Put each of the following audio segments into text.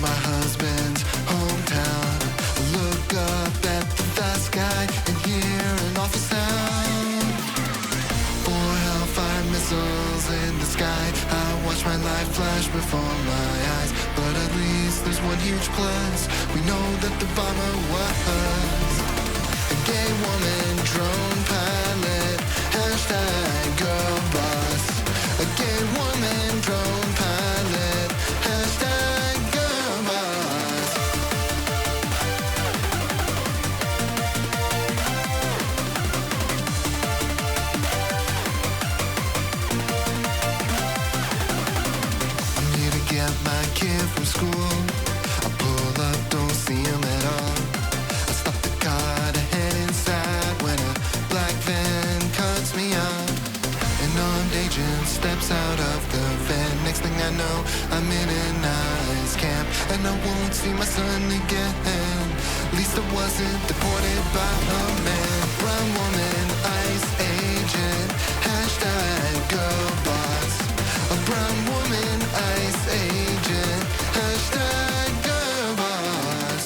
my husband's hometown. Look up at the sky and hear an awful sound. 4 hellfire missiles in the sky. I watch my life flash before my eyes. But at least there's one huge plus. We know that the bomber was a gay woman drone pilot. Hashtag girl boss. A gay woman drone pilot. Hashtag girl boss. I'm here to get my kid from school. I pull up, don't see him at all. I stop the car to head inside when a black van cuts me off. An armed agent steps out of the van. Next thing I know, I'm in an ICE camp, and I won't see my son again. At least I wasn't deported by a man. Brown woman, ICE agent. Hashtag girl boss. A brown woman, ICE agent. Hashtag girl boss.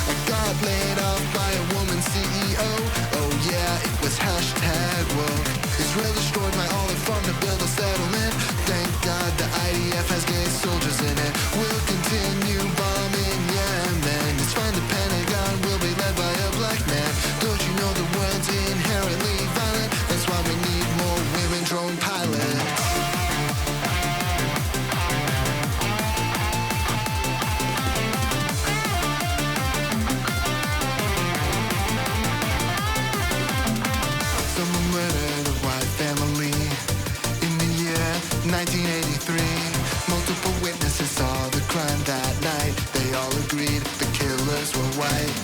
I got laid off by a woman CEO. Oh yeah, it was hashtag woke. Israel destroyed my olive farm to build a settlement. Thank God the IDF has gay soldiers in it. We'll continue bombing Yemen. It's fine, the Pentagon will be led by a black man. Don't you know the world's inherently violent? That's why we need more women drone pilots. Someone murdered a white family in the year 1983. Multiple witnesses saw the crime that night. They all agreed the killers were white.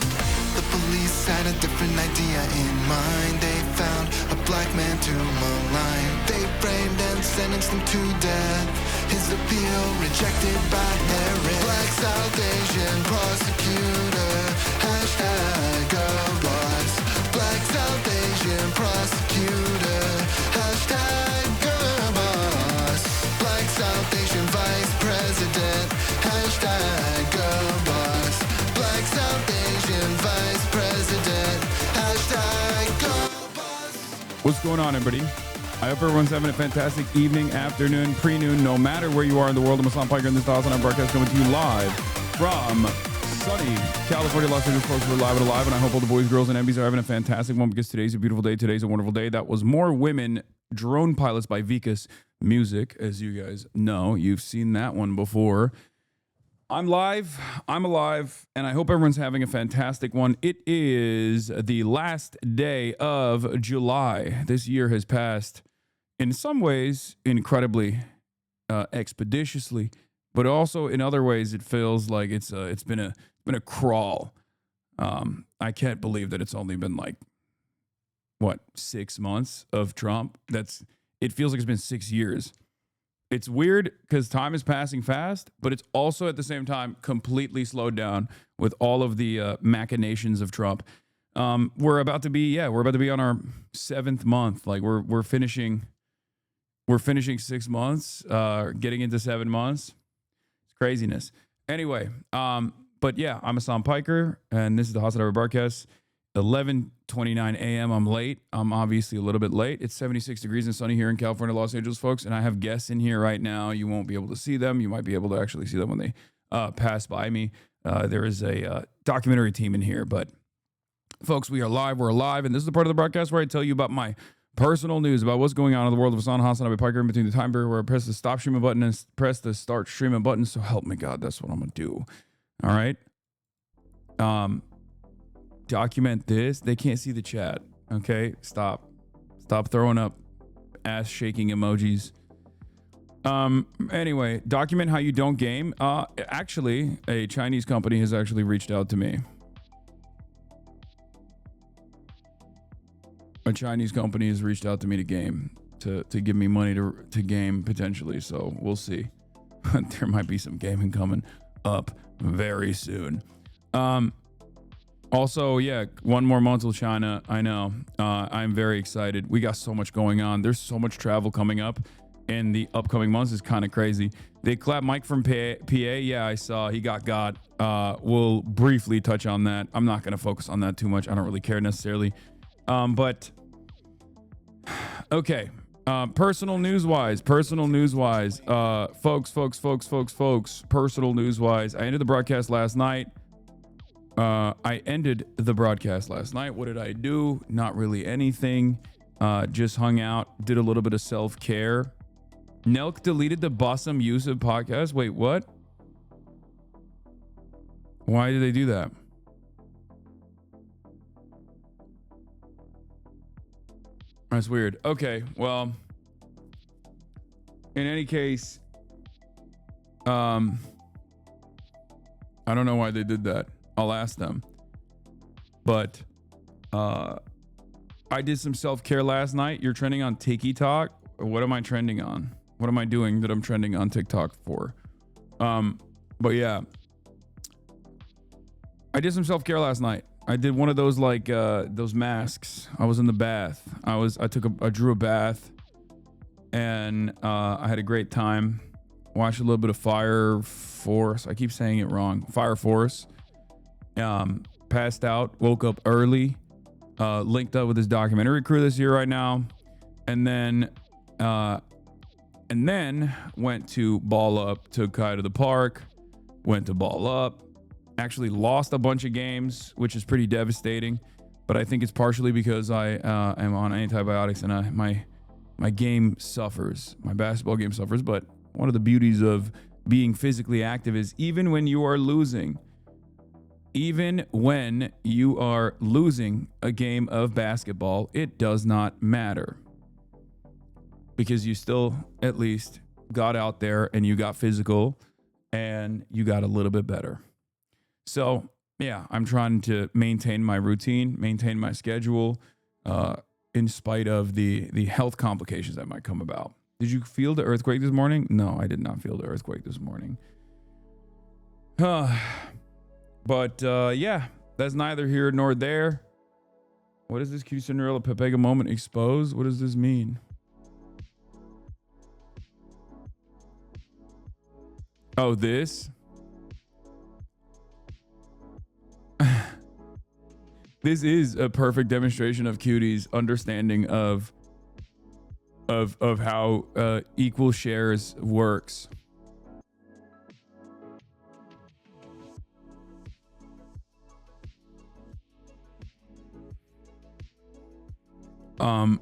The police had a different idea in mind. They found a black man to malign. They framed and sentenced him to death. His appeal rejected by Harris. Black South Asian prosecutor. Hashtag girl boss. Black South Asian prosecutor. Hashtag girl boss. Black South Asian vice president. Hashtag girl boss. Black South Asian vice president. Hashtag girl boss. What's going on, everybody? I hope everyone's having a fantastic evening, afternoon, pre-noon, no matter where you are in the world. I'm Hassan Piker, and this is the Hasan broadcast coming to you live from sunny California, Los Angeles. Folks, we're live and alive, and I hope all the boys, girls, and MBs are having a fantastic one because today's a beautiful day. Today's a wonderful day. That was More Women Drone Pilots by Vikas Music. As you guys know, you've seen that one before. I'm live, I'm alive, and I hope everyone's having a fantastic one. It is the last day of July. This year has passed in some ways incredibly expeditiously, but also in other ways it feels like it's been a crawl. I can't believe that it's only been like 6 months of Trump. It feels like it's been 6 years. It's weird because time is passing fast, but it's also at the same time completely slowed down with all of the machinations of Trump. We're about to be on our 7th month. Like we're finishing 6 months, getting into 7 months. It's craziness. Anyway, but yeah, I'm Hassan Piker, and this is the Hasanabi broadcast. 11:29 a.m. I'm late. I'm obviously a little bit late. It's 76 degrees and sunny here in California, Los Angeles, folks, and I have guests in here right now. You won't be able to see them. You might be able to actually see them when they pass by me. There is a documentary team in here, but folks, we are live. We're alive, and this is the part of the broadcast where I tell you about my personal news about what's going on in the world of Hasan Hasanabi Piker in between the time period where I press the stop streaming button and press the start streaming button. So help me God, that's what I'm gonna do. All right. Document this. They can't see the chat. Okay, stop throwing up ass shaking emojis. Anyway, document how you don't game. Actually, a Chinese company has actually reached out to me. A Chinese company has reached out to me to game, to give me money to game potentially. So we'll see. There might be some gaming coming up very soon. Also, yeah, 1 more month till China. I know. I'm very excited. We got so much going on. There's so much travel coming up in the upcoming months. Is kind of crazy. They clapped Mike from PA. Yeah, I saw he got. We'll briefly touch on that. I'm not going to focus on that too much. I don't really care necessarily. But okay. Personal news wise, folks, personal news wise, I ended the broadcast last night. What did I do? Not really anything. Just hung out, did a little bit of self-care. Nelk deleted the Bassam Yusuf podcast. Wait, what? Why did they do that? That's weird. Okay, well, in any case, I don't know why they did that. I'll ask them. But I did some self-care last night. You're trending on TikTok. What am I trending on? What am I doing that I'm trending on TikTok for? But yeah, I did some self-care last night. I did one of those like those masks. I was in the bath. I drew a bath, and I had a great time. Watched a little bit of Fire Force. I keep saying it wrong. Fire Force. Passed out. Woke up early. Linked up with this documentary crew this year right now, and then went to Ball Up. Took Kai to the park. Went to Ball Up. Actually lost a bunch of games, which is pretty devastating, but I think it's partially because I am on antibiotics and my game suffers. My basketball game suffers. But one of the beauties of being physically active is even when you are losing a game of basketball, it does not matter, because you still at least got out there and you got physical and you got a little bit better. So yeah, I'm trying to maintain my routine, maintain my schedule, in spite of the health complications that might come about. Did you feel the earthquake this morning? No, I did not feel the earthquake this morning. But yeah, that's neither here nor there. What is this Cutie Cinderella Pepega moment exposed? What does this mean? Oh, this? This is a perfect demonstration of Cutie's understanding of how equal shares works.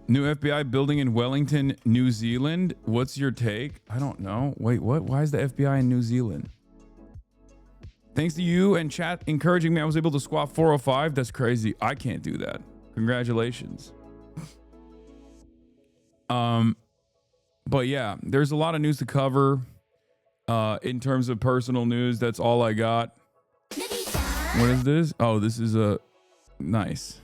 New FBI building in Wellington, New Zealand. What's your take? I don't know. Wait, what? Why is the FBI in New Zealand? Thanks to you and chat encouraging me, I was able to squat 405. That's crazy. I can't do that. Congratulations. But yeah, there's a lot of news to cover. In terms of personal news, that's all I got. What is this? Oh, this is a nice.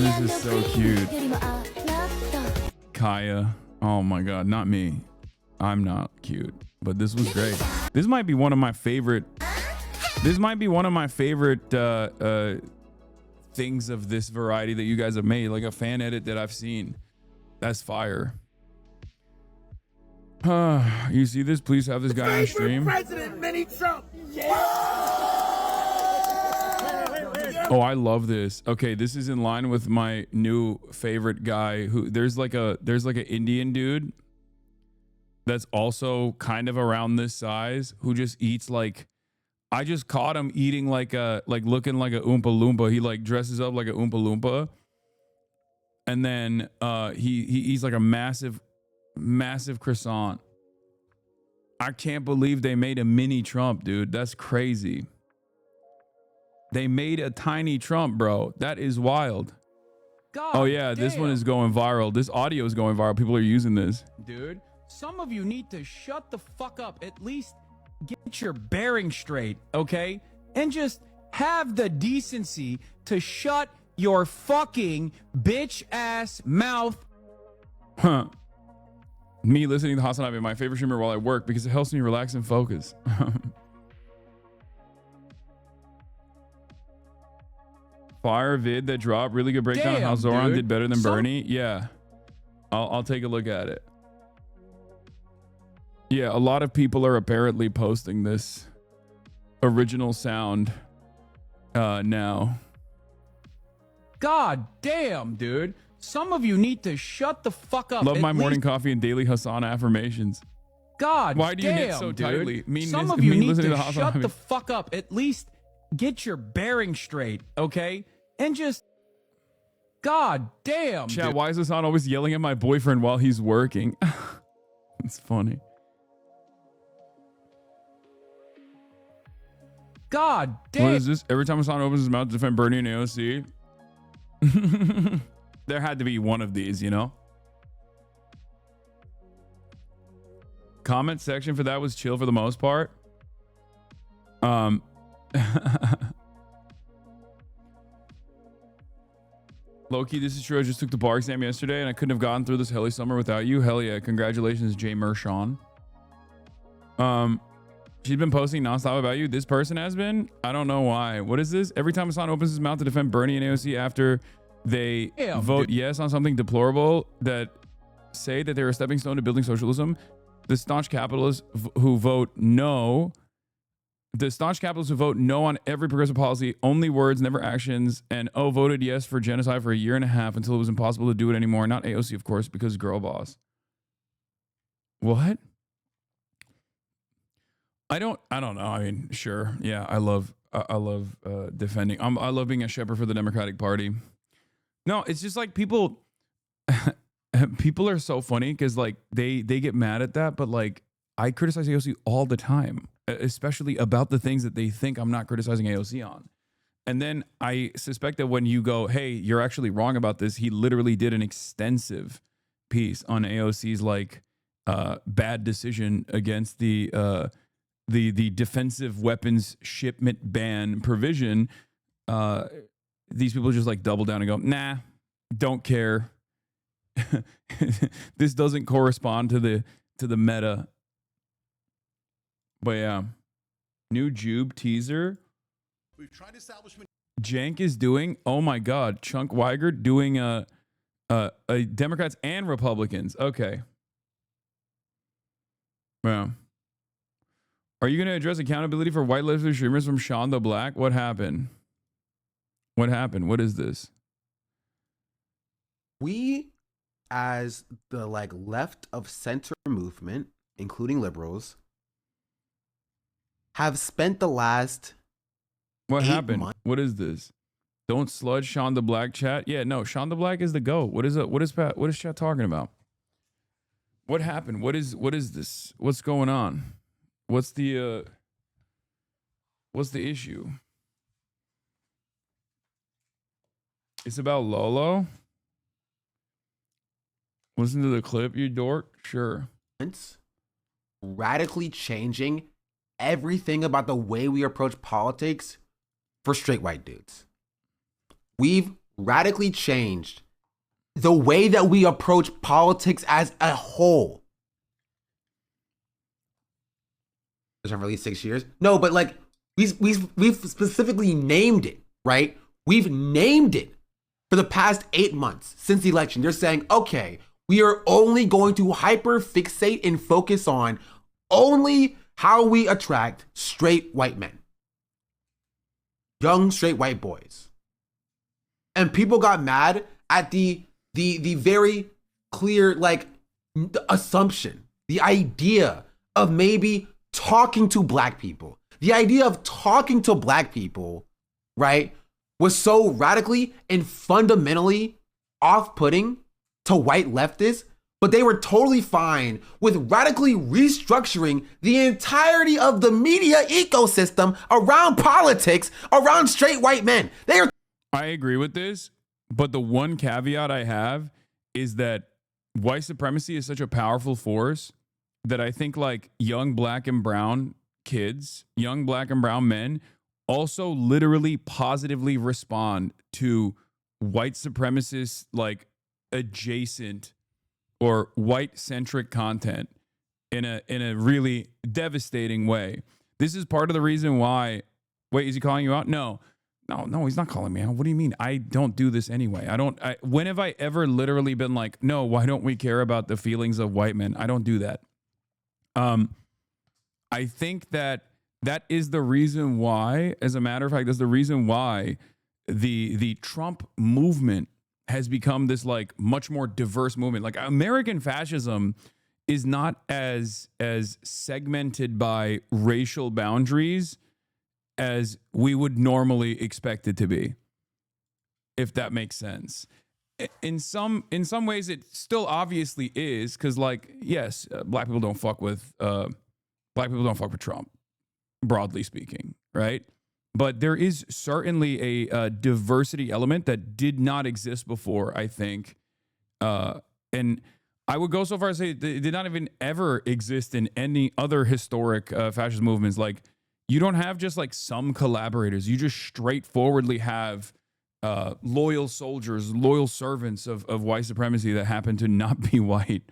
This is so cute. Kaya. Oh my God, not me. I'm not cute, but this was great. This might be one of my favorite. This might be one of my favorite things of this variety that you guys have made, like a fan edit that I've seen. That's fire. You see this? Please have this guy on stream. President Mini Trump. Oh, I love this. Okay, this is in line with my new favorite guy. Who there's like an Indian dude that's also kind of around this size who just eats like, I just caught him eating like looking like a Oompa Loompa. He like dresses up like a Oompa Loompa, and then he eats like a massive croissant. I can't believe they made a mini Trump, dude. That's crazy. They made a tiny Trump, bro. That is wild. God oh yeah, damn. This one is going viral. This audio is going viral. People are using this. Dude, some of you need to shut the fuck up. At least get your bearing straight, okay? and just have the decency to shut your fucking bitch ass mouth. Huh. Me listening to Hasanabi, my favorite streamer while I work because it helps me relax and focus. Fire vid that dropped. Really good breakdown of how Zoran did better than Bernie. Yeah. I'll take a look at it. Yeah, a lot of people are apparently posting this original sound now. God damn, dude. Some of you need to shut the fuck up. Love my morning coffee and daily Hasan affirmations. God why do you damn, knit so dude. tightly? Some of you need to shut the fuck up. At least get your bearing straight, okay? And just, God damn, Chat, dude. why is Hasan always yelling at my boyfriend while he's working? It's funny. God damn. What is this? Every time Hasan opens his mouth to defend Bernie and AOC. There had to be one of these, you know? Comment section for that was chill for the most part. Low-key, this is true. I just took the bar exam yesterday and I couldn't have gotten through this helly summer without you. Hell yeah. Congratulations, Jay Mershon. She's been posting nonstop about you. This person has been. I don't know why. What is this? Every time Hasan opens his mouth to defend Bernie and AOC after they vote yes on something deplorable that say that they're a stepping stone to building socialism, the staunch capitalists who vote no on every progressive policy, only words, never actions, and voted yes for genocide for a year and a half until it was impossible to do it anymore. Not AOC, of course, because girl boss. What? I don't know. I mean, sure. Yeah, I love defending. I love being a shepherd for the Democratic Party. No, it's just like people are so funny because like they get mad at that, but like I criticize AOC all the time, especially about the things that they think I'm not criticizing AOC on. And then I suspect that when you go, hey, you're actually wrong about this, he literally did an extensive piece on AOC's like bad decision against the defensive weapons shipment ban provision. These people just like double down and go, nah, don't care. This doesn't correspond to the meta. But yeah, new Jube teaser. We've tried establishment. Jank is doing, oh my God, Chunk Weigert doing a Democrats and Republicans. Okay. Well, are you going to address accountability for white left streamers from Sean the Black? What happened? What happened? What is this? We, as the like left of center movement, including liberals, have spent the last What 8 happened? months. What is this? Don't sludge Sean the Black chat. Yeah, no, Sean the Black is the GOAT. What is it? What is chat talking about? What happened? What is this? What's going on? What's the issue? It's about Lolo. Listen to the clip, you dork. Sure. Radically changing everything about the way we approach politics for straight white dudes. We've radically changed the way that we approach politics as a whole. There's not really 6 years. No, but like we've specifically named it, right? We've named it for the past 8 months since the election. They're saying, okay, we are only going to hyper fixate and focus on only how we attract straight white men. Young straight white boys. And people got mad at the very clear like assumption, the idea of maybe talking to black people. The idea of talking to black people, right, was so radically and fundamentally off-putting to white leftists, but they were totally fine with radically restructuring the entirety of the media ecosystem around politics, around straight white men. I agree with this, but the one caveat I have is that white supremacy is such a powerful force that I think like young black and brown kids, young black and brown men also literally positively respond to white supremacist, like adjacent or white centric content in a really devastating way. This is part of the reason why. Wait, is he calling you out? No, he's not calling me out. What do you mean? I don't do this anyway. When have I ever literally been like, no, why don't we care about the feelings of white men? I don't do that. I think that is the reason why, as a matter of fact, that's the reason why the Trump movement has become this like much more diverse movement. Like American fascism is not as segmented by racial boundaries as we would normally expect it to be, if that makes sense. In some ways, it still obviously is, because like, yes, black people don't fuck with Trump, broadly speaking, right? But there is certainly a diversity element that did not exist before, I think, and I would go so far as to say it did not even ever exist in any other historic fascist movements. Like, you don't have just like some collaborators. You just straightforwardly have loyal soldiers, loyal servants of white supremacy that happen to not be white.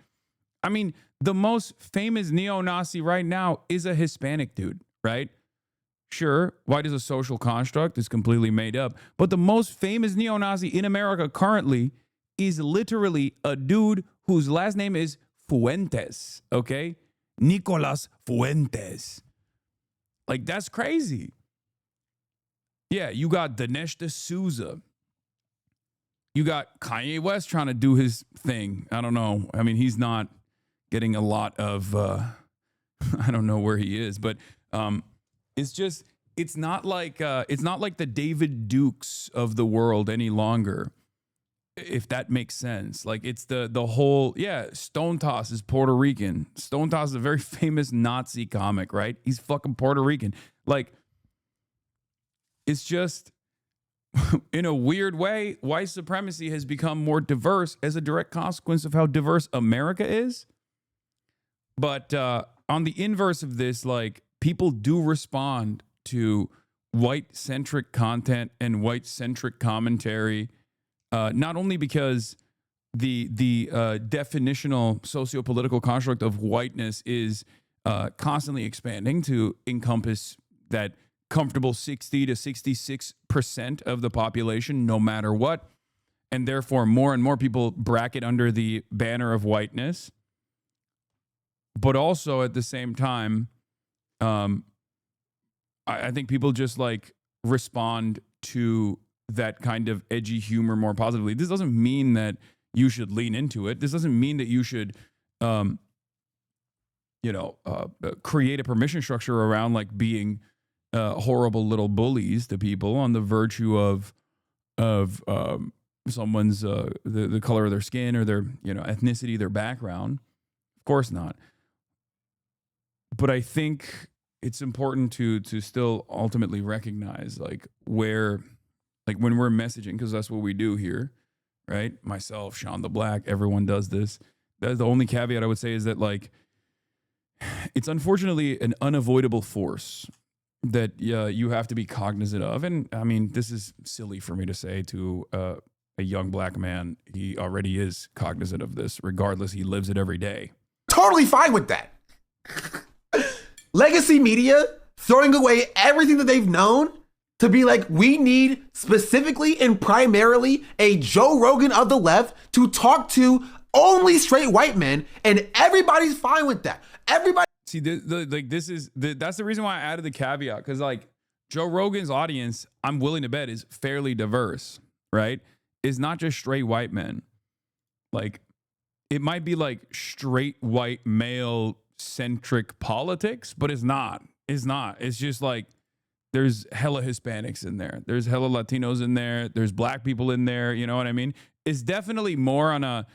I mean, the most famous neo-Nazi right now is a Hispanic dude, right? Sure, white is a social construct. It's completely made up. But the most famous neo-Nazi in America currently is literally a dude whose last name is Fuentes, okay? Nicolas Fuentes. Like, that's crazy. Yeah, you got Dinesh D'Souza. You got Kanye West trying to do his thing. I don't know. I mean, he's not getting a lot of, I don't know where he is, but it's not like the David Dukes of the world any longer, if that makes sense. Like, it's the whole, Stone Toss is Puerto Rican. Stone Toss is a very famous Nazi comic, right? He's fucking Puerto Rican. Like, it's just, in a weird way, white supremacy has become more diverse as a direct consequence of how diverse America is. But on the inverse of this, like, people do respond to white-centric content and white-centric commentary, not only because the definitional socio-political construct of whiteness is constantly expanding to encompass that comfortable 60 to 66% of the population, no matter what, and therefore more and more people bracket under the banner of whiteness. But also at the same time, I think people just like respond to that kind of edgy humor more positively. This doesn't mean that you should lean into it. This doesn't mean that you should, create a permission structure around like being horrible little bullies to people on the virtue of someone's the color of their skin or their ethnicity, their background. Of course not. But I think it's important to still ultimately recognize like where, like when we're messaging, because that's what we do here, right? Myself, Sean the Black, everyone does this. That's the only caveat I would say is that like it's unfortunately an unavoidable force that you have to be cognizant of. And I mean, this is silly for me to say to a young black man. He already is cognizant of this. Regardless, he lives it every day. Totally fine with that. Legacy media throwing away everything that they've known to be like, we need specifically and primarily a Joe Rogan of the left to talk to only straight white men, and everybody's fine with that. Everybody. See, that's the reason why I added the caveat, because like Joe Rogan's audience, I'm willing to bet, is fairly diverse, right? It's not just straight white men. Like, it might be like straight white male centric politics, but it's not. It's not. It's just like there's hella Hispanics in there. There's hella Latinos in there. There's black people in there. You know what I mean? It's definitely more on a.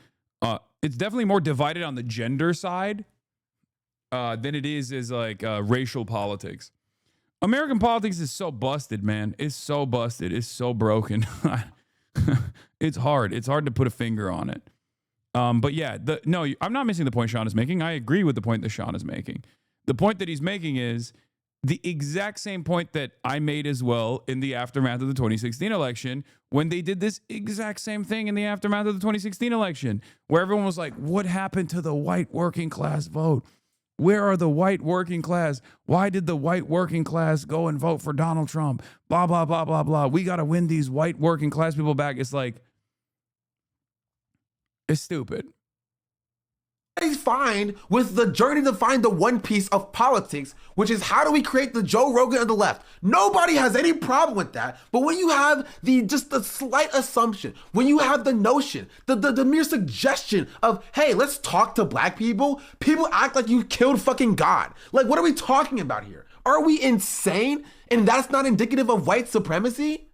It's definitely more divided on the gender side than it is like racial politics. American politics is so busted, man. It's so busted. It's so broken. It's hard. It's hard to put a finger on it. But yeah, I'm not missing the point Sean is making. I agree with the point that Sean is making. The point that he's making is the exact same point that I made as well in the aftermath of the 2016 election, when they did this exact same thing in the aftermath of the 2016 election, where everyone was like, what happened to the white working class vote? Where are the white working class? Why did the white working class go and vote for Donald Trump? Blah, blah, blah, blah, blah. We got to win these white working class people back. It's like, it's stupid. He's fine with the journey to find the one piece of politics, which is how do we create the Joe Rogan of the left? Nobody has any problem with that. But when you have just the slight assumption, when you have the notion, the mere suggestion of, hey, let's talk to black people, people act like you killed fucking God. Like, what are we talking about here? Are we insane? And that's not indicative of white supremacy?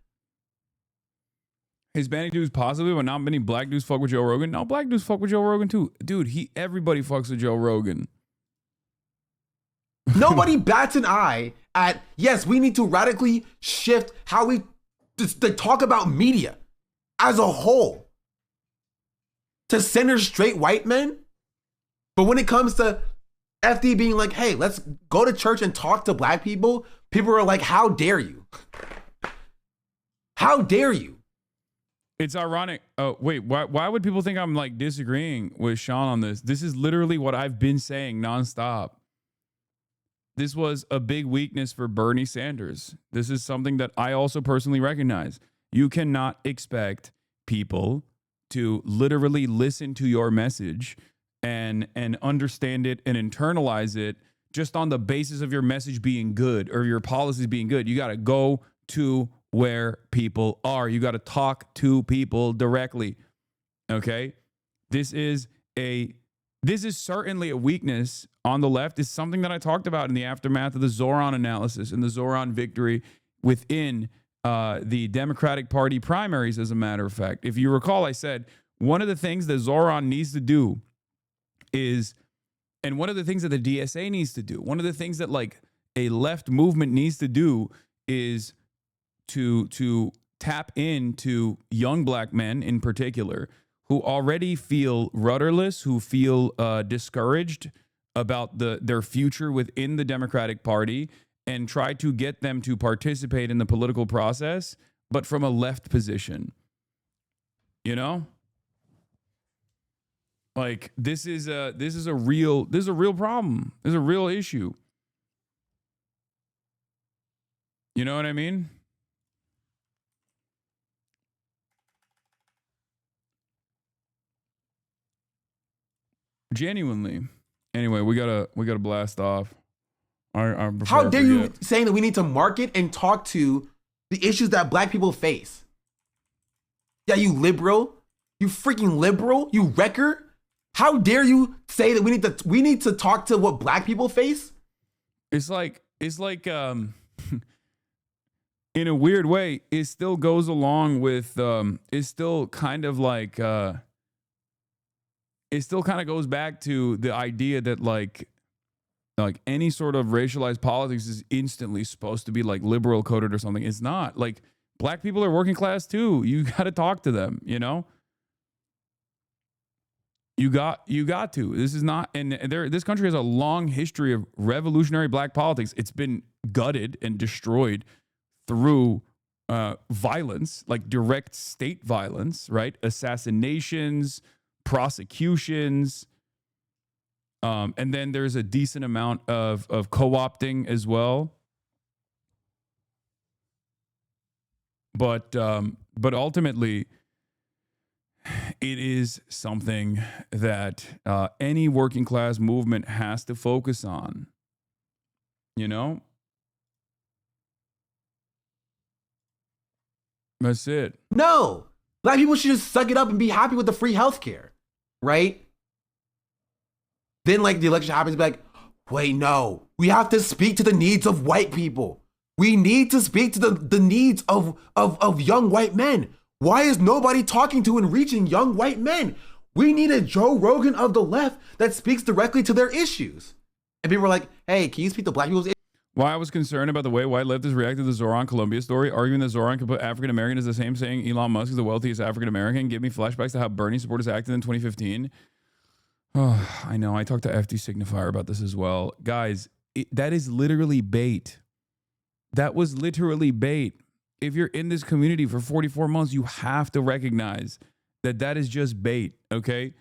Hispanic dudes possibly, but not many black dudes fuck with Joe Rogan. No, black dudes fuck with Joe Rogan too. Dude, everybody fucks with Joe Rogan. Nobody bats an eye at, yes, we need to radically shift how we talk about media as a whole to center straight white men. But when it comes to FD being like, hey, let's go to church and talk to black people, people are like, how dare you? How dare you? It's ironic. Oh, wait, why would people think I'm like disagreeing with Sean on this? This is literally what I've been saying nonstop. This was a big weakness for Bernie Sanders. This is something that I also personally recognize. You cannot expect people to literally listen to your message and understand it and internalize it just on the basis of your message being good or your policies being good. You got to go to where people are. You got to talk to people directly. Okay? This is certainly a weakness on the left. It's something that I talked about in the aftermath of the Zoran analysis and the Zoran victory within the Democratic Party primaries, as a matter of fact. If you recall, I said one of the things that Zoran needs to do is, and one of the things that the DSA needs to do, one of the things that like a left movement needs to do is to tap into young black men in particular who already feel rudderless, who feel discouraged about their future within the Democratic Party, and try to get them to participate in the political process, but from a left position. You know? Like this is a real problem. This is a real issue. You know what I mean? Genuinely. Anyway, we gotta blast off. How dare you saying that we need to market and talk to the issues that black people face? Yeah, you liberal, you freaking liberal, you wrecker. How dare you say that we need to talk to what black people face? It's like in a weird way, it still goes along with it's still kind of like it still kind of goes back to the idea that like any sort of racialized politics is instantly supposed to be like liberal coded or something. It's not. Like black people are working class too. You got to talk to them, you know? You got to. This is not, and this country has a long history of revolutionary black politics. It's been gutted and destroyed through violence, like direct state violence, right? Assassinations, prosecutions, and then there's a decent amount of co-opting as well. But ultimately, it is something that any working class movement has to focus on. You know? That's it. No. Black people should just suck it up and be happy with the free healthcare, right? Then like the election happens, be like, wait, no, we have to speak to the needs of white people. We need to speak to the needs of young white men. Why is nobody talking to and reaching young white men? We need a Joe Rogan of the left that speaks directly to their issues. And people are like, hey, can you speak to black people's issues? Why I was concerned about the way white leftists reacted to the Zoran Columbia story, arguing that Zoran could put African American as the same saying Elon Musk is the wealthiest African American, give me flashbacks to how Bernie supporters acted in 2015. Oh, I know. I talked to FD Signifier about this as well. Guys, that is literally bait. That was literally bait. If you're in this community for 44 months, you have to recognize that that is just bait, okay?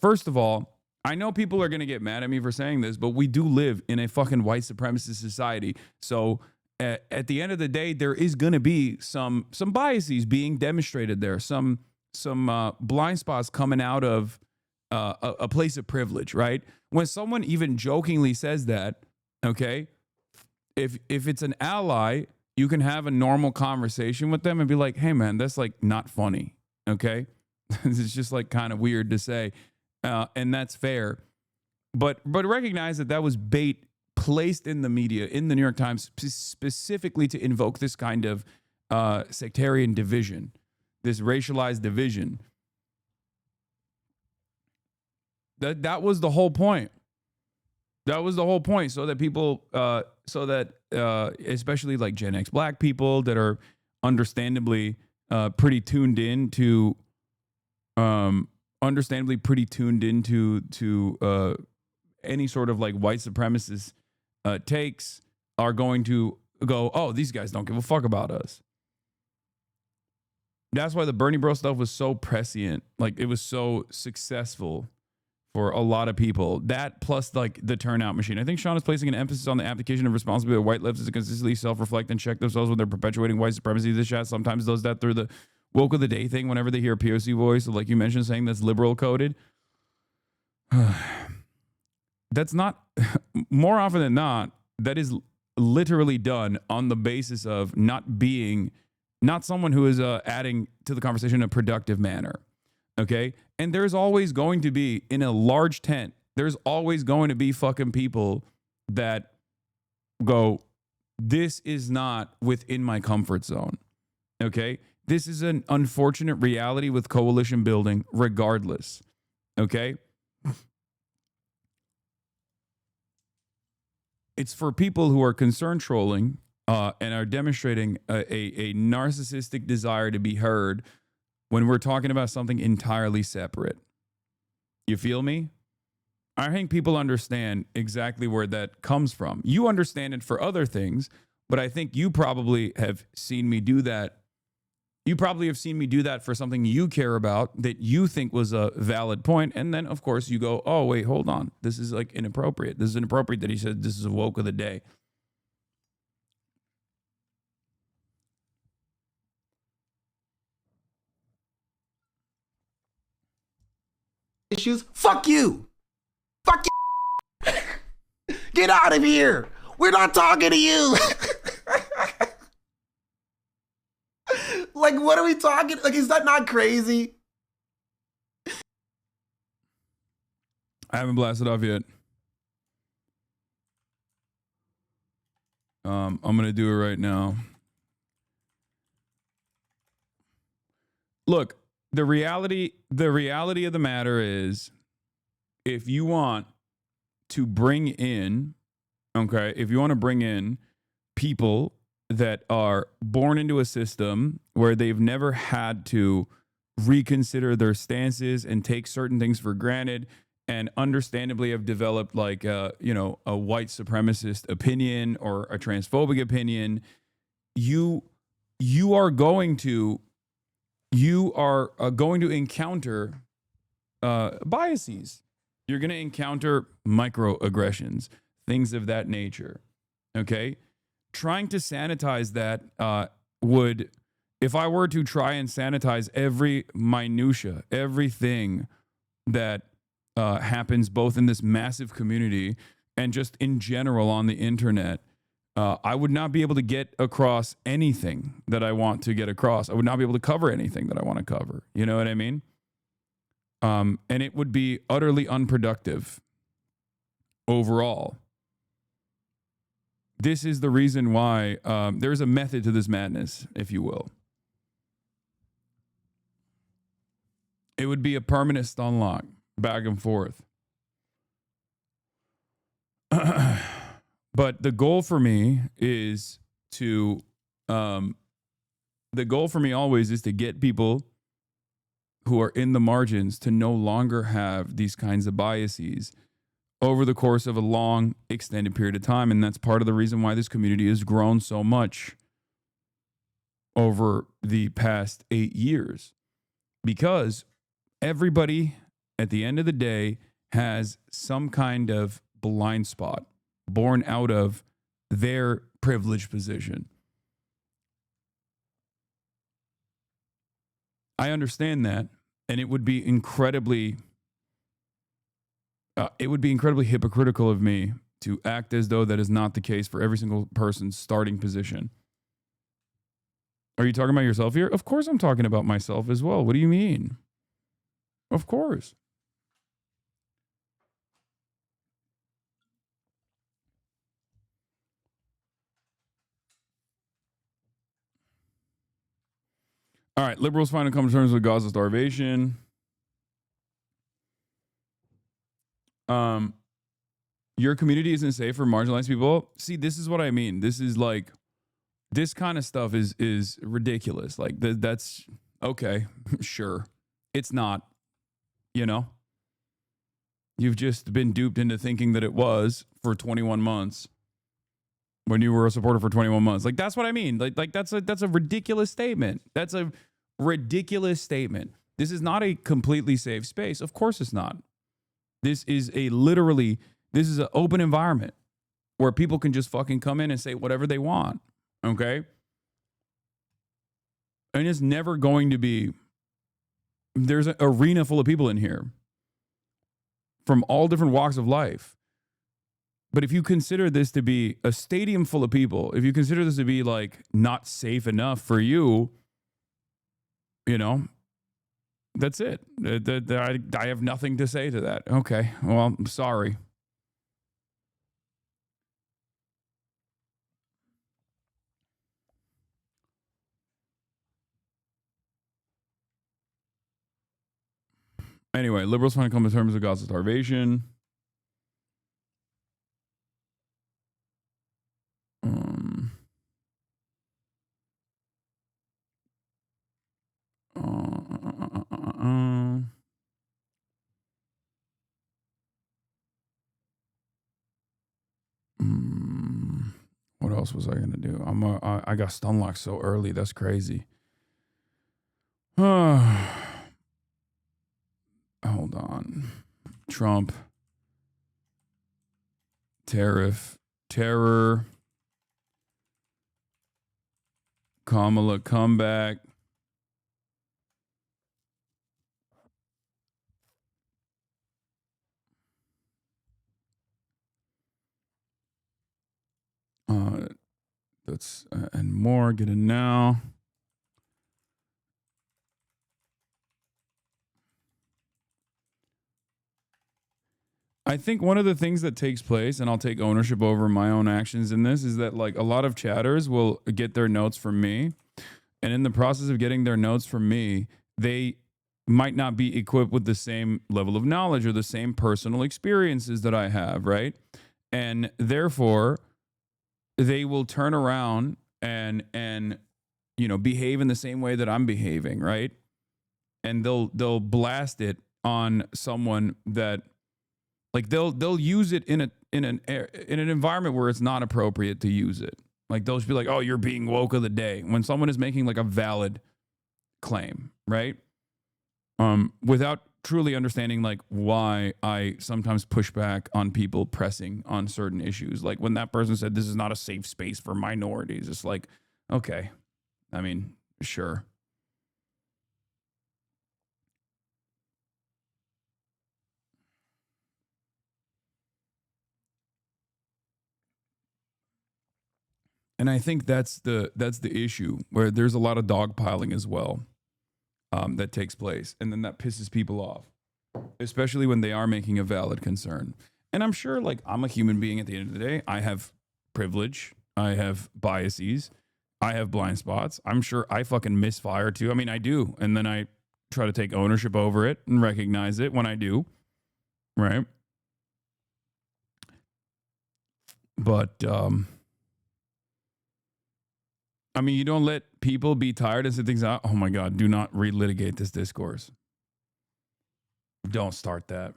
First of all, I know people are going to get mad at me for saying this, but we do live in a fucking white supremacist society. So at the end of the day, there is going to be some biases being demonstrated there, some blind spots coming out of a place of privilege, right? When someone even jokingly says that, okay, if it's an ally, you can have a normal conversation with them and be like, hey man, that's like not funny, okay? It's just like kind of weird to say, and that's fair. But recognize that was bait placed in the media, in the New York Times, specifically to invoke this kind of sectarian division, this racialized division. That was the whole point. That was the whole point, so that people, especially like Gen X Black people that are understandably pretty tuned in to, any sort of like white supremacist takes, are going to go, oh, these guys don't give a fuck about us. That's why the Bernie Bro stuff was so prescient. Like, it was so successful for a lot of people. That plus like the turnout machine. I think Sean is placing an emphasis on the application of responsibility of white leftists to consistently self-reflect and check themselves when they're perpetuating white supremacy. This chat sometimes does that through the woke of the day thing whenever they hear a POC voice, like you mentioned, saying that's liberal coded. That's not, more often than not, that is literally done on the basis of not someone who is adding to the conversation in a productive manner. Okay. And there's always going to be, in a large tent, there's always going to be fucking people that go, this is not within my comfort zone. Okay. This is an unfortunate reality with coalition building, regardless. Okay. It's for people who are concern trolling and are demonstrating a narcissistic desire to be heard when we're talking about something entirely separate. You feel me? I think people understand exactly where that comes from. You understand it for other things, but I think you probably have seen me do that. You probably have seen me do that for something you care about that you think was a valid point. And then, of course, you go, oh, wait, hold on. This is like inappropriate. This is inappropriate that he said this is a woke of the day. Issues? Fuck you. Fuck you. Get out of here. We're not talking to you. Like, what are we talking? Like, is that not crazy? I haven't blasted off yet. I'm going to do it right now. Look, the reality of the matter is, if you want to bring in, people that are born into a system where they've never had to reconsider their stances and take certain things for granted, and understandably have developed like a white supremacist opinion or a transphobic opinion, you are going to encounter biases. You're going to encounter microaggressions, things of that nature. Okay? Trying to sanitize that would, if I were to try and sanitize every minutia, everything that happens both in this massive community and just in general on the internet, I would not be able to get across anything that I want to get across. I would not be able to cover anything that I want to cover. You know what I mean? And it would be utterly unproductive overall. This is the reason why there's a method to this madness, if you will. It would be a permanent stun lock, back and forth. But the goal for me is to, the goal for me always is to get people who are in the margins to no longer have these kinds of biases over the course of a long, extended period of time. And that's part of the reason why this community has grown so much over the past 8 years. Because everybody, at the end of the day, has some kind of blind spot born out of their privileged position. I understand that, and it would be incredibly hypocritical of me to act as though that is not the case for every single person's starting position. Are you talking about yourself here? Of course I'm talking about myself as well. What do you mean? Of course. All right, liberals finally come to terms with Gaza starvation. Your community isn't safe for marginalized people. See, this is what I mean. This is like, this kind of stuff is ridiculous. Like that's okay, sure. It's not, you know. You've just been duped into thinking that it was for 21 months when you were a supporter for 21 months. Like that's what I mean. Like that's a ridiculous statement. That's a ridiculous statement. This is not a completely safe space. Of course it's not. This is an open environment where people can just fucking come in and say whatever they want. Okay? And it's never going to be, there's an arena full of people in here from all different walks of life. But if you consider this to be a stadium full of people, if you consider this to be like not safe enough for you, you know, that's it. I have nothing to say to that. Okay, well, I'm sorry. Anyway, liberals finally come to terms with Gaza starvation. What else was I gonna do? I got stun locked so early. That's crazy. Hold on. Trump. Terror. Kamala comeback. That's and more. Get it now. I think one of the things that takes place, and I'll take ownership over my own actions in this, is that like a lot of chatters will get their notes from me. And in the process of getting their notes from me, they might not be equipped with the same level of knowledge or the same personal experiences that I have, right? And therefore, they will turn around and you know, behave in the same way that I'm behaving, right? And they'll blast it on someone that, like, they'll use it in an environment where it's not appropriate to use it. Like, they'll just be like, "Oh, you're being woke of the day," when someone is making like a valid claim, right? Without truly understanding like why I sometimes push back on people pressing on certain issues. Like when that person said this is not a safe space for minorities, it's like, okay, I mean, sure. And I think that's the issue, where there's a lot of dogpiling as well that takes place, and then that pisses people off, especially when they are making a valid concern. And I'm sure, like, I'm a human being at the end of the day. I have privilege, I have biases, I have blind spots. I'm sure I fucking misfire too. I mean, I do, and then I try to take ownership over it and recognize it when I do, right? But I mean, you don't let people be tired and say things out. Oh my God, do not relitigate this discourse. Don't start that.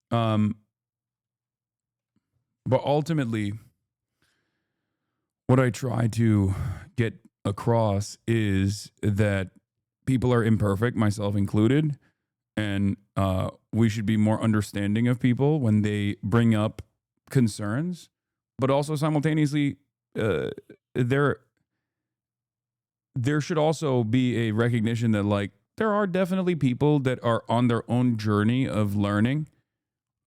But ultimately, what I try to get across is that people are imperfect, myself included, and we should be more understanding of people when they bring up concerns, but also simultaneously, there should also be a recognition that like there are definitely people that are on their own journey of learning,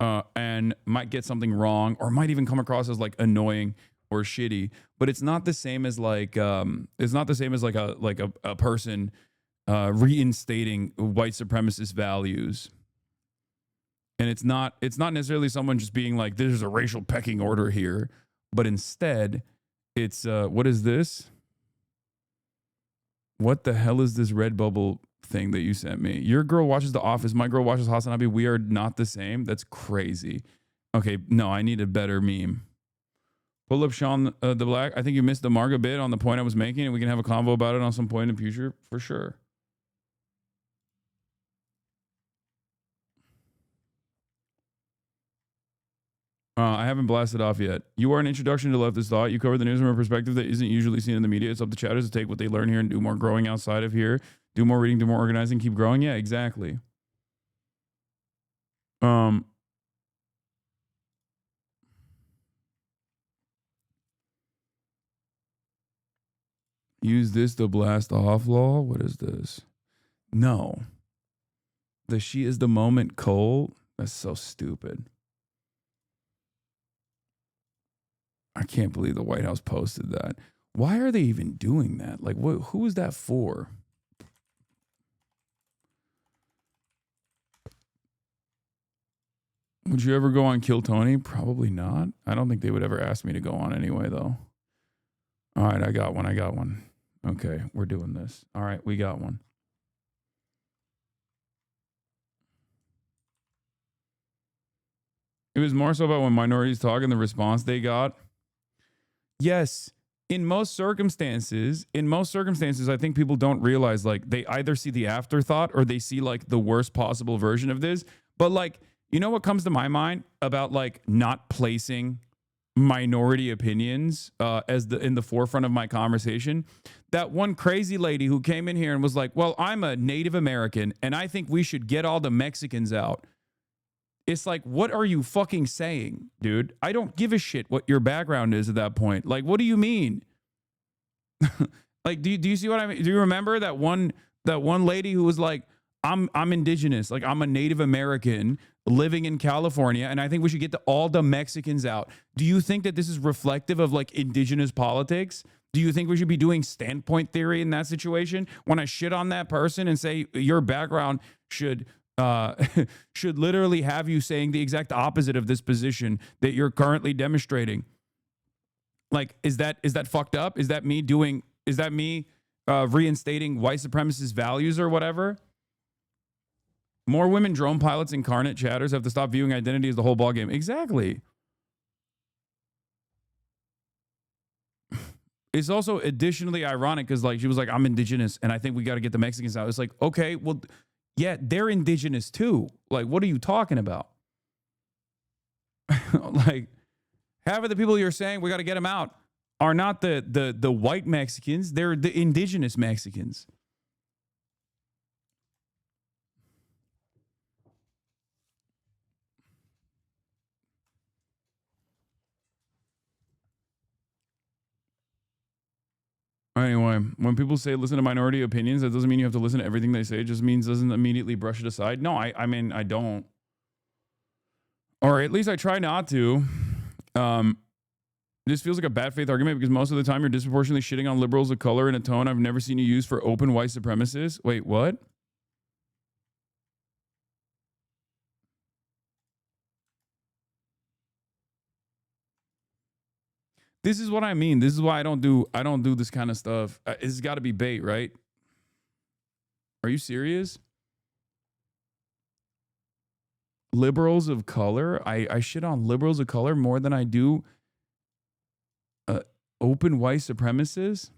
and might get something wrong or might even come across as like annoying or shitty, but it's not the same as like a person reinstating white supremacist values. And it's not necessarily someone just being like, there's a racial pecking order here, but instead it's what is this? What the hell is this red bubble thing that you sent me? Your girl watches The Office. My girl watches Hasanabi. We are not the same. That's crazy. Okay, no, I need a better meme. Pull up Sean the Black. I think you missed the Marga bit on the point I was making, and we can have a convo about it on some point in the future for sure. I haven't blasted off yet. You are an introduction to leftist thought. You cover the news from a perspective that isn't usually seen in the media. It's up to chatters to take what they learn here and do more growing outside of here. Do more reading, do more organizing, keep growing. Yeah, exactly. Use this to blast off law. What is this? No. The she is the moment Cole. That's so stupid. I can't believe the White House posted that. Why are they even doing that? Like, who is that for? Would you ever go on Kill Tony? Probably not. I don't think they would ever ask me to go on anyway, though. All right, I got one. Okay, we're doing this. All right, we got one. It was more so about when minorities talk and the response they got. Yes, in most circumstances, I think people don't realize, like, they either see the afterthought or they see, like, the worst possible version of this. But, like, you know what comes to my mind about, like, not placing minority opinions in the forefront of my conversation? That one crazy lady who came in here and was like, well, I'm a Native American and I think we should get all the Mexicans out. It's like, what are you fucking saying, dude? I don't give a shit what your background is at that point. Like, what do you mean? Like, do you see what I mean? Do you remember that one lady who was like, I'm indigenous, like I'm a Native American living in California, and I think we should get all the Mexicans out. Do you think that this is reflective of like indigenous politics? Do you think we should be doing standpoint theory in that situation? When I shit on that person and say your background should literally have you saying the exact opposite of this position that you're currently demonstrating. Like, is that fucked up? Is that me reinstating white supremacist values or whatever? More women drone pilots incarnate chatters have to stop viewing identity as the whole ballgame. Exactly. It's also additionally ironic because, like, she was like, I'm indigenous and I think we got to get the Mexicans out. It's like, okay, well, yeah, they're indigenous too. Like, what are you talking about? Like, half of the people you're saying we got to get them out are not the white Mexicans. They're the indigenous Mexicans. Anyway, when people say listen to minority opinions, that doesn't mean you have to listen to everything they say. It just means doesn't immediately brush it aside. No, I mean, I don't. Or at least I try not to. This feels like a bad faith argument because most of the time you're disproportionately shitting on liberals of color in a tone I've never seen you use for open white supremacists. Wait, what? This is what I mean. This is why I don't do this kind of stuff. It's got to be bait, right? Are you serious? Liberals of color? I shit on liberals of color more than I do open white supremacists?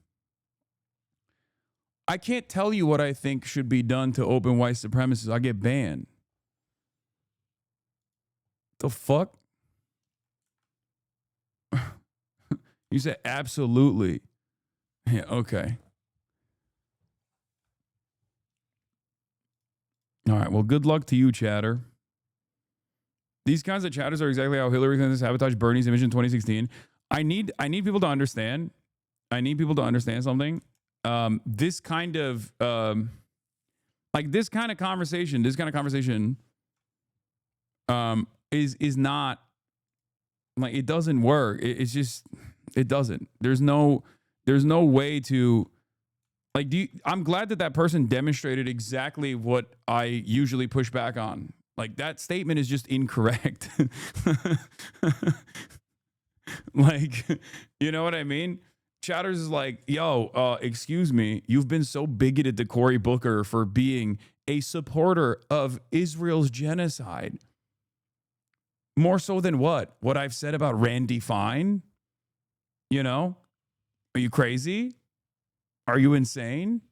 I can't tell you what I think should be done to open white supremacists. I get banned. The fuck? You said absolutely. Yeah, okay. All right, well, good luck to you, chatter. These kinds of chatters are exactly how Hillary Clinton sabotaged Bernie's image in 2016. I need people to understand. I need people to understand something. This kind of this kind of conversation is not like, it doesn't work. It's just, it doesn't. There's no way to like, I'm glad that person demonstrated exactly what I usually push back on. Like, that statement is just incorrect. Like, you know what I mean? Chatters is like, yo, excuse me, you've been so bigoted to Cory Booker for being a supporter of Israel's genocide. More so than what? What I've said about Randy Fine? You know? Are you crazy? Are you insane?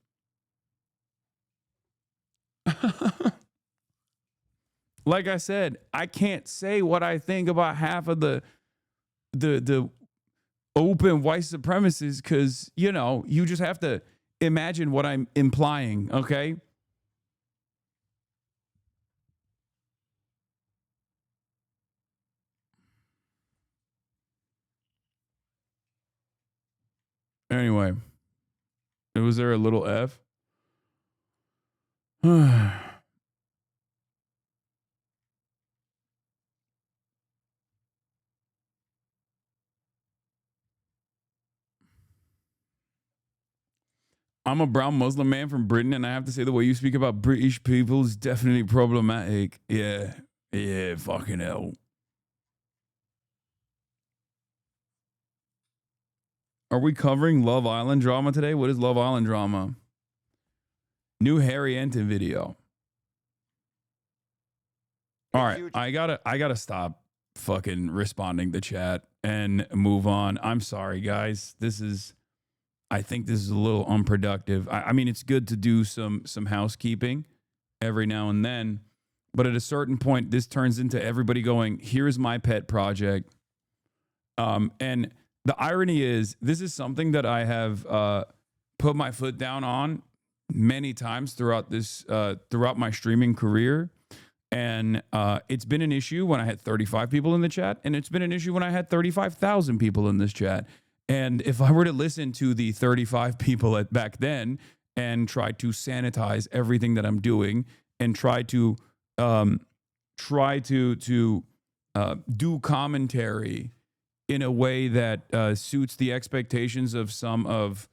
Like I said, I can't say what I think about half of the open white supremacists because, you know, you just have to imagine what I'm implying, okay? Anyway, was there a little F? I'm a brown Muslim man from Britain, and I have to say the way you speak about British people is definitely problematic. Yeah, fucking hell. Are we covering Love Island drama today? What is Love Island drama? New Harry Enton video. All right, I gotta stop fucking responding to chat and move on. I'm sorry, guys. I think this is a little unproductive. I mean, it's good to do some housekeeping every now and then, but at a certain point, this turns into everybody going, here's my pet project. And the irony is, this is something that I have put my foot down on many times throughout my streaming career. And it's been an issue when I had 35 people in the chat, and it's been an issue when I had 35,000 people in this chat. And if I were to listen to the 35 people back then and try to sanitize everything that I'm doing and try to do commentary in a way that suits the expectations of some of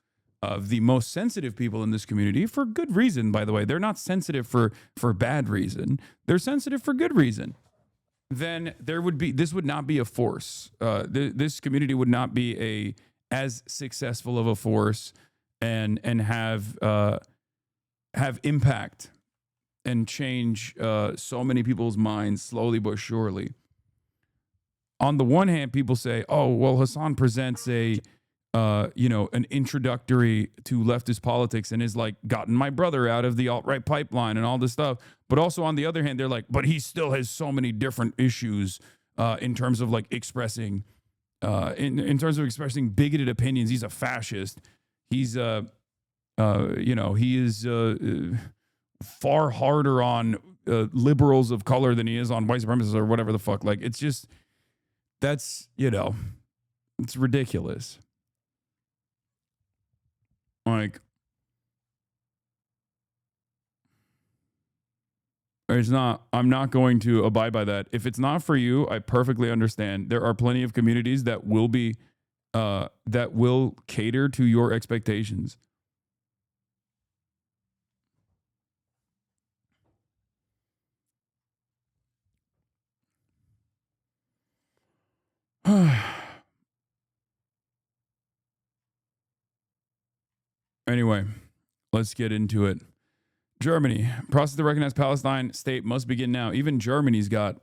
the most sensitive people in this community, for good reason, by the way. They're not sensitive for bad reason. They're sensitive for good reason. Then this would not be a force. This community would not be as successful of a force and have impact and change so many people's minds slowly but surely. On the one hand, people say, "Oh, well, Hasan presents an introductory to leftist politics and has like gotten my brother out of the alt-right pipeline and all this stuff." But also on the other hand, they're like, "But he still has so many different issues in terms of like expressing, in terms of expressing bigoted opinions. He's a fascist. He's he is far harder on liberals of color than he is on white supremacists," or whatever the fuck. Like, it's just, that's, it's ridiculous. Like, I'm not going to abide by that. If it's not for you, I perfectly understand. There are plenty of communities that will cater to your expectations. Anyway, let's get into it. Germany. Process to recognize Palestine state must begin now. Even Germany's got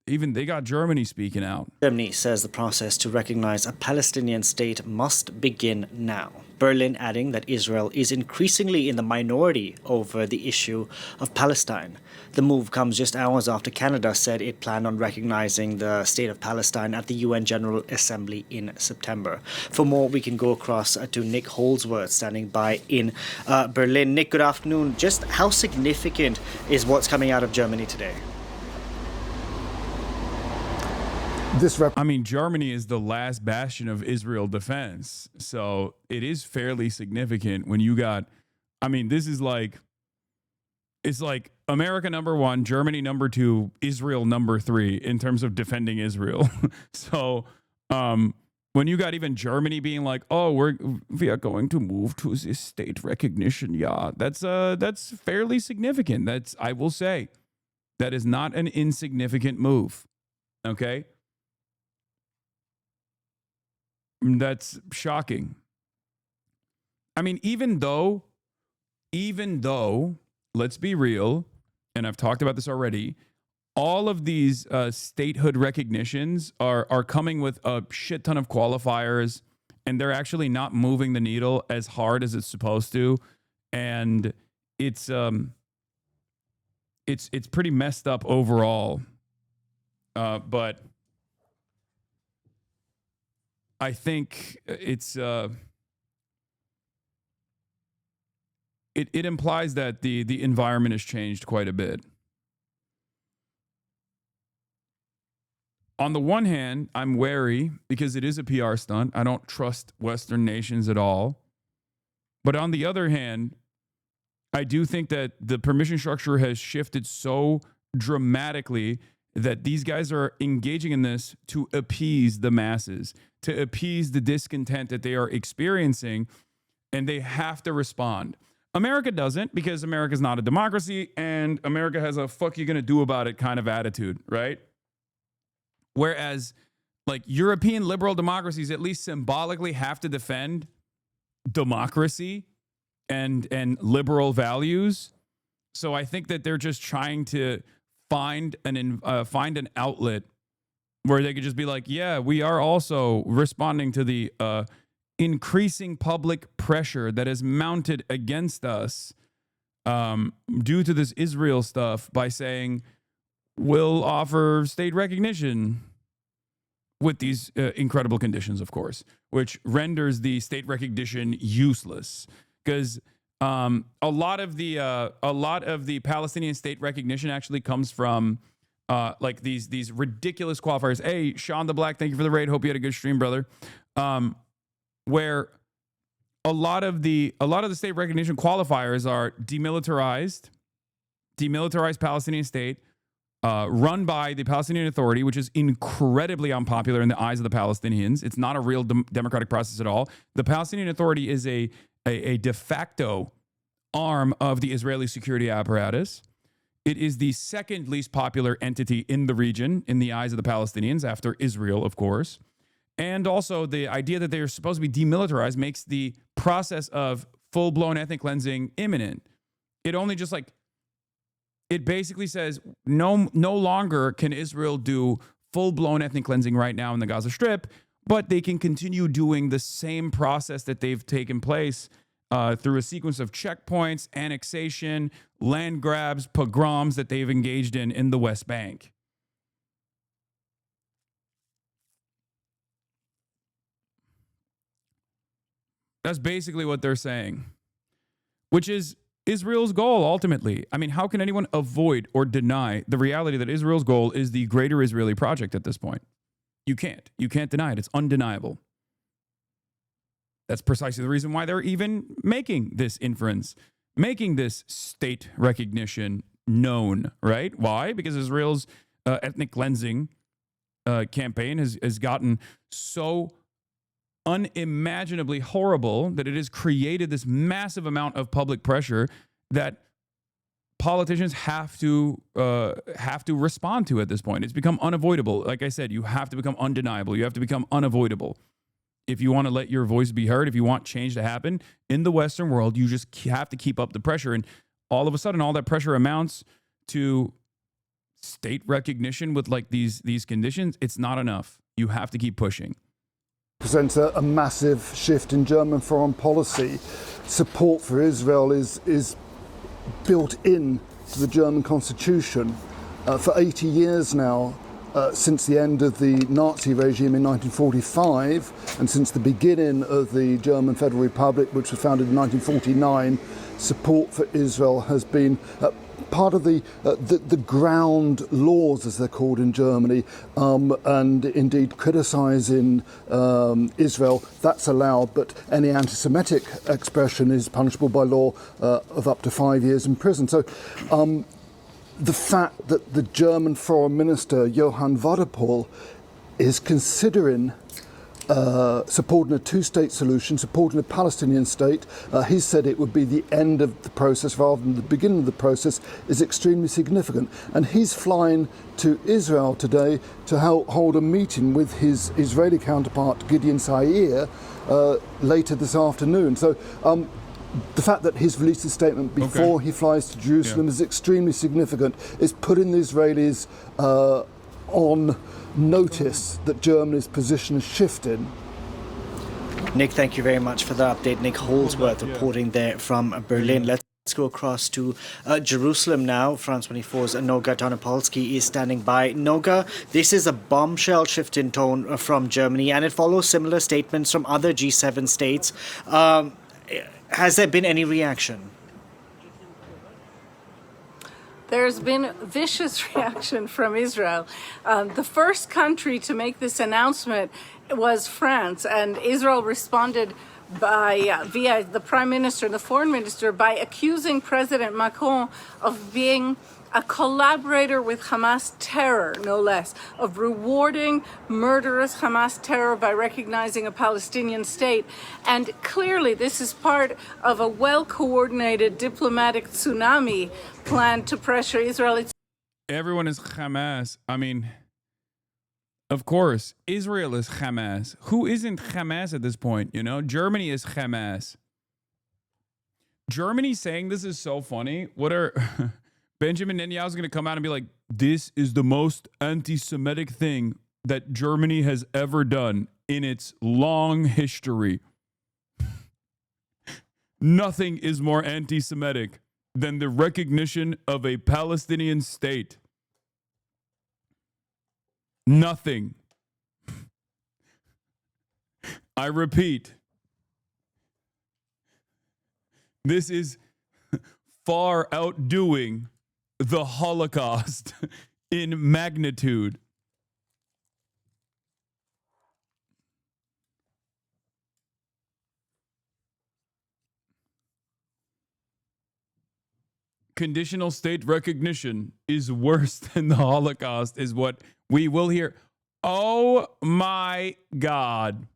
even they got Germany speaking out. Germany says the process to recognize a Palestinian state must begin now. Berlin adding that Israel is increasingly in the minority over the issue of Palestine. The move comes just hours after Canada said it planned on recognizing the state of Palestine at the UN General Assembly in September. For more, we can go across to Nick Holdsworth standing by in Berlin. Nick, good afternoon. Just how significant is what's coming out of Germany today? I mean, Germany is the last bastion of Israel defense. So it is fairly significant when you got, I mean, this is like, it's like America number 1, Germany number 2, Israel number 3 in terms of defending Israel. So when you got even Germany being like, oh, we are going to move to this state recognition. Yeah, that's fairly significant. That's, I will say, that is not an insignificant move. Okay. That's shocking. I mean, even though, let's be real, and I've talked about this already, all of these statehood recognitions are coming with a shit ton of qualifiers, and they're actually not moving the needle as hard as it's supposed to, and it's pretty messed up overall. But I think it implies that the environment has changed quite a bit. On the one hand, I'm wary because it is a PR stunt. I don't trust Western nations at all. But on the other hand, I do think that the permission structure has shifted so dramatically that these guys are engaging in this to appease the masses, to appease the discontent that they are experiencing, and they have to respond. America doesn't, because America's not a democracy, and America has a fuck you gonna do about it kind of attitude, right? Whereas, like, European liberal democracies at least symbolically have to defend democracy and liberal values. So I think that they're just trying to find an outlet where they could just be like, yeah, we are also responding to the increasing public pressure that is mounted against us due to this Israel stuff by saying we'll offer state recognition with these incredible conditions, of course, which renders the state recognition useless because a lot of the Palestinian state recognition actually comes from like these ridiculous qualifiers. Hey, Sean the Black, thank you for the raid. Hope you had a good stream, brother. Where a lot of the state recognition qualifiers are demilitarized Palestinian state, run by the Palestinian Authority, which is incredibly unpopular in the eyes of the Palestinians. It's not a real democratic process at all. The Palestinian Authority is a de facto arm of the Israeli security apparatus. It is the second least popular entity in the region in the eyes of the Palestinians, after Israel, of course. And also the idea that they are supposed to be demilitarized makes the process of full-blown ethnic cleansing imminent. It only just it basically says no longer can Israel do full-blown ethnic cleansing right now in the Gaza Strip, but they can continue doing the same process that they've taken place through a sequence of checkpoints, annexation, land grabs, pogroms that they've engaged in the West Bank. That's basically what they're saying, which is Israel's goal ultimately. I mean, how can anyone avoid or deny the reality that Israel's goal is the greater Israeli project at this point? You can't. You can't deny it. It's undeniable. That's precisely the reason why they're even making this inference, making this state recognition known, right? Why? Because Israel's ethnic cleansing campaign has gotten so unimaginably horrible that it has created this massive amount of public pressure that politicians have to respond to at this point. It's become unavoidable. Like I said, you have to become undeniable. You have to become unavoidable. If you want to let your voice be heard, if you want change to happen in the Western world, you just have to keep up the pressure. And all of a sudden, all that pressure amounts to state recognition with like these conditions, it's not enough. You have to keep pushing. Presents a massive shift in German foreign policy. Support for Israel is built in to the German constitution. For 80 years now, since the end of the Nazi regime in 1945 and since the beginning of the German Federal Republic, which was founded in 1949, support for Israel has been part of the ground laws, as they're called in Germany, and indeed criticising Israel, that's allowed, but any anti-Semitic expression is punishable by law of up to 5 years in prison. So the fact that the German Foreign Minister, Johann Wadephul, is considering supporting a two-state solution, supporting a Palestinian state, he said it would be the end of the process rather than the beginning of the process, is extremely significant. And he's flying to Israel today to hold a meeting with his Israeli counterpart, Gideon Sair, later this afternoon. So the fact that he's released a statement before he flies to Jerusalem is extremely significant. It's putting the Israelis on notice that Germany's position is shifting. Nick, thank you very much for the update. Nick Holdsworth reporting there from Berlin. Let's go across to Jerusalem now. France 24's Noga Donopolsky is standing by. Noga, this is a bombshell shift in tone from Germany, and it follows similar statements from other G7 states. Has there been any reaction? There's been vicious reaction from Israel. The first country to make this announcement was France, and Israel responded by via the Prime Minister and the Foreign Minister by accusing President Macron of being a collaborator with Hamas terror, no less, of rewarding murderous Hamas terror by recognizing a Palestinian state. And clearly this is part of a well-coordinated diplomatic tsunami plan to pressure Israel. Everyone is Hamas. I mean, of course, Israel is Hamas. Who isn't Hamas at this point? You know, Germany is Hamas. Germany saying this is so funny. What are... Benjamin Netanyahu's going to come out and be like, this is the most anti-Semitic thing that Germany has ever done in its long history. Nothing is more anti-Semitic than the recognition of a Palestinian state. Nothing. I repeat, this is far outdoing the Holocaust in magnitude. Conditional state recognition is worse than the Holocaust, is what we will hear. Oh my God.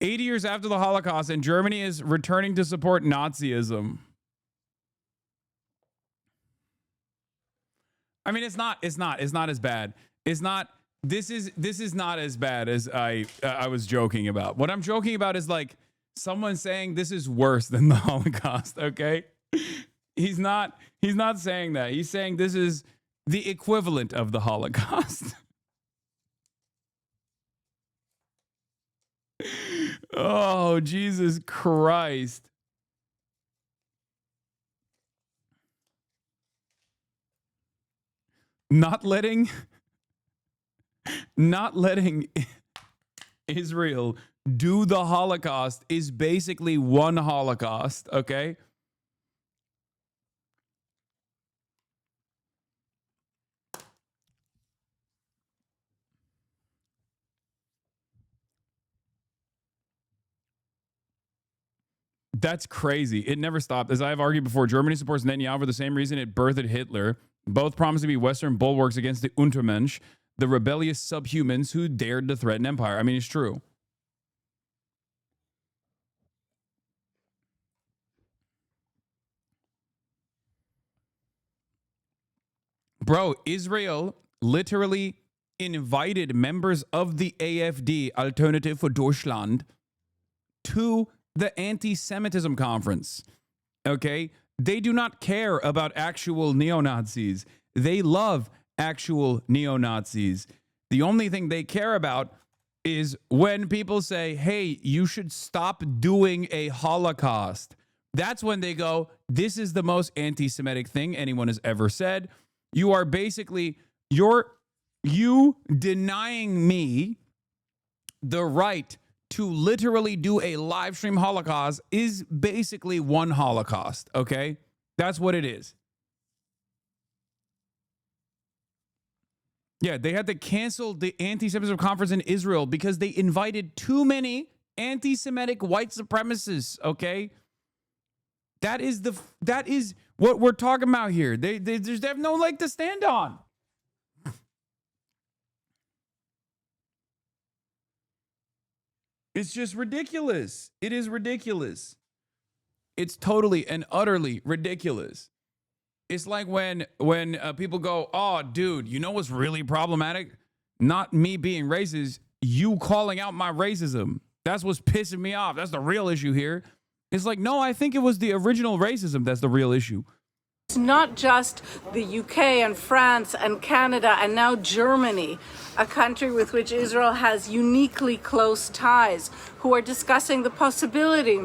"80 years after the Holocaust, and Germany is returning to support Nazism." I mean, it's not as bad. It's not. This is not as bad as I was joking about. What I'm joking about is like someone saying this is worse than the Holocaust. Okay, he's not saying that. He's saying this is the equivalent of the Holocaust. Oh, Jesus Christ. Not letting Israel do the Holocaust is basically one Holocaust, okay? That's crazy. It never stopped. As I have argued before, Germany supports Netanyahu for the same reason it birthed Hitler. Both promise to be Western bulwarks against the Untermensch, the rebellious subhumans who dared to threaten empire. I mean, it's true. Bro, Israel literally invited members of the AfD, Alternative for Deutschland, to the anti-Semitism conference. Okay? They do not care about actual neo-Nazis. They love actual neo-Nazis. The only thing they care about is when people say, hey, you should stop doing a Holocaust. That's when they go, this is the most anti-Semitic thing anyone has ever said. You are basically, you denying me the right to literally do a live stream Holocaust is basically one Holocaust, okay? That's what it is. Yeah, they had to cancel the anti-Semitism conference in Israel because they invited too many anti-Semitic white supremacists, okay? That is what we're talking about here. They have no leg to stand on. It's just ridiculous. It is ridiculous. It's totally and utterly ridiculous. It's like when people go, oh, dude, you know what's really problematic? Not me being racist, you calling out my racism. That's what's pissing me off. That's the real issue here. It's like, no, I think it was the original racism that's the real issue. It's not just the UK and France and Canada and now Germany, a country with which Israel has uniquely close ties, who are discussing the possibility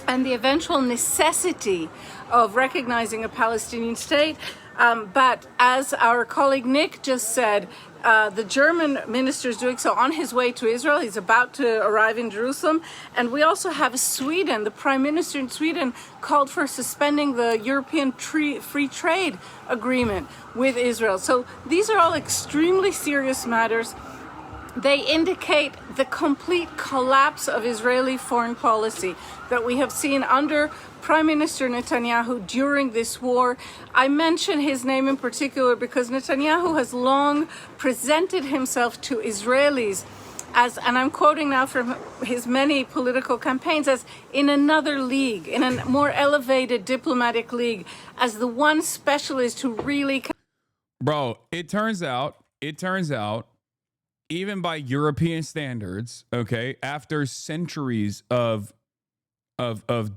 and the eventual necessity of recognizing a Palestinian state. But as our colleague Nick just said, the German minister is doing so on his way to Israel. He's about to arrive in Jerusalem. And we also have Sweden. The prime minister in Sweden called for suspending the European free trade agreement with Israel. So these are all extremely serious matters. They indicate the complete collapse of Israeli foreign policy that we have seen under Prime Minister Netanyahu during this war. I mention his name in particular because Netanyahu has long presented himself to Israelis as, and I'm quoting now from his many political campaigns, as in another league, in a more elevated diplomatic league, as the one specialist who really... Bro, it turns out, even by European standards, okay, after centuries of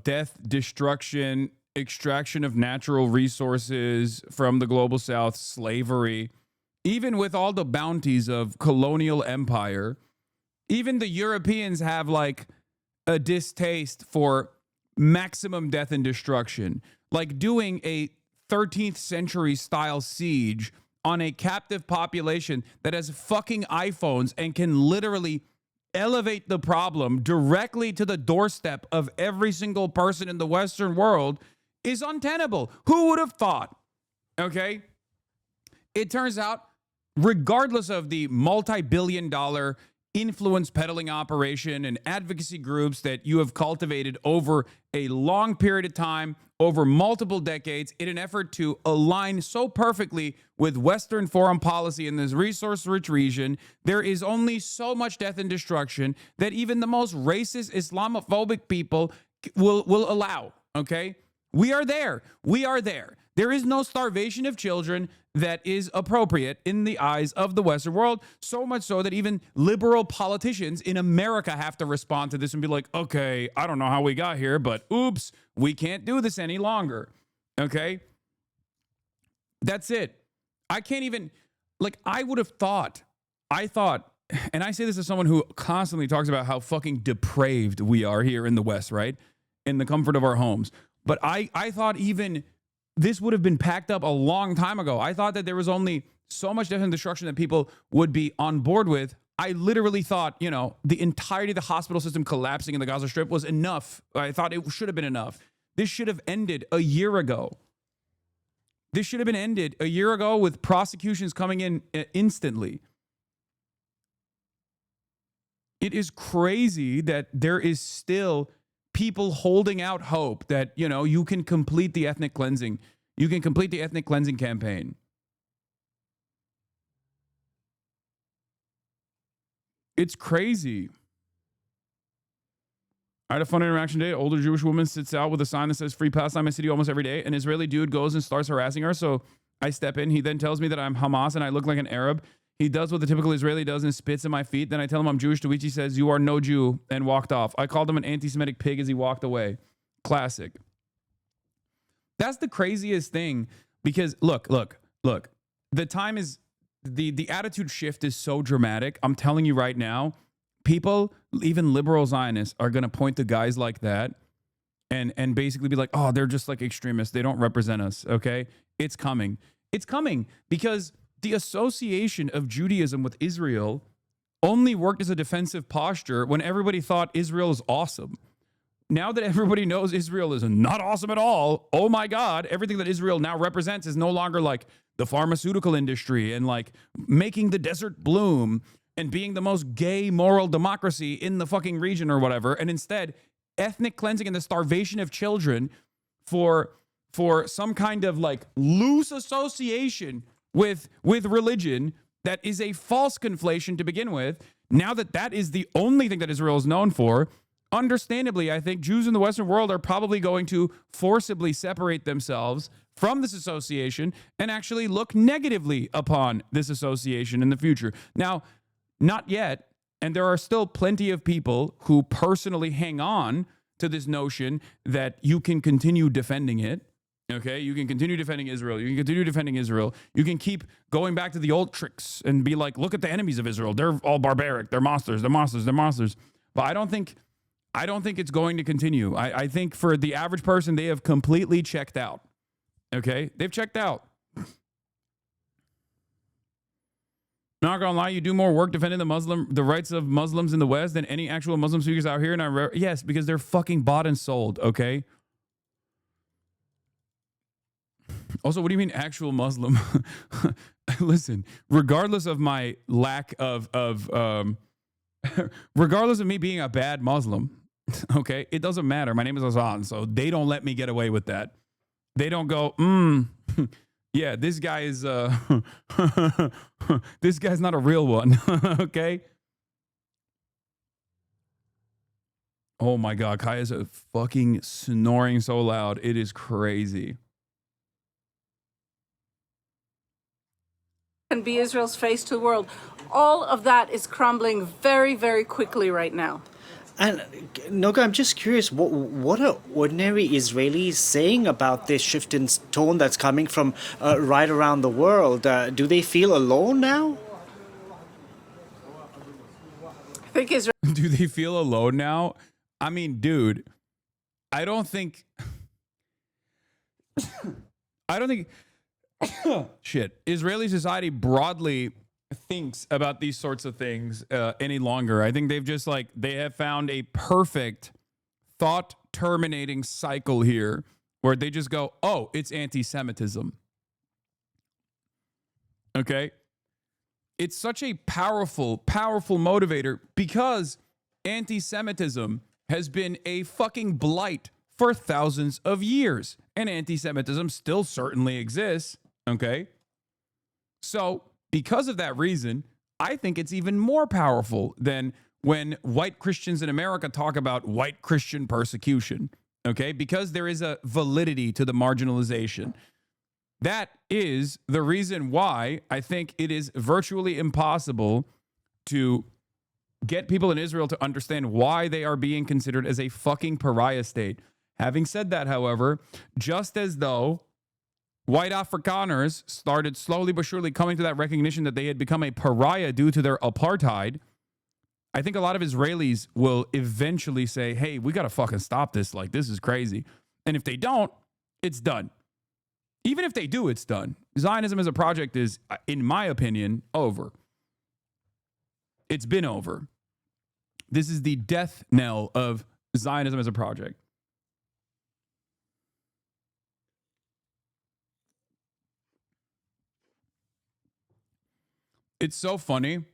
death, destruction, extraction of natural resources from the global south, slavery, even with all the bounties of colonial empire, even the Europeans have like a distaste for maximum death and destruction, like doing a 13th century style siege on a captive population that has fucking iPhones and can literally elevate the problem directly to the doorstep of every single person in the Western world is untenable. Who would have thought? Okay? It turns out, regardless of the multi-billion-dollar influence peddling operation and advocacy groups that you have cultivated over a long period of time, over multiple decades, in an effort to align so perfectly with Western foreign policy in this resource-rich region, there is only so much death and destruction that even the most racist, Islamophobic people will allow, okay? We are there. We are there. There is no starvation of children that is appropriate in the eyes of the Western world, so much so that even liberal politicians in America have to respond to this and be like, okay, I don't know how we got here, but oops, we can't do this any longer, okay? That's it. I can't even, like, I thought, and I say this as someone who constantly talks about how fucking depraved we are here in the West, right? In the comfort of our homes. But I thought even this would have been packed up a long time ago. I thought that there was only so much death and destruction that people would be on board with. I literally thought, you know, the entirety of the hospital system collapsing in the Gaza Strip was enough. I thought it should have been enough. This should have ended a year ago. This should have been ended a year ago with prosecutions coming in instantly. It is crazy that there is still people holding out hope that, you know, you can complete the ethnic cleansing. You can complete the ethnic cleansing campaign. It's crazy. I had a fun interaction today. An older Jewish woman sits out with a sign that says "Free Palestine in my city" almost every day. An Israeli dude goes and starts harassing her. So I step in. He then tells me that I'm Hamas and I look like an Arab. He does what the typical Israeli does and spits in my feet. Then I tell him I'm Jewish, to which he says, "You are no Jew," and walked off. I called him an anti-Semitic pig as he walked away. Classic. That's the craziest thing, because look. The time is, the attitude shift is so dramatic. I'm telling you right now, people, even liberal Zionists, are going to point to guys like that and basically be like, oh, they're just like extremists. They don't represent us, okay? It's coming. It's coming because the association of Judaism with Israel only worked as a defensive posture when everybody thought Israel is awesome. Now that everybody knows Israel is not awesome at all, oh my God, everything that Israel now represents is no longer like the pharmaceutical industry and like making the desert bloom and being the most gay moral democracy in the fucking region or whatever. And instead, ethnic cleansing and the starvation of children for some kind of like loose association with religion that is a false conflation to begin with. Now that is the only thing that Israel is known for, understandably, I think Jews in the Western world are probably going to forcibly separate themselves from this association and actually look negatively upon this association in the future. Now, not yet, and there are still plenty of people who personally hang on to this notion that you can continue defending it. Okay, you can continue defending Israel. You can continue defending Israel. You can keep going back to the old tricks and be like, look at the enemies of Israel. They're all barbaric. They're monsters. They're monsters. They're monsters. But I don't think it's going to continue. I think for the average person, they have completely checked out. Okay? They've checked out. Not gonna lie, you do more work defending the rights of Muslims in the West than any actual Muslim speakers out here. And yes, because they're fucking bought and sold, okay? Also, what do you mean actual Muslim? Listen, regardless of my lack of regardless of me being a bad Muslim, okay, it doesn't matter. My name is Hasan, so they don't let me get away with that. They don't go, yeah, this guy is this guy's not a real one. Okay. Oh my God, Kaya's fucking snoring so loud. It is crazy. And be Israel's face to the world. All of that is crumbling very, very quickly right now. And Noga, I'm just curious, what are ordinary Israelis saying about this shift in tone that's coming from right around the world? Do they feel alone now? I think Israel. Do they feel alone now? I mean, dude, I don't think shit. Israeli society broadly thinks about these sorts of things any longer. I think they have found a perfect thought terminating cycle here where they just go, oh, it's anti-Semitism. Okay. It's such a powerful motivator because anti-Semitism has been a fucking blight for thousands of years, and anti-Semitism still certainly exists. Okay. So because of that reason, I think it's even more powerful than when white Christians in America talk about white Christian persecution, okay? Because there is a validity to the marginalization. That is the reason why I think it is virtually impossible to get people in Israel to understand why they are being considered as a fucking pariah state. Having said that, however, just as though white Afrikaners started slowly but surely coming to that recognition that they had become a pariah due to their apartheid, I think a lot of Israelis will eventually say, hey, we got to fucking stop this. Like, this is crazy. And if they don't, it's done. Even if they do, it's done. Zionism as a project is, in my opinion, over. It's been over. This is the death knell of Zionism as a project. It's so funny.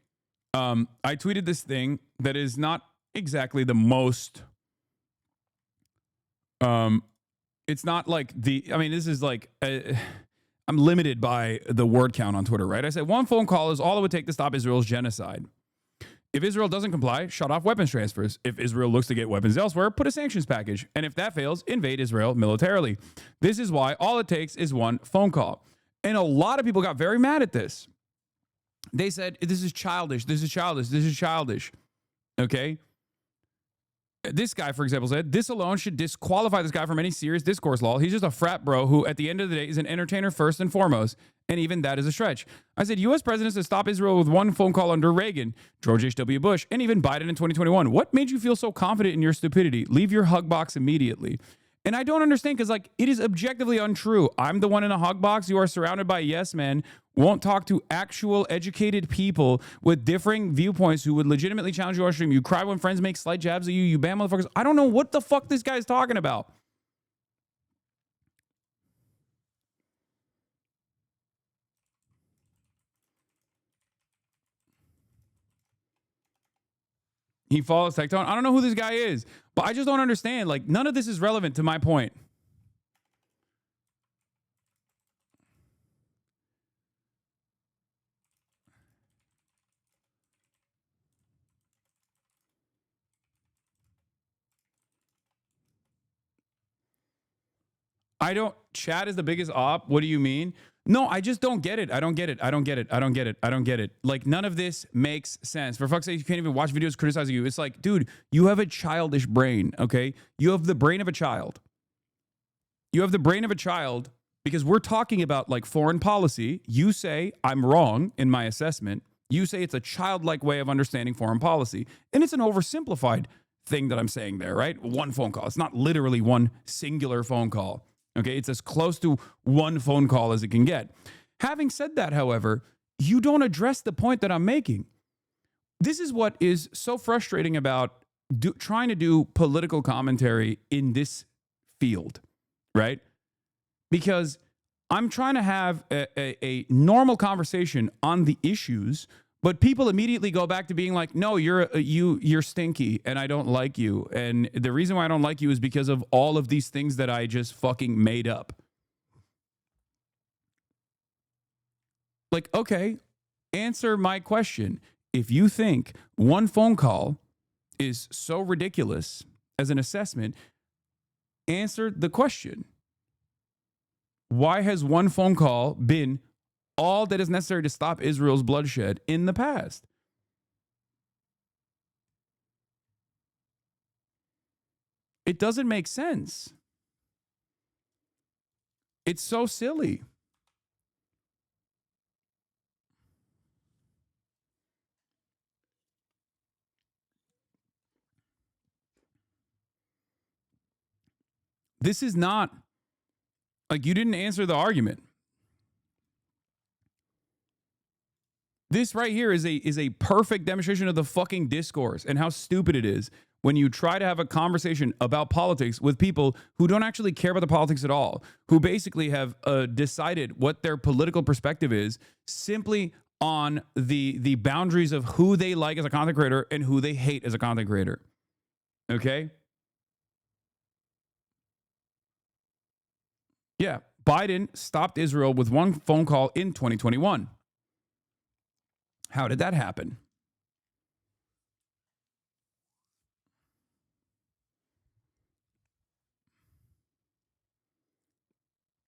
I tweeted this thing that is not exactly the most. It's not like this is like, I'm limited by the word count on Twitter, right? I said one phone call is all it would take to stop Israel's genocide. If Israel doesn't comply, shut off weapons transfers. If Israel looks to get weapons elsewhere, put a sanctions package. And if that fails, invade Israel militarily. This is why all it takes is one phone call. And a lot of people got very mad at this. They said, this is childish. This is childish. This is childish. Okay. This guy, for example, said, this alone should disqualify this guy from any serious discourse law. He's just a frat bro who, at the end of the day, is an entertainer first and foremost. And even that is a stretch. I said, U.S. presidents to stop Israel with one phone call under Reagan, George H.W. Bush, and even Biden in 2021. What made you feel so confident in your stupidity? Leave your hug box immediately. And I don't understand because, like, it is objectively untrue. I'm the one in a hug box. You are surrounded by yes men. Won't talk to actual educated people with differing viewpoints who would legitimately challenge you on stream. You cry when friends make slight jabs at you. You ban motherfuckers. I don't know what the fuck this guy's talking about. He follows Tectone. I don't know who this guy is, but I just don't understand. Like, none of this is relevant to my point. I don't, chat is the biggest op. What do you mean? No, I just don't get it. I don't get it. I don't get it. I don't get it. I don't get it. Like, none of this makes sense. For fuck's sake, you can't even watch videos criticizing you. It's like, dude, you have a childish brain, okay? You have the brain of a child. You have the brain of a child because we're talking about, like, foreign policy. You say I'm wrong in my assessment. You say it's a childlike way of understanding foreign policy. And it's an oversimplified thing that I'm saying there, right? One phone call. It's not literally one singular phone call. Okay, it's as close to one phone call as it can get. Having said that, however, you don't address the point that I'm making. This is what is so frustrating about trying to do political commentary in this field, right? Because I'm trying to have a normal conversation on the issues, but people immediately go back to being like, no, you're stinky and I don't like you. And the reason why I don't like you is because of all of these things that I just fucking made up. Like, okay, answer my question. If you think one phone call is so ridiculous as an assessment, answer the question. Why has one phone call been all that is necessary to stop Israel's bloodshed in the past? It doesn't make sense. It's so silly. This is not, like, you didn't answer the argument. This right here is a perfect demonstration of the fucking discourse and how stupid it is when you try to have a conversation about politics with people who don't actually care about the politics at all, who basically have decided what their political perspective is simply on the boundaries of who they like as a content creator and who they hate as a content creator. Okay? Yeah, Biden stopped Israel with one phone call in 2021. How did that happen?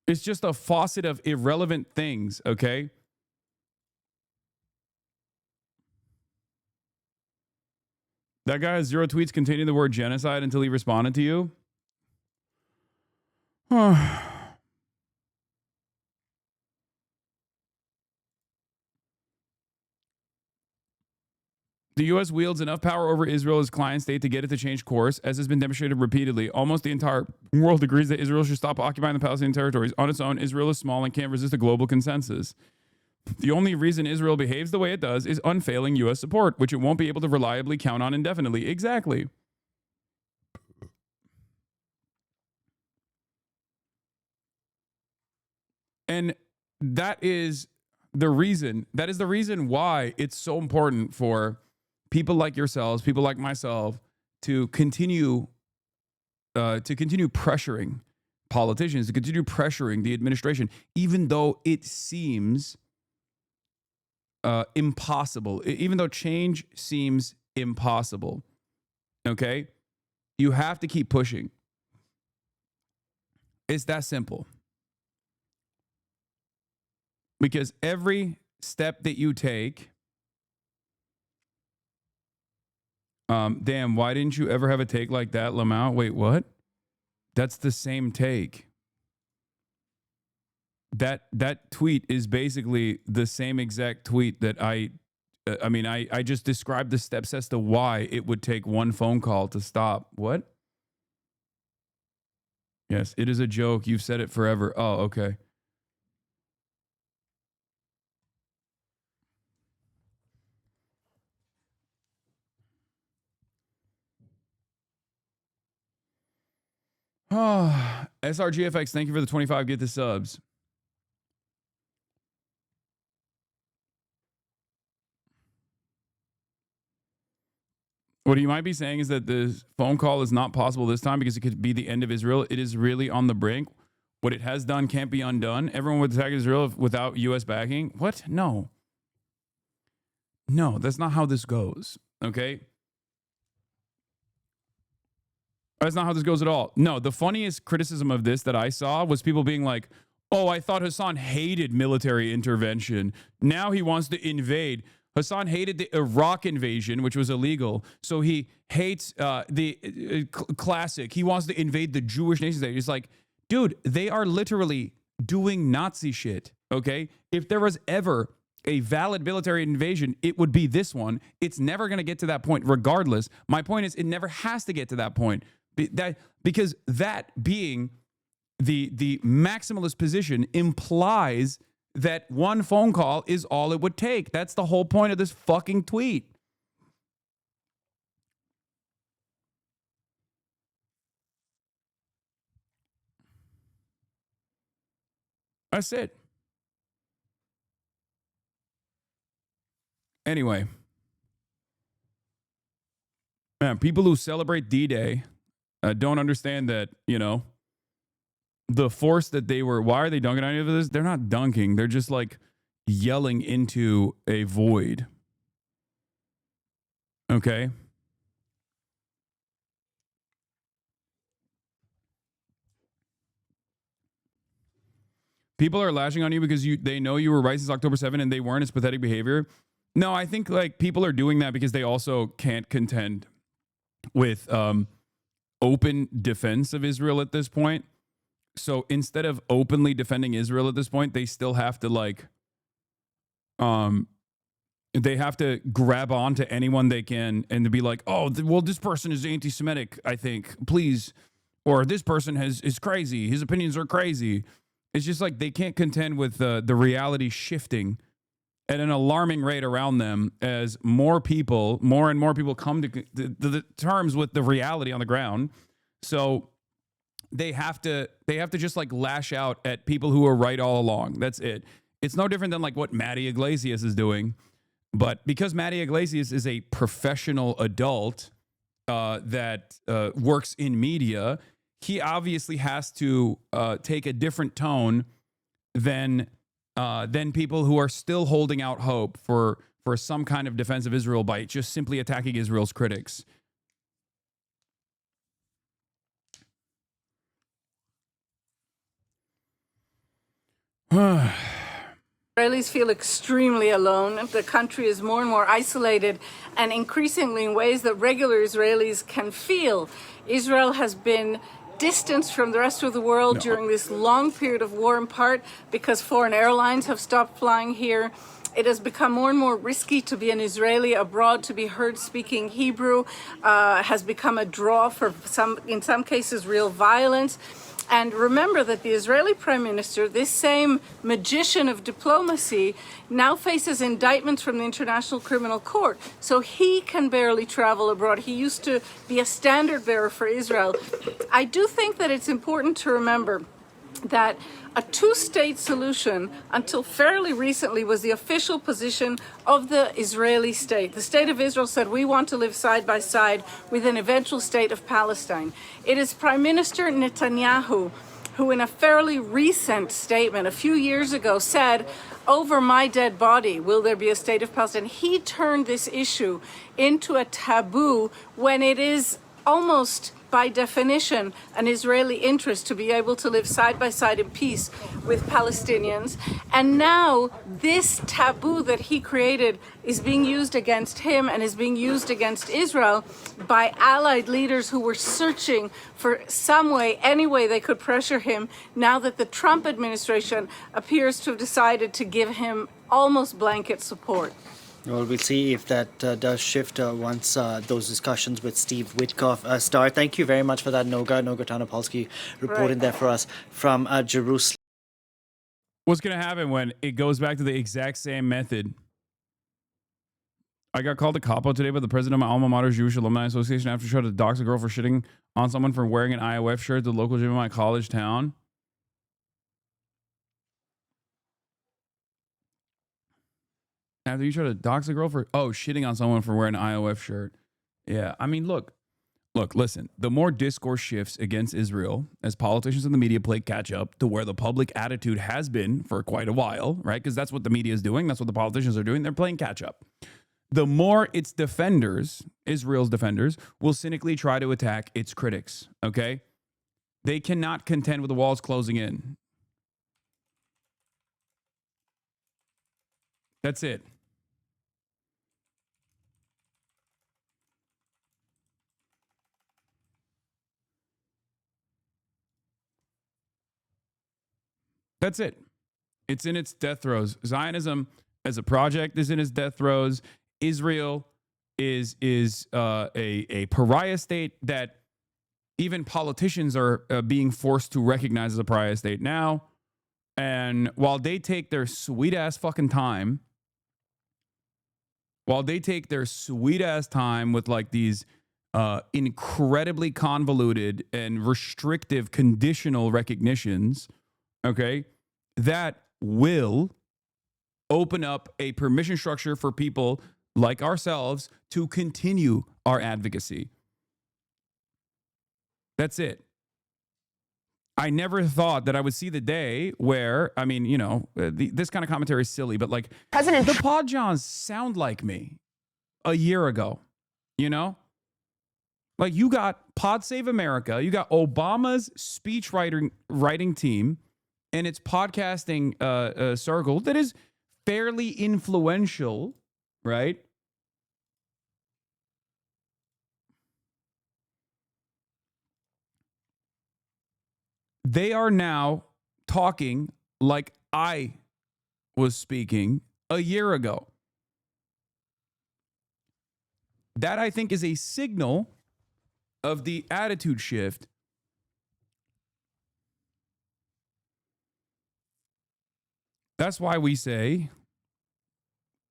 It's just a faucet of irrelevant things, okay? That guy has 0 tweets containing the word genocide until he responded to you. The U.S. wields enough power over Israel as client state to get it to change course, as has been demonstrated repeatedly. Almost the entire world agrees that Israel should stop occupying the Palestinian territories. On its own, Israel is small and can't resist a global consensus. The only reason Israel behaves the way it does is unfailing U.S. support, which it won't be able to reliably count on indefinitely. Exactly. And that is the reason why it's so important for people like yourselves, people like myself, to continue pressuring politicians, to continue pressuring the administration, even though it seems impossible, even though change seems impossible. Okay? You have to keep pushing. It's that simple. Because every step that you take. Damn, why didn't you ever have a take like that, Lamau? Wait, what? That's the same take. That tweet is basically the same exact tweet that I just described the steps as to why it would take one phone call to stop. What? Yes, it is a joke. You've said it forever. Oh, okay. Oh, SRGFX, thank you for the 25. Get the subs. What you might be saying is that the phone call is not possible this time because it could be the end of Israel. It is really on the brink. What it has done can't be undone. Everyone would attack Israel without U.S. backing. What? No. No, that's not how this goes. Okay? That's not how this goes at all. No, the funniest criticism of this that I saw was people being like, oh, I thought Hasan hated military intervention. Now he wants to invade. Hasan hated the Iraq invasion, which was illegal. So he hates the classic. He wants to invade the Jewish nation state. It's like, dude, they are literally doing Nazi shit, okay? If there was ever a valid military invasion, it would be this one. It's never going to get to that point regardless. My point is it never has to get to that point. Because that being the maximalist position implies that one phone call is all it would take. That's the whole point of this fucking tweet. That's it. Anyway. Man, people who celebrate D-Day don't understand that, you know, the force that they were, why are they dunking on any of this? They're not dunking. They're just like yelling into a void. Okay. People are lashing on you because they know you were right since October 7 and they weren't. It's pathetic behavior. No, I think like people are doing that because they also can't contend with open defense of Israel at this point. So instead of openly defending Israel at this point, they still have to like, they have to grab on to anyone they can and to be like, oh, well, this person is anti-Semitic, I think, please. Or this person is crazy. His opinions are crazy. It's just like they can't contend with the reality shifting at an alarming rate around them as more and more people come to the terms with the reality on the ground. So they have to just like lash out at people who are right all along. That's it. It's no different than like what Matty Iglesias is doing. But because Matty Iglesias is a professional adult that works in media, he obviously has to take a different tone than people who are still holding out hope for some kind of defense of Israel by just simply attacking Israel's critics. Israelis feel extremely alone. The country is more and more isolated, and increasingly in ways that regular Israelis can feel. Israel has been distanced from the rest of the world during this long period of war, in part because foreign airlines have stopped flying here. It has become more and more risky to be an Israeli abroad. To be heard speaking Hebrew has become a draw for in some cases, real violence. And remember that the Israeli Prime Minister, this same magician of diplomacy, now faces indictments from the International Criminal Court. So he can barely travel abroad. He used to be a standard bearer for Israel. I do think that it's important to remember that a two-state solution, until fairly recently, was the official position of the Israeli state. The state of Israel said, we want to live side by side with an eventual state of Palestine. It is Prime Minister Netanyahu who, in a fairly recent statement a few years ago, said, over my dead body, will there be a state of Palestine? He turned this issue into a taboo when it is almost by definition, an Israeli interest to be able to live side by side in peace with Palestinians. And now this taboo that he created is being used against him and is being used against Israel by allied leaders who were searching for some way, any way they could pressure him, now that the Trump administration appears to have decided to give him almost blanket support. Well, we'll see if that does shift once those discussions with Steve Witkoff start. Thank you very much for that, Noga Tanopolsky, reporting there for us from Jerusalem. What's going to happen when it goes back to the exact same method? I got called a capo today by the president of my alma mater, Jewish Alumni Association, after she tried to dox a girl for shitting on someone for wearing an IOF shirt at the local gym in my college town. After you try to dox a girl for, shitting on someone for wearing an IOF shirt. Yeah, I mean, look, listen. The more discourse shifts against Israel as politicians and the media play catch up to where the public attitude has been for quite a while, right? Because that's what the media is doing. That's what the politicians are doing. They're playing catch up. The more its defenders, Israel's defenders, will cynically try to attack its critics, okay? They cannot contend with the walls closing in. That's it. That's it. It's in its death throes. Zionism as a project is in its death throes. Israel is a pariah state that even politicians are being forced to recognize as a pariah state now. And while they take their sweet ass fucking time, with like these incredibly convoluted and restrictive conditional recognitions, okay, that will open up a permission structure for people like ourselves to continue our advocacy. That's it. I never thought that I would see the day where, I mean, you know, this kind of commentary is silly, but like the Pod Johns sound like me a year ago, you know? Like you got Pod Save America, you got Obama's speech writing team and its podcasting circle that is fairly influential, right? They are now talking like I was speaking a year ago. That, I think, is a signal of the attitude shift. That's why we say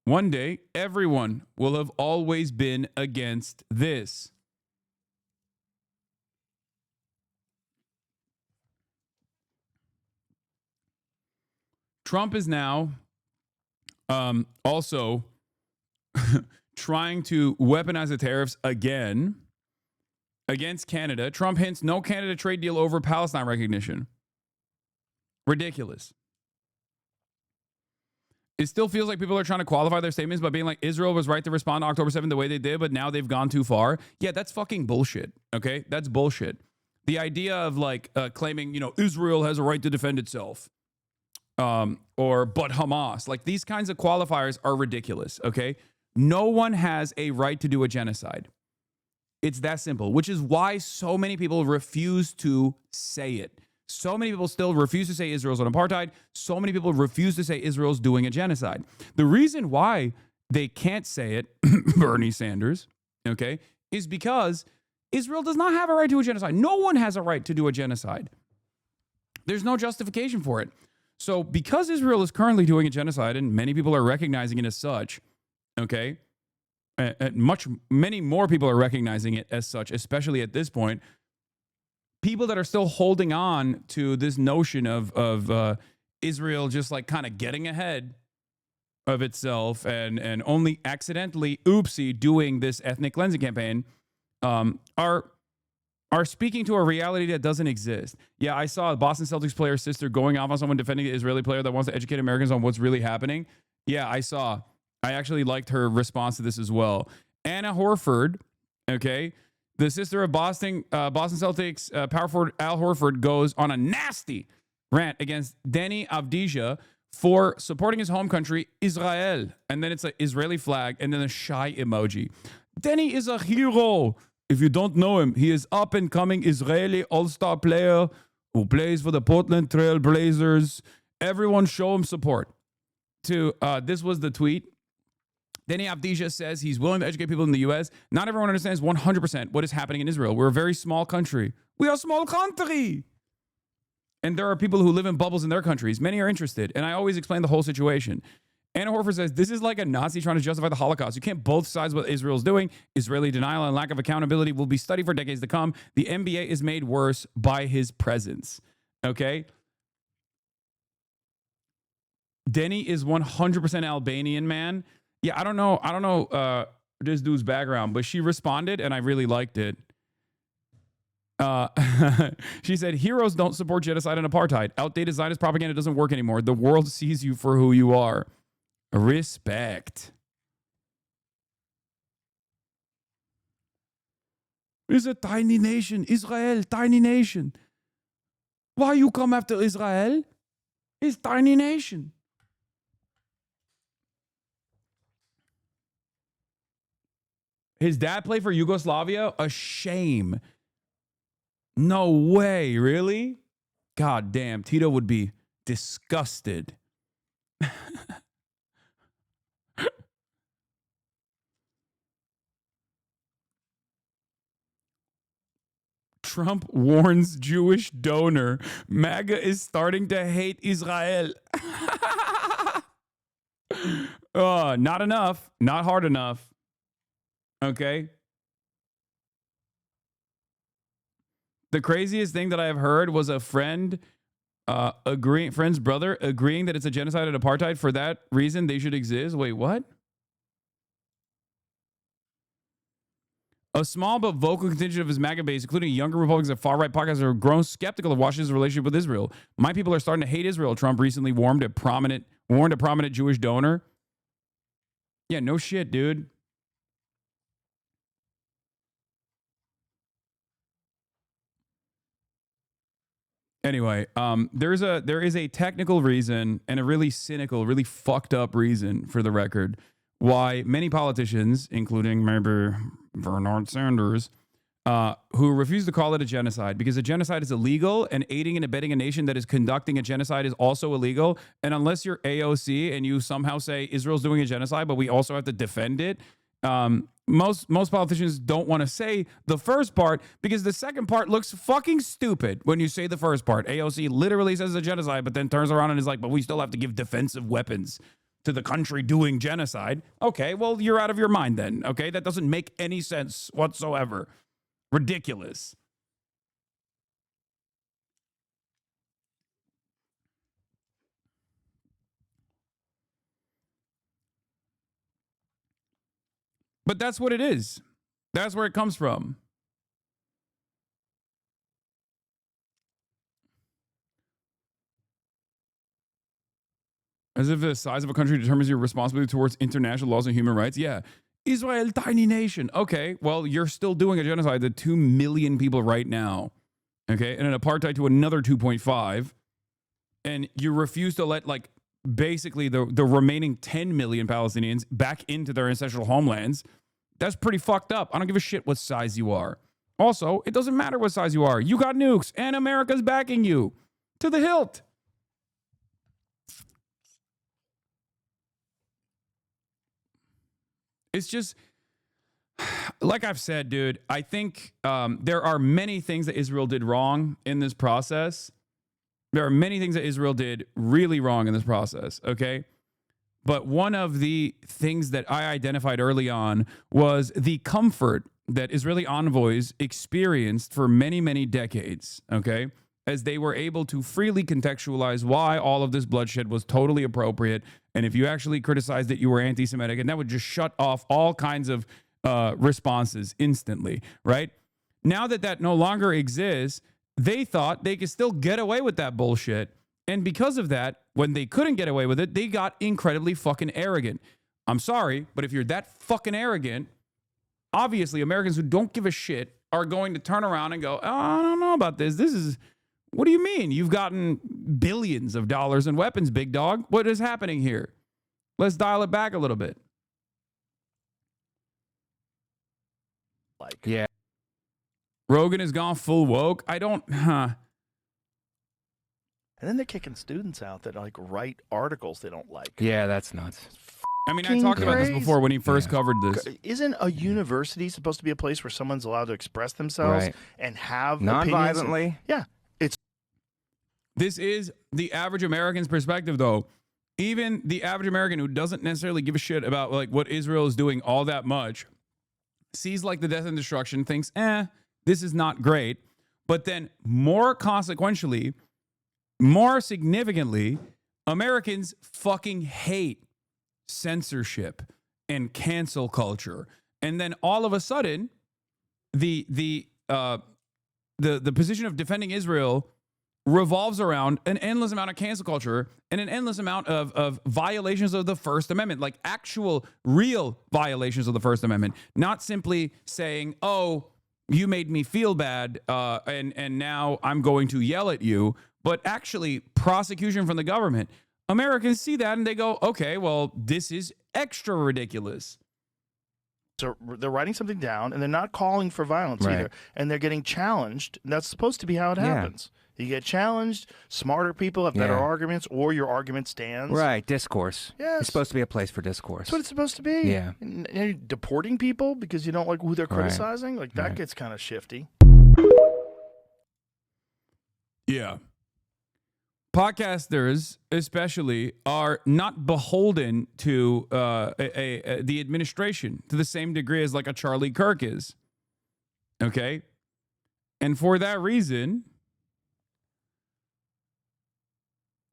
one day everyone will have always been against this. Trump is now also trying to weaponize the tariffs again against Canada. Trump hints no Canada trade deal over Palestine recognition. Ridiculous. It still feels like people are trying to qualify their statements by being like, Israel was right to respond to October 7th the way they did, but now they've gone too far. Yeah, that's fucking bullshit, okay? That's bullshit. The idea of like claiming, you know, Israel has a right to defend itself. But Hamas, like these kinds of qualifiers are ridiculous, okay? No one has a right to do a genocide. It's that simple, which is why so many people refuse to say it. So many people still refuse to say Israel's an apartheid. So many people refuse to say Israel's doing a genocide. The reason why they can't say it, Bernie Sanders, okay, is because Israel does not have a right to a genocide. No one has a right to do a genocide. There's no justification for it. So because Israel is currently doing a genocide, and many people are recognizing it as such, okay, many more people are recognizing it as such, especially at this point, people that are still holding on to this notion of Israel just like kind of getting ahead of itself and only accidentally, oopsie, doing this ethnic cleansing campaign are speaking to a reality that doesn't exist. Yeah, I saw a Boston Celtics player's sister going off on someone defending an Israeli player that wants to educate Americans on what's really happening. Yeah, I saw. I actually liked her response to this as well. Anna Horford, okay, The sister of Boston Celtics power forward Al Horford goes on a nasty rant against Deni Avdija for supporting his home country, Israel. And then it's an Israeli flag and then a shy emoji. Deni is a hero. If you don't know him, he is up-and-coming Israeli all-star player who plays for the Portland Trail Blazers. Everyone show him support. This was the tweet. Deni Avdija says he's willing to educate people in the U.S. Not everyone understands 100% what is happening in Israel. We're a very small country. We are a small country. And there are people who live in bubbles in their countries. Many are interested. And I always explain the whole situation. Anna Horford says, this is like a Nazi trying to justify the Holocaust. You can't both sides what Israel's doing. Israeli denial and lack of accountability will be studied for decades to come. The NBA is made worse by his presence. Okay? Deni is 100% Albanian, man. Yeah, I don't know this dude's background, but she responded and I really liked it. She said, heroes don't support genocide and apartheid. Outdated Zionist propaganda doesn't work anymore. The world sees you for who you are. Respect. It's a tiny nation. Israel, tiny nation. Why you come after Israel? It's tiny nation. His dad played for Yugoslavia? A shame. No way, really? God damn, Tito would be disgusted. Trump warns Jewish donor. MAGA is starting to hate Israel. Not enough. Not hard enough. Okay. The craziest thing that I have heard was a friend's brother agreeing that it's a genocide and apartheid. For that reason, they should exist. Wait, what? A small but vocal contingent of his MAGA base, including younger Republicans and far-right podcasts, have grown skeptical of Washington's relationship with Israel. My people are starting to hate Israel. Trump recently warned a prominent Jewish donor. Yeah, no shit, dude. Anyway, there is a technical reason and a really cynical, really fucked up reason, for the record, why many politicians, including maybe Bernard Sanders, who refuse to call it a genocide, because a genocide is illegal and aiding and abetting a nation that is conducting a genocide is also illegal. And unless you're AOC and you somehow say Israel's doing a genocide, but we also have to defend it, most politicians don't want to say the first part because the second part looks fucking stupid when you say the first part. AOC literally says a genocide, but then turns around and is like, but we still have to give defensive weapons to the country doing genocide. Okay, well, you're out of your mind then. Okay, that doesn't make any sense whatsoever. Ridiculous. But that's what it is. That's where it comes from. As if the size of a country determines your responsibility towards international laws and human rights. Yeah. Israel, tiny nation. Okay, well, you're still doing a genocide to 2 million people right now. Okay, and an apartheid to another 2.5. And you refuse to let, like, basically the remaining 10 million Palestinians back into their ancestral homelands. That's pretty fucked up. I don't give a shit what size you are. Also, it doesn't matter what size you are. You got nukes, and America's backing you to the hilt. It's just, like I've said, dude, I think there are many things that Israel did wrong in this process. There are many things that Israel did really wrong in this process, okay? But one of the things that I identified early on was the comfort that Israeli envoys experienced for many, many decades, okay? As they were able to freely contextualize why all of this bloodshed was totally appropriate. And if you actually criticized it, you were anti-Semitic, and that would just shut off all kinds of responses instantly, right? Now that that no longer exists, they thought they could still get away with that bullshit. And because of that, when they couldn't get away with it, they got incredibly fucking arrogant. I'm sorry, but if you're that fucking arrogant, obviously Americans who don't give a shit are going to turn around and go, oh, I don't know about this. This is, what do you mean? You've gotten billions of dollars in weapons, big dog. What is happening here? Let's dial it back a little bit. Yeah. Rogan has gone full woke. I don't, And then they're kicking students out that like write articles they don't like. Yeah, that's nuts. I mean, I talked about this before when he first covered this. Isn't a university supposed to be a place where someone's allowed to express themselves Right. and have Non-violently? opinions? Yeah. It's This is the average American's perspective, though. Even the average American who doesn't necessarily give a shit about like what Israel is doing all that much sees like the death and destruction, thinks, this is not great. But then more consequentially, more significantly, Americans fucking hate censorship and cancel culture. And then all of a sudden, the position of defending Israel revolves around an endless amount of cancel culture and an endless amount of violations of the First Amendment, like actual real violations of the First Amendment, not simply saying, oh, you made me feel bad and now I'm going to yell at you, but actually prosecution from the government. Americans see that and they go, okay, well, this is extra ridiculous. So they're writing something down and they're not calling for violence Right. either. And they're getting challenged. And that's supposed to be how it happens. You get challenged, smarter people have better Yeah. arguments, or your argument stands. Right, discourse. Yes. It's supposed to be a place for discourse. That's what it's supposed to be. Yeah. And you're deporting people because you don't like who they're Right. criticizing? Like, that Right. gets kind of shifty. Yeah. Podcasters, especially, are not beholden to the administration to the same degree as like a Charlie Kirk is. Okay? And for that reason,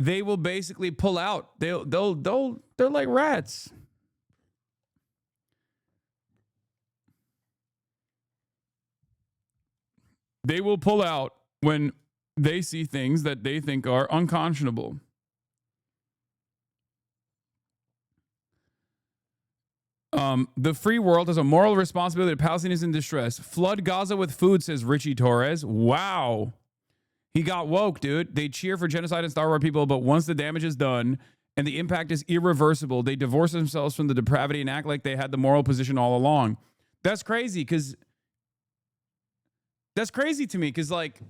they will basically pull out. They're like rats. They will pull out when they see things that they think are unconscionable. The free world has a moral responsibility to Palestinians in distress. Flood Gaza with food, says Richie Torres. Wow. He got woke, dude. They cheer for genocide and starve our people, but once the damage is done and the impact is irreversible, they divorce themselves from the depravity and act like they had the moral position all along. That's crazy, because that's crazy to me, because like,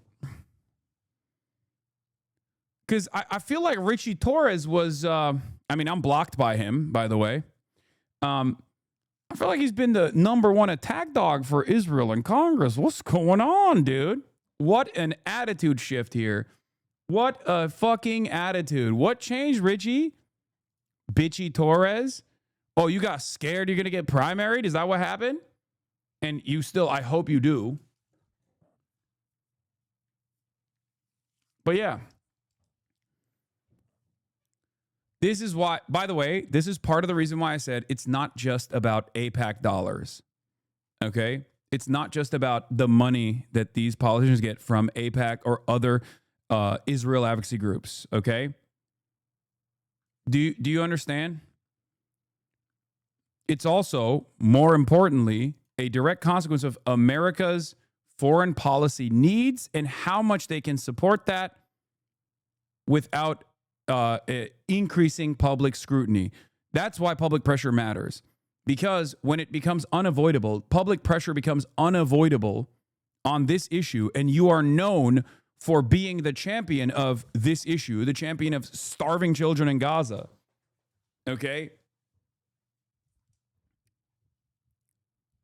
because I feel like Richie Torres was, I mean, I'm blocked by him, by the way. I feel like he's been the #1 attack dog for Israel in Congress. What's going on, dude? What an attitude shift here. What a fucking attitude. What changed, Richie? Bitchy Torres? Oh, you got scared you're going to get primaried? Is that what happened? And you still, I hope you do. But yeah. This is why, by the way, this is part of the reason why I said it's not just about AIPAC dollars. Okay? It's not just about the money that these politicians get from AIPAC or other Israel advocacy groups. Okay? Do you understand? It's also, more importantly, a direct consequence of America's foreign policy needs and how much they can support that without increasing public scrutiny. That's why public pressure matters. Because when it becomes unavoidable, public pressure becomes unavoidable on this issue, and you are known for being the champion of this issue, the champion of starving children in Gaza. Okay?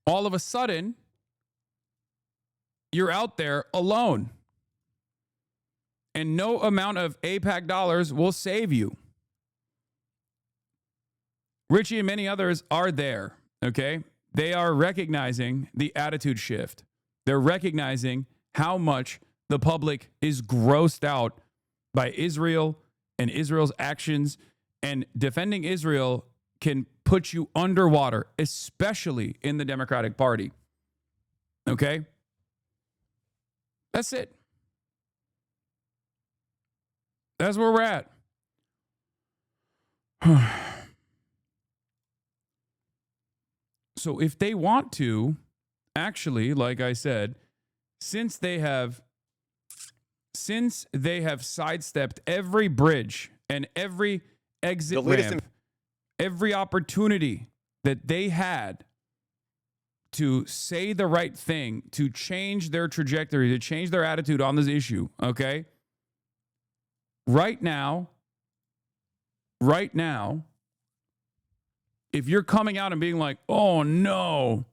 All of a sudden, you're out there alone. And no amount of AIPAC dollars will save you. Richie and many others are there, okay? They are recognizing the attitude shift. They're recognizing how much the public is grossed out by Israel and Israel's actions, and defending Israel can put you underwater, especially in the Democratic Party. Okay? That's it. That's where we're at. So if they want to, actually, like I said, since they have sidestepped every bridge and every exit ramp, every opportunity that they had to say the right thing, to change their trajectory, to change their attitude on this issue, okay? Right now, if you're coming out and being like, oh no,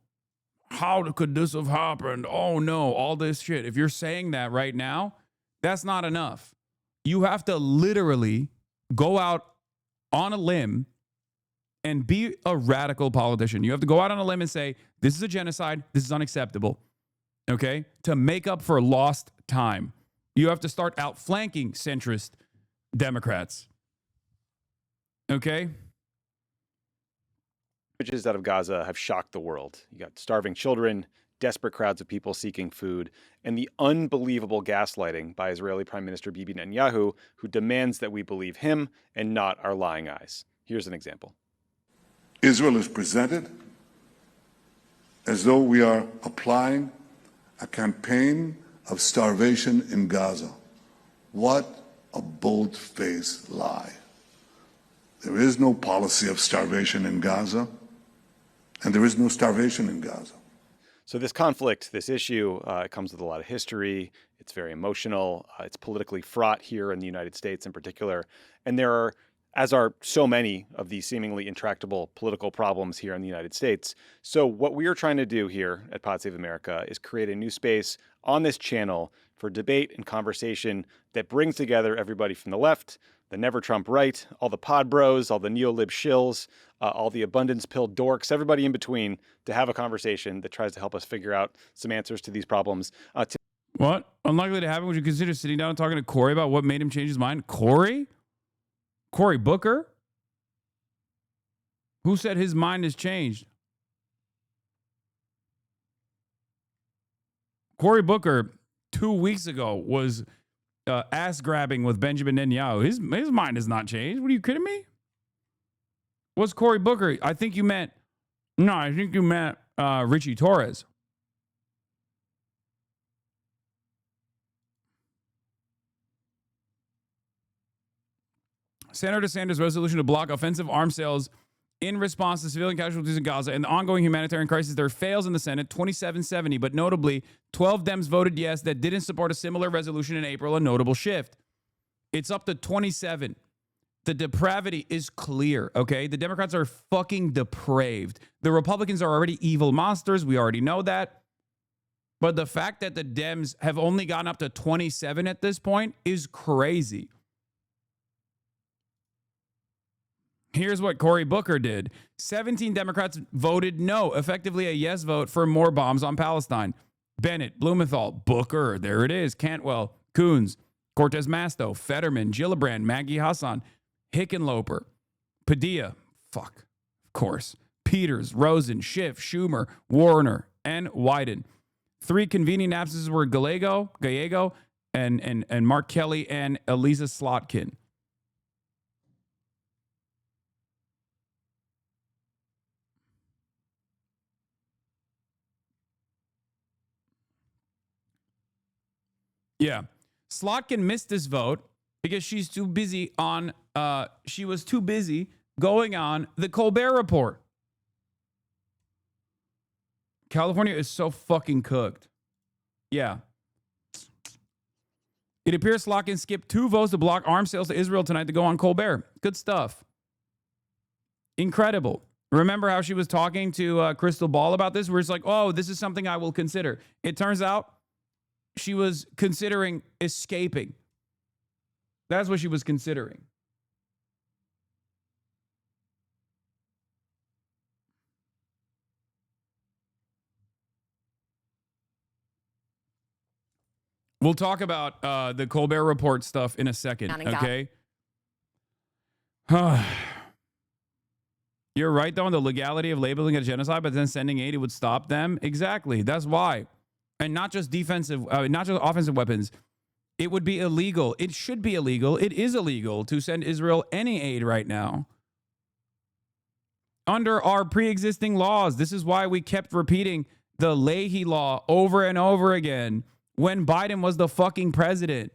how could this have happened? Oh no, all this shit. If you're saying that right now, that's not enough. You have to literally go out on a limb and be a radical politician. You have to go out on a limb and say, this is a genocide. This is unacceptable. Okay? To make up for lost time. You have to start outflanking centrist Democrats. Okay? Images out of Gaza have shocked the world. You got starving children, desperate crowds of people seeking food, and the unbelievable gaslighting by Israeli Prime Minister Bibi Netanyahu, who demands that we believe him and not our lying eyes. Here's an example. Israel is presented as though we are applying a campaign of starvation in Gaza. What a bold-faced lie. There is no policy of starvation in Gaza, and there is no starvation in Gaza. So this conflict, this issue, it comes with a lot of history. It's very emotional. It's politically fraught here in the United States in particular. And there are, as are so many of these seemingly intractable political problems here in the United States. So what we are trying to do here at Pod Save America is create a new space on this channel for debate and conversation that brings together everybody from the left, the Never Trump right, all the pod bros, all the neolib shills, all the abundance pill dorks, everybody in between, to have a conversation that tries to help us figure out some answers to these problems. What? Unlikely to happen. Would you consider sitting down and talking to Cory about what made him change his mind? Cory? Cory Booker? Who said his mind has changed? Cory Booker 2 weeks ago was ass grabbing with Benjamin Netanyahu. His mind has not changed. What are you kidding me? What's Cory Booker? I think you meant Richie Torres. Senator Sanders' resolution to block offensive arms sales in response to civilian casualties in Gaza and the ongoing humanitarian crisis there fails in the Senate 2770, but notably 12 Dems voted yes that didn't support a similar resolution in April, a notable shift. It's up to 27. The depravity is clear, okay? The Democrats are fucking depraved. The Republicans are already evil monsters. We already know that. But the fact that the Dems have only gotten up to 27 at this point is crazy. Here's what Cory Booker did. 17 Democrats voted no, effectively a yes vote for more bombs on Palestine. Bennett, Blumenthal, Booker, there it is, Cantwell, Coons, Cortez Masto, Fetterman, Gillibrand, Maggie Hasan, Hickenlooper, Padilla, of course, Peters, Rosen, Schiff, Schumer, Warner, and Wyden. 3 convening absences were Gallego, and Mark Kelly and Elisa Slotkin. Yeah. Slotkin missed this vote because she was too busy going on the Colbert Report. California is so fucking cooked. Yeah. It appears Slotkin skipped 2 votes to block arms sales to Israel tonight to go on Colbert. Good stuff. Incredible. Remember how she was talking to Crystal Ball about this? Where it's like, oh, this is something I will consider. It turns out she was considering escaping. That's what she was considering. We'll talk about the Colbert Report stuff in a second, okay? You're right, though, on the legality of labeling a genocide, but then sending aid, it would stop them. Exactly. That's why. And not just not just offensive weapons. It would be illegal. It should be illegal. It is illegal to send Israel any aid right now. Under our pre-existing laws. This is why we kept repeating the Leahy law over and over again when Biden was the fucking president.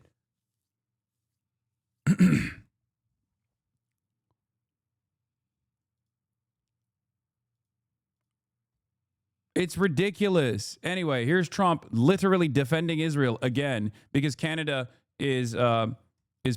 It's ridiculous. Anyway, here's Trump literally defending Israel again because Canada is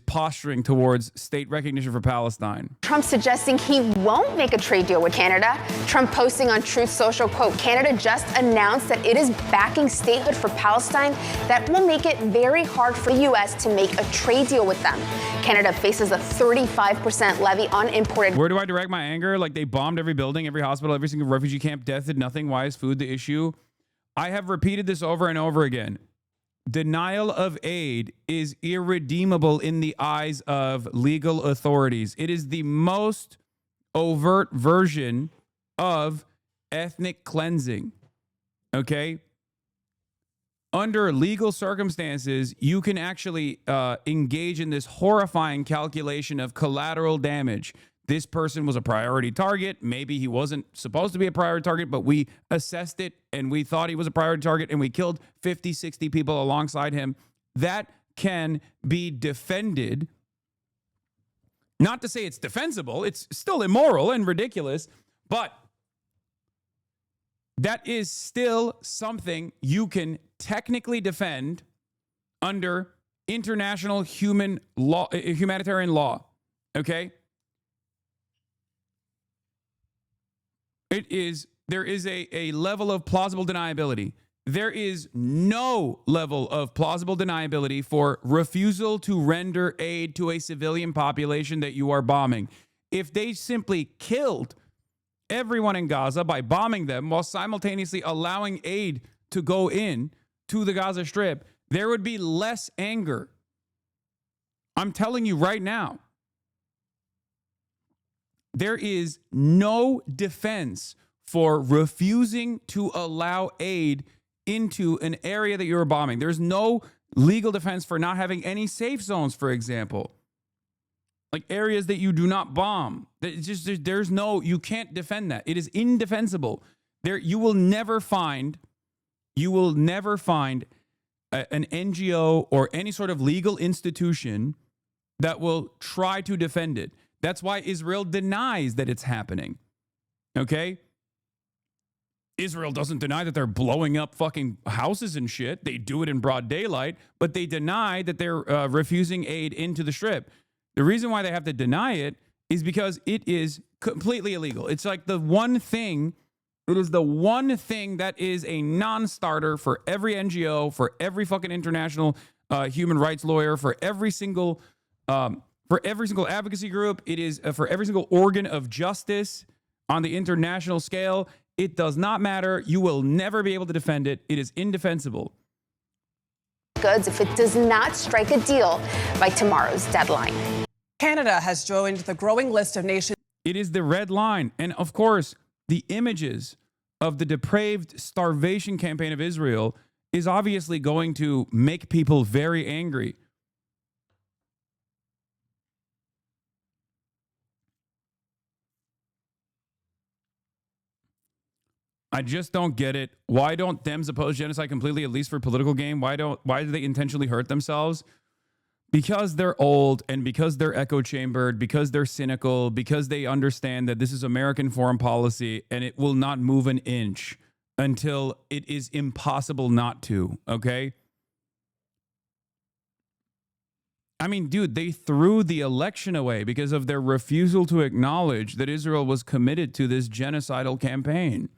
posturing towards state recognition for Palestine. Trump suggesting he won't make a trade deal with Canada. Trump posting on Truth Social, quote, Canada just announced that it is backing statehood for Palestine that will make it very hard for the U.S. to make a trade deal with them. Canada faces a 35% levy on imported. Where do I direct my anger? Like they bombed every building, every hospital, every single refugee camp, death did nothing. Why is food the issue? I have repeated this over and over again. Denial of aid is irredeemable in the eyes of legal authorities. It is the most overt version of ethnic cleansing. Okay? Under legal circumstances, you can actually engage in this horrifying calculation of collateral damage. This person was a priority target. Maybe he wasn't supposed to be a priority target, but we assessed it and we thought he was a priority target and we killed 50, 60 people alongside him. That can be defended. Not to say it's defensible. It's still immoral and ridiculous, but that is still something you can technically defend under international humanitarian law. Okay? There is a level of plausible deniability. There is no level of plausible deniability for refusal to render aid to a civilian population that you are bombing. If they simply killed everyone in Gaza by bombing them while simultaneously allowing aid to go in to the Gaza Strip, there would be less anger. I'm telling you right now. There is no defense for refusing to allow aid into an area that you're bombing. There's no legal defense for not having any safe zones, for example. Like areas that you do not bomb. You can't defend that. It is indefensible. You will never find an NGO or any sort of legal institution that will try to defend it. That's why Israel denies that it's happening. Okay? Israel doesn't deny that they're blowing up fucking houses and shit. They do it in broad daylight, but they deny that they're refusing aid into the Strip. The reason why they have to deny it is because it is completely illegal. It's like the one thing that is a non-starter for every NGO, for every fucking international human rights lawyer, for every single advocacy group. It is for every single organ of justice on the international scale. It does not matter. You will never be able to defend it. It is indefensible. Goods if it does not strike a deal by tomorrow's deadline. Canada has joined the growing list of nations. It is the red line. And of course, the images of the depraved starvation campaign of Israel is obviously going to make people very angry. I just don't get it. Why don't Dems oppose genocide completely, at least for political gain? Why do they intentionally hurt themselves? Because they're old and because they're echo chambered, because they're cynical, because they understand that this is American foreign policy and it will not move an inch until it is impossible not to, okay? I mean, dude, they threw the election away because of their refusal to acknowledge that Israel was committed to this genocidal campaign.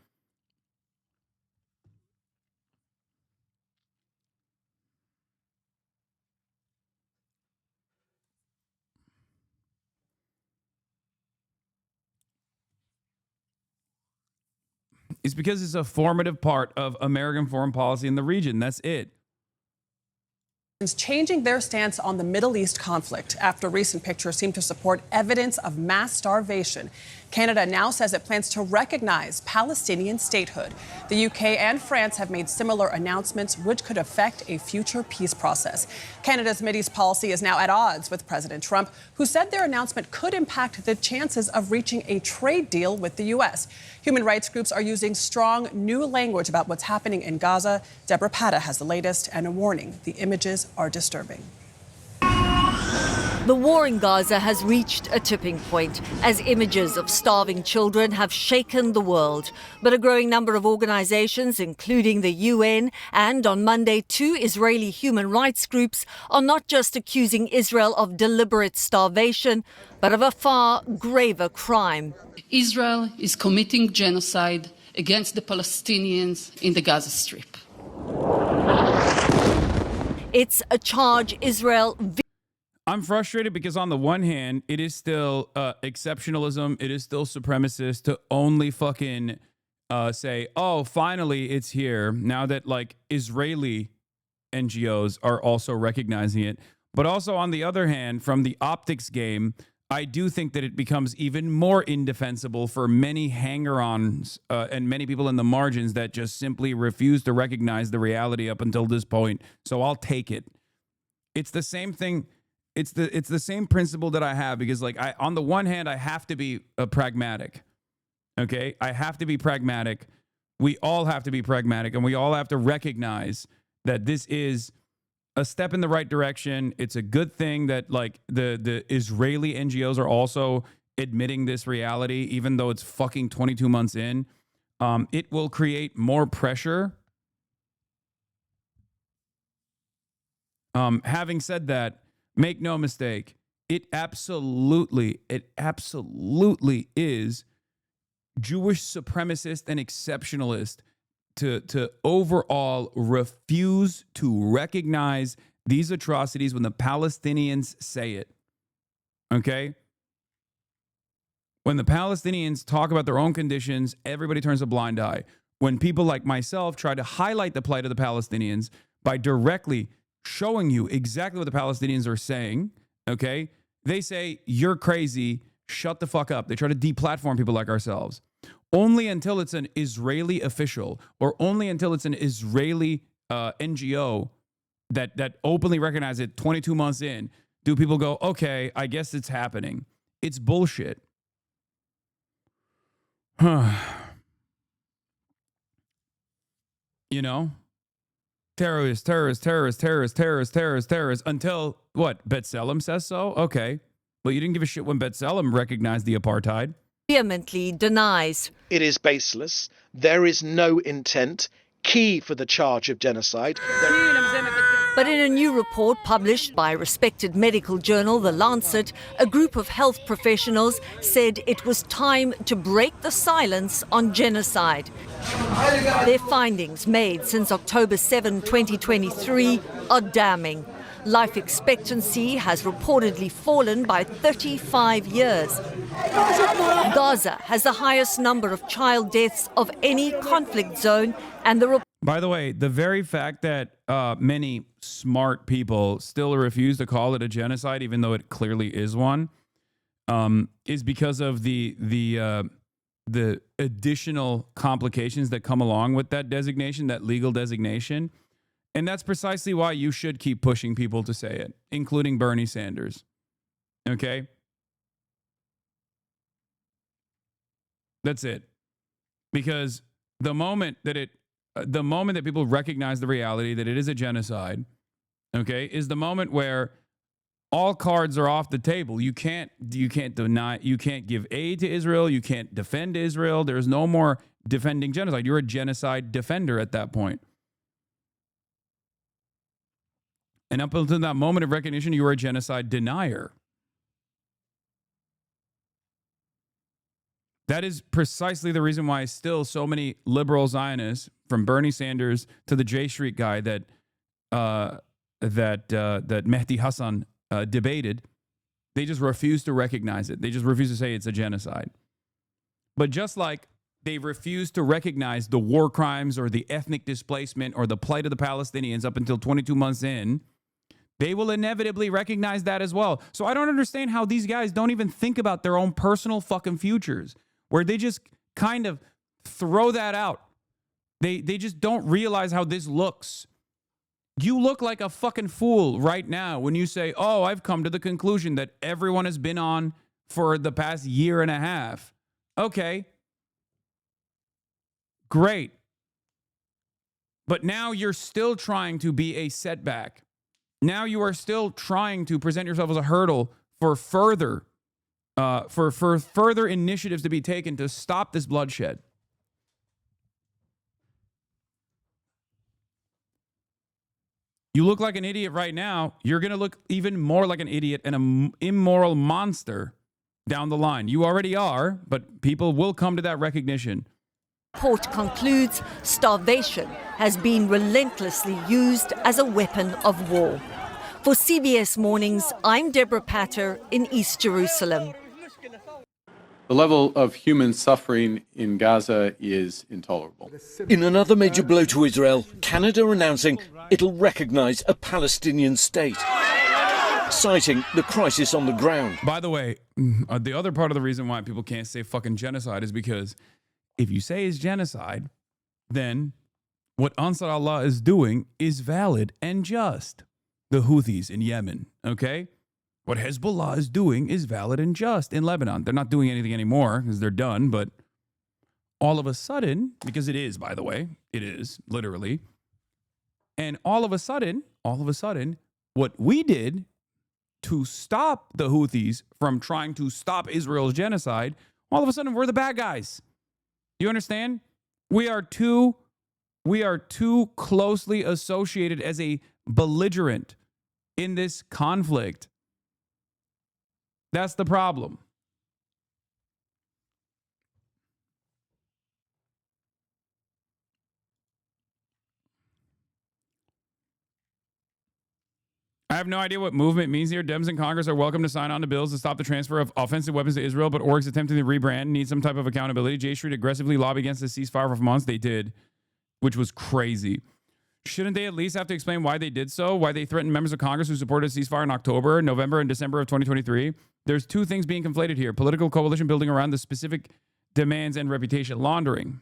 It's because it's a formative part of American foreign policy in the region. That's it. Changing their stance on the Middle East conflict after recent pictures seem to support evidence of mass starvation. Canada now says it plans to recognize Palestinian statehood. The UK and France have made similar announcements, which could affect a future peace process. Canada's Mideast policy is now at odds with President Trump, who said their announcement could impact the chances of reaching a trade deal with the U.S. Human rights groups are using strong new language about what's happening in Gaza. Deborah Patta has the latest and a warning: the images are disturbing. The war in Gaza has reached a tipping point as images of starving children have shaken the world. But a growing number of organizations, including the UN and on Monday 2 Israeli human rights groups, are not just accusing Israel of deliberate starvation, but of a far graver crime. Israel is committing genocide against the Palestinians in the Gaza Strip. It's a charge Israel... I'm frustrated because on the one hand, it is still exceptionalism. It is still supremacist to only fucking say, oh, finally it's here. Now that like Israeli NGOs are also recognizing it. But also on the other hand, from the optics game, I do think that it becomes even more indefensible for many hanger-ons and many people in the margins that just simply refuse to recognize the reality up until this point. So I'll take it. It's the same thing. It's the same principle that I have because, like, on the one hand, I have to be pragmatic. Okay, I have to be pragmatic. We all have to be pragmatic, and we all have to recognize that this is a step in the right direction. It's a good thing that like the Israeli NGOs are also admitting this reality, even though it's fucking 22 months in. It will create more pressure. Having said that, make no mistake, it absolutely is Jewish supremacist and exceptionalist to overall refuse to recognize these atrocities when the Palestinians say it. Okay? When the Palestinians talk about their own conditions, everybody turns a blind eye. When people like myself try to highlight the plight of the Palestinians by directly showing you exactly what the Palestinians are saying, okay? They say, you're crazy, shut the fuck up. They try to deplatform people like ourselves. Only until it's an Israeli official or only until it's an Israeli NGO that openly recognizes it 22 months in, do people go, okay, I guess it's happening. It's bullshit. You know? Terrorists, until what? B'Tselem says so? Okay. But you didn't give a shit when B'Tselem recognized the apartheid. Vehemently denies. It is baseless. There is no intent. Key for the charge of genocide. But in a new report published by a respected medical journal, The Lancet, a group of health professionals said it was time to break the silence on genocide. Their findings, made since October 7, 2023, are damning. Life expectancy has reportedly fallen by 35 years. Gaza has the highest number of child deaths of any conflict zone, and by the way, the very fact that many smart people still refuse to call it a genocide, even though it clearly is one, is because of the additional complications that come along with that designation, that legal designation. And that's precisely why you should keep pushing people to say it, including Bernie Sanders. Okay? That's it. Because the moment that people recognize the reality that it is a genocide, okay, is the moment where all cards are off the table. You can't deny, you can't give aid to Israel, you can't defend Israel. There's no more defending genocide. You're a genocide defender at that point. And up until that moment of recognition, you were a genocide denier. That is precisely the reason why still so many liberal Zionists, from Bernie Sanders to the J Street guy that Mehdi Hasan debated, they just refuse to recognize it. They just refuse to say it's a genocide. But just like they refuse to recognize the war crimes or the ethnic displacement or the plight of the Palestinians up until 22 months in, They will inevitably recognize that as well. So I don't understand how these guys don't even think about their own personal fucking futures, where they just kind of throw that out. They just don't realize how this looks. You look like a fucking fool right now when you say, oh, I've come to the conclusion that everyone has been on for the past year and a half. Okay. Great. But now you're still trying to be a setback. Now you are still trying to present yourself as a hurdle for further initiatives to be taken to stop this bloodshed. You look like an idiot right now. You're going to look even more like an idiot and an immoral monster down the line. You already are, but people will come to that recognition. Report concludes starvation has been relentlessly used as a weapon of war. For CBS Mornings, I'm Deborah Patter in East Jerusalem. The level of human suffering in Gaza is intolerable. In another major blow to Israel, Canada announcing it'll recognize a Palestinian state, citing the crisis on the ground. By the way, the other part of the reason why people can't say fucking genocide is because if you say it's genocide, then what Ansar Allah is doing is valid and just. The Houthis in Yemen, okay? What Hezbollah is doing is valid and just in Lebanon. They're not doing anything anymore because they're done, but all of a sudden, because it is, by the way, it is, literally, and all of a sudden, what we did to stop the Houthis from trying to stop Israel's genocide, all of a sudden, we're the bad guys. You understand? We are too closely associated as a belligerent in this conflict. That's the problem. I have no idea what movement means here. Dems in Congress are welcome to sign on to bills to stop the transfer of offensive weapons to Israel, but orgs attempting to rebrand need some type of accountability. J Street aggressively lobbied against the ceasefire for months. They did, which was crazy. Shouldn't they at least have to explain why they did so? Why they threatened members of Congress who supported a ceasefire in October, November, and December of 2023? There's two things being conflated here. Political coalition building around the specific demands and reputation laundering.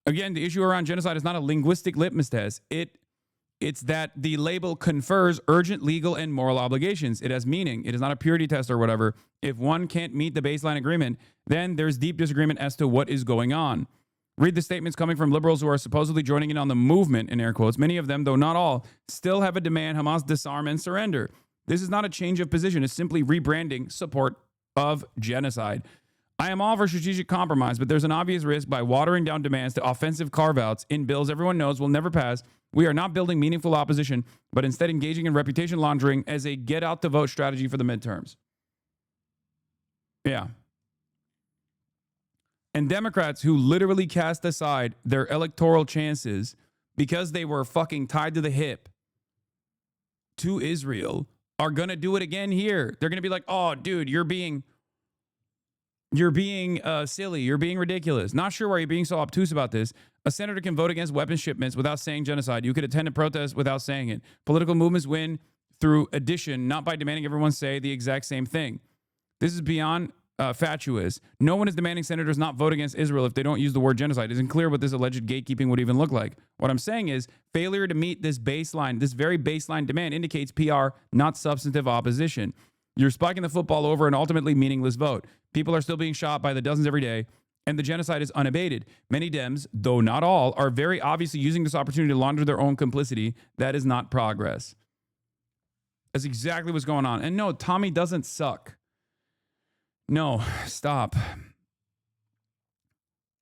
Again, the issue around genocide is not a linguistic litmus test. It's that the label confers urgent legal and moral obligations. It has meaning. It is not a purity test or whatever. If one can't meet the baseline agreement, then there's deep disagreement as to what is going on. Read the statements coming from liberals who are supposedly joining in on the movement, in air quotes. Many of them, though not all, still have a demand Hamas disarm and surrender. This is not a change of position. It's simply rebranding support of genocide. I am all for strategic compromise, but there's an obvious risk by watering down demands to offensive carve-outs in bills everyone knows will never pass. We are not building meaningful opposition, but instead engaging in reputation laundering as a get-out-the-vote strategy for the midterms. Yeah. And Democrats who literally cast aside their electoral chances because they were fucking tied to the hip to Israel are going to do it again here. They're going to be like, oh, dude, you're being silly. You're being ridiculous. Not sure why you're being so obtuse about this. A senator can vote against weapons shipments without saying genocide. You could attend a protest without saying it. Political movements win through addition, not by demanding everyone say the exact same thing. This is beyond fatuous. No one is demanding senators not vote against Israel if they don't use the word genocide. It isn't clear what this alleged gatekeeping would even look like. What I'm saying is failure to meet this baseline, this very baseline demand indicates PR, not substantive opposition. You're spiking the football over an ultimately meaningless vote. People are still being shot by the dozens every day, and the genocide is unabated. Many Dems, though not all, are very obviously using this opportunity to launder their own complicity. That is not progress. That's exactly what's going on. And no, Tommy doesn't suck. No, stop.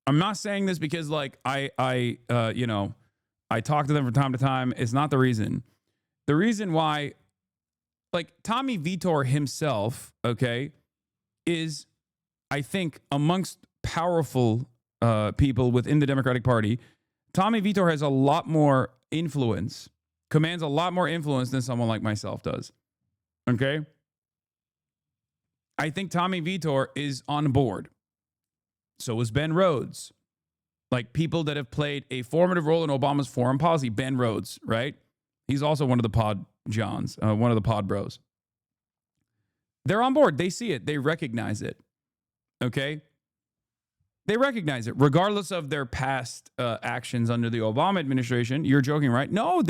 I'm not saying this because like I talk to them from time to time. It's not the reason. The reason why, like Tommy Vitor himself, okay, is I think amongst powerful people within the Democratic Party, Tommy Vitor has a lot more influence, commands a lot more influence than someone like myself does. Okay? I think Tommy Vitor is on board. So is Ben Rhodes. Like people that have played a formative role in Obama's foreign policy. Ben Rhodes, right? He's also one of the pod Johns, one of the pod bros. They're on board. They see it. They recognize it. Okay? They recognize it, regardless of their past actions under the Obama administration. You're joking, right? No,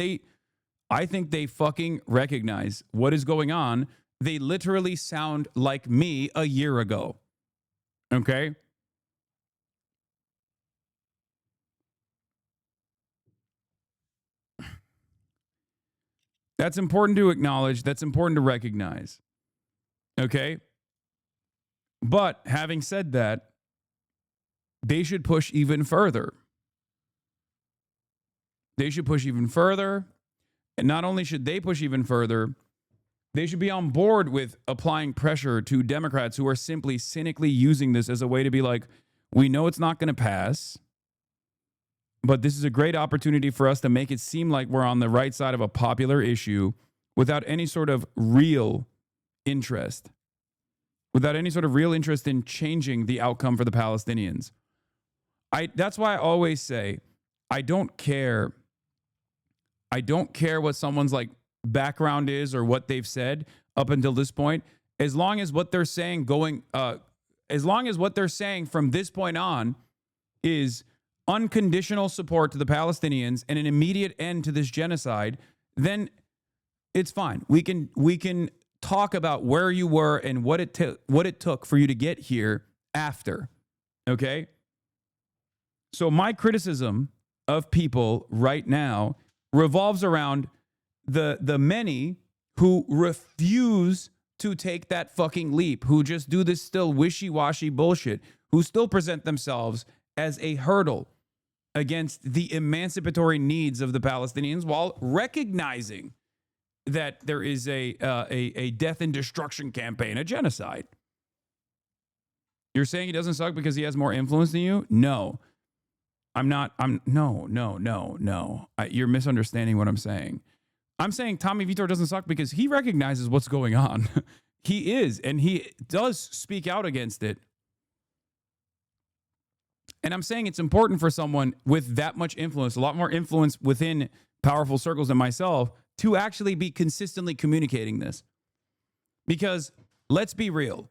I think they fucking recognize what is going on. They literally sound like me a year ago. Okay? That's important to acknowledge. That's important to recognize. Okay? But having said that, they should push even further. They should push even further. And not only should they push even further, they should be on board with applying pressure to Democrats who are simply cynically using this as a way to be like, we know it's not going to pass, but this is a great opportunity for us to make it seem like we're on the right side of a popular issue without any sort of real interest. Without any sort of real interest in changing the outcome for the Palestinians. That's why I always say, I don't care what someone's like background is or what they've said up until this point, as long as what they're saying from this point on is unconditional support to the Palestinians and an immediate end to this genocide, then it's fine. We can talk about where you were and what it took for you to get here after. Okay? So my criticism of people right now revolves around the many who refuse to take that fucking leap, who just do this still wishy-washy bullshit, who still present themselves as a hurdle against the emancipatory needs of the Palestinians while recognizing that there is a death and destruction campaign, a genocide. You're saying he doesn't suck because he has more influence than you? No. No. You're misunderstanding what I'm saying. I'm saying Tommy Vitor doesn't suck because he recognizes what's going on. He is, and he does speak out against it. And I'm saying it's important for someone with that much influence, a lot more influence within powerful circles than myself, to actually be consistently communicating this. Because let's be real.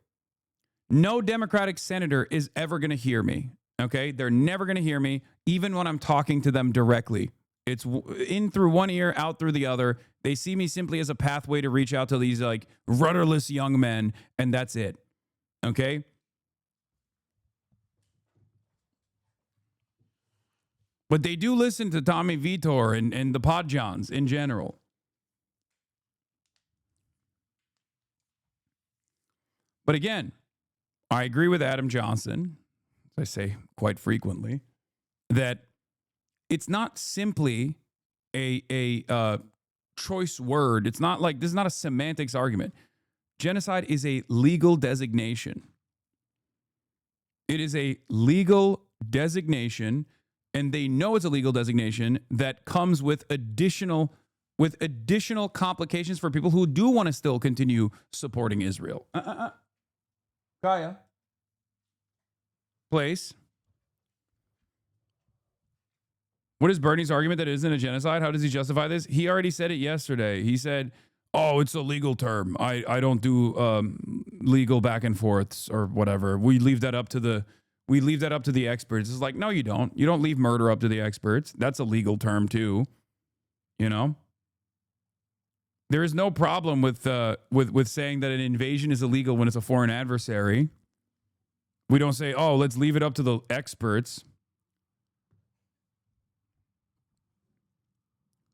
No Democratic senator is ever going to hear me. Okay? They're never going to hear me, even when I'm talking to them directly. It's in through one ear, out through the other. They see me simply as a pathway to reach out to these like rudderless young men, and that's it. Okay? But they do listen to Tommy Vitor and the Podjohns in general. But again, I agree with Adam Johnson, as I say quite frequently, that it's not simply a choice word. It's not like, this is not a semantics argument. Genocide is a legal designation. It is a legal designation, and they know it's a legal designation that comes with additional complications for people who do want to still continue supporting Israel. Kaya. Place. What is Bernie's argument that it isn't a genocide? How does he justify this? He already said it yesterday. He said, oh, it's a legal term. I don't do legal back and forths or whatever. We leave that up to the experts. It's like, no, you don't. You don't leave murder up to the experts. That's a legal term too. You know? There is no problem with saying that an invasion is illegal when it's a foreign adversary. We don't say, oh, let's leave it up to the experts.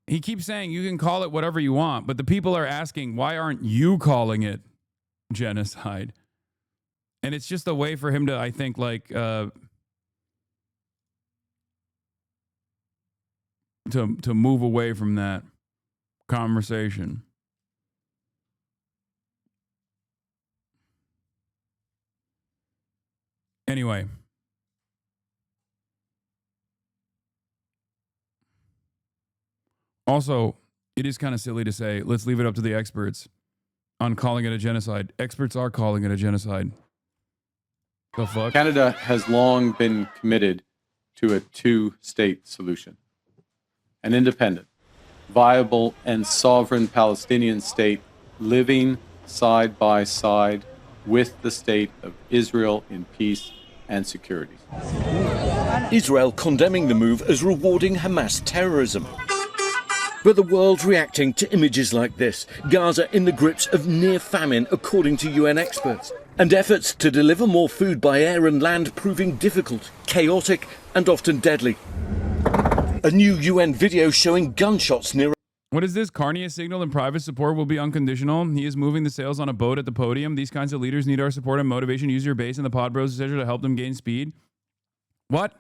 He keeps saying you can call it whatever you want, but the people are asking, why aren't you calling it genocide? And it's just a way for him to, I think, like, to move away from that conversation. Anyway. Also, it is kind of silly to say, let's leave it up to the experts on calling it a genocide. Experts are calling it a genocide. The fuck? Canada has long been committed to a two-state solution, an independent, viable and sovereign Palestinian state living side by side with the state of Israel in peace and security. Israel condemning the move as rewarding Hamas terrorism. But the world's reacting to images like this. Gaza in the grips of near famine, according to UN experts. And efforts to deliver more food by air and land proving difficult, chaotic, and often deadly. A new UN video showing gunshots near... What is this? Carney has signaled and private support will be unconditional. He is moving the sails on a boat at the podium. These kinds of leaders need our support and motivation. Use your base and the pod bros, etc. to help them gain speed. What?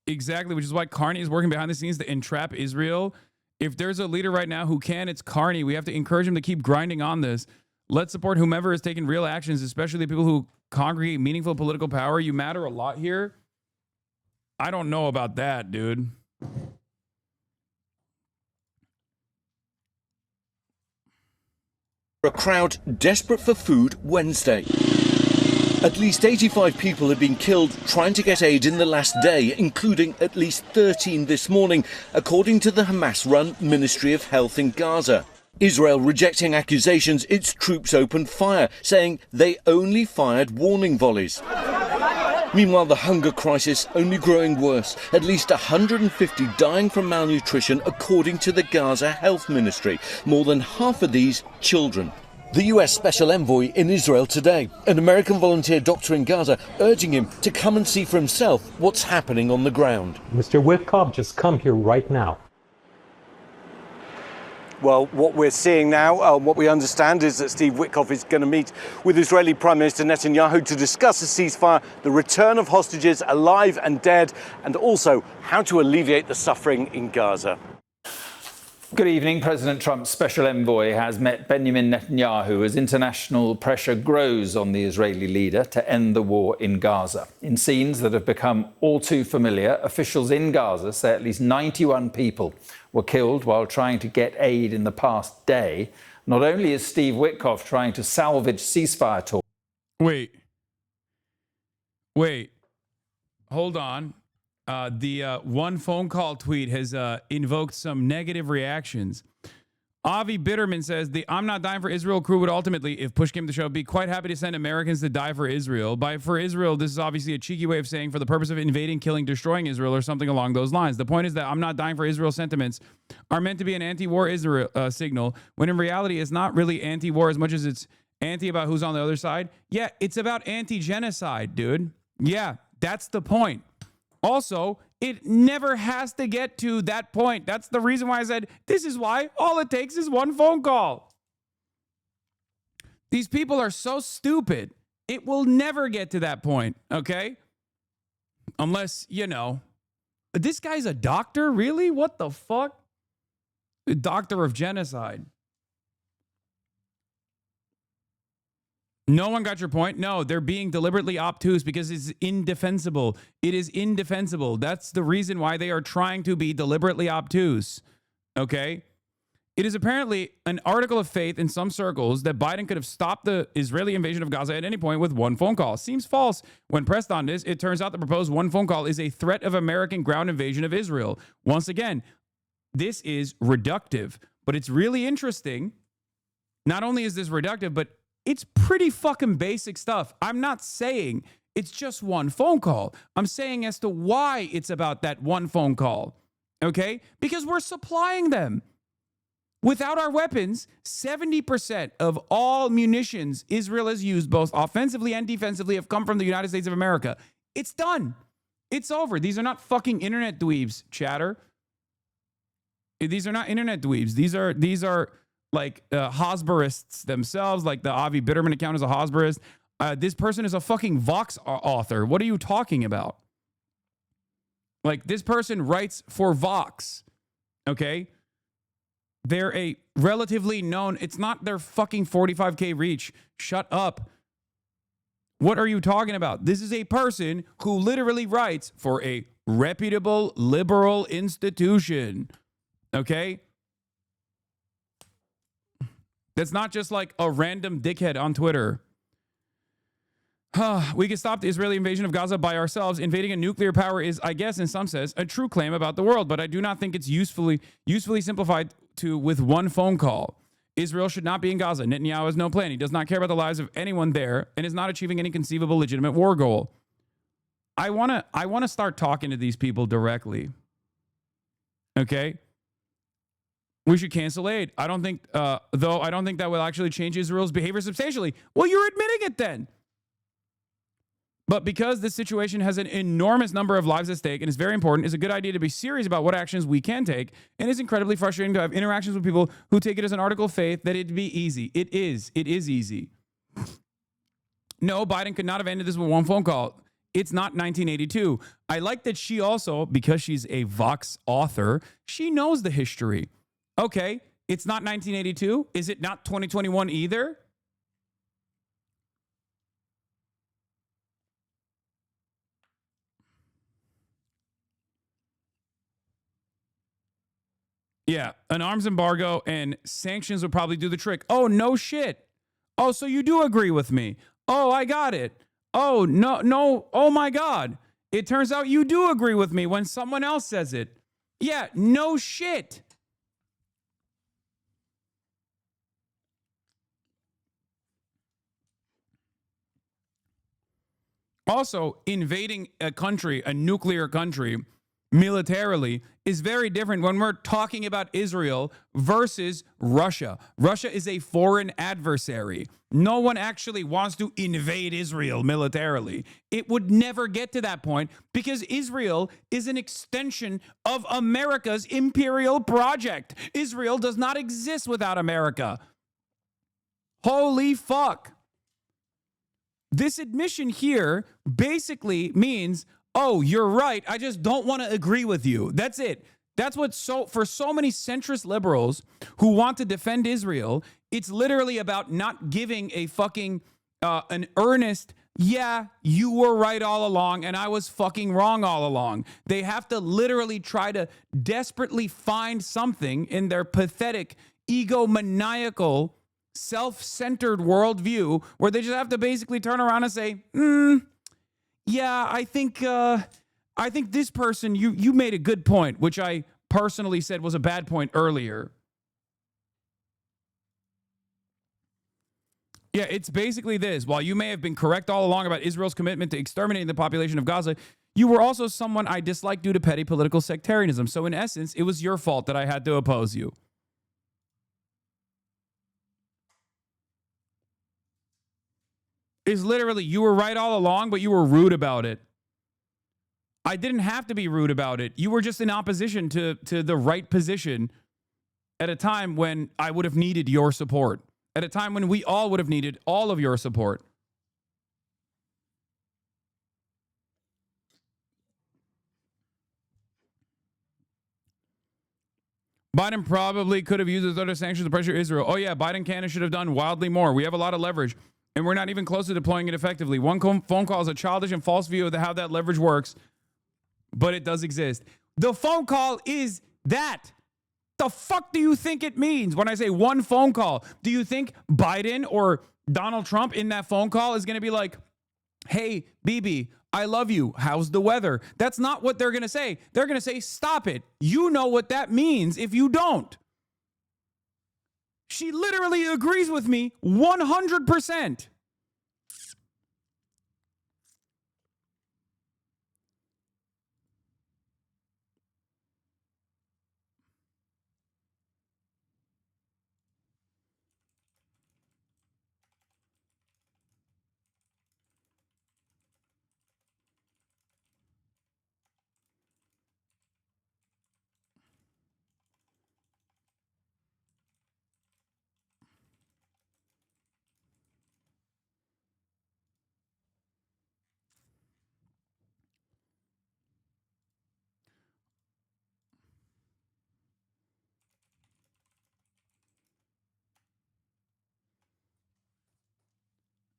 Exactly, which is why Carney is working behind the scenes to entrap Israel. If there's a leader right now who can, it's Carney. We have to encourage him to keep grinding on this. Let's support whomever is taking real actions, especially people who congregate meaningful political power. You matter a lot here. I don't know about that, dude. A crowd desperate for food Wednesday. At least 85 people have been killed trying to get aid in the last day, including at least 13 this morning, according to the Hamas-run Ministry of Health in Gaza. Israel rejecting accusations its troops opened fire, saying they only fired warning volleys. Meanwhile, the hunger crisis only growing worse. At least 150 dying from malnutrition, according to the Gaza Health Ministry. More than half of these children. The US Special Envoy in Israel today, an American volunteer doctor in Gaza, urging him to come and see for himself what's happening on the ground. Mr. Witkoff, just come here right now. Well, what we're seeing now, what we understand is that Steve Witkoff is going to meet with Israeli Prime Minister Netanyahu to discuss a ceasefire, the return of hostages alive and dead, and also how to alleviate the suffering in Gaza. Good evening. President Trump's special envoy has met Benjamin Netanyahu as international pressure grows on the Israeli leader to end the war in Gaza. In scenes that have become all too familiar, officials in Gaza say at least 91 people were killed while trying to get aid in the past day. Not only is Steve Witkoff trying to salvage ceasefire talks. Wait. Hold on. The one phone call tweet has invoked some negative reactions. Avi Bitterman says, the I'm Not Dying for Israel crew would ultimately, if push came to shove, be quite happy to send Americans to die for Israel. By for Israel, this is obviously a cheeky way of saying for the purpose of invading, killing, destroying Israel or something along those lines. The point is that I'm Not Dying for Israel sentiments are meant to be an anti-war Israel signal, when in reality it's not really anti-war as much as it's anti about who's on the other side. Yeah, it's about anti-genocide, dude. Yeah, that's the point. Also, it never has to get to that point. That's the reason why I said, this is why all it takes is one phone call. These people are so stupid. It will never get to that point, okay? Unless, this guy's a doctor? Really? What the fuck? The doctor of genocide. No one got your point? No, they're being deliberately obtuse because it's indefensible. It is indefensible. That's the reason why they are trying to be deliberately obtuse. Okay? It is apparently an article of faith in some circles that Biden could have stopped the Israeli invasion of Gaza at any point with one phone call. Seems false. When pressed on this, it turns out the proposed one phone call is a threat of American ground invasion of Israel. Once again, this is reductive, but it's really interesting. Not only is this reductive, but it's pretty fucking basic stuff. I'm not saying it's just one phone call. I'm saying as to why it's about that one phone call. Okay? Because we're supplying them. Without our weapons, 70% of all munitions Israel has used, both offensively and defensively, have come from the United States of America. It's done. It's over. These are not fucking internet dweebs, chatter. These are not internet dweebs. These are like Hosberists themselves, like the Avi Bitterman account is a Hosberist. This person is a fucking Vox author. What are you talking about? Like, this person writes for Vox, okay? They're a relatively known, it's not their fucking 45K reach. Shut up. What are you talking about? This is a person who literally writes for a reputable liberal institution, okay? That's not just like a random dickhead on Twitter. We can stop the Israeli invasion of Gaza by ourselves. Invading a nuclear power is, I guess, in some sense, a true claim about the world, but I do not think it's usefully simplified to with one phone call. Israel should not be in Gaza. Netanyahu has no plan. He does not care about the lives of anyone there and is not achieving any conceivable legitimate war goal. I want to start talking to these people directly. Okay? We should cancel aid. I don't think that will actually change Israel's behavior substantially. Well, you're admitting it then. But because this situation has an enormous number of lives at stake and is very important, it's a good idea to be serious about what actions we can take. And it's incredibly frustrating to have interactions with people who take it as an article of faith that it'd be easy. It is. It is easy. No, Biden could not have ended this with one phone call. It's not 1982. I like that she also, because she's a Vox author, she knows the history. Okay, it's not 1982. Is it not 2021 either? Yeah, an arms embargo and sanctions would probably do the trick. Oh, no shit. Oh, so you do agree with me. Oh, I got it. Oh, no. Oh, my God. It turns out you do agree with me when someone else says it. Yeah, no shit. Also, invading a country, a nuclear country, militarily is very different when we're talking about Israel versus Russia. Russia is a foreign adversary. No one actually wants to invade Israel militarily. It would never get to that point because Israel is an extension of America's imperial project. Israel does not exist without America. Holy fuck. This admission here basically means, oh, you're right. I just don't want to agree with you. That's it. That's what for so many centrist liberals who want to defend Israel, it's literally about not giving a fucking an earnest, yeah, you were right all along and I was fucking wrong all along. They have to literally try to desperately find something in their pathetic, egomaniacal, self-centered worldview where they just have to basically turn around and say, yeah, I think this person, you made a good point, which I personally said was a bad point earlier. Yeah, it's basically this. While you may have been correct all along about Israel's commitment to exterminating the population of Gaza, you were also someone I disliked due to petty political sectarianism. So in essence, it was your fault that I had to oppose you. Is literally, you were right all along, but you were rude about it. I didn't have to be rude about it. You were just in opposition to the right position at a time when I would have needed your support. At a time when we all would have needed all of your support. Biden probably could have used those other sanctions to pressure Israel. Oh yeah, Biden can and should have done wildly more. We have a lot of leverage. And we're not even close to deploying it effectively. One phone call is a childish and false view of how that leverage works, but it does exist. The phone call is that. The fuck do you think it means when I say one phone call? Do you think Biden or Donald Trump in that phone call is going to be like, hey, Bibi, I love you. How's the weather? That's not what they're going to say. They're going to say, stop it. You know what that means if you don't. She literally agrees with me 100%.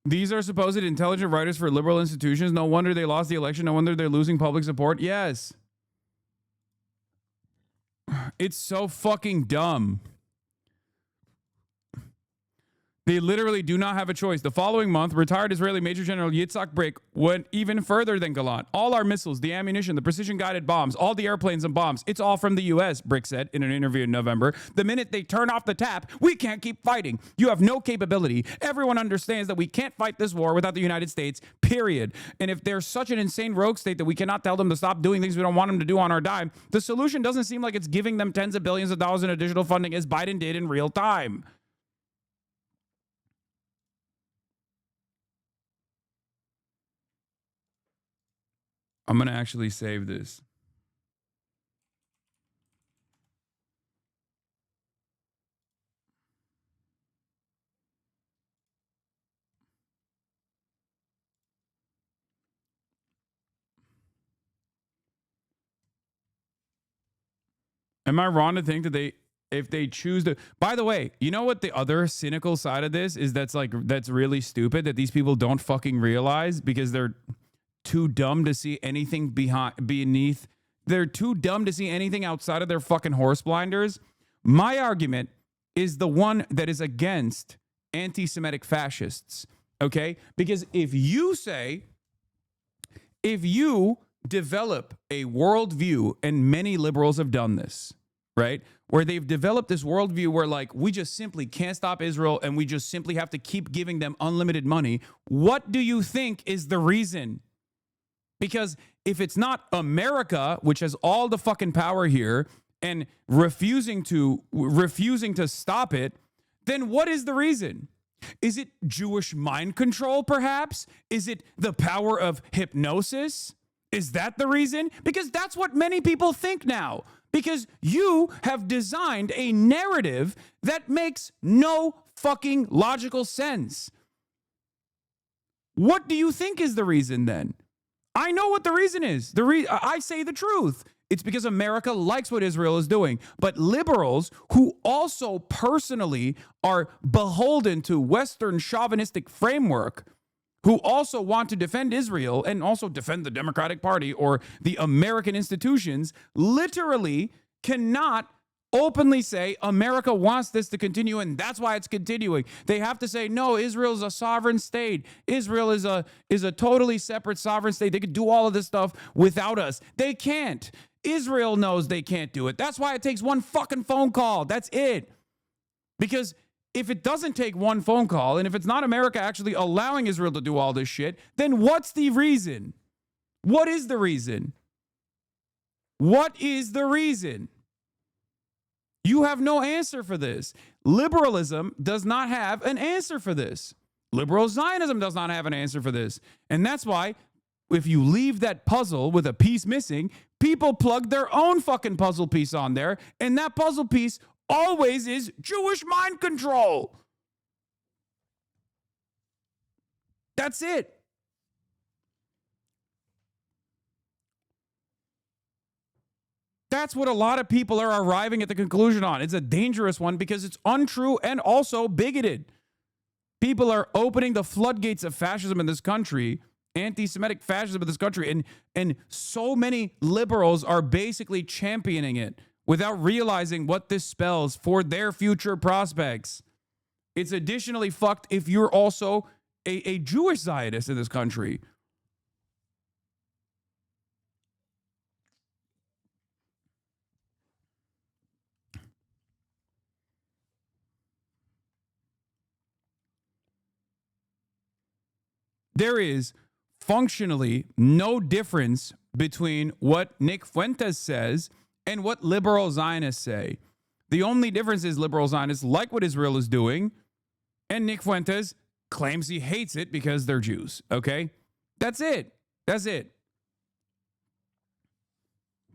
These are supposed intelligent writers for liberal institutions. No wonder they lost the election. No wonder they're losing public support. Yes. It's so fucking dumb. They literally do not have a choice. The following month, retired Israeli Major General Yitzhak Brik went even further than Galant. All our missiles, the ammunition, the precision-guided bombs, all the airplanes and bombs, it's all from the U.S., Brik said in an interview in November. The minute they turn off the tap, we can't keep fighting. You have no capability. Everyone understands that we can't fight this war without the United States, period. And if they're such an insane rogue state that we cannot tell them to stop doing things we don't want them to do on our dime, the solution doesn't seem like it's giving them tens of billions of dollars in additional funding as Biden did in real time. I'm going to actually save this. Am I wrong to think that if they choose to, by the way, you know what the other cynical side of this is that's really stupid that these people don't fucking realize because they're too dumb to see anything beneath. They're too dumb to see anything outside of their fucking horse blinders. My argument is the one that is against anti-Semitic fascists, okay? Because if you develop a worldview, and many liberals have done this, right? Where they've developed this worldview where, like, we just simply can't stop Israel and we just simply have to keep giving them unlimited money. What do you think is the reason? Because if it's not America, which has all the fucking power here and refusing to stop it, then what is the reason? Is it Jewish mind control, perhaps? Is it the power of hypnosis? Is that the reason? Because that's what many people think now. Because you have designed a narrative that makes no fucking logical sense. What do you think is the reason then? I know what the reason is. I say the truth. It's because America likes what Israel is doing. But liberals who also personally are beholden to Western chauvinistic framework, who also want to defend Israel and also defend the Democratic Party or the American institutions, literally cannot openly say America wants this to continue and that's why it's continuing. They have to say, no, Israel is a sovereign state. Israel is a totally separate sovereign state. They could do all of this stuff without us. They can't. Israel knows they can't do it. That's why it takes one fucking phone call. That's it. Because if it doesn't take one phone call and if it's not America actually allowing Israel to do all this shit, then what's the reason? What is the reason? What is the reason? You have no answer for this. Liberalism does not have an answer for this. Liberal Zionism does not have an answer for this. And that's why if you leave that puzzle with a piece missing, people plug their own fucking puzzle piece on there. And that puzzle piece always is Jewish mind control. That's it. That's what a lot of people are arriving at the conclusion on. It's a dangerous one because it's untrue and also bigoted. People are opening the floodgates of fascism in this country, anti-Semitic fascism in this country, and so many liberals are basically championing it without realizing what this spells for their future prospects. It's additionally fucked if you're also a Jewish Zionist in this country. There is functionally no difference between what Nick Fuentes says and what liberal Zionists say. The only difference is liberal Zionists like what Israel is doing, and Nick Fuentes claims he hates it because they're Jews, okay? That's it. That's it.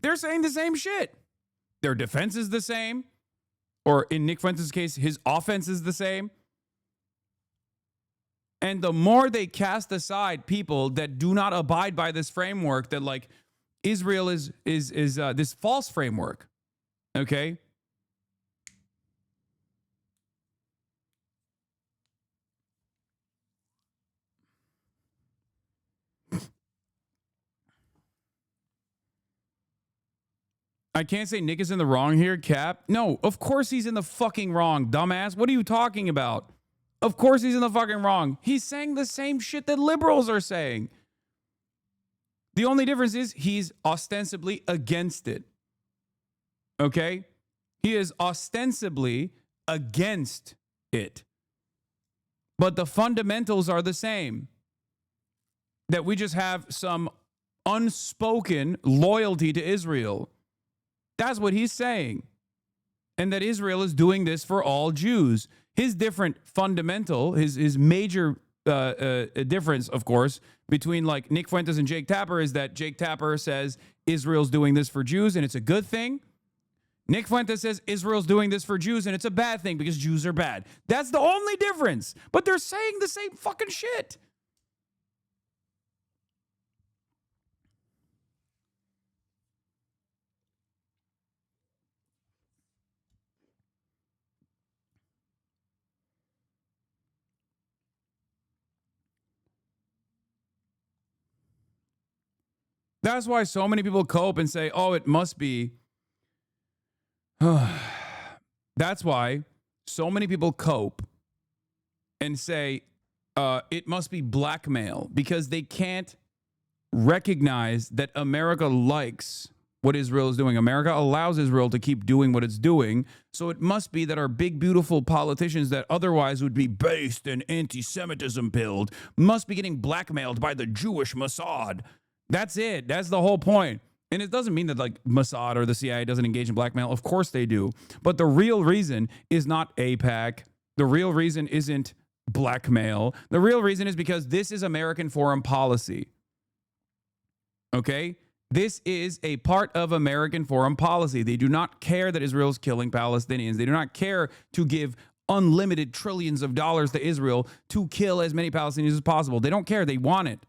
They're saying the same shit. Their defense is the same, or in Nick Fuentes' case, his offense is the same. And the more they cast aside people that do not abide by this framework, that like Israel is this false framework, okay? I can't say Nick is in the wrong here, Cap. No, of course he's in the fucking wrong, dumbass. What are you talking about? Of course he's in the fucking wrong. He's saying the same shit that liberals are saying. The only difference is he's ostensibly against it. Okay? He is ostensibly against it. But the fundamentals are the same. That we just have some unspoken loyalty to Israel. That's what he's saying. And that Israel is doing this for all Jews. His different fundamental, his major difference, of course, between like Nick Fuentes and Jake Tapper is that Jake Tapper says Israel's doing this for Jews and it's a good thing. Nick Fuentes says Israel's doing this for Jews and it's a bad thing because Jews are bad. That's the only difference. But they're saying the same fucking shit. That's why so many people cope and say, oh, it must be. That's why so many people cope and say it must be blackmail because they can't recognize that America likes what Israel is doing. America allows Israel to keep doing what it's doing. So it must be that our big, beautiful politicians that otherwise would be based and anti-Semitism pilled must be getting blackmailed by the Jewish Mossad. That's it. That's the whole point. And it doesn't mean that like Mossad or the CIA doesn't engage in blackmail. Of course they do. But the real reason is not AIPAC. The real reason isn't blackmail. The real reason is because this is American foreign policy. Okay? This is a part of American foreign policy. They do not care that Israel is killing Palestinians. They do not care to give unlimited trillions of dollars to Israel to kill as many Palestinians as possible. They don't care. They want it.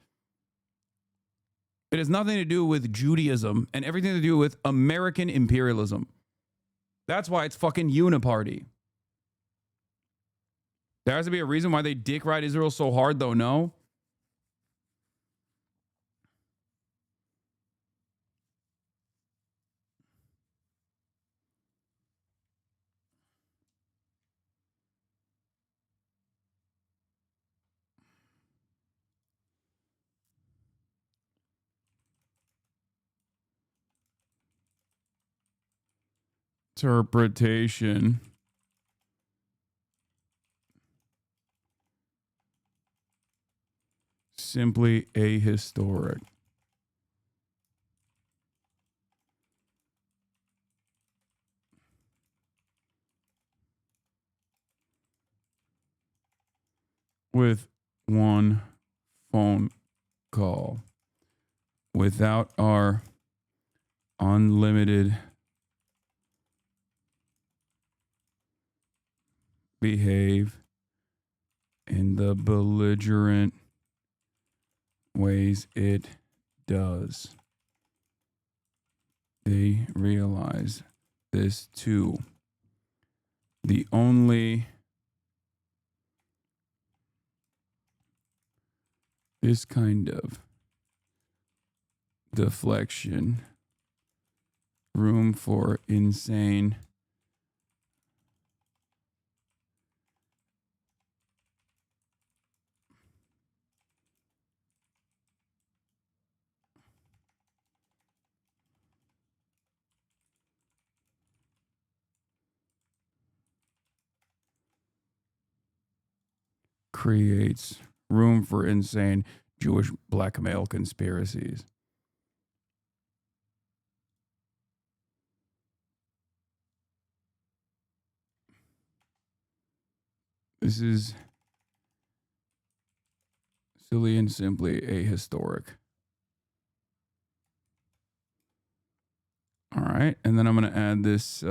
It has nothing to do with Judaism and everything to do with American imperialism. That's why it's fucking uniparty. There has to be a reason why they dick ride Israel so hard, though, no? Interpretation. Simply ahistoric. With one phone call. Without our unlimited behave in the belligerent ways it does. They realize this too. The only this kind of deflection, room for insane creates room for insane Jewish blackmail conspiracies. This is silly and simply ahistoric. All right, and then I'm going to add this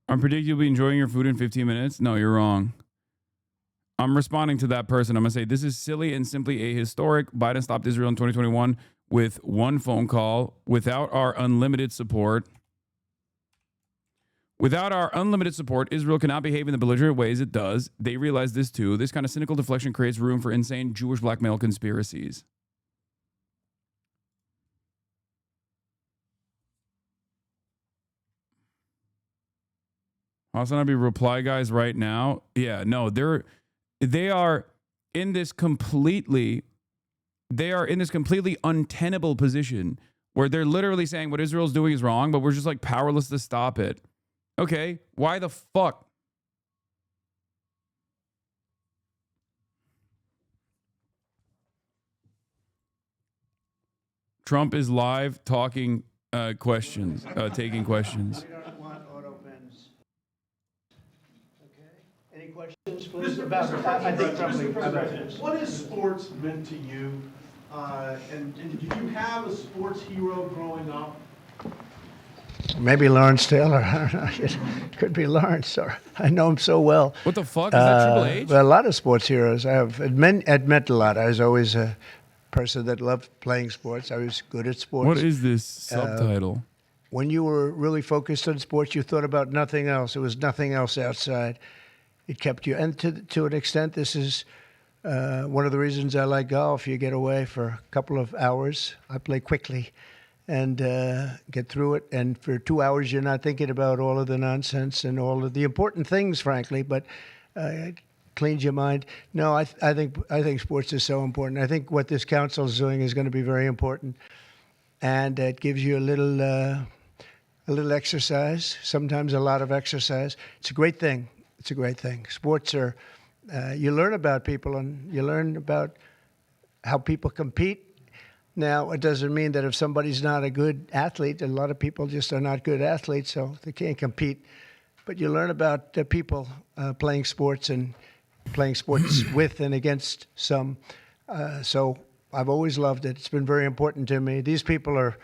I'm predicting you'll be enjoying your food in 15 minutes. No, you're wrong. I'm responding to that person. I'm going to say this is silly and simply ahistoric. Biden stopped Israel in 2021 with one phone call without our unlimited support. Without our unlimited support, Israel cannot behave in the belligerent ways it does. They realize this too. This kind of cynical deflection creates room for insane Jewish blackmail conspiracies. Hasanabi reply guys right now. Yeah, no, they are in this completely untenable position where they're literally saying what Israel's doing is wrong, but we're just like powerless to stop it. Okay, why the fuck? Trump is live talking questions, taking questions. Any questions, please? I think probably. What has sports meant to you? And did you have a sports hero growing up? Maybe Lawrence Taylor. I don't know. It could be Lawrence. Or I know him so well. What the fuck? Is that Triple H? Well, a lot of sports heroes. It meant a lot. I was always a person that loved playing sports. I was good at sports. What is this subtitle? When you were really focused on sports, you thought about nothing else. There was nothing else outside. It kept you. And to an extent, this is one of the reasons I like golf. You get away for a couple of hours. I play quickly and get through it. And for 2 hours, you're not thinking about all of the nonsense and all of the important things, frankly, but it cleans your mind. No, I think sports is so important. I think what this council is doing is going to be very important. And it gives you a little exercise, sometimes a lot of exercise. It's a great thing. It's a great thing. Sports are, you learn about people and you learn about how people compete. Now, it doesn't mean that if somebody's not a good athlete, a lot of people just are not good athletes, so they can't compete. But you learn about people playing sports and playing sports with and against some. So I've always loved it. It's been very important to me. These people are,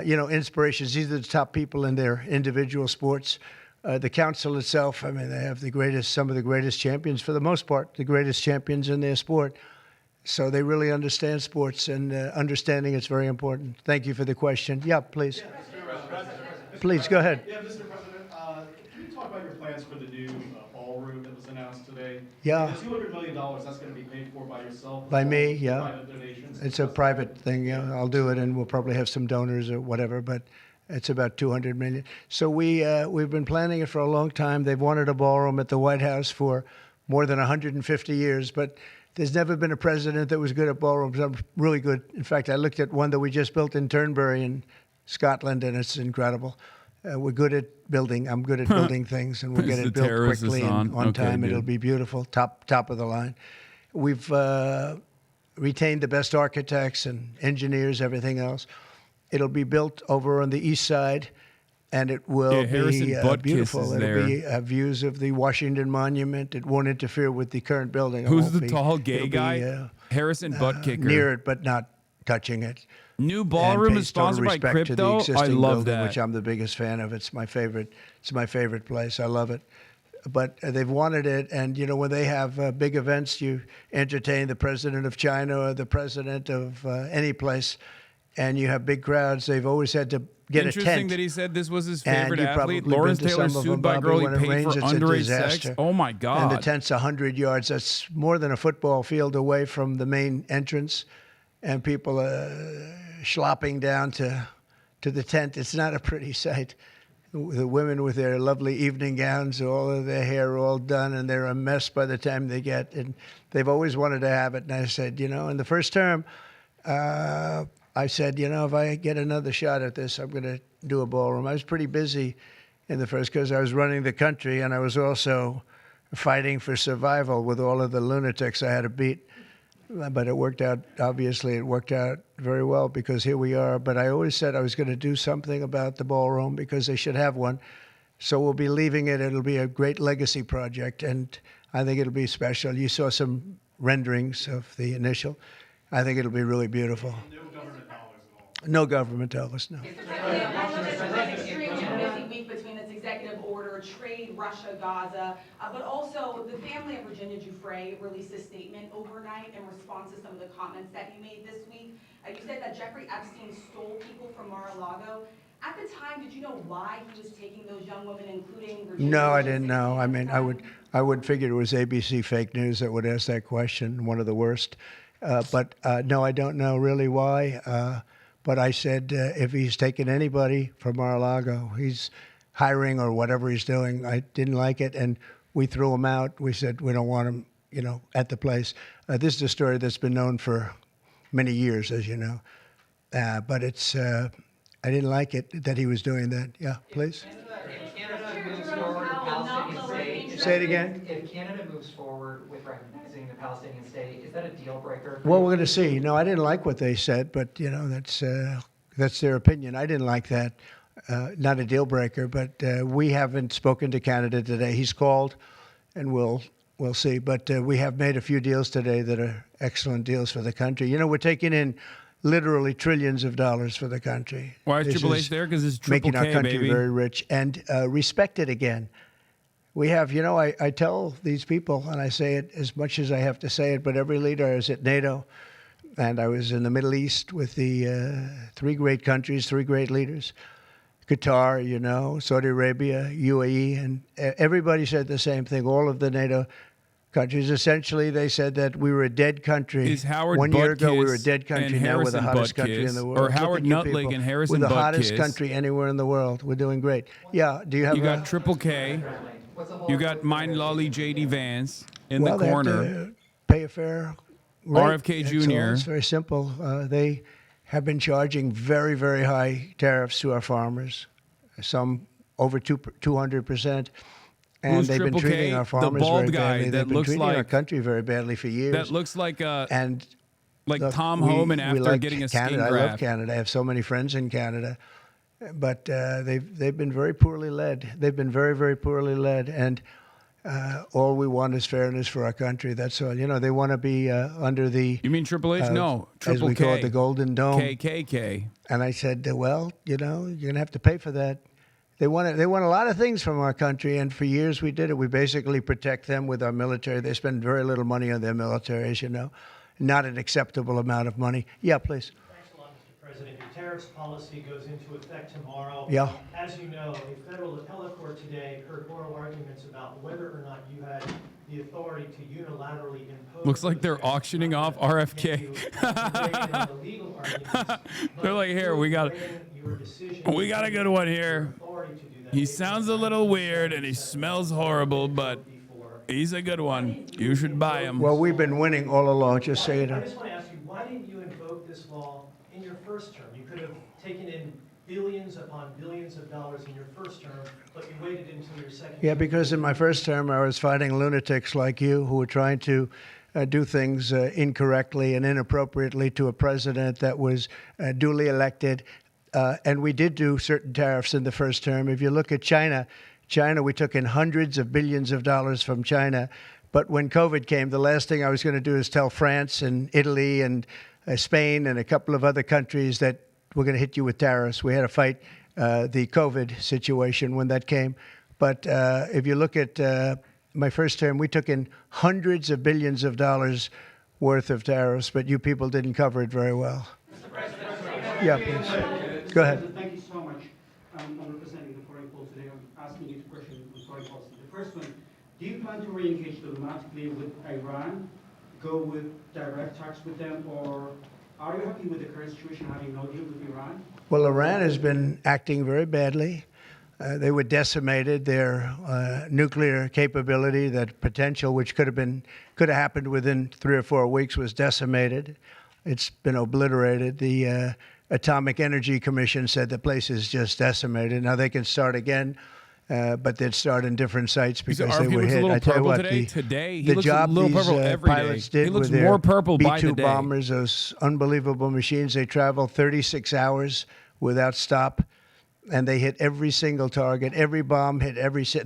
inspirations. These are the top people in their individual sports. The council itself, I mean, they have some of the greatest champions, for the most part, the greatest champions in their sport. So they really understand sports, and understanding it's very important. Thank you for the question. Yeah, please. Please, go ahead. Yeah, Mr. President, can you talk about your plans for the new ballroom that was announced today? Yeah. The $200 million, that's going to be paid for by yourself? By me, yeah. Private donations? It's a private thing, yeah. I'll do it, and we'll probably have some donors or whatever, but it's about $200 million. So we've been planning it for a long time. They've wanted a ballroom at the White House for more than 150 years, but there's never been a president that was good at ballrooms. I'm really good. In fact, I looked at one that we just built in Turnberry in Scotland, and it's incredible. We're good at building. I'm good at building things, and we'll get it built quickly and on time. It'll be beautiful, top of the line. We've retained the best architects and engineers, everything else. It'll be built over on the east side, and it will be beautiful. It'll be views of the Washington Monument. It won't interfere with the current building. Who's the tall gay guy? Harrison Buttkicker. Near it, but not touching it. New ballroom is sponsored by Crypto. I love that. Which I'm the biggest fan of. It's my favorite. It's my favorite place. I love it. But they've wanted it, and when they have big events, you entertain the president of China or the president of any place, and you have big crowds. They've always had to get a tent. Interesting that he said this was his favorite athlete. Lawrence Taylor sued by girl he paid for underage sex. Oh my God! And the tent's 100 yards. That's more than a football field away from the main entrance, and people are schlopping down to the tent. It's not a pretty sight. The women with their lovely evening gowns, all of their hair all done, and they're a mess by the time they get. And they've always wanted to have it. And I said, in the first term, I said, if I get another shot at this, I'm going to do a ballroom. I was pretty busy in the first because I was running the country, and I was also fighting for survival with all of the lunatics I had to beat. But it worked out, obviously, it worked out very well because here we are. But I always said I was going to do something about the ballroom because they should have one. So we'll be leaving it. It'll be a great legacy project, and I think it'll be special. You saw some renderings of the initial. I think it'll be really beautiful. No government dollars, no. Executive order, trade Russia, Gaza, but also the family of Virginia Giuffre released a statement overnight in response to some of the comments that you made this week. You said that Jeffrey Epstein stole people from Mar-a-Lago. At the time, did you know why he was taking those young women, including Virginia? No, I didn't know. I mean, I would figure it was ABC fake news that would ask that question, one of the worst. But no, I don't know really why. But I said if he's taken anybody from Mar-a-Lago, he's hiring or whatever he's doing. I didn't like it, and we threw him out. We said we don't want him, at the place. This is a story that's been known for many years, as you know. But it's, I didn't like it that he was doing that. Yeah, please. Say it again. If Canada moves forward with recognizing the Palestinian state, is that a deal breaker? Well, we're going to see. No, I didn't like what they said, but that's their opinion. I didn't like that. Not a deal breaker, but we haven't spoken to Canada today. He's called, and we'll see. But we have made a few deals today that are excellent deals for the country. We're taking in literally trillions of dollars for the country. Why is Triple H there? Because it's Triple making our K, country baby. very rich and respected again. We have, I tell these people, and I say it as much as I have to say it, but every leader is at NATO, and I was in the Middle East with the three great countries, three great leaders, Qatar, Saudi Arabia, UAE, and everybody said the same thing. All of the NATO countries, essentially, they said that we were a dead country. Is Howard 1 year ago, we were a Butkus dead country. and Now we're the Harrison hottest country in the Butkus, world. or Look at Howard you Nutley people. and Harrison We're the Butkus. hottest country anywhere in the world. We're doing great. Yeah, do you have You got Triple K. You got Mine Lolly J.D. Vance in the They have corner. to pay a fair rate. RFK That's all. Jr. It's very simple. They have been charging very, very high tariffs to our farmers, some over 200%. And Who's they've been Triple treating K? our The farmers bald very guy badly. that They've been looks treating our like- country very badly for years. That looks like Look, Tom we- Homan we after like getting a skin Canada. I graft. love Canada. I have so many friends in Canada, but they've been very poorly led. They've been very, very poorly led, and all we want is fairness for our country. That's all. They want to be under the. You mean Triple H? No, as Triple we K. call it, the Golden Dome. KKK. And I said, well, you're gonna have to pay for that. They want a lot of things from our country, and for years we did it. We basically protect them with our military. They spend very little money on their military, as you know, not an acceptable amount of money. Yeah, please. Thanks a lot, Mr. President. Your tariffs policy goes into effect tomorrow. Yeah. As you know, a federal appellate court today heard oral arguments about whether or not you had the authority to unilaterally impose. Looks like they're auctioning off RFK. They're like, here, we got a good one here. He sounds a little weird and he smells horrible, but he's a good one. You should buy him. Well, we've been winning all along. Just say it. I just want to ask you, why didn't you invoke this law in your first term? You could have taken in billions upon billions of dollars in your first term, but you waited until your second Yeah, term. because in my first term, I was fighting lunatics like you who were trying to do things incorrectly and inappropriately to a president that was duly elected. And we did do certain tariffs in the first term. If you look at China, we took in hundreds of billions of dollars from China. But when COVID came, the last thing I was going to do is tell France and Italy and Spain and a couple of other countries that we're going to hit you with tariffs. We had to fight the COVID situation when that came. But if you look at my first term, we took in hundreds of billions of dollars worth of tariffs, but you people didn't cover it very well. Yeah, please. Go ahead. Thank you so much. I'm representing the foreign poll today. I'm asking you two questions on foreign policy. The first one, do you plan to re-engage diplomatically with Iran, go with direct talks with them, or are you happy with the current situation, having no deal with Iran? Well, Iran has been acting very badly. They were decimated. Their nuclear capability, that potential, which could have happened within 3 or 4 weeks, was decimated. It's been obliterated. The Atomic Energy Commission said the place is just decimated. Now they can start again, but they'd start in different sites because they were hit. I tell you what, today he the looks job a little these purple every pilots day. did He looks with their more purple by the B-2 day. bombers, those unbelievable machines, they traveled 36 hours without stop. And they hit every single target. Every bomb hit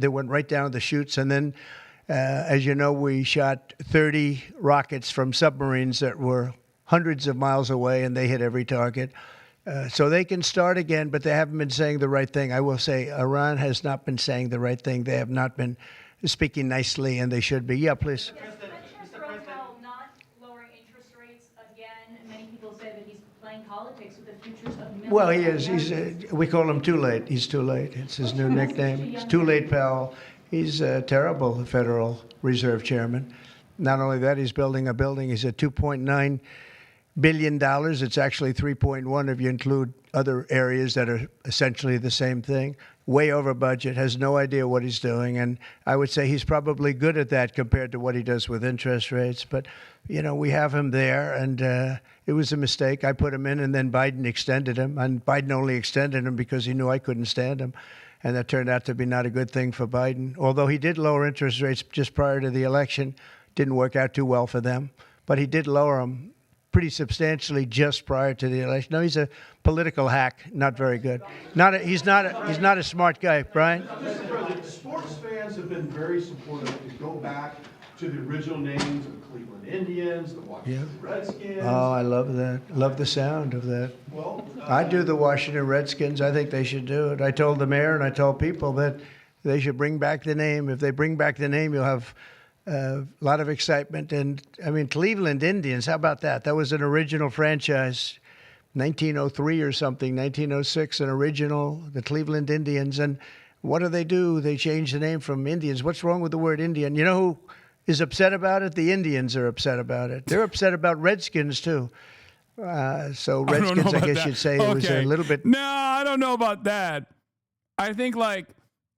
they went right down the chutes. And then, as you know, we shot 30 rockets from submarines that were hundreds of miles away, and they hit every target. So they can start again, but they haven't been saying the right thing. I will say Iran has not been saying the right thing. They have not been speaking nicely, and they should be. Yeah, please. Not lowering interest rates again. Many people say that he's playing politics with the futures of millions. Well, he is. We call him Too Late. He's Too Late. It's his new nickname. It's Too Late, pal. He's a terrible Federal Reserve Chairman. Not only that, he's building a building. He's at $2.9 billion. It's actually 3.1 if you include other areas that are essentially the same thing. way over budget, has no idea what he's doing. And I would say he's probably good at that compared to what he does with interest rates. But, we have him there, and it was a mistake. I put him in, and then Biden extended him. And Biden only extended him because he knew I couldn't stand him. And that turned out to be not a good thing for Biden. Although he did lower interest rates just prior to the election. Didn't work out too well for them. But he did lower them pretty substantially just prior to the election. No, he's a political hack, not very good. He's not a smart guy, Brian. Mr. President, sports fans have been very supportive to go back to the original names of the Cleveland Indians, the Washington Redskins. Oh, I love that. Love the sound of that. Well, I do the Washington Redskins. I think they should do it. I told the mayor and I told people that they should bring back the name. If they bring back the name, you'll have a lot of excitement. And, Cleveland Indians, how about that? That was an original franchise, 1903 or something, 1906, an original, the Cleveland Indians. And what do? They changed the name from Indians. What's wrong with the word Indian? You know who is upset about it? The Indians are upset about it. They're upset about Redskins, too. So Redskins, I guess you'd say, it was a little bit. No, I don't know about that. I think,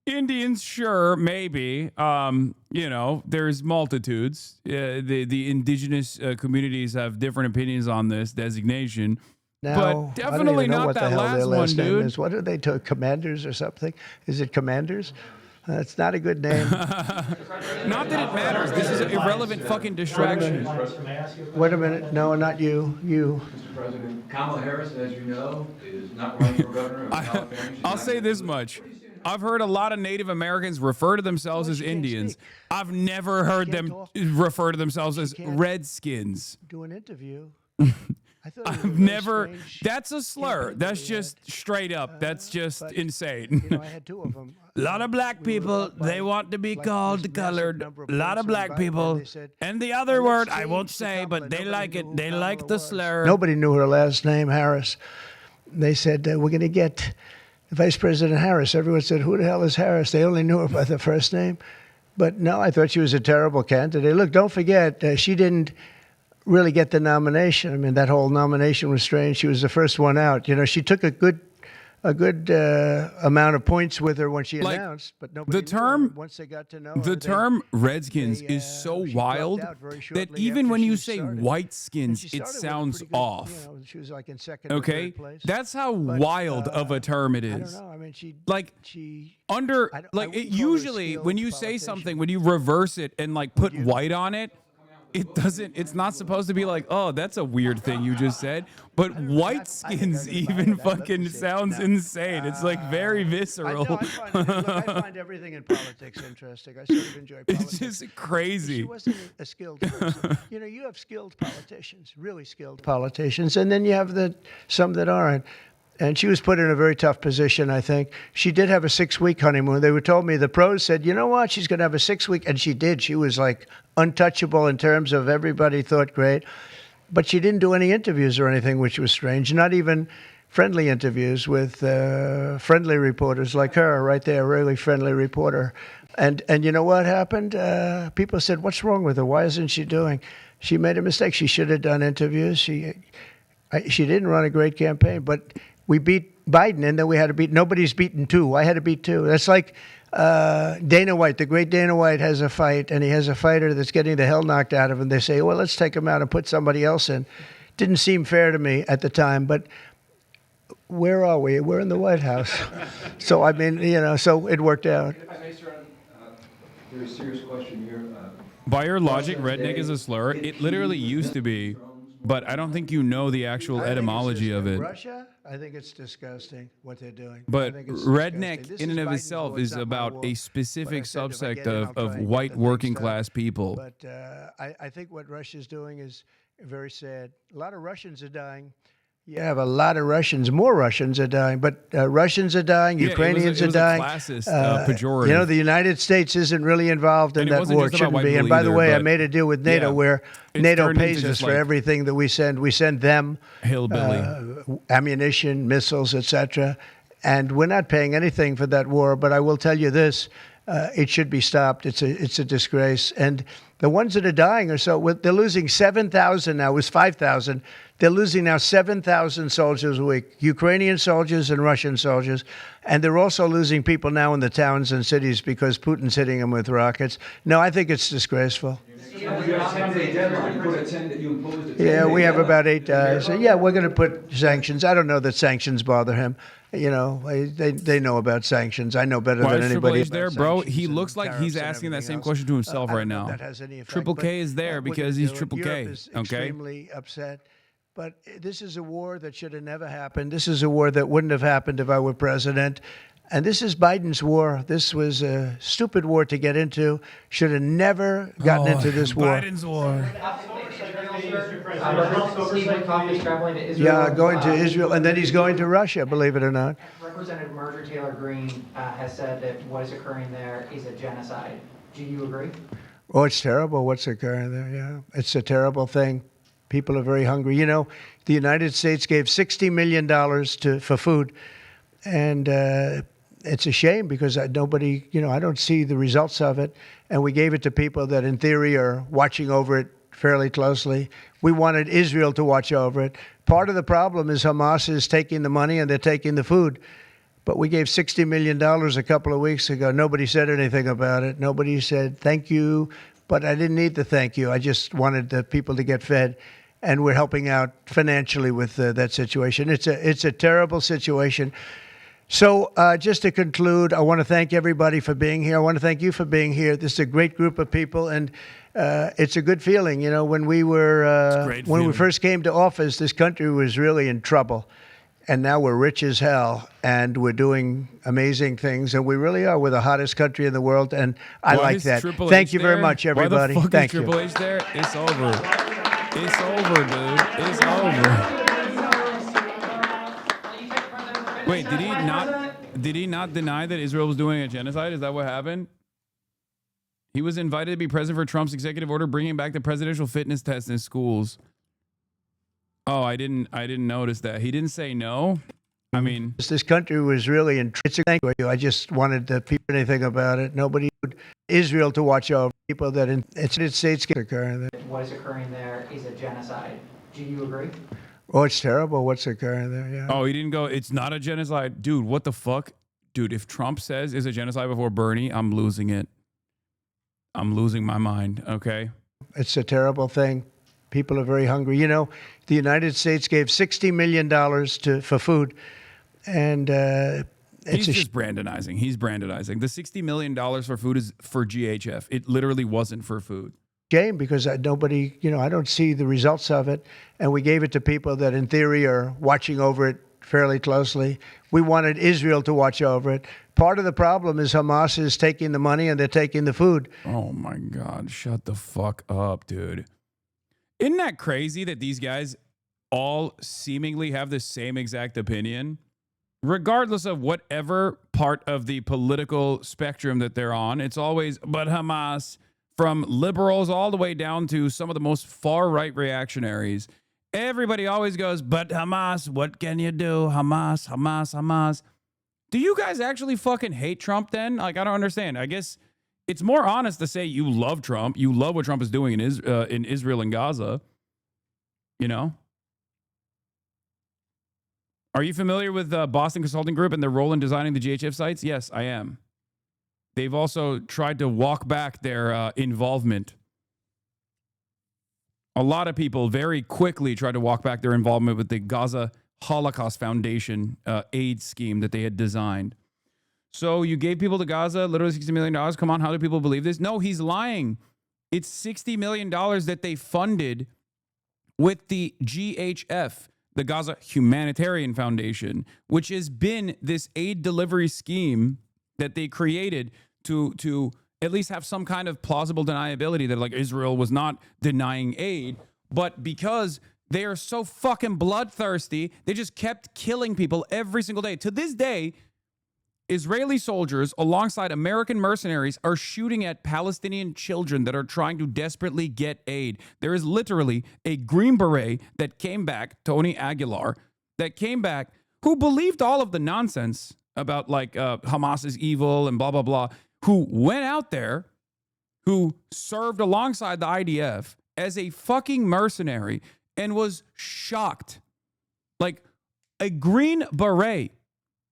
Indians, sure, maybe. There's multitudes. The indigenous communities have different opinions on this designation. Now, but definitely not that last one, dude. What are they to Commanders or something? Is it Commanders? That's not a good name. Not that it matters. This is an irrelevant fucking distraction. Wait a minute. No, not you. You. Mr. President, Kamala Harris, as you know, is not running for governor of California. I'll say this much. I've heard a lot of Native Americans refer to themselves as Indians. I've never heard them refer to themselves as Redskins. Do an interview. I've never. That's a slur. That's just straight up. That's just insane. I had two of them. A lot of black people, they want to be called colored. A lot of black people. And the other word, I won't say, but they like it. They like the slur. Nobody knew her last name, Harris. They said, we're going to get Vice President Harris. Everyone said, who the hell is Harris? They only knew her by the first name. But no, I thought she was a terrible candidate. Look, don't forget, she didn't really get the nomination. That whole nomination was strange. She was the first one out. She took a good amount of points with her when she announced, but nobody knew her. Once they got to know her, the term Redskins is so wild that even when you say white skins, it sounds off. She was like in second or third place. That's how wild of a term it is. I don't know. Usually when you say something, when you reverse it and put white on it, it's not supposed to be oh, that's a weird thing you just said. But white skins even fucking sounds insane. It's very visceral. I find everything in politics interesting. I sort of enjoy politics. It's just crazy. She wasn't a skilled person. You have skilled politicians, really skilled politicians, and then you have some that aren't. And she was put in a very tough position, I think. She did have a 6-week honeymoon. They were told me, the pros said, you know what, she's going to have a 6-week. And she did. She was untouchable in terms of everybody thought great. But she didn't do any interviews or anything, which was strange. Not even friendly interviews with friendly reporters like her right there, a really friendly reporter. And you know what happened? People said, what's wrong with her? Why isn't she doing? She made a mistake. She should have done interviews. She didn't run a great campaign, but we beat Biden, and then we had to beat. Nobody's beaten two. I had to beat two. That's like Dana White. The great Dana White has a fight, and he has a fighter that's getting the hell knocked out of him. They say, well, let's take him out and put somebody else in. Didn't seem fair to me at the time, but where are we? We're in the White House. So, so it worked out. If I may, sir, a very serious question here. By your logic, redneck is a slur. It literally used to be, but I don't think you know the actual etymology of it. Russia? I think it's disgusting what they're doing. But redneck in and of itself is about a specific subsect of white working class people. But I think what Russia's doing is very sad. A lot of Russians are dying. You have a lot of Russians. More Russians are dying, but Russians are dying. Ukrainians are dying. Classist, pejorative. The United States isn't really involved in that war. It shouldn't be. And by the way, I made a deal with NATO where NATO pays us for everything that we send. We send them ammunition, missiles, etc. And we're not paying anything for that war. But I will tell you this. It should be stopped. It's a disgrace. And the ones that are dying are they're losing 7,000 now. It was 5,000. They're losing now 7,000 soldiers a week, Ukrainian soldiers and Russian soldiers. And they're also losing people now in the towns and cities because Putin's hitting them with rockets. No, I think it's disgraceful. Yeah, we have about 8 days. Yeah, we're going to put sanctions. I don't know that sanctions bother him. You know, they know about sanctions. I know better than anybody. Triple H there, bro? He looks like he's asking that same question to himself right now. That has any effect, Triple K is there because he's Triple K. Europe is okay. Extremely upset. But this is a war that should have never happened. This is a war that wouldn't have happened if I were president. And this is Biden's war. This was a stupid war to get into. Should have never gotten into this war. Biden's war. Steve Witkoff is traveling to Israel. Yeah, going to Israel, and then he's going to Russia, believe it or not. Representative Marjorie Taylor Greene has said that what is occurring there is a genocide. Do you agree? Oh, it's terrible what's occurring there, yeah. It's a terrible thing. People are very hungry. You know, the United States gave $60 million for food, and it's a shame because nobody, you know, I don't see the results of it. And we gave it to people that in theory are watching over it fairly closely. We wanted Israel to watch over it. Part of the problem is Hamas is taking the money and they're taking the food. But we gave $60 million a couple of weeks ago. Nobody said anything about it. Nobody said thank you. But I didn't need the thank you. I just wanted the people to get fed. And we're helping out financially with that situation. It's a terrible situation. So just to conclude, I want to thank everybody for being here. I want to thank you for being here. This is a great group of people, and it's a good feeling. You know, when we first came to office, this country was really in trouble, and now we're rich as hell, and we're doing amazing things, and we really are. We're the hottest country in the world, and I like that. Thank you very much, everybody. Why the fuck Thank is Triple H there? It's over. It's over, dude. It's over. Wait, did he not deny that Israel was doing a genocide? Is that what happened? He was invited to be present for Trump's executive order bringing back the presidential fitness test in schools. Oh, I didn't notice that. He didn't say no. I mean, this country was really in. It's a thank you. I just wanted the people anything about it. Nobody would Israel to watch over people that in the United States get occurring. What is occurring there is a genocide. Do you agree? Oh, it's terrible what's occurring there, yeah. Oh, he didn't go, it's not a genocide. Dude, what the fuck? Dude, if Trump says it's a genocide before Bernie, I'm losing it. I'm losing my mind, okay? It's a terrible thing. People are very hungry. You know, the United States gave $60 million for food, and he's just brandonizing. He's brandonizing. The $60 million for food is for GHF. It literally wasn't for food. Shame because nobody, you know, I don't see the results of it. And we gave it to people that in theory are watching over it fairly closely. We wanted Israel to watch over it. Part of the problem is Hamas is taking the money and they're taking the food. Oh my God, shut the fuck up, dude. Isn't that crazy that these guys all seemingly have the same exact opinion? Regardless of whatever part of the political spectrum that they're on, it's always, but Hamas. From liberals all the way down to some of the most far-right reactionaries. Everybody always goes, but Hamas, what can you do? Hamas, Hamas, Hamas. Do you guys actually fucking hate Trump then? Like, I don't understand. I guess it's more honest to say you love Trump. You love what Trump is doing in Israel and Gaza. You know? Are you familiar with Boston Consulting Group and their role in designing the GHF sites? Yes, I am. They've also tried to walk back their involvement. A lot of people very quickly tried to walk back their involvement with the Gaza Holocaust Foundation aid scheme that they had designed. So you gave people to Gaza literally $60 million. Come on, how do people believe this? No, he's lying. It's $60 million that they funded with the GHF, the Gaza Humanitarian Foundation, which has been this aid delivery scheme that they created to at least have some kind of plausible deniability that like Israel was not denying aid, but because they are so fucking bloodthirsty, they just kept killing people every single day. To this day, Israeli soldiers alongside American mercenaries are shooting at Palestinian children that are trying to desperately get aid. There is literally a Green Beret that came back, Tony Aguilar, that came back, who believed all of the nonsense about like Hamas is evil and blah, blah, blah, who went out there, who served alongside the IDF as a fucking mercenary and was shocked. Like a Green Beret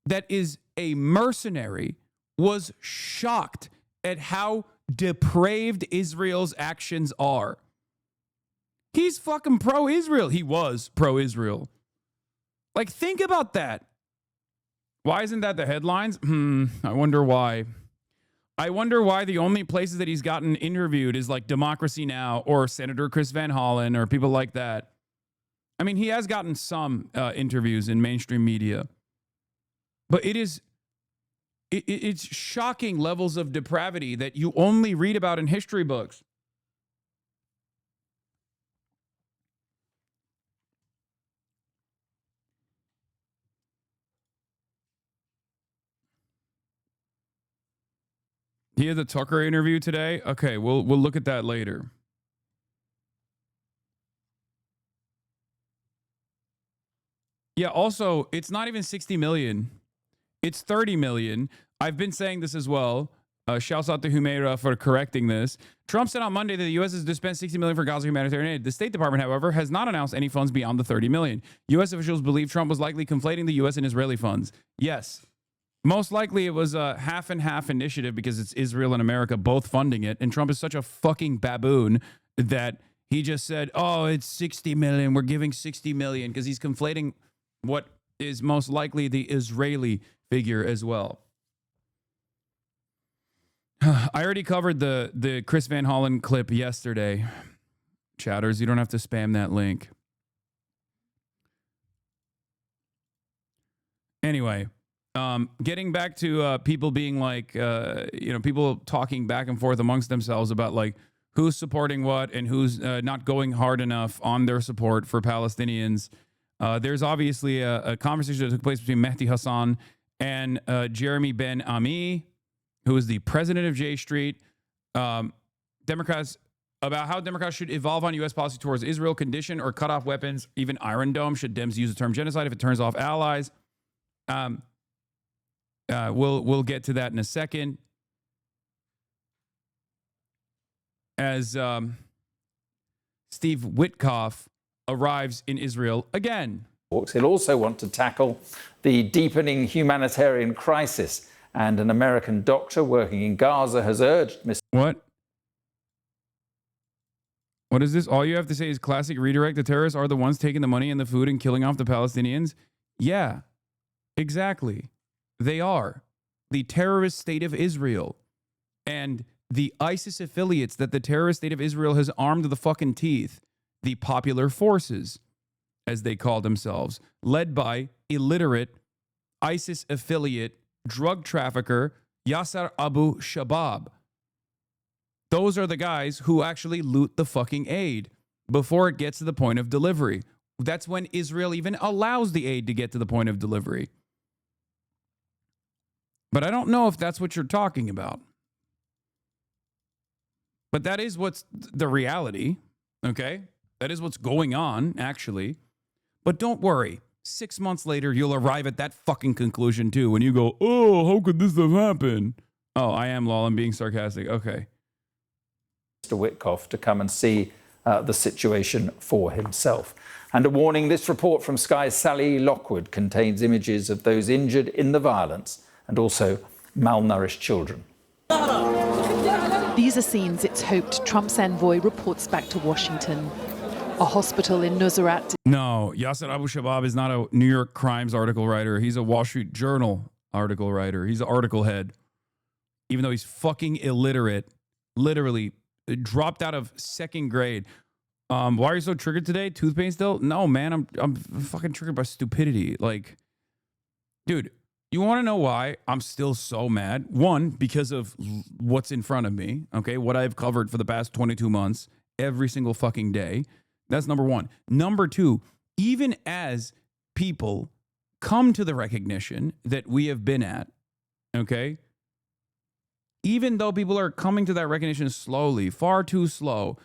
that is a mercenary was shocked at how depraved Israel's actions are. He's fucking pro-Israel. He was pro-Israel. Like, think about that. Why isn't that the headlines? I wonder why. I wonder why the only places that he's gotten interviewed is like Democracy Now! Or Senator Chris Van Hollen or people like that. I mean, he has gotten some interviews in mainstream media. But it's shocking levels of depravity that you only read about in history books. He had the Tucker interview today. Okay, we'll look at that later. Yeah, also, it's not even 60 million. It's 30 million. I've been saying this as well. Shouts out to Humeira for correcting this. Trump said on Monday that the U.S. has dispensed 60 million for Gaza humanitarian aid. The State Department, however, has not announced any funds beyond the 30 million. U.S. officials believe Trump was likely conflating the U.S. and Israeli funds. Yes. Most likely it was a half and half initiative because it's Israel and America both funding it. And Trump is such a fucking baboon that he just said, oh, it's 60 million. We're giving 60 million because he's conflating what is most likely the Israeli figure as well. I already covered the Chris Van Hollen clip yesterday. Chatters, you don't have to spam that link. Anyway, getting back to people being like, people talking back and forth amongst themselves about like who's supporting what and who's not going hard enough on their support for Palestinians. There's obviously a conversation that took place between Mehdi Hasan and Jeremy Ben-Ami, who is the president of J Street, Democrats, about how Democrats should evolve on U.S. policy towards Israel, condition or cut off weapons, even Iron Dome, should Dems use the term genocide if it turns off allies. We'll get to that in a second. As Steve Witkoff arrives in Israel again. He'll also want to tackle the deepening humanitarian crisis. And an American doctor working in Gaza has urged Mr. What? What is this? All you have to say is classic redirect. The terrorists are the ones taking the money and the food and killing off the Palestinians. Yeah, exactly. They are. The terrorist state of Israel and the ISIS affiliates that the terrorist state of Israel has armed to the fucking teeth. The Popular Forces, as they call themselves, led by illiterate ISIS affiliate drug trafficker Yasser Abu Shabab. Those are the guys who actually loot the fucking aid before it gets to the point of delivery. That's when Israel even allows the aid to get to the point of delivery. But I don't know if that's what you're talking about. But that is what's the reality, okay? That is what's going on, actually. But don't worry. 6 months later, you'll arrive at that fucking conclusion, too, when you go, oh, how could this have happened? Oh, I am, lol. I'm being sarcastic. Okay. Mr. Witkoff to come and see the situation for himself. And a warning, this report from Sky's Sally Lockwood contains images of those injured in the violence and also malnourished children. These are scenes it's hoped Trump's envoy reports back to Washington. A hospital in Nusrat. No, Yasser Abu Shabab is not a New York Crimes article writer. He's a Wall Street Journal article writer. He's an article head. Even though he's fucking illiterate, literally dropped out of second grade. Why are you so triggered today? Tooth pain still? No, man, I'm fucking triggered by stupidity. Like, dude, you want to know why I'm still so mad? One, because of what's in front of me, okay? What I've covered for the past 22 months, every single fucking day. That's number one. Number two, even as people come to the recognition that we have been at, okay? Even though people are coming to that recognition slowly, far too slow,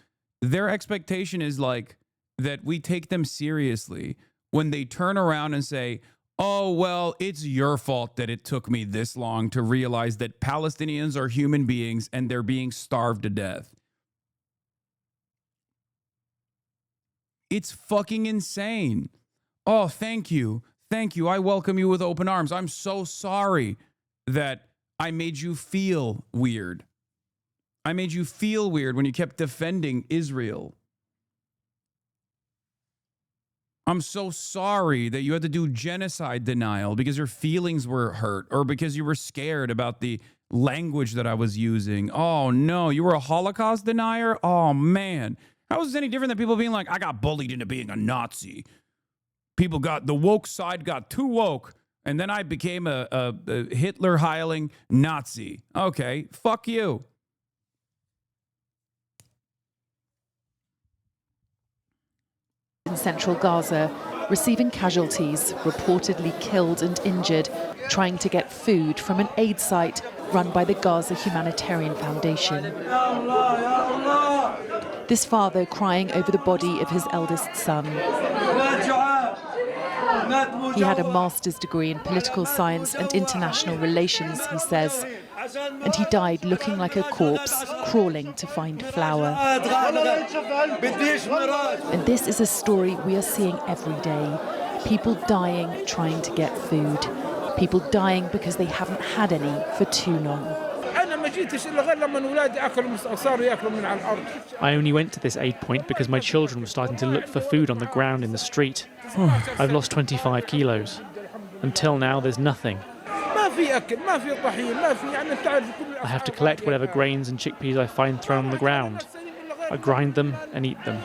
their expectation is like that we take them seriously when they turn around and say, oh, well, it's your fault that it took me this long to realize that Palestinians are human beings and they're being starved to death. It's fucking insane. Oh, thank you. Thank you. I welcome you with open arms. I'm so sorry that I made you feel weird. I made you feel weird when you kept defending Israel. I'm so sorry that you had to do genocide denial because your feelings were hurt or because you were scared about the language that I was using. Oh, no, you were a Holocaust denier? Oh, man. How is this any different than people being like, I got bullied into being a Nazi? People got, the woke side got too woke, and then I became a Hitler-heiling Nazi. Okay, fuck you. In central Gaza, receiving casualties, reportedly killed and injured, trying to get food from an aid site run by the Gaza Humanitarian Foundation. This father crying over the body of his eldest son. He had a master's degree in political science and international relations, he says, and he died looking like a corpse, crawling to find flour. And this is a story we are seeing every day. People dying trying to get food. People dying because they haven't had any for too long. I only went to this aid point because my children were starting to look for food on the ground in the street. I've lost 25 kilos. Until now, there's nothing. I have to collect whatever grains and chickpeas I find thrown on the ground. I grind them and eat them.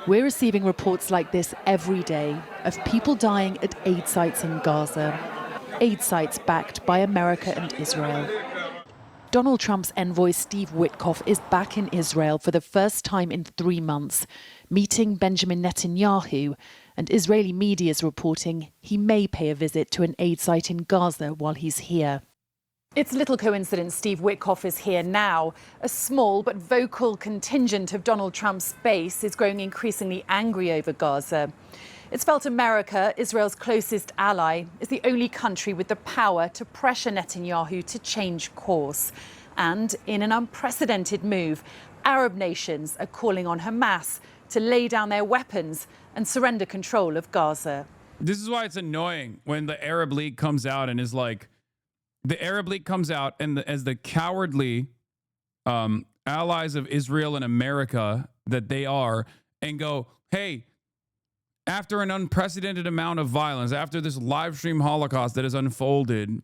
We're receiving reports like this every day of people dying at aid sites in Gaza. Aid sites backed by America and Israel. Donald Trump's envoy Steve Witkoff is back in Israel for the first time in 3 months, meeting Benjamin Netanyahu, and Israeli media is reporting he may pay a visit to an aid site in Gaza while he's here. It's little coincidence Steve Witkoff is here now. A small but vocal contingent of Donald Trump's base is growing increasingly angry over Gaza. It's felt America, Israel's closest ally, is the only country with the power to pressure Netanyahu to change course. And in an unprecedented move, Arab nations are calling on Hamas to lay down their weapons and surrender control of Gaza. This is why it's annoying when the Arab League comes out and is like, the Arab League comes out and as the cowardly allies of Israel and America that they are, and go, hey, after an unprecedented amount of violence, after this live stream Holocaust that has unfolded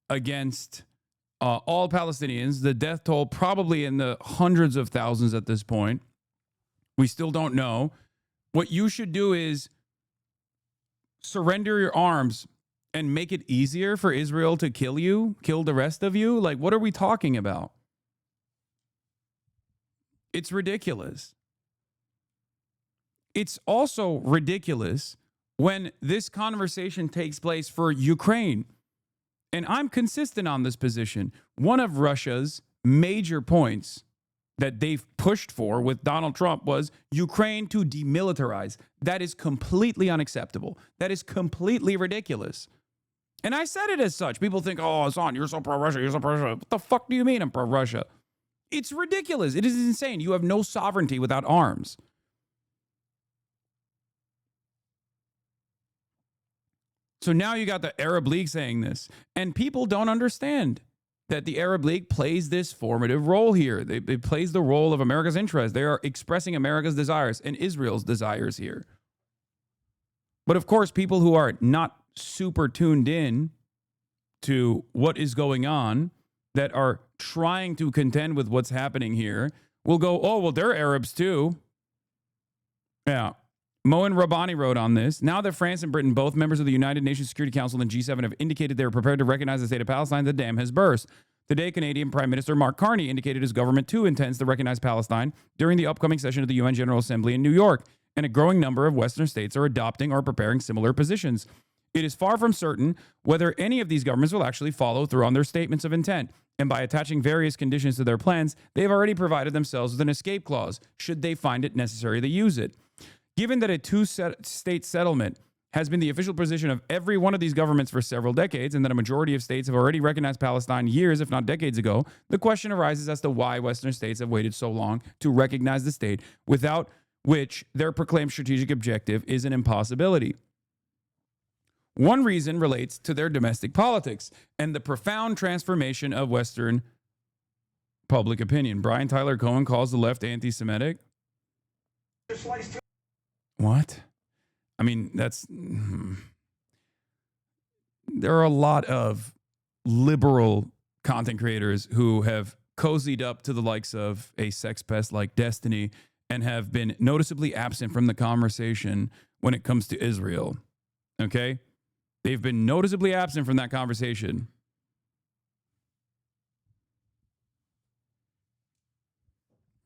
against all Palestinians, the death toll probably in the hundreds of thousands at this point, we still don't know. What you should do is surrender your arms and make it easier for Israel to kill you, kill the rest of you. Like, what are we talking about? It's ridiculous. It's also ridiculous when this conversation takes place for Ukraine. And I'm consistent on this position. One of Russia's major points that they've pushed for with Donald Trump was Ukraine to demilitarize. That is completely unacceptable. That is completely ridiculous. And I said it as such. People think, oh, Hasan, you're so pro-Russia, you're so pro-Russia. What the fuck do you mean I'm pro-Russia? It's ridiculous. It is insane. You have no sovereignty without arms. So now you got the Arab League saying this, and people don't understand that the Arab League plays this formative role here. It plays the role of America's interest. They are expressing America's desires and Israel's desires here. But of course, people who are not super tuned in to what is going on, that are trying to contend with what's happening here, will go, oh, well, they're Arabs too. Yeah. Moen Rabbani wrote on this. Now that France and Britain, both members of the United Nations Security Council and G7, have indicated they are prepared to recognize the state of Palestine, the dam has burst. Today, Canadian Prime Minister Mark Carney indicated his government too intends to recognize Palestine during the upcoming session of the UN General Assembly in New York, and a growing number of Western states are adopting or preparing similar positions. It is far from certain whether any of these governments will actually follow through on their statements of intent, and by attaching various conditions to their plans, they have already provided themselves with an escape clause should they find it necessary to use it. Given that a two-state settlement has been the official position of every one of these governments for several decades, and that a majority of states have already recognized Palestine years, if not decades ago, the question arises as to why Western states have waited so long to recognize the state, without which their proclaimed strategic objective is an impossibility. One reason relates to their domestic politics and the profound transformation of Western public opinion. Brian Tyler Cohen calls the left anti-Semitic. What? I mean, there are a lot of liberal content creators who have cozied up to the likes of a sex pest like Destiny and have been noticeably absent from the conversation when it comes to Israel. Okay? They've been noticeably absent from that conversation.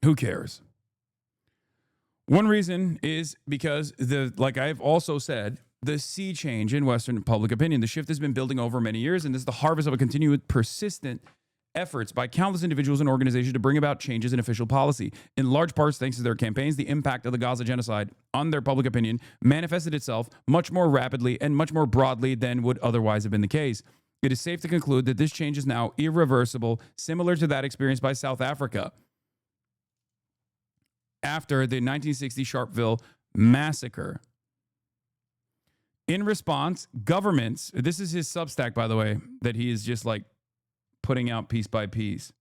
Who cares? One reason is because, like I've also said, the sea change in Western public opinion. The shift has been building over many years, and this is the harvest of a continued, persistent efforts by countless individuals and organizations to bring about changes in official policy. In large parts, thanks to their campaigns, the impact of the Gaza genocide on their public opinion manifested itself much more rapidly and much more broadly than would otherwise have been the case. It is safe to conclude that this change is now irreversible, similar to that experienced by South Africa after the 1960 Sharpeville massacre. In response, governments, this is his Substack, by the way, that he is just like putting out piece by piece.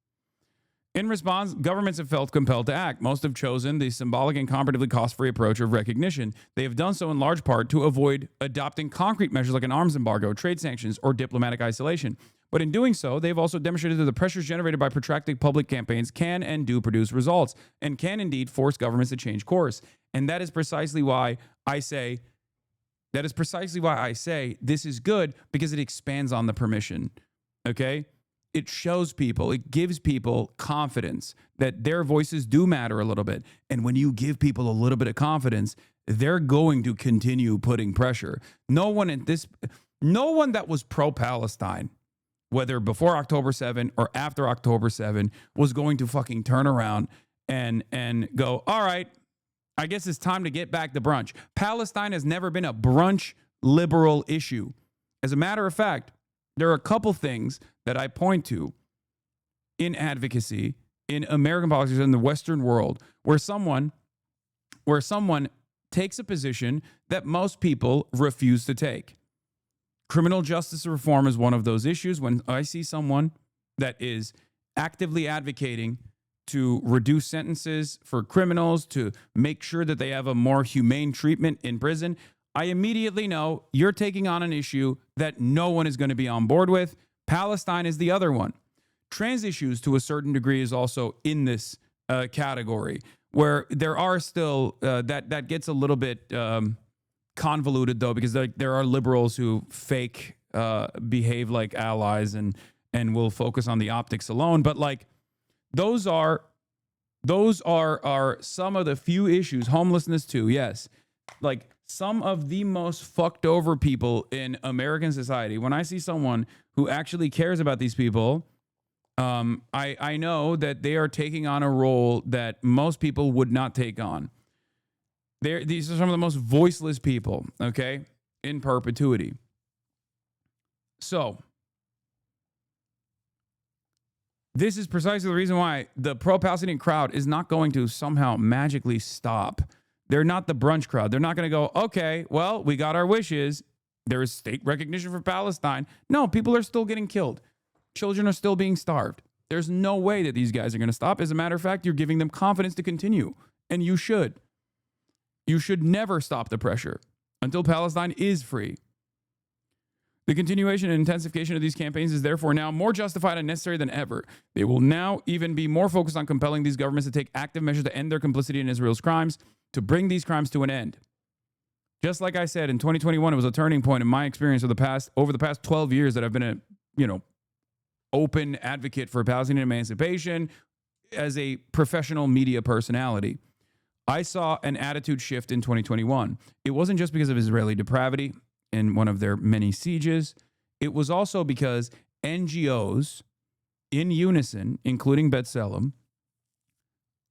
In response, governments have felt compelled to act. Most have chosen the symbolic and comparatively cost-free approach of recognition. They have done so in large part to avoid adopting concrete measures like an arms embargo, trade sanctions, or diplomatic isolation. But in doing so, they've also demonstrated that the pressures generated by protracted public campaigns can and do produce results, and can indeed force governments to change course. And that is precisely why I say this is good, because it expands on the permission. Okay? It shows people, it gives people confidence that their voices do matter a little bit. And when you give people a little bit of confidence, they're going to continue putting pressure. No one that was pro-Palestine, whether before October 7 or after October 7, was going to fucking turn around and go, all right, I guess it's time to get back to brunch. Palestine has never been a brunch liberal issue. As a matter of fact, there are a couple things that I point to in advocacy, in American politics, in the Western world, where someone takes a position that most people refuse to take. Criminal justice reform is one of those issues. When I see someone that is actively advocating to reduce sentences for criminals, to make sure that they have a more humane treatment in prison, I immediately know you're taking on an issue that no one is going to be on board with. Palestine is the other one. Trans issues, to a certain degree, is also in this category, where there are still, that gets a little bit convoluted, though, because there are liberals who fake behave like allies and will focus on the optics alone. But like, those are some of the few issues. Homelessness too, yes. Like, some of the most fucked over people in American society. When I see someone who actually cares about these people, I know that they are taking on a role that most people would not take on. These are some of the most voiceless people, okay, in perpetuity. So, this is precisely the reason why the pro-Palestinian crowd is not going to somehow magically stop. They're not the brunch crowd. They're not going to go, okay, well, we got our wishes. There is state recognition for Palestine. No, people are still getting killed. Children are still being starved. There's no way that these guys are going to stop. As a matter of fact, you're giving them confidence to continue. And you should. You should never stop the pressure until Palestine is free. The continuation and intensification of these campaigns is therefore now more justified and necessary than ever. They will now even be more focused on compelling these governments to take active measures to end their complicity in Israel's crimes, to bring these crimes to an end. Just like I said, in 2021, it was a turning point in my experience over the past 12 years that I've been a, open advocate for Palestinian emancipation as a professional media personality. I saw an attitude shift in 2021. It wasn't just because of Israeli depravity in one of their many sieges. It was also because NGOs in unison, including B'Tselem,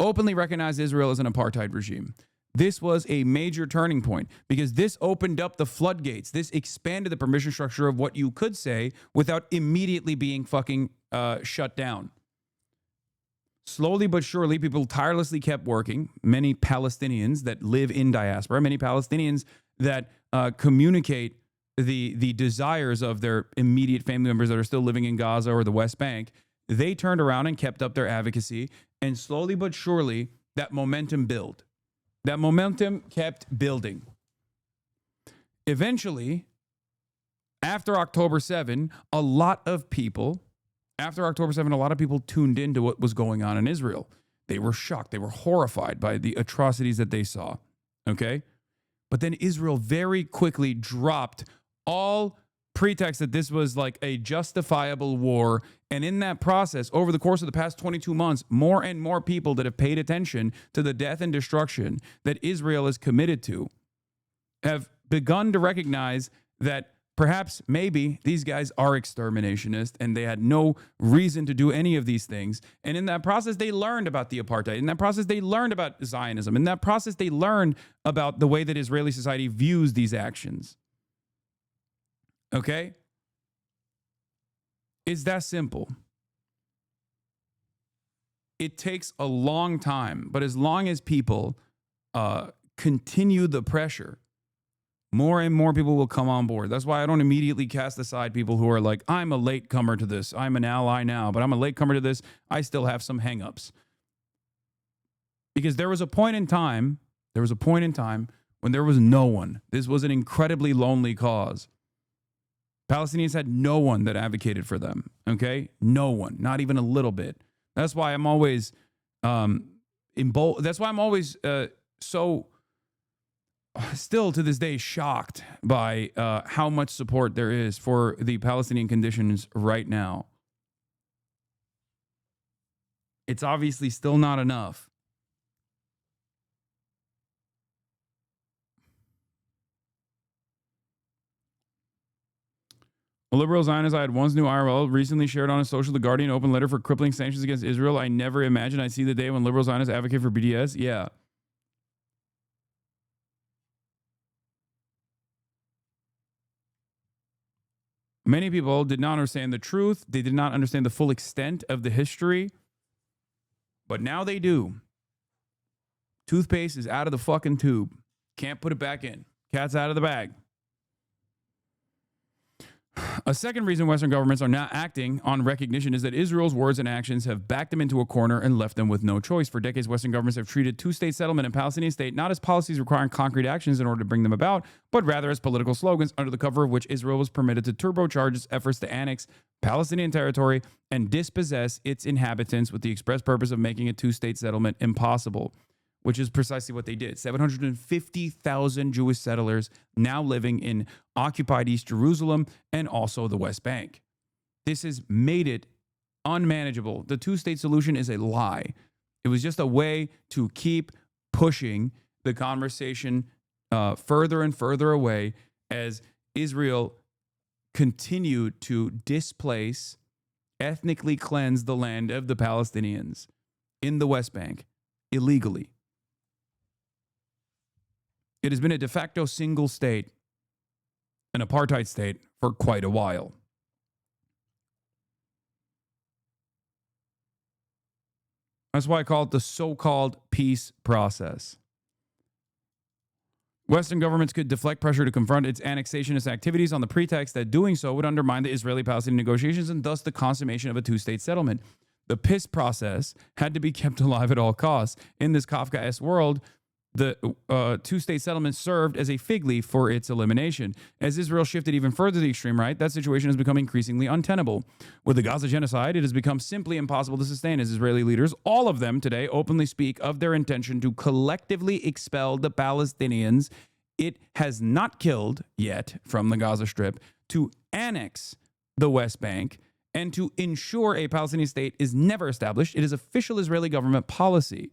openly recognized Israel as an apartheid regime. This was a major turning point because this opened up the floodgates. This expanded the permission structure of what you could say without immediately being fucking shut down. Slowly but surely, people tirelessly kept working. Many Palestinians that live in diaspora, many Palestinians that communicate the desires of their immediate family members that are still living in Gaza or the West Bank, they turned around and kept up their advocacy. And slowly but surely, that momentum built. That momentum kept building. Eventually, after October 7, a lot of people tuned into what was going on in Israel. They were shocked. They were horrified by the atrocities that they saw. Okay? But then Israel very quickly dropped all pretext that this was like a justifiable war. And in that process, over the course of the past 22 months, more and more people that have paid attention to the death and destruction that Israel is committed to have begun to recognize that perhaps maybe these guys are exterminationists and they had no reason to do any of these things. And in that process, they learned about the apartheid. In that process, they learned about Zionism. In that process, they learned about the way that Israeli society views these actions. Okay? It's that simple. It takes a long time, but as long as people continue the pressure, more and more people will come on board. That's why I don't immediately cast aside people who are like, I'm a latecomer to this. I'm an ally now, but I'm a latecomer to this. I still have some hangups. Because there was a point in time when there was no one. This was an incredibly lonely cause. Palestinians had no one that advocated for them, okay? No one, not even a little bit. That's why I'm always so still to this day shocked by how much support there is for the Palestinian conditions right now. It's obviously still not enough. A liberal Zionist I had once knew IRL recently shared on his social The Guardian open letter for crippling sanctions against Israel. I never imagined I'd see the day when liberal Zionists advocate for BDS. Yeah. Many people did not understand the truth. They did not understand the full extent of the history. But now they do. Toothpaste is out of the fucking tube. Can't put it back in. Cat's out of the bag. A second reason Western governments are not acting on recognition is that Israel's words and actions have backed them into a corner and left them with no choice. For decades, Western governments have treated two-state settlement and Palestinian state not as policies requiring concrete actions in order to bring them about, but rather as political slogans under the cover of which Israel was permitted to turbocharge its efforts to annex Palestinian territory and dispossess its inhabitants with the express purpose of making a two-state settlement impossible, which is precisely what they did. 750,000 Jewish settlers now living in occupied East Jerusalem and also the West Bank. This has made it unmanageable. The two-state solution is a lie. It was just a way to keep pushing the conversation further and further away as Israel continued to displace, ethnically cleanse the land of the Palestinians in the West Bank illegally. It has been a de facto single state, an apartheid state, for quite a while. That's why I call it the so-called peace process. Western governments could deflect pressure to confront its annexationist activities on the pretext that doing so would undermine the Israeli-Palestinian negotiations and thus the consummation of a two-state settlement. The peace process had to be kept alive at all costs. In this Kafkaesque world, the two-state settlement served as a fig leaf for its elimination. As Israel shifted even further to the extreme right, that situation has become increasingly untenable. With the Gaza genocide, it has become simply impossible to sustain as Israeli leaders, all of them today, openly speak of their intention to collectively expel the Palestinians it has not killed yet from the Gaza Strip, to annex the West Bank, and to ensure a Palestinian state is never established. It is official Israeli government policy.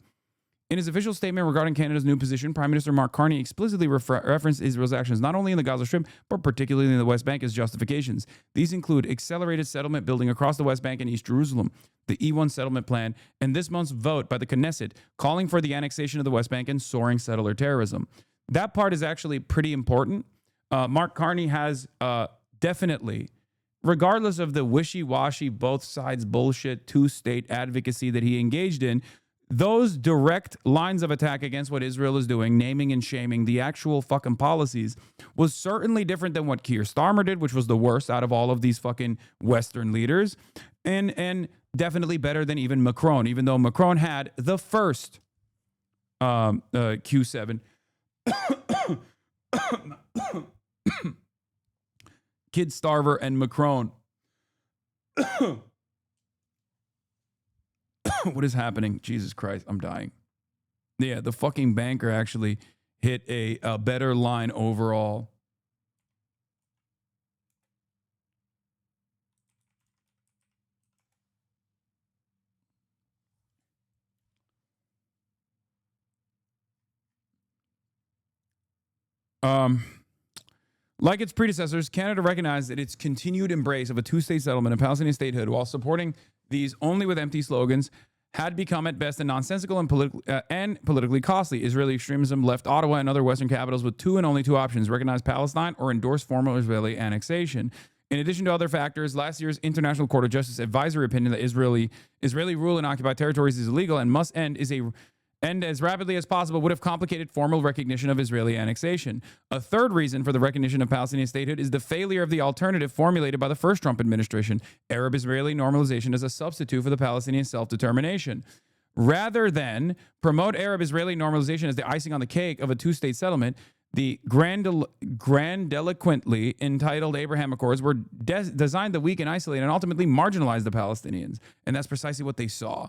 In his official statement regarding Canada's new position, Prime Minister Mark Carney explicitly referenced Israel's actions not only in the Gaza Strip, but particularly in the West Bank as justifications. These include accelerated settlement building across the West Bank and East Jerusalem, the E1 settlement plan, and this month's vote by the Knesset calling for the annexation of the West Bank and soaring settler terrorism. That part is actually pretty important. Mark Carney has definitely, regardless of the wishy-washy, both sides bullshit, two-state advocacy that he engaged in, those direct lines of attack against what Israel is doing, naming and shaming the actual fucking policies, was certainly different than what Keir Starmer did, which was the worst out of all of these fucking Western leaders, and definitely better than even Macron, even though Macron had the first Q7. Kid Starver and Macron. What is happening? Jesus Christ, I'm dying. Yeah, the fucking banker actually hit a better line overall. Like its predecessors, Canada recognized that its continued embrace of a two-state settlement and Palestinian statehood while supporting these only with empty slogans had become at best a nonsensical and politically costly. Israeli extremism left Ottawa and other Western capitals with only two options: recognize Palestine or endorse formal Israeli annexation. In addition to other factors, last year's International Court of Justice advisory opinion that Israeli rule in occupied territories is illegal and must end as rapidly as possible would have complicated formal recognition of Israeli annexation. A third reason for the recognition of Palestinian statehood is the failure of the alternative formulated by the first Trump administration, Arab-Israeli normalization as a substitute for the Palestinian self-determination. Rather than promote Arab-Israeli normalization as the icing on the cake of a two-state settlement, the grandiloquently entitled Abraham Accords were designed to weaken, isolate, and ultimately marginalize the Palestinians. And that's precisely what they saw.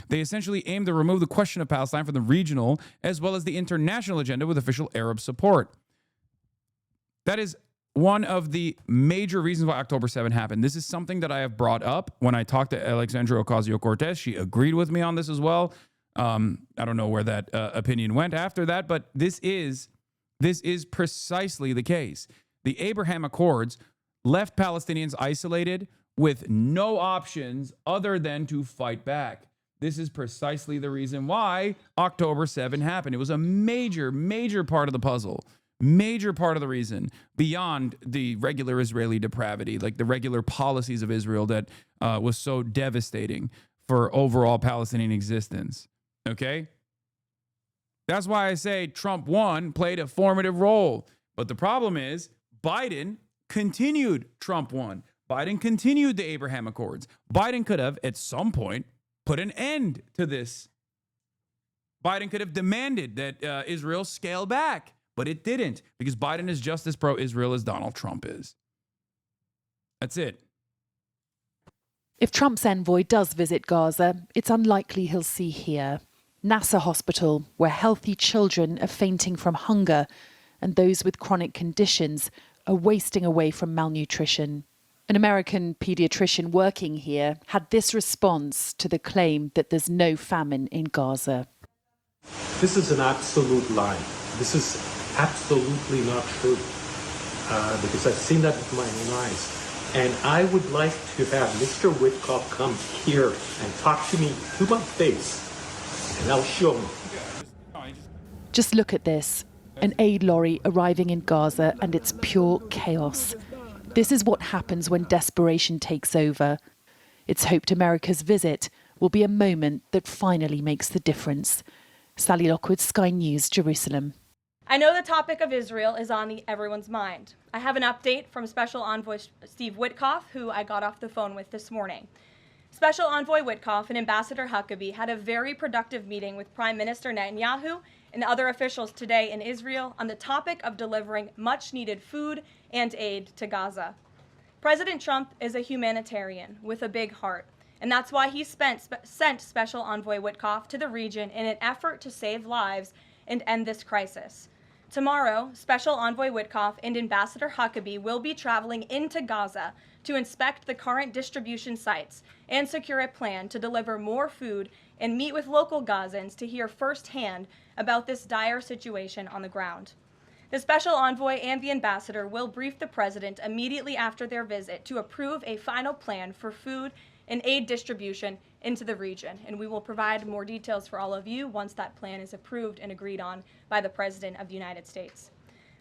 They essentially aimed to remove the question of Palestine from the regional as well as the international agenda with official Arab support. That is one of the major reasons why October 7 happened. This is something that I have brought up when I talked to Alexandria Ocasio-Cortez. She agreed with me on this as well. I don't know where that opinion went after that, but this is precisely the case. The Abraham Accords left Palestinians isolated with no options other than to fight back. This is precisely the reason why October 7 happened. It was a major, major part of the puzzle, major part of the reason beyond the regular Israeli depravity, like the regular policies of Israel that was so devastating for overall Palestinian existence. Okay? That's why I say Trump 1 played a formative role. But the problem is Biden continued Trump 1. Biden continued the Abraham Accords. Biden could have, at some point, put an end to this. Biden could have demanded that Israel scale back, but it didn't, because Biden is just as pro-Israel as Donald Trump is. That's it. If Trump's envoy does visit Gaza, it's unlikely he'll see here Nasser Hospital, where healthy children are fainting from hunger and those with chronic conditions are wasting away from malnutrition. An American pediatrician working here had this response to the claim that there's no famine in Gaza. This is an absolute lie. This is absolutely not true, because I've seen that with my own eyes. And I would like to have Mr. Witkoff come here and talk to me to my face, and I'll show him. Just look at this, an aid lorry arriving in Gaza, and it's pure chaos. This is what happens when desperation takes over. It's hoped America's visit will be a moment that finally makes the difference. Sally Lockwood, Sky News, Jerusalem. I know the topic of Israel is on everyone's mind. I have an update from Special Envoy Steve Witkoff, who I got off the phone with this morning. Special Envoy Witkoff and Ambassador Huckabee had a very productive meeting with Prime Minister Netanyahu and other officials today in Israel on the topic of delivering much-needed food and aid to Gaza. President Trump is a humanitarian with a big heart, and that's why he sent Special Envoy Witkoff to the region in an effort to save lives and end this crisis. Tomorrow, Special Envoy Witkoff and Ambassador Huckabee will be traveling into Gaza to inspect the current distribution sites and secure a plan to deliver more food and meet with local Gazans to hear firsthand about this dire situation on the ground. The special envoy and the ambassador will brief the president immediately after their visit to approve a final plan for food and aid distribution into the region. And we will provide more details for all of you once that plan is approved and agreed on by the President of the United States.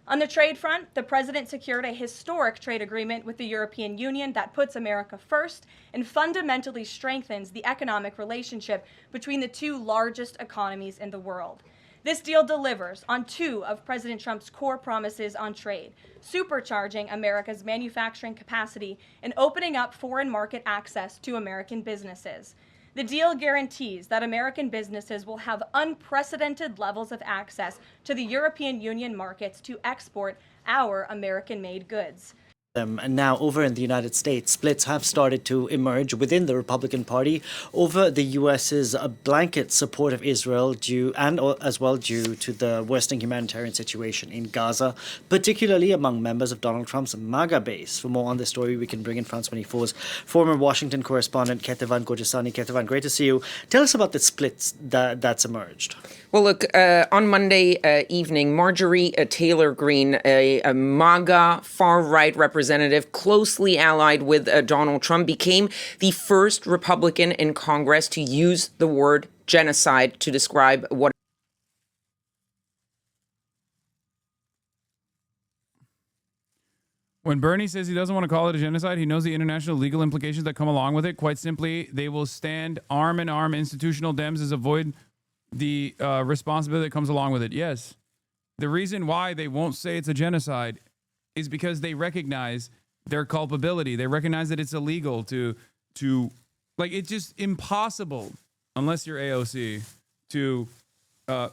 On the trade front, the president secured a historic trade agreement with the European Union that puts America first and fundamentally strengthens the economic relationship between the two largest economies in the world. This deal delivers on two of President Trump's core promises on trade, supercharging America's manufacturing capacity and opening up foreign market access to American businesses. The deal guarantees that American businesses will have unprecedented levels of access to the European Union markets to export our American-made goods. And now over in the United States, splits have started to emerge within the Republican Party over the U.S.'s blanket support of Israel due to the worsening humanitarian situation in Gaza, particularly among members of Donald Trump's MAGA base. For more on this story, we can bring in France 24's former Washington correspondent Ketevan Gojasani. Ketevan, great to see you. Tell us about the splits that's emerged. Well, look, on Monday evening, Marjorie Taylor Greene, a MAGA far-right representative closely allied with Donald Trump, became the first Republican in Congress to use the word genocide to describe what. When Bernie says he doesn't want to call it a genocide, he knows the international legal implications that come along with it. Quite simply, they will stand arm in arm. Institutional Dems is avoid the responsibility that comes along with it. Yes. The reason why they won't say it's a genocide is because they recognize their culpability. They recognize that it's illegal to like, it's just impossible, unless you're AOC, to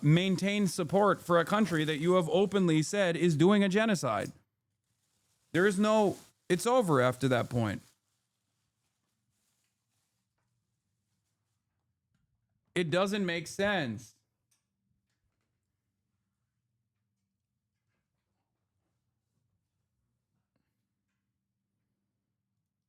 maintain support for a country that you have openly said is doing a genocide. There is no, it's over after that point. It doesn't make sense.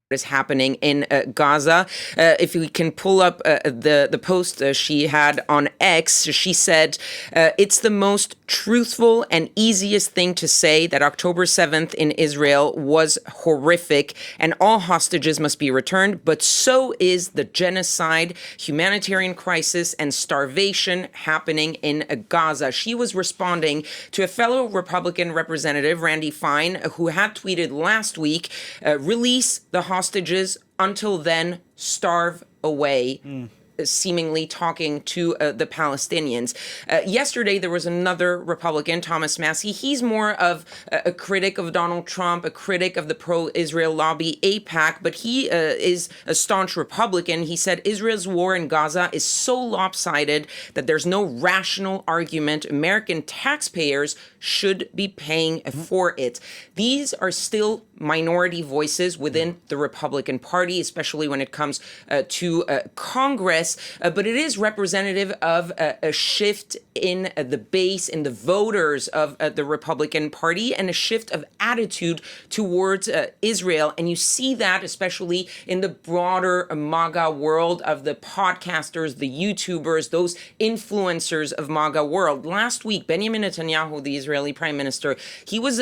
Is happening in Gaza. If we can pull up the post she had on X, she said, it's the most truthful and easiest thing to say that October 7th in Israel was horrific and all hostages must be returned, but so is the genocide, humanitarian crisis, and starvation happening in Gaza. She was responding to a fellow Republican representative, Randy Fine, who had tweeted last week, release the hostages, until then starve away. Seemingly talking to the Palestinians. Yesterday, there was another Republican, Thomas Massie. He's more of a critic of Donald Trump, a critic of the pro-Israel lobby, AIPAC, but he is a staunch Republican. He said Israel's war in Gaza is so lopsided that there's no rational argument American taxpayers should be paying for it. These are still minority voices within the Republican Party, especially when it comes to Congress, but it is representative of a shift in the base, in the voters of the Republican Party, and a shift of attitude towards Israel. And you see that especially in the broader MAGA world of the podcasters, the YouTubers, those influencers of MAGA world. Last week, Benjamin Netanyahu, the Israeli prime minister, he was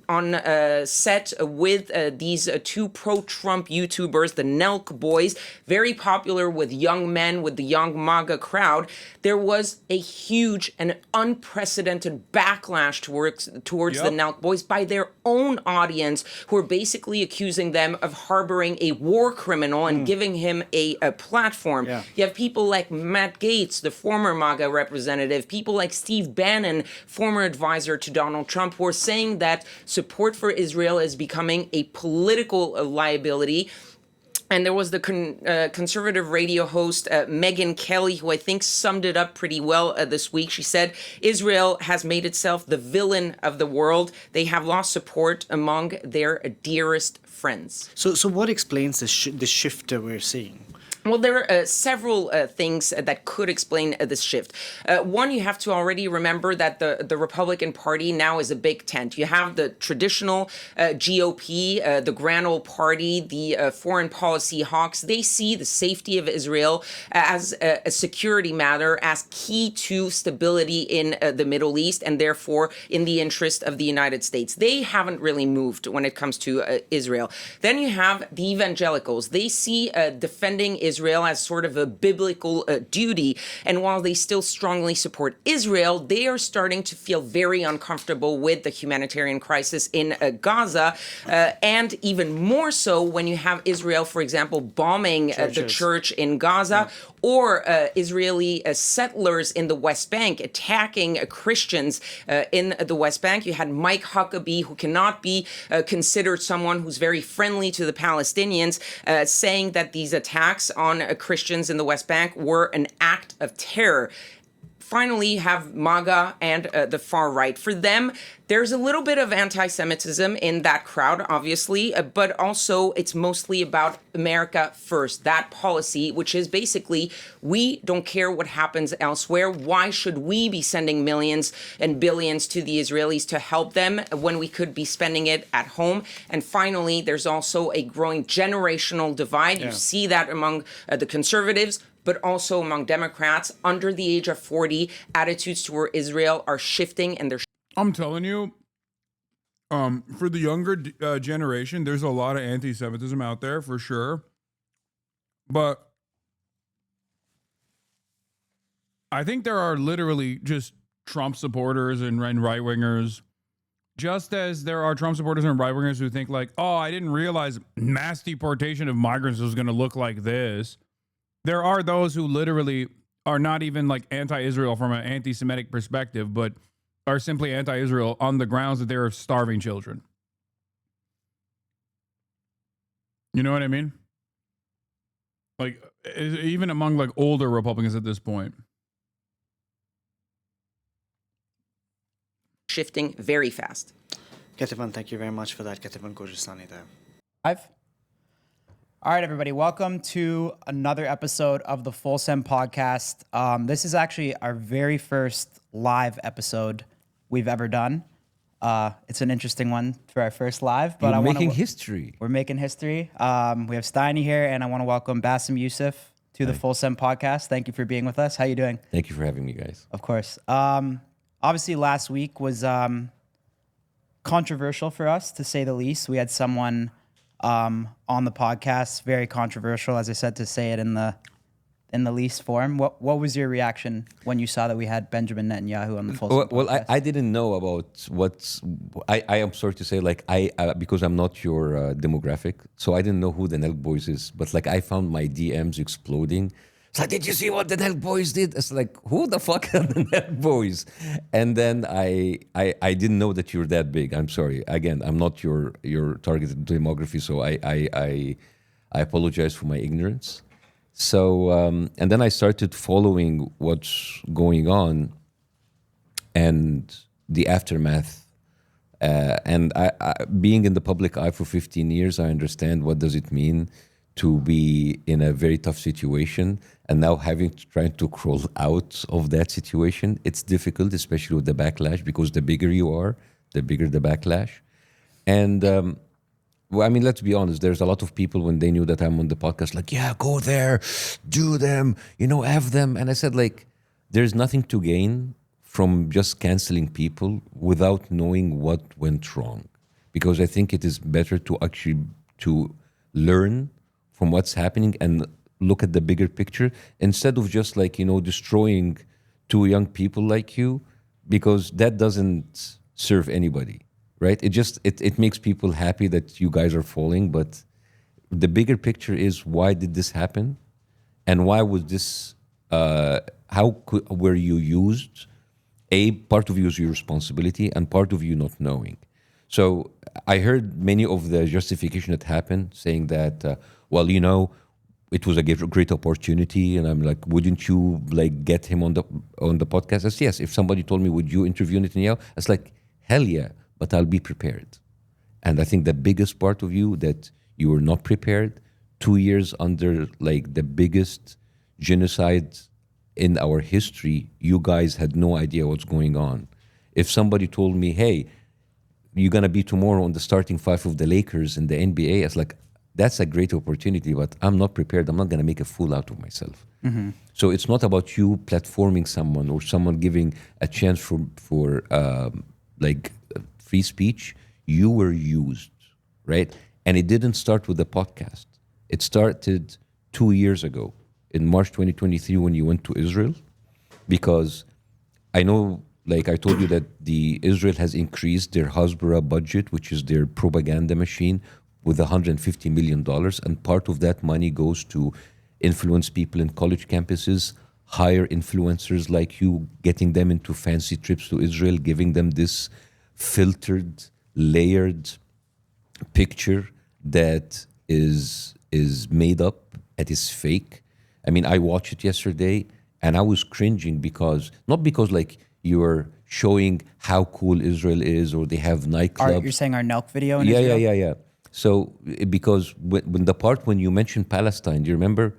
on set with these two pro-Trump YouTubers, the Nelk boys, very popular with young men, with the young MAGA crowd. There was a huge and unprecedented backlash towards the Nelk boys by their own audience, who are basically accusing them of harboring a war criminal and giving him a platform. Yeah. You have people like Matt Gaetz, the former MAGA representative, people like Steve Bannon, former advisor to Donald Trump, who are saying that support for Israel is becoming a political liability. And there was the conservative radio host, Megyn Kelly, who I think summed it up pretty well this week. She said, Israel has made itself the villain of the world. They have lost support among their dearest friends. So what explains the shift that we're seeing? Well, there are several things that could explain this shift. One, you have to already remember that the Republican Party now is a big tent. You have the traditional GOP, the Grand Old Party, the foreign policy hawks. They see the safety of Israel as a security matter, as key to stability in the Middle East, and therefore in the interest of the United States. They haven't really moved when it comes to Israel. Then you have the evangelicals. They see defending Israel as sort of a biblical duty. And while they still strongly support Israel, they are starting to feel very uncomfortable with the humanitarian crisis in Gaza. And even more so when you have Israel, for example, bombing the church in Gaza, or Israeli settlers in the West Bank attacking Christians in the West Bank. You had Mike Huckabee, who cannot be considered someone who's very friendly to the Palestinians, saying that these attacks on Christians in the West Bank were an act of terror. Finally, you have MAGA and the far right. For them, there's a little bit of anti-Semitism in that crowd, obviously, but also it's mostly about America first, that policy, which is basically, we don't care what happens elsewhere. Why should we be sending millions and billions to the Israelis to help them when we could be spending it at home? And finally, there's also a growing generational divide. You see that among the conservatives, but also among Democrats under the age of 40, attitudes toward Israel are shifting, and they're. I'm telling you, for the younger generation, there's a lot of anti-Semitism out there for sure. But I think there are literally just Trump supporters and right-wingers, just as there are Trump supporters and right-wingers who think like, oh, I didn't realize mass deportation of migrants was going to look like this. There are those who literally are not even like anti-Israel from an anti-Semitic perspective, but are simply anti-Israel on the grounds that they're starving children. You know what I mean? Like, even among like older Republicans at this point. Shifting very fast. Kativan, thank you very much for that. Kativan Kojistani there. All right, everybody. Welcome to another episode of the Full Sem podcast. This is actually our very first live episode we've ever done. It's an interesting one for our first live. But We're making history. We have Steiny here, and I want to welcome Bassem Youssef to the Full Sem podcast. Thank you for being with us. How you doing? Thank you for having me, guys. Of course. Obviously, last week was controversial for us, to say the least. We had someone on the podcast, very controversial, as I said, to say it in the least form. What was your reaction when you saw that we had Benjamin Netanyahu on the Full Sem podcast? Well, I didn't know about what's. I am sorry to say, like because I'm not your demographic, so I didn't know who the Nelk Boys is. But like, I found my DMs exploding. It's like, did you see what the Nelk Boys did? It's like, who the fuck are the Nelk Boys? And then I didn't know that you're that big. I'm sorry. Again, I'm not your targeted demography, so I apologize for my ignorance. So and then I started following what's going on and the aftermath. And I being in the public eye for 15 years, I understand what does it mean to be in a very tough situation, and now trying to crawl out of that situation. It's difficult, especially with the backlash, because the bigger you are, the bigger the backlash. And well, I mean, let's be honest, there's a lot of people when they knew that I'm on the podcast, like, yeah, go there, do them, have them. And I said, like, there's nothing to gain from just canceling people without knowing what went wrong. Because I think it is better to actually to learn from what's happening and look at the bigger picture instead of just like, destroying two young people like you, because that doesn't serve anybody, right? It makes people happy that you guys are falling, but the bigger picture is, why did this happen? And why was this, were you used? Part of you is your responsibility and part of you not knowing. So I heard many of the justification that happened saying that, it was a great opportunity, and I'm like, wouldn't you like get him on the podcast? I said, yes. If somebody told me, would you interview Netanyahu? It's like, hell yeah, but I'll be prepared. And I think the biggest part of you that you were not prepared 2 years under like the biggest genocide in our history, you guys had no idea what's going on. If somebody told me, hey, you're going to be tomorrow on the starting five of the Lakers in the NBA, it's like, that's a great opportunity, but I'm not prepared. I'm not going to make a fool out of myself. Mm-hmm. So it's not about you platforming someone or someone giving a chance for free speech. You were used, right? And it didn't start with the podcast. It started 2 years ago in March 2023 when you went to Israel, because I know, like I told you, that Israel has increased their Hasbara budget, which is their propaganda machine, with $150 million. And part of that money goes to influence people in college campuses, hire influencers like you, getting them into fancy trips to Israel, giving them this filtered, layered picture that is made up, that is fake. I mean, I watched it yesterday and I was cringing because, not because like you're showing how cool Israel is or they have nightclubs. You're saying our Nelk video in Yeah, Israel? yeah. So, because when you mentioned Palestine, do you remember?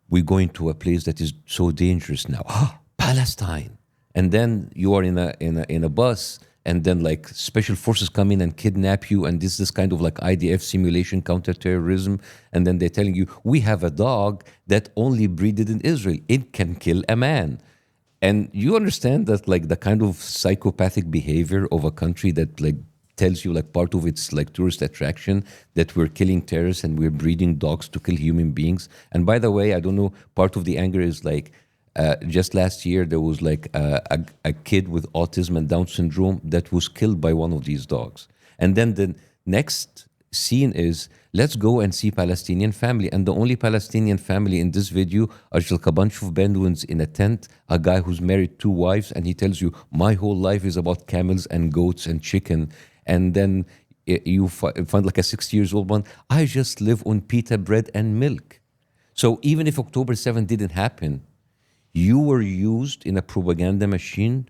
We're going to a place that is so dangerous now. Palestine. And then you are in a bus, and then like special forces come in and kidnap you, and this kind of like IDF simulation, counterterrorism, and then they're telling you, we have a dog that only breeded in Israel. It can kill a man. And you understand that like the kind of psychopathic behavior of a country that like tells you like part of its like tourist attraction that we're killing terrorists and we're breeding dogs to kill human beings. And by the way, I don't know, part of the anger is like, just last year, there was like a kid with autism and Down syndrome that was killed by one of these dogs. And then the next scene is, let's go and see Palestinian family. And the only Palestinian family in this video are just like a bunch of Bedouins in a tent, a guy who's married 2 wives, and he tells you, my whole life is about camels and goats and chicken. And then you find like a 60-year-old one, I just live on pita bread and milk. So even if October 7th didn't happen, you were used in a propaganda machine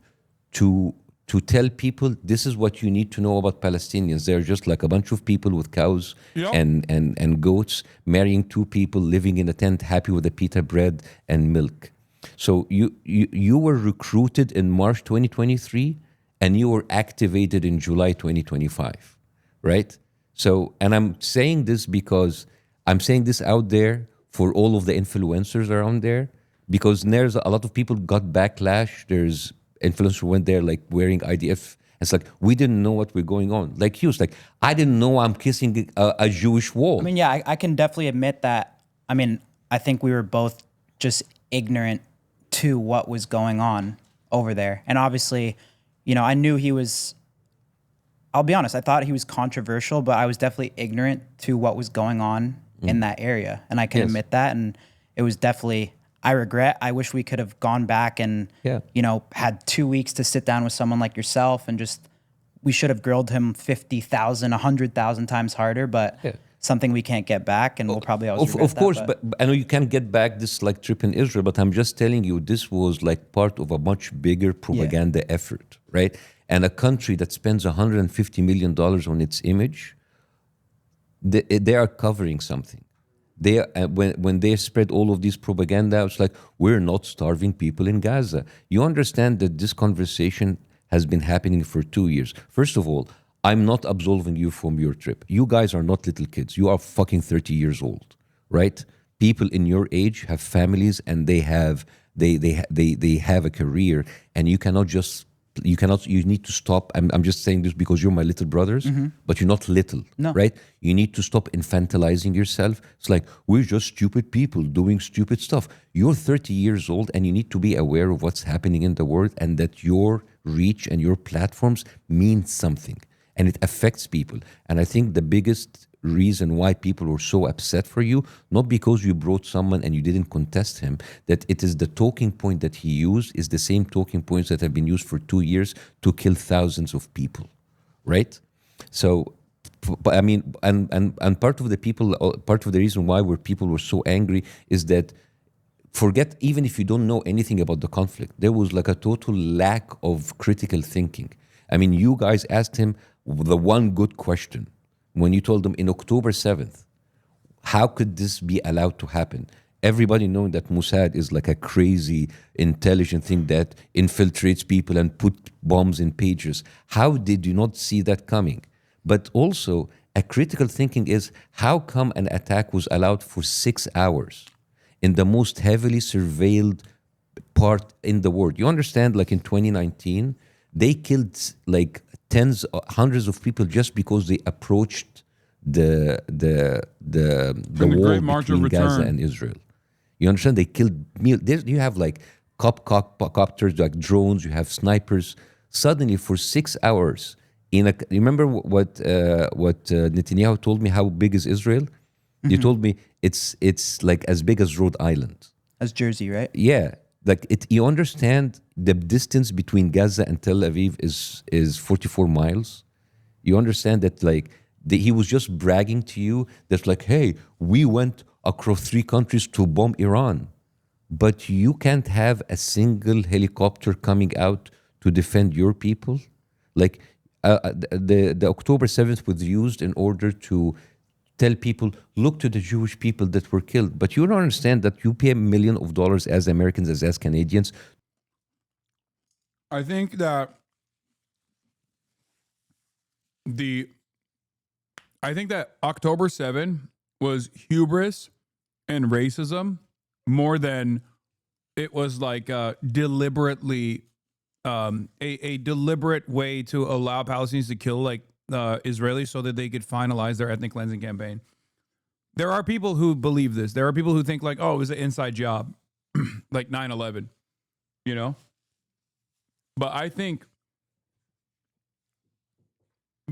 to tell people this is what you need to know about Palestinians. They're just like a bunch of people with cows and goats, marrying 2 people, living in a tent, happy with the pita bread and milk. So you were recruited in March 2023 and you were activated in July 2025, right? So, and I'm saying this because I'm saying this out there for all of the influencers around there, because there's a lot of people got backlash. There's influencers who went there like wearing IDF. It's like, we didn't know what was going on. Like he was like, I didn't know I'm kissing a Jewish wall. I mean, yeah, I can definitely admit that. I mean, I think we were both just ignorant to what was going on over there. And obviously, you know, I knew he was, I'll be honest, I thought he was controversial, but I was definitely ignorant to what was going on in that area. And I can admit that. And it was definitely, I wish we could have gone back and, you know, had 2 weeks to sit down with someone like yourself and just, we should have grilled him 50,000, 100,000 times harder, but something we can't get back, and we'll probably always regret Of course, that, but I know you can't get back this like trip in Israel, but I'm just telling you, this was like part of a much bigger propaganda effort, right? And a country that spends $150 million on its image, they are covering something. They when they spread all of these propaganda, it's like, we're not starving people in Gaza. You understand that this conversation has been happening for 2 years. First of all, I'm not absolving you from your trip. You guys are not little kids. You are fucking 30 years old, right? People in your age have families and they have a career, and you need to stop. I'm just saying this because you're my little brothers, but you're not little, right? You need to stop infantilizing yourself. It's like, we're just stupid people doing stupid stuff. You're 30 years old and you need to be aware of what's happening in the world, and that your reach and your platforms mean something and it affects people. And I think the biggest reason why people were so upset for you, not because you brought someone and you didn't contest him, that it is the talking point that he used is the same talking points that have been used for 2 years to kill thousands of people, right? So, I mean, and part of the reason why people were so angry is that, forget, even if you don't know anything about the conflict, there was like a total lack of critical thinking. I mean, you guys asked him the one good question when you told them in October 7th, How could this be allowed to happen? Everybody knowing that Mossad is like a crazy intelligent thing that infiltrates people and put bombs in pages. How did you not see that coming? But also, a critical thinking is, how come an attack was allowed for 6 hours in the most heavily surveilled part in the world? You understand, like in 2019, they killed like hundreds of people just because they approached the wall between Gaza and Israel. You understand? They killed. You have like copters, like drones. You have snipers. Suddenly, for 6 hours, you remember what Netanyahu told me? How big is Israel? He told me it's like as big as Rhode Island. As Jersey, right? Yeah, like you understand the distance between Gaza and Tel Aviv is 44 miles. You understand that he was just bragging to you that like, hey, we went across 3 countries to bomb Iran, but you can't have a single helicopter coming out to defend your people. Like the October 7th was used in order to tell people, look to the Jewish people that were killed. But you don't understand that you pay $1 million as Americans, as Canadians. I think that October 7 was hubris and racism more than it was like deliberately a deliberate way to allow Palestinians to kill like Israelis so that they could finalize their ethnic cleansing campaign. There are people who believe this. There are people who think like, oh, it was an inside job, like 9/11, you know? But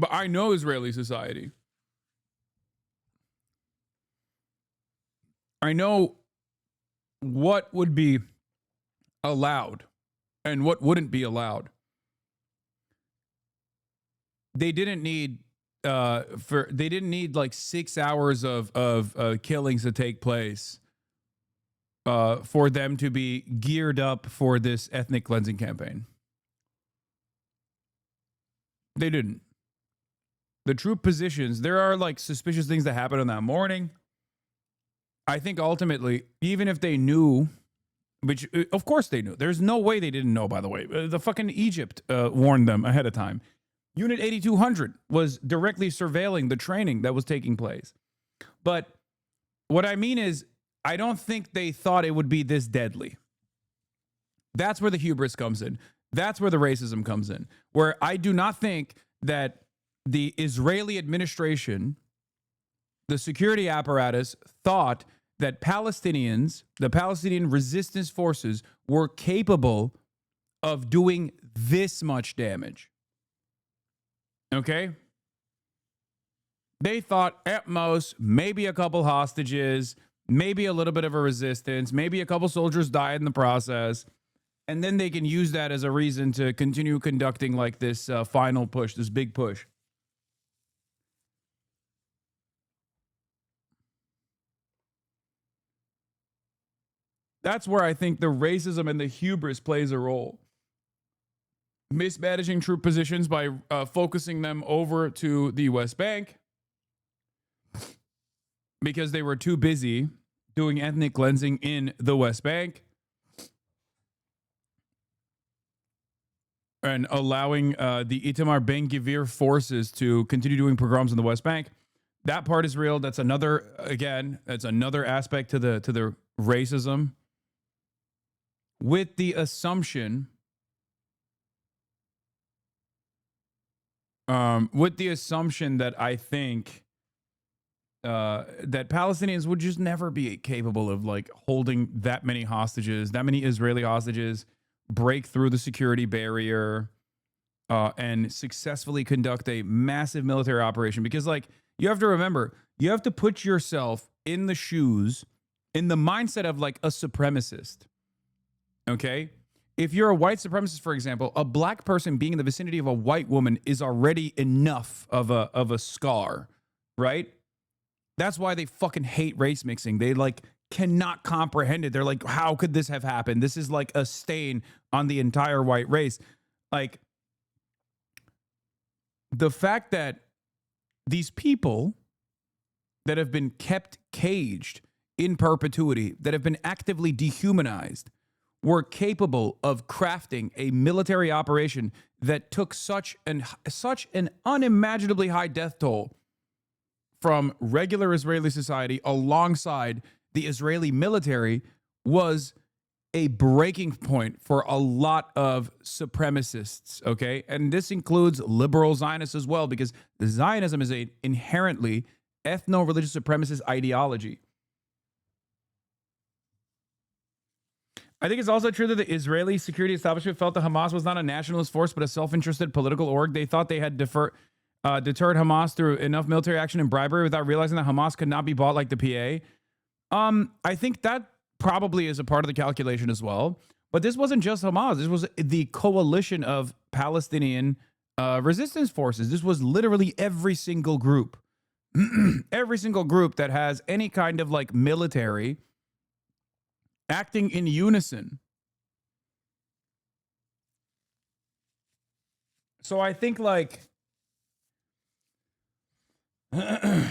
I know Israeli society. I know what would be allowed and what wouldn't be allowed. They didn't need like 6 hours of killings to take place for them to be geared up for this ethnic cleansing campaign. They didn't. The troop positions, there are like suspicious things that happened on that morning. I think ultimately, even if they knew, which of course they knew, there's no way they didn't know, by the way. The fucking Egypt warned them ahead of time. Unit 8200 was directly surveilling the training that was taking place. But what I mean is, I don't think they thought it would be this deadly. That's where the hubris comes in. That's where the racism comes in. Where I do not think that the Israeli administration, the security apparatus, thought that Palestinians, the Palestinian resistance forces, were capable of doing this much damage. Okay? They thought at most maybe a couple hostages, maybe a little bit of a resistance, maybe a couple soldiers died in the process, and then they can use that as a reason to continue conducting like this final push, this big push. That's where I think the racism and the hubris plays a role. Mismanaging troop positions by focusing them over to the West Bank because they were too busy doing ethnic cleansing in the West Bank and allowing the Itamar Ben-Gvir forces to continue doing pogroms in the West Bank. That part is real. That's another aspect to the racism. With the assumption that I think that Palestinians would just never be capable of like holding that many hostages, that many Israeli hostages, break through the security barrier, and successfully conduct a massive military operation. Because like, you have to remember, you have to put yourself in the shoes, in the mindset of like a supremacist. Okay? If you're a white supremacist, for example, a black person being in the vicinity of a white woman is already enough of a scar, right? That's why they fucking hate race mixing. They like cannot comprehend it. They're like, how could this have happened? This is like a stain on the entire white race. Like, the fact that these people that have been kept caged in perpetuity, that have been actively dehumanized, were capable of crafting a military operation that took such an unimaginably high death toll from regular Israeli society alongside the Israeli military was a breaking point for a lot of supremacists, okay? And this includes liberal Zionists as well, because Zionism is an inherently ethno-religious supremacist ideology. I think it's also true that the Israeli security establishment felt that Hamas was not a nationalist force, but a self-interested political org. They thought they had deterred Hamas through enough military action and bribery without realizing that Hamas could not be bought like the PA. I think that probably is a part of the calculation as well. But this wasn't just Hamas. This was the coalition of Palestinian resistance forces. This was literally every single group. Every single group that has any kind of like military acting in unison. So I think like I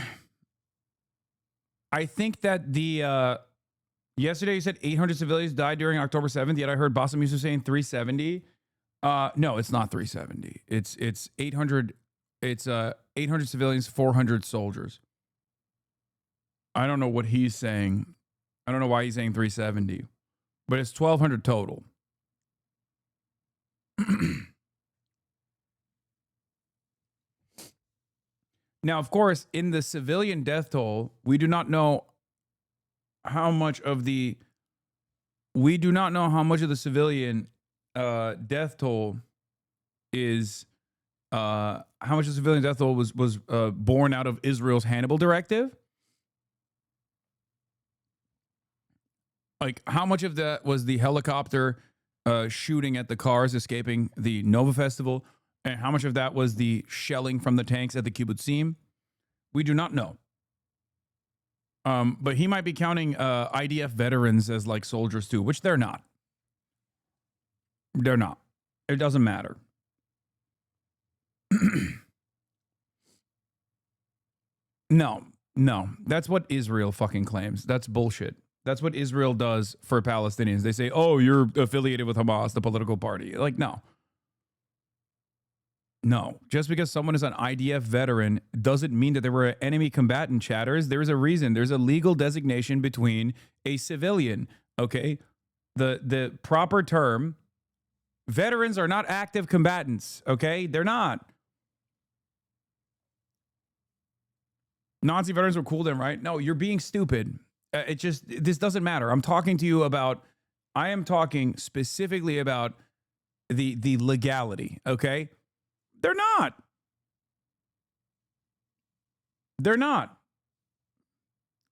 think that the yesterday you said 800 civilians died during October 7th, yet I heard Bassem Youssef saying 370. No, it's not 370. It's 800. It's 800 civilians, 400 soldiers. I don't know what he's saying. I don't know why he's saying 370, but it's 1,200 total. Now, of course, in the civilian death toll, we do not know how much of the civilian death toll is how much of the civilian death toll was born out of Israel's Hannibal directive. Like, how much of that was the helicopter shooting at the cars escaping the Nova Festival? And how much of that was the shelling from the tanks at the Kibbutzim? We do not know. But he might be counting IDF veterans as like soldiers too, which they're not. They're not. It doesn't matter. No. That's what Israel fucking claims. That's bullshit. That's what Israel does for Palestinians. They say, oh, you're affiliated with Hamas, the political party. Like, no. No. Just because someone is an IDF veteran doesn't mean that they were an enemy combatant, chatters. There's a reason. There's a legal designation between a civilian, okay? The proper term, veterans are not active combatants, okay? They're not. Nazi veterans were cool then, right? No, you're being stupid. This doesn't matter. I am talking specifically about the legality, okay? They're not. They're not.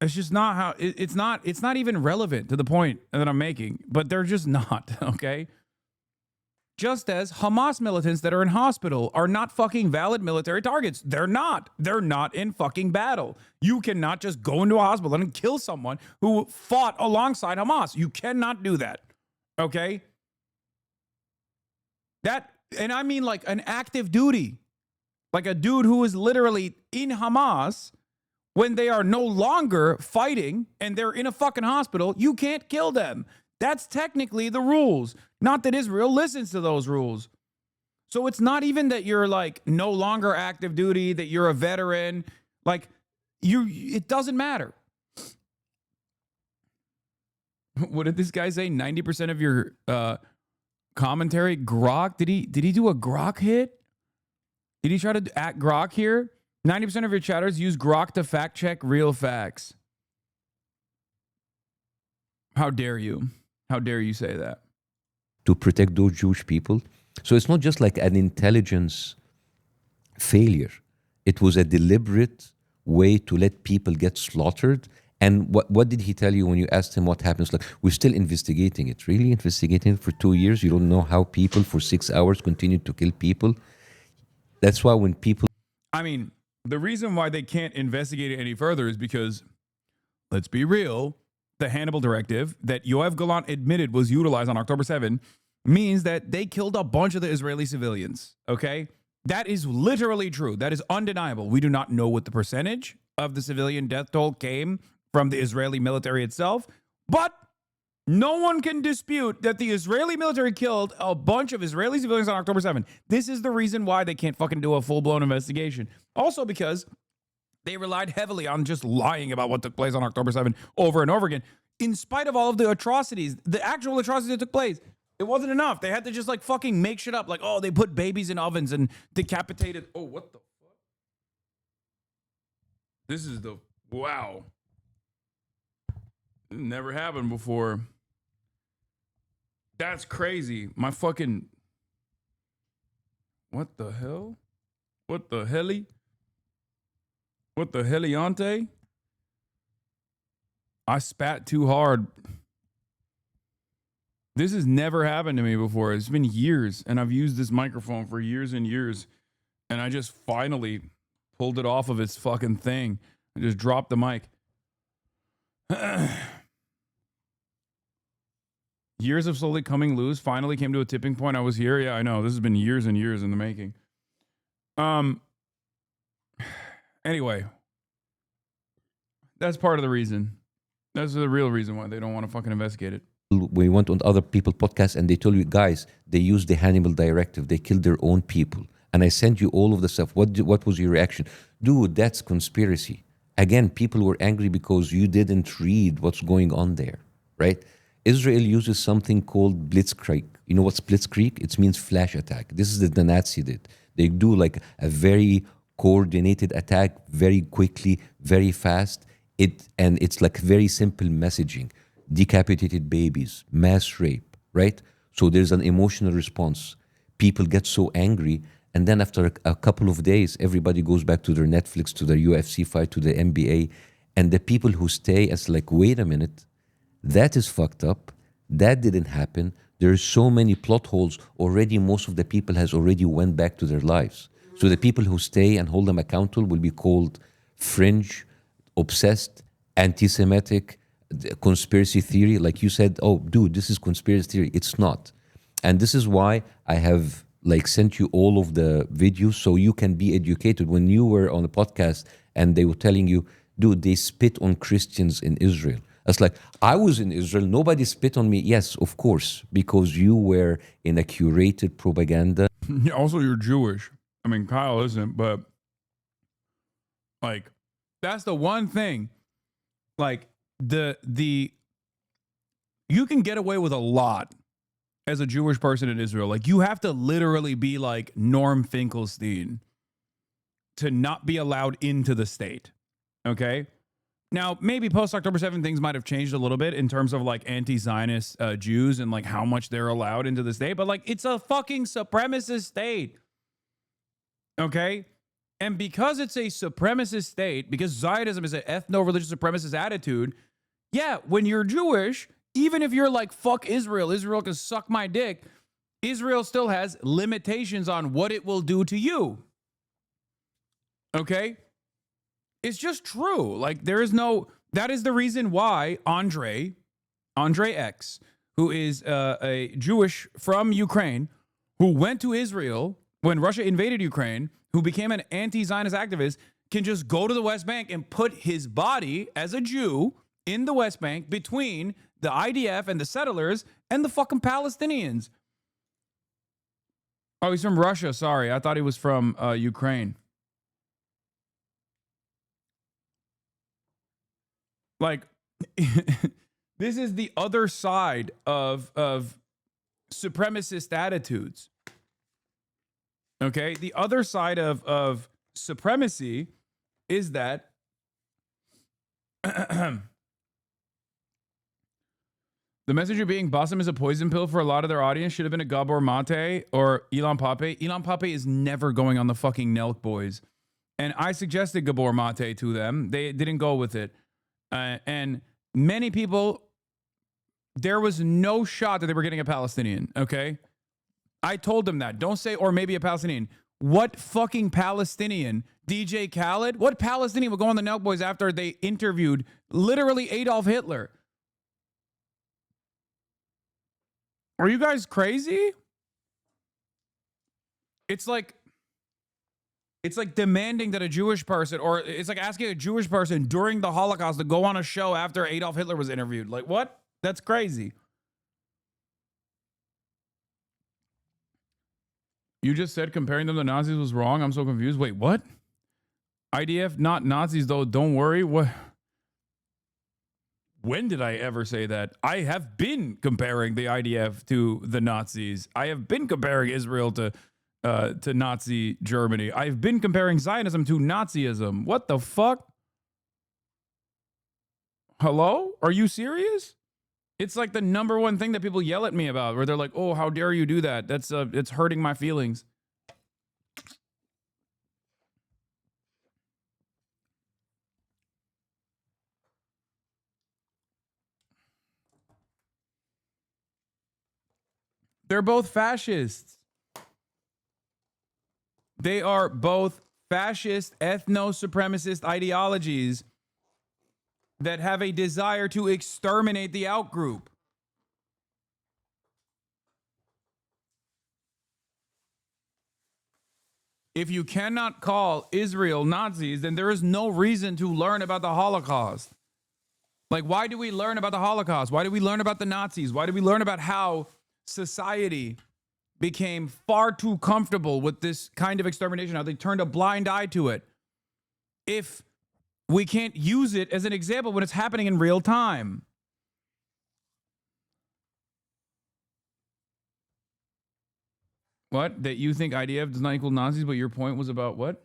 It's just not how, it's not even relevant to the point that I'm making, but they're just not, okay? Just as Hamas militants that are in hospital are not fucking valid military targets. They're not. They're not in fucking battle. You cannot just go into a hospital and kill someone who fought alongside Hamas. You cannot do that. Okay? And I mean like an active duty. Like a dude who is literally in Hamas when they are no longer fighting and they're in a fucking hospital. You can't kill them. That's technically the rules. Not that Israel listens to those rules. So it's not even that you're like no longer active duty, that you're a veteran. Like it doesn't matter. What did this guy say? 90% of your commentary, Grok. Did he do a Grok hit? Did he try to act Grok here? 90% of your chatters use Grok to fact check real facts. How dare you? How dare you say that? To protect those Jewish people. So it's not just like an intelligence failure. It was a deliberate way to let people get slaughtered. And what did he tell you when you asked him what happens? Like, we're still investigating it. Really investigating it for 2 years? You don't know how people for 6 hours continue to kill people? That's why when people... I mean, the reason why they can't investigate it any further is because, let's be real, the Hannibal directive that Yoav Gallant admitted was utilized on October 7 means that they killed a bunch of the Israeli civilians, okay? That is literally true. That is undeniable. We do not know what the percentage of the civilian death toll came from the Israeli military itself. But no one can dispute that the Israeli military killed a bunch of Israeli civilians on October 7th. This is the reason why they can't fucking do a full-blown investigation. Also because they relied heavily on just lying about what took place on October 7th over and over again. In spite of all of the atrocities, the actual atrocities that took place, it wasn't enough. They had to just like fucking make shit up. Like, oh, they put babies in ovens and decapitated. Oh, what the fuck? This is the, wow. Never happened before. That's crazy. My fucking, what the hell? What the heli? What the heliante? I spat too hard. This has never happened to me before. It's been years, and I've used this microphone for years and years, and I just finally pulled it off of its fucking thing. I just dropped the mic. Years of slowly coming loose finally came to a tipping point. I was here. Yeah, I know. This has been years and years in the making. Anyway, that's part of the reason. That's the real reason why they don't want to fucking investigate it. We went on other people podcasts and they told you, guys, they used the Hannibal Directive. They killed their own people. And I sent you all of the stuff. What was your reaction? Dude, that's conspiracy. Again, people were angry because you didn't read what's going on there, right? Israel uses something called blitzkrieg. You know what's blitzkrieg? It means flash attack. This is what the Nazi did. They do like a very coordinated attack, very quickly, very fast. It's like very simple messaging. Decapitated babies, mass rape, right? So there's an emotional response. People get so angry, and then after a couple of days, everybody goes back to their Netflix, to their UFC fight, to the NBA, and the people who stay, it's like, wait a minute, that is fucked up. That didn't happen. There's so many plot holes. Already most of the people has already went back to their lives. So the people who stay and hold them accountable will be called fringe, obsessed, anti-Semitic, conspiracy theory. Like you said, oh, dude, this is conspiracy theory. It's not. And this is why I have like sent you all of the videos so you can be educated. When you were on a podcast and they were telling you, dude, they spit on Christians in Israel. It's like, I was in Israel, nobody spit on me. Yes, of course, because you were in a curated propaganda. Also, you're Jewish. I mean, Kyle isn't, but like, that's the one thing. Like, you can get away with a lot as a Jewish person in Israel. Like, you have to literally be like Norm Finkelstein to not be allowed into the state. Okay? Now, maybe post-October 7th, things might have changed a little bit in terms of like anti-Zionist Jews and like how much they're allowed into the state. But like, it's a fucking supremacist state. Okay? And because it's a supremacist state, because Zionism is an ethno-religious supremacist attitude, yeah, when you're Jewish, even if you're like, fuck Israel, Israel can suck my dick, Israel still has limitations on what it will do to you. Okay? It's just true. Like, there is no, that is the reason why Andre X, who is a Jewish from Ukraine, who went to Israel when Russia invaded Ukraine, who became an anti-Zionist activist, can just go to the West Bank and put his body as a Jew in the West Bank between the IDF and the settlers and the fucking Palestinians. Oh, he's from Russia. Sorry. I thought he was from Ukraine. Like, this is the other side of supremacist attitudes. Okay? The other side of supremacy is that the message of being Bassem is a poison pill for a lot of their audience should have been a Gabor Mate or Ilan Pape. Ilan Pape is never going on the fucking Nelk Boys. And I suggested Gabor Mate to them. They didn't go with it. And many people, there was no shot that they were getting a Palestinian, okay? I told them that. Don't say, or maybe a Palestinian. What fucking Palestinian? DJ Khaled? What Palestinian would go on the Nelk Boys after they interviewed literally Adolf Hitler? Are you guys crazy? It's like, It's like demanding that a Jewish person, or it's like asking a Jewish person during the Holocaust to go on a show after Adolf Hitler was interviewed. Like, what? That's crazy. You just said comparing them to Nazis was wrong. I'm so confused. Wait, what? IDF, not Nazis, though. Don't worry. What? When did I ever say that? I have been comparing the IDF to the Nazis. I have been comparing Israel to Nazi Germany. I've been comparing Zionism to Nazism. What the fuck? Hello? Are you serious? It's like the number one thing that people yell at me about, where they're like, "Oh, how dare you do that? That's it's hurting my feelings." They're both fascists. They are both fascist, ethno-supremacist ideologies that have a desire to exterminate the outgroup. If you cannot call Israel Nazis, then there is no reason to learn about the Holocaust. Like, why do we learn about the Holocaust? Why do we learn about the Nazis? Why do we learn about how society became far too comfortable with this kind of extermination, how they turned a blind eye to it, if we can't use it as an example when it's happening in real time? What? That you think IDF does not equal Nazis, but your point was about what?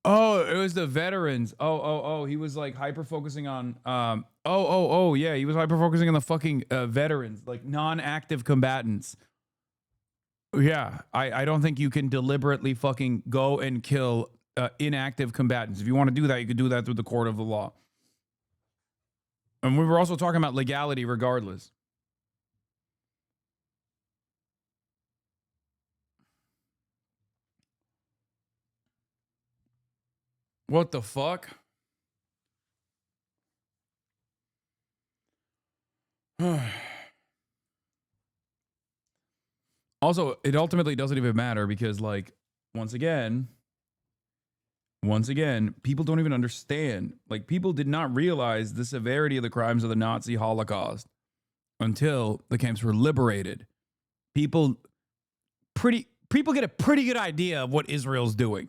Oh, it was the veterans. Oh, he was like hyper focusing on yeah, he was hyper focusing on the fucking veterans, like non-active combatants. Yeah, I don't think you can deliberately fucking go and kill inactive combatants. If you want to do that, you could do that through the court of the law. And we were also talking about legality regardless. What the fuck? Also, it ultimately doesn't even matter because, like, once again, people don't even understand. Like, people did not realize the severity of the crimes of the Nazi Holocaust until the camps were liberated. People get a pretty good idea of what Israel's doing.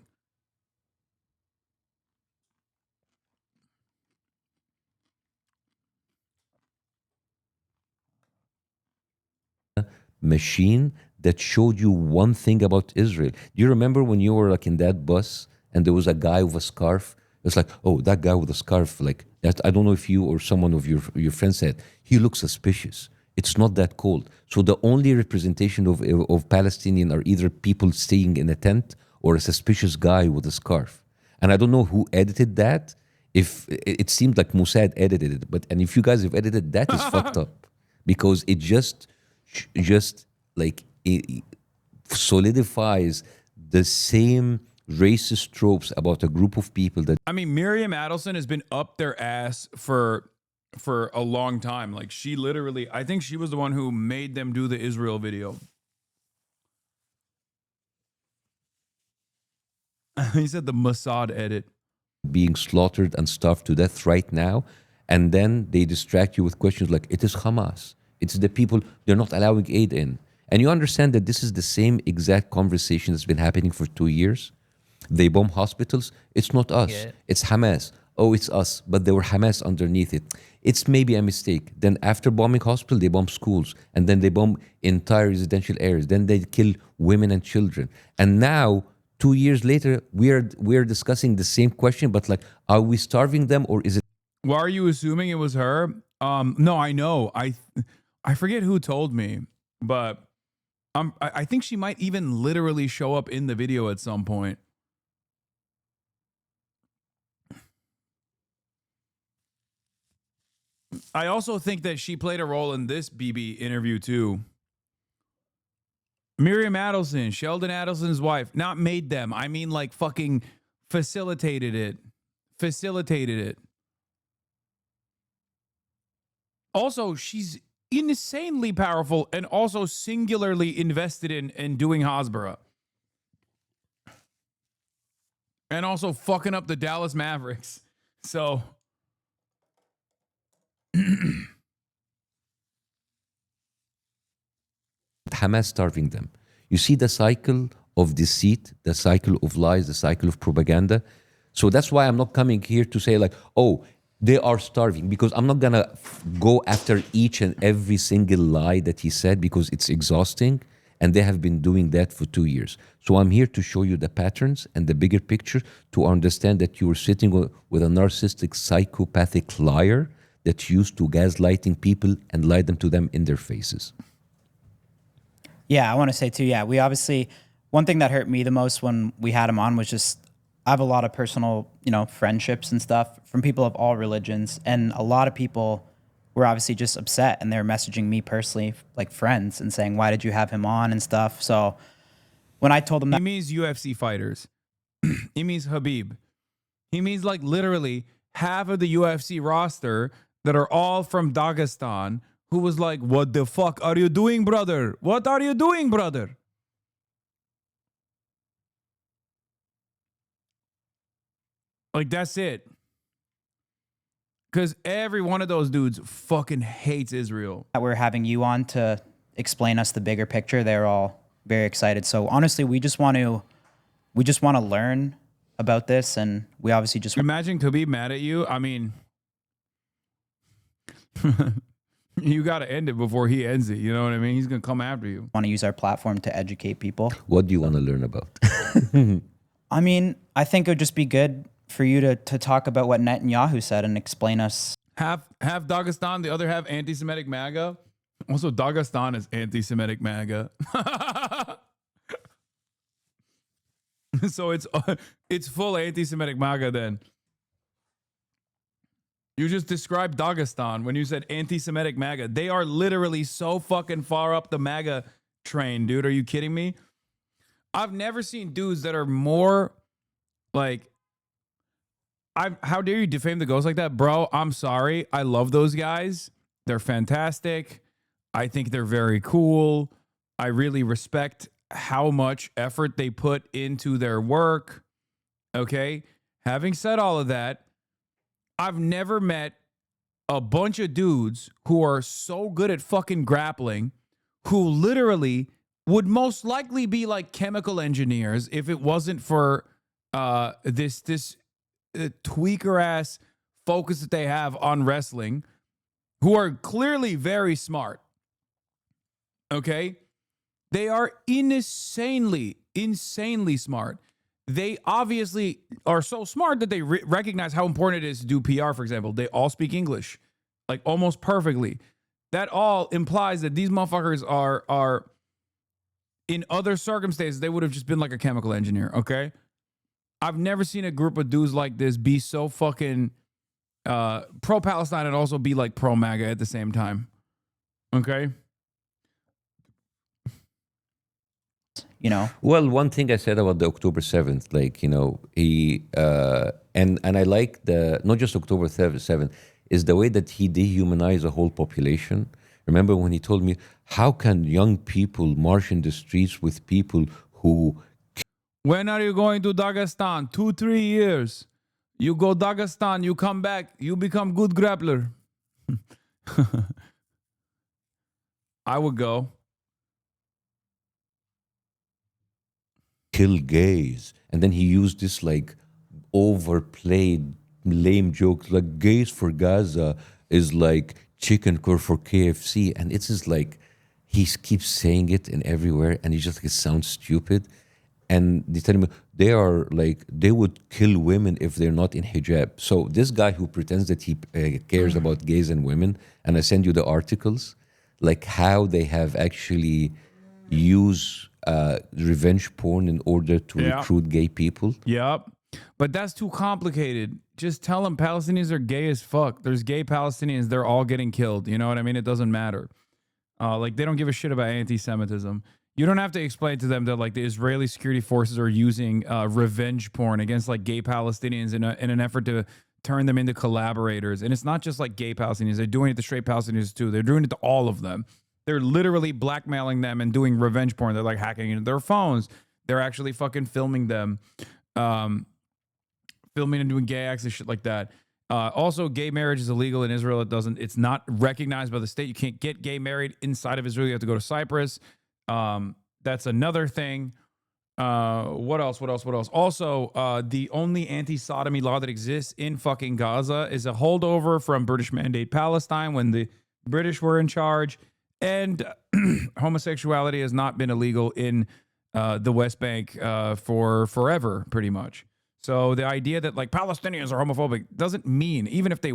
Machine that showed you one thing about Israel. Do you remember when you were like in that bus and there was a guy with a scarf? It's like, oh, that guy with a scarf, like that. I don't know if you or someone of your friends said, he looks suspicious. It's not that cold. So the only representation of Palestinian are either people staying in a tent or a suspicious guy with a scarf. And I don't know who edited that. If it seemed like Mossad edited it, and if you guys have edited that, is fucked up because it just like it solidifies the same racist tropes about a group of people that. I mean, Miriam Adelson has been up their ass for a long time. Like, she literally, I think she was the one who made them do the Israel video. He said the Mossad edit. Being slaughtered and starved to death right now, and then they distract you with questions like, it is Hamas. It's the people, they're not allowing aid in. And you understand that this is the same exact conversation that's been happening for 2 years. They bomb hospitals. It's not us. Yeah. It's Hamas. Oh, it's us. But there were Hamas underneath it. It's maybe a mistake. Then after bombing hospitals, they bomb schools. And then they bomb entire residential areas. Then they kill women and children. And now, 2 years later, we're discussing the same question, but like, are we starving them or is it? Why are you assuming it was her? No, I know. I forget who told me, but I think she might even literally show up in the video at some point. I also think that she played a role in this BB interview too. Miriam Adelson, Sheldon Adelson's wife, not made them. I mean, like, fucking facilitated it. Also, she's insanely powerful and also singularly invested in doing Hasbara. And also fucking up the Dallas Mavericks. So Hamas starving them. You see the cycle of deceit, the cycle of lies, the cycle of propaganda. So that's why I'm not coming here to say like, oh, they are starving, because I'm not gonna go after each and every single lie that he said, because it's exhausting, and they have been doing that for 2 years. So I'm here to show you the patterns and the bigger picture, to understand that you're sitting with a narcissistic, psychopathic liar that's used to gaslighting people and lie them to them in their faces. Yeah, I want to say too, yeah, we obviously, one thing that hurt me the most when we had him on was just, I have a lot of personal, friendships and stuff from people of all religions. And a lot of people were obviously just upset, and they're messaging me personally, like friends, and saying, why did you have him on and stuff? So when I told them that. He means UFC fighters. He means Habib. He means like literally half of the UFC roster that are all from Dagestan, who was like, what the fuck are you doing, brother? What are you doing, brother? Like, that's it. Because every one of those dudes fucking hates Israel. We're having you on to explain us the bigger picture. They're all very excited. So honestly, we just want to learn about this, and we obviously just imagine Khabib mad at you. I mean, you got to end it before he ends it. You know what I mean? He's going to come after you. Want to use our platform to educate people. What do you want to learn about? I mean, I think it would just be good for you to talk about what Netanyahu said and explain us. Half Dagestan, the other half anti-Semitic MAGA. Also, Dagestan is anti-Semitic MAGA. So it's full anti-Semitic MAGA then. You just described Dagestan when you said anti-Semitic MAGA. They are literally so fucking far up the MAGA train, dude. Are you kidding me? I've never seen dudes that are more like, how dare you defame the ghost like that? Bro, I'm sorry. I love those guys. They're fantastic. I think they're very cool. I really respect how much effort they put into their work. Okay? Having said all of that, I've never met a bunch of dudes who are so good at fucking grappling, who literally would most likely be like chemical engineers if it wasn't for this tweaker ass focus that they have on wrestling, who are clearly very smart. Okay? They are insanely smart. They obviously are so smart that they recognize how important it is to do PR, for example. They all speak English, like almost perfectly. That all implies that these motherfuckers are in other circumstances, they would have just been like a chemical engineer, okay? I've never seen a group of dudes like this be so fucking pro-Palestine and also be like pro-MAGA at the same time, okay? Well, one thing I said about the October 7th, like, he, and I like not just October 7th, is the way that he dehumanized the whole population. Remember when he told me, how can young people march in the streets with people who... When are you going to Dagestan? 2-3 years. You go Dagestan, you come back, you become good grappler. I would go. Kill gays. And then he used this like overplayed lame joke, like gays for Gaza is like chicken core for KFC. And it's just like, he keeps saying it in everywhere, and he just like, it sounds stupid. And they tell me they are like, they would kill women if they're not in hijab. So this guy who pretends that he cares about gays and women, and I send you the articles, like how they have actually used revenge porn in order to recruit gay people. Yep. But that's too complicated. Just tell them Palestinians are gay as fuck. There's gay Palestinians. They're all getting killed. You know what I mean? It doesn't matter. Like, they don't give a shit about anti-Semitism. You don't have to explain to them that like the Israeli security forces are using revenge porn against like gay Palestinians in an effort to turn them into collaborators. And it's not just like gay Palestinians. They're doing it to straight Palestinians too. They're doing it to all of them. They're literally blackmailing them and doing revenge porn. They're like hacking into their phones. They're actually fucking filming them. filming and doing gay acts and shit like that. Also, gay marriage is illegal in Israel. It's not recognized by the state. You can't get gay married inside of Israel. You have to go to Cyprus. That's another thing. What else? Also, the only anti-sodomy law that exists in fucking Gaza is a holdover from British Mandate Palestine when the British were in charge. And homosexuality has not been illegal in the West Bank for forever, pretty much. So the idea that like Palestinians are homophobic doesn't mean, even if they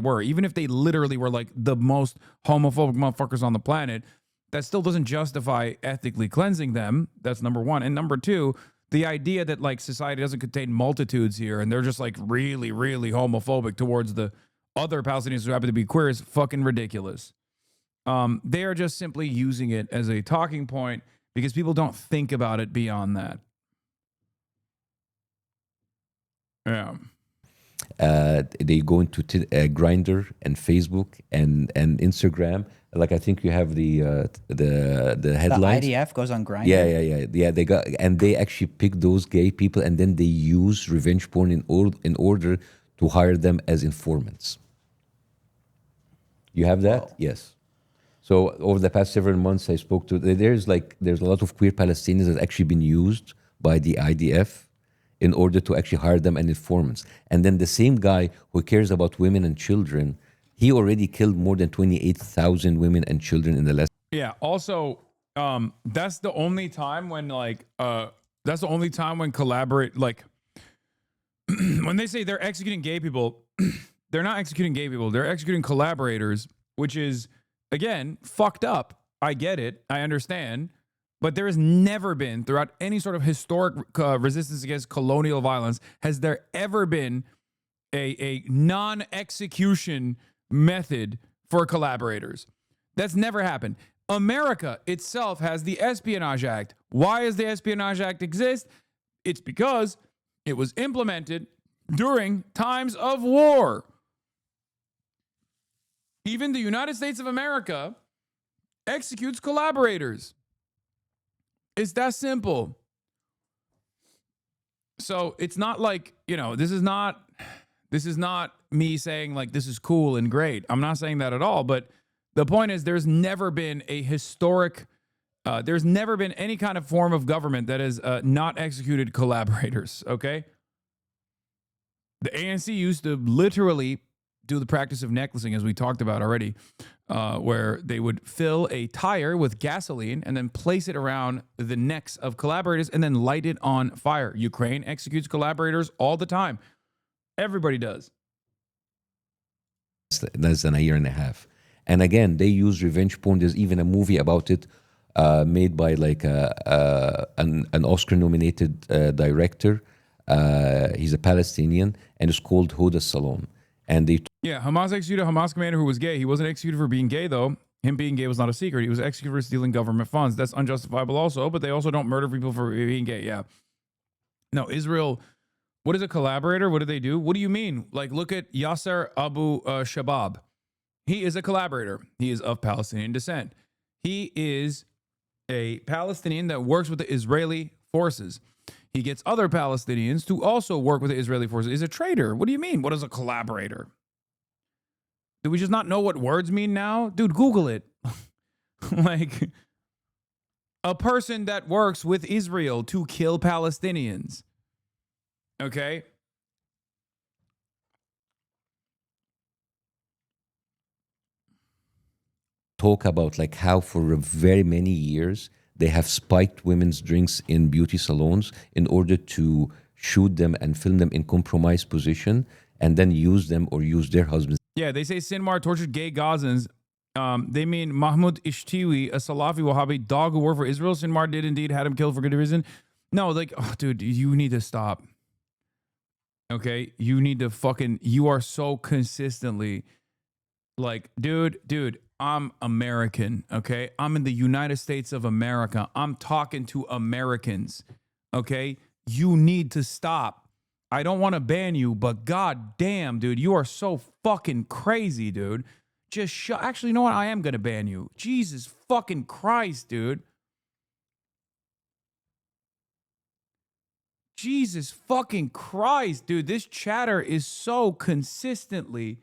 literally were like the most homophobic motherfuckers on the planet, that still doesn't justify ethnically cleansing them. That's number one. And number two, the idea that like society doesn't contain multitudes here and they're just like really, really homophobic towards the other Palestinians who happen to be queer is fucking ridiculous. They are just simply using it as a talking point because people don't think about it beyond that. Yeah. They go into Grindr and Facebook and Instagram. Like I think you have the headlines. The IDF goes on Grindr. Yeah. They actually pick those gay people and then they use revenge porn in order to hire them as informants. You have that? Oh. Yes. So over the past several months, I spoke to there's a lot of queer Palestinians that actually been used by the IDF in order to actually hire them as informants. And then the same guy who cares about women and children, he already killed more than 28,000 women and children in the last. Yeah. Also, that's the only time when collaborate, like when they say they're executing gay people, they're not executing gay people. They're executing collaborators, which is, again, fucked up. I get it. I understand. But there has never been, throughout any sort of historic resistance against colonial violence, has there ever been a non-execution method for collaborators. That's never happened. America itself has the Espionage Act. Why does the Espionage Act exist? It's because it was implemented during times of war. Even the United States of America executes collaborators. It's that simple. So it's not like, this is not me saying like this is cool and great. I'm not saying that at all. But the point is there's never been a historic, there's never been any kind of form of government that has not executed collaborators, okay? The ANC used to literally do the practice of necklacing, as we talked about already, where they would fill a tire with gasoline and then place it around the necks of collaborators and then light it on fire. Ukraine executes collaborators all the time. Everybody does. Less than a year and a half. And again, they use revenge porn. There's even a movie about it made by like an Oscar-nominated director. He's a Palestinian, and it's called Hoda Salon. And they Hamas executed a Hamas commander who was gay. He wasn't executed for being gay, though. Him being gay was not a secret. He was executed for stealing government funds. That's unjustifiable also, but they also don't murder people for being gay. Yeah. No, Israel, what is a collaborator? What do they do? What do you mean? Like, look at Yasser Abu Shabab. He is a collaborator. He is of Palestinian descent. He is a Palestinian that works with the Israeli forces. He gets other Palestinians to also work with the Israeli forces. He's a traitor. What do you mean? What is a collaborator? Do we just not know what words mean now? Dude, Google it. Like, a person that works with Israel to kill Palestinians. Okay? Talk about like how for very many years they have spiked women's drinks in beauty salons in order to shoot them and film them in compromised position and then use them or use their husbands. Yeah, they say Sinwar tortured gay Gazans. They mean Mahmoud Ishtiwi, a Salafi Wahhabi dog who worked for Israel. Sinwar did indeed had him killed for good reason. No, like, oh, dude, you need to stop. Okay? You need to you are so consistently like, dude, I'm American, okay? I'm in the United States of America. I'm talking to Americans, okay? You need to stop. I don't want to ban you, but god damn, dude, you are so fucking crazy, dude. Just actually, you know what? I am going to ban you. Jesus fucking Christ, dude. Jesus fucking Christ, dude. This chatter is so consistently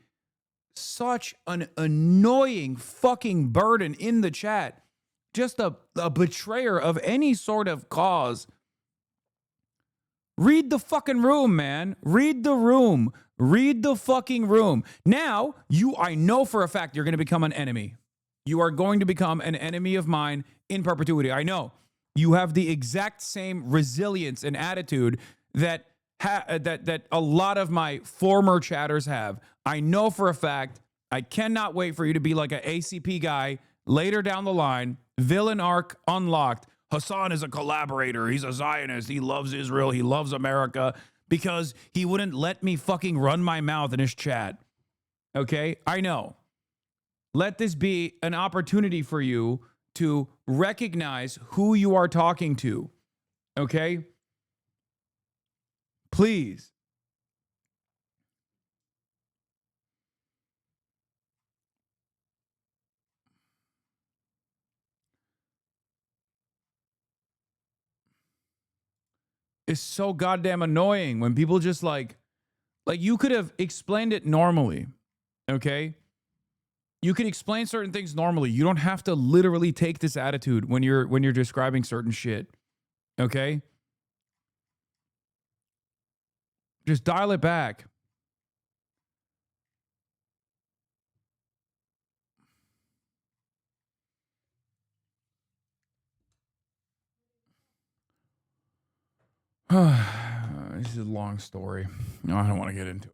such an annoying fucking burden in the chat. Just a betrayer of any sort of cause. Read the fucking room, man. Read the room. Read the fucking room. Now, I know for a fact you're going to become an enemy. You are going to become an enemy of mine in perpetuity. I know. You have the exact same resilience and attitude that a lot of my former chatters have. I know for a fact. I cannot wait for you to be like an ACP guy later down the line. Villain arc unlocked. Hasan is a collaborator. He's a Zionist. He loves Israel. He loves America because he wouldn't let me fucking run my mouth in his chat. Okay? I know. Let this be an opportunity for you to recognize who you are talking to. Okay? Please. It's so goddamn annoying when people just like you could have explained it normally. Okay? You can explain certain things normally. You don't have to literally take this attitude when you're describing certain shit. Okay? Just dial it back. This is a long story. No, I don't want to get into it.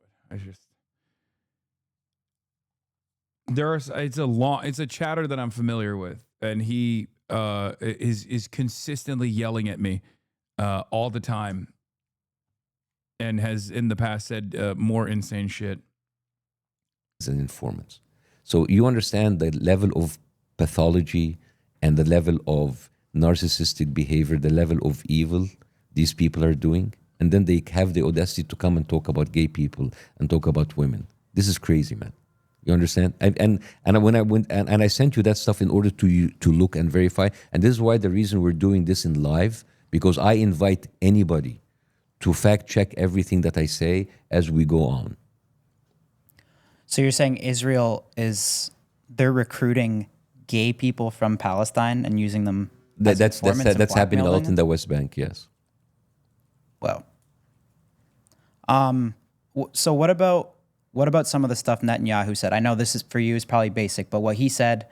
It's a chatter that I'm familiar with, and he is consistently yelling at me all the time, and has in the past said more insane shit. And informants. So you understand the level of pathology and the level of narcissistic behavior, the level of evil these people are doing, and then they have the audacity to come and talk about gay people and talk about women. This is crazy, man. You understand? And when I went and I sent you that stuff in order to look and verify, and this is why the reason we're doing this in live, because I invite anybody to fact check everything that I say as we go on. So you're saying they're recruiting gay people from Palestine and using them as informants and that's happening a blackmailing lot in the West Bank, yes. Wow. So what about some of the stuff Netanyahu said? I know this is for you is probably basic, but what he said,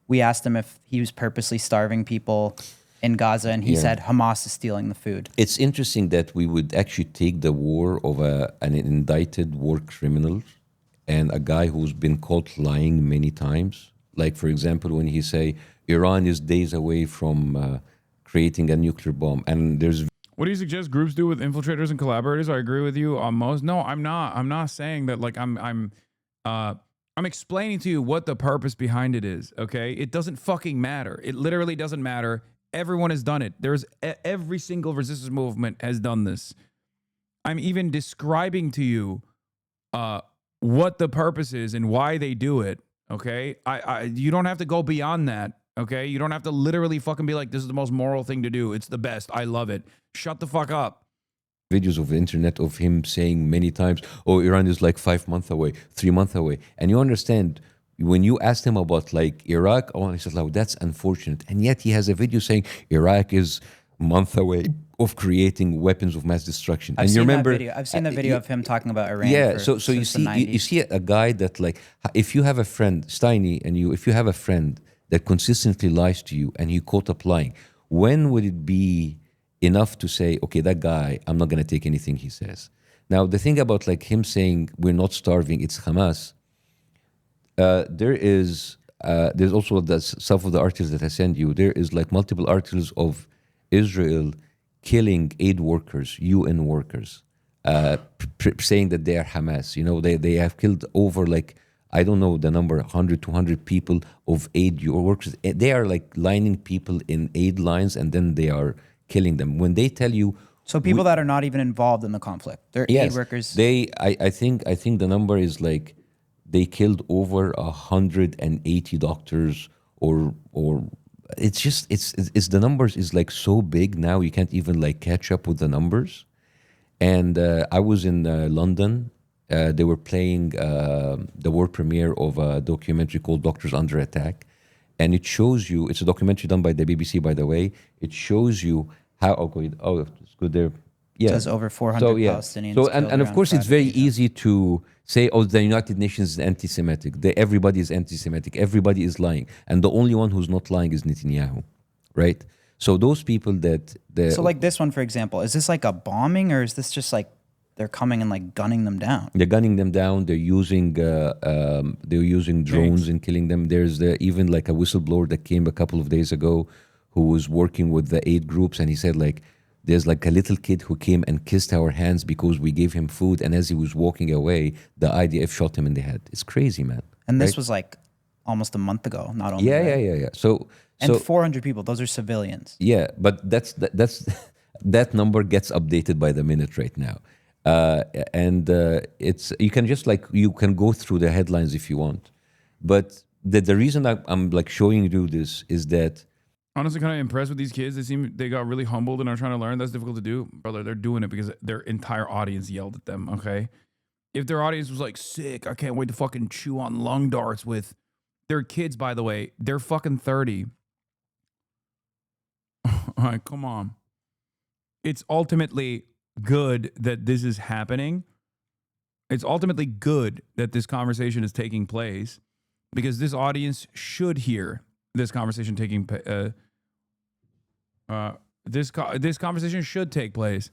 we asked him if he was purposely starving people in Gaza, and he said Hamas is stealing the food. It's interesting that we would actually take the war of an indicted war criminal and a guy who's been caught lying many times. Like, for example, when he say Iran is days away from creating a nuclear bomb, and there's... What do you suggest groups do with infiltrators and collaborators? I agree with you on most. No, I'm not. I'm not saying that. Like I'm explaining to you what the purpose behind it is. Okay, it doesn't fucking matter. It literally doesn't matter. Everyone has done it. Every single resistance movement has done this. I'm even describing to you what the purpose is and why they do it. Okay, you don't have to go beyond that. Okay, you don't have to literally fucking be like, this is the most moral thing to do. It's the best. I love it. Shut the fuck up. Videos of the internet of him saying many times, oh, Iran is like 5 months away, 3 months away. And you understand, when you asked him about like Iraq, oh, he said, like, that's unfortunate. And yet he has a video saying Iraq is a month away of creating weapons of mass destruction. I've seen the video of him talking about Iran. Yeah, so you see a guy that, like, if you have a friend, Steiny, and if you have a friend that consistently lies to you and you caught up lying, when would it be enough to say, okay, that guy, I'm not going to take anything he says? Now, the thing about like him saying we're not starving, it's Hamas, there's also some of the articles that I send you, there is like multiple articles of Israel killing aid workers, UN workers, saying that they are Hamas. You know, they have killed over like, I don't know the number, 100, 200 people of aid workers. They are like lining people in aid lines and then they are killing them. When they tell you... So people that are not even involved in the conflict, they're aid workers. I think the number is like, they killed over 180 doctors or it's the numbers is like so big now you can't even like catch up with the numbers. And I was in London. They were playing the world premiere of a documentary called Doctors Under Attack. And it shows you, it's a documentary done by the BBC, by the way. It shows you how, it's good there. Yeah. Says over 400 Palestinians So, killed and of around course, it's very Gaza. easy to say, oh, the United Nations is anti-Semitic. Everybody is anti-Semitic. Everybody is lying. And the only one who's not lying is Netanyahu, right? So those people that... So like this one, for example, is this like a bombing or is this just like they're coming and like gunning them down? They're gunning them down. They're using drones and killing them. There's even like a whistleblower that came a couple of days ago who was working with the aid groups, and he said like, there's like a little kid who came and kissed our hands because we gave him food, and as he was walking away, the IDF shot him in the head. It's crazy, man. And this right? was like almost a month ago, not only Yeah. So 400 people, those are civilians. Yeah, but that number gets updated by the minute right now. It's you can just like you can go through the headlines if you want, but the reason I'm like showing you this is that honestly kind of impressed with these kids. They got really humbled and are trying to learn. That's difficult to do, brother. They're doing it because their entire audience yelled at them. Okay, if their audience was like sick, I can't wait to fucking chew on lung darts with their kids. By the way, they're fucking 30. All right, come on. It's ultimately good that this is happening. It's ultimately good that this conversation is taking place because this audience should hear this conversation taking this conversation should take place.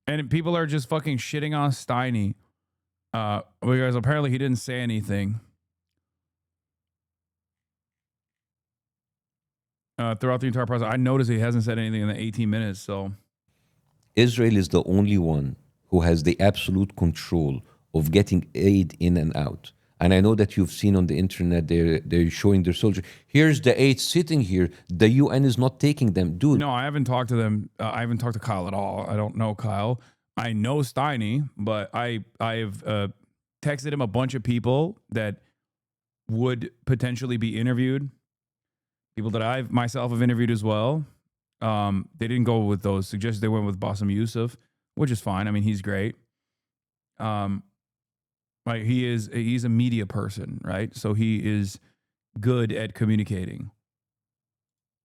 And people are just fucking shitting on Steiny because apparently he didn't say anything throughout the entire process. I noticed he hasn't said anything in the 18 minutes. So Israel is the only one who has the absolute control of getting aid in and out. And I know that you've seen on the internet, they're showing their soldiers. Here's the aid sitting here. The UN is not taking them. Dude. No, I haven't talked to them. I haven't talked to Kyle at all. I don't know Kyle. I know Steiny, but I've texted him a bunch of people that would potentially be interviewed. People that I myself have interviewed as well. They didn't go with those suggestions. They went with Bassem Youssef, which is fine. I mean, he's great. Like he's a media person, right? So he is good at communicating.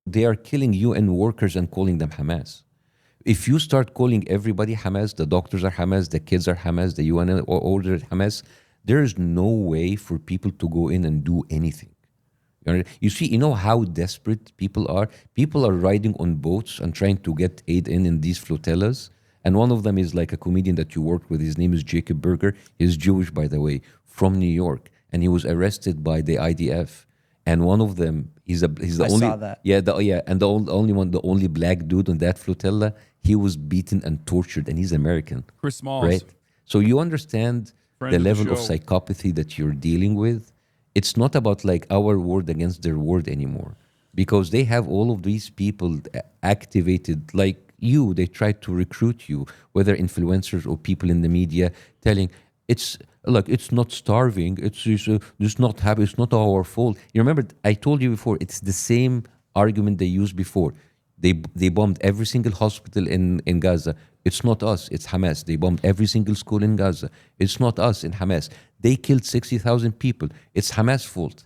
They are killing UN workers and calling them Hamas. If you start calling everybody Hamas, the doctors are Hamas, the kids are Hamas, the UN order Hamas, there is no way for people to go in and do anything. You see, you know how desperate people are? People are riding on boats and trying to get aid in these flotillas. And one of them is like a comedian that you worked with. His name is Jacob Berger. He's Jewish, by the way, from New York. And he was arrested by the IDF. And one of them, he's the only... saw that. And the only black dude on that flotilla, he was beaten and tortured, and he's American. Chris Smalls. Right? So you understand Friend the of the level of show. psychopathy that you're dealing with. It's not about like our word against their word anymore, because they have all of these people activated like you. They try to recruit you, whether influencers or people in the media, telling it's not starving. It's not happy. It's not our fault. You remember I told you before. It's the same argument they used before. They bombed every single hospital in Gaza. It's not us, it's Hamas. They bombed every single school in Gaza. It's not us in Hamas. They killed 60,000 people. It's Hamas' fault.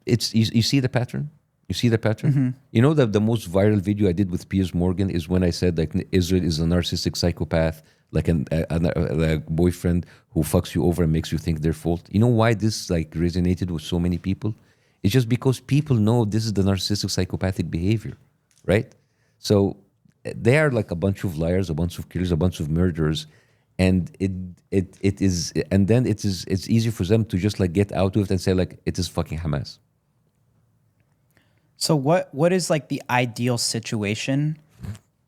You see the pattern? You see the pattern? Mm-hmm. You know that the most viral video I did with Piers Morgan is when I said like Israel is a narcissistic psychopath, like a boyfriend who fucks you over and makes you think their fault. You know why this like resonated with so many people? It's just because people know this is the narcissistic psychopathic behavior, right? So they are like a bunch of liars, a bunch of killers, a bunch of murderers, and it's easy for them to just like get out of it and say like it is fucking Hamas. So what is like the ideal situation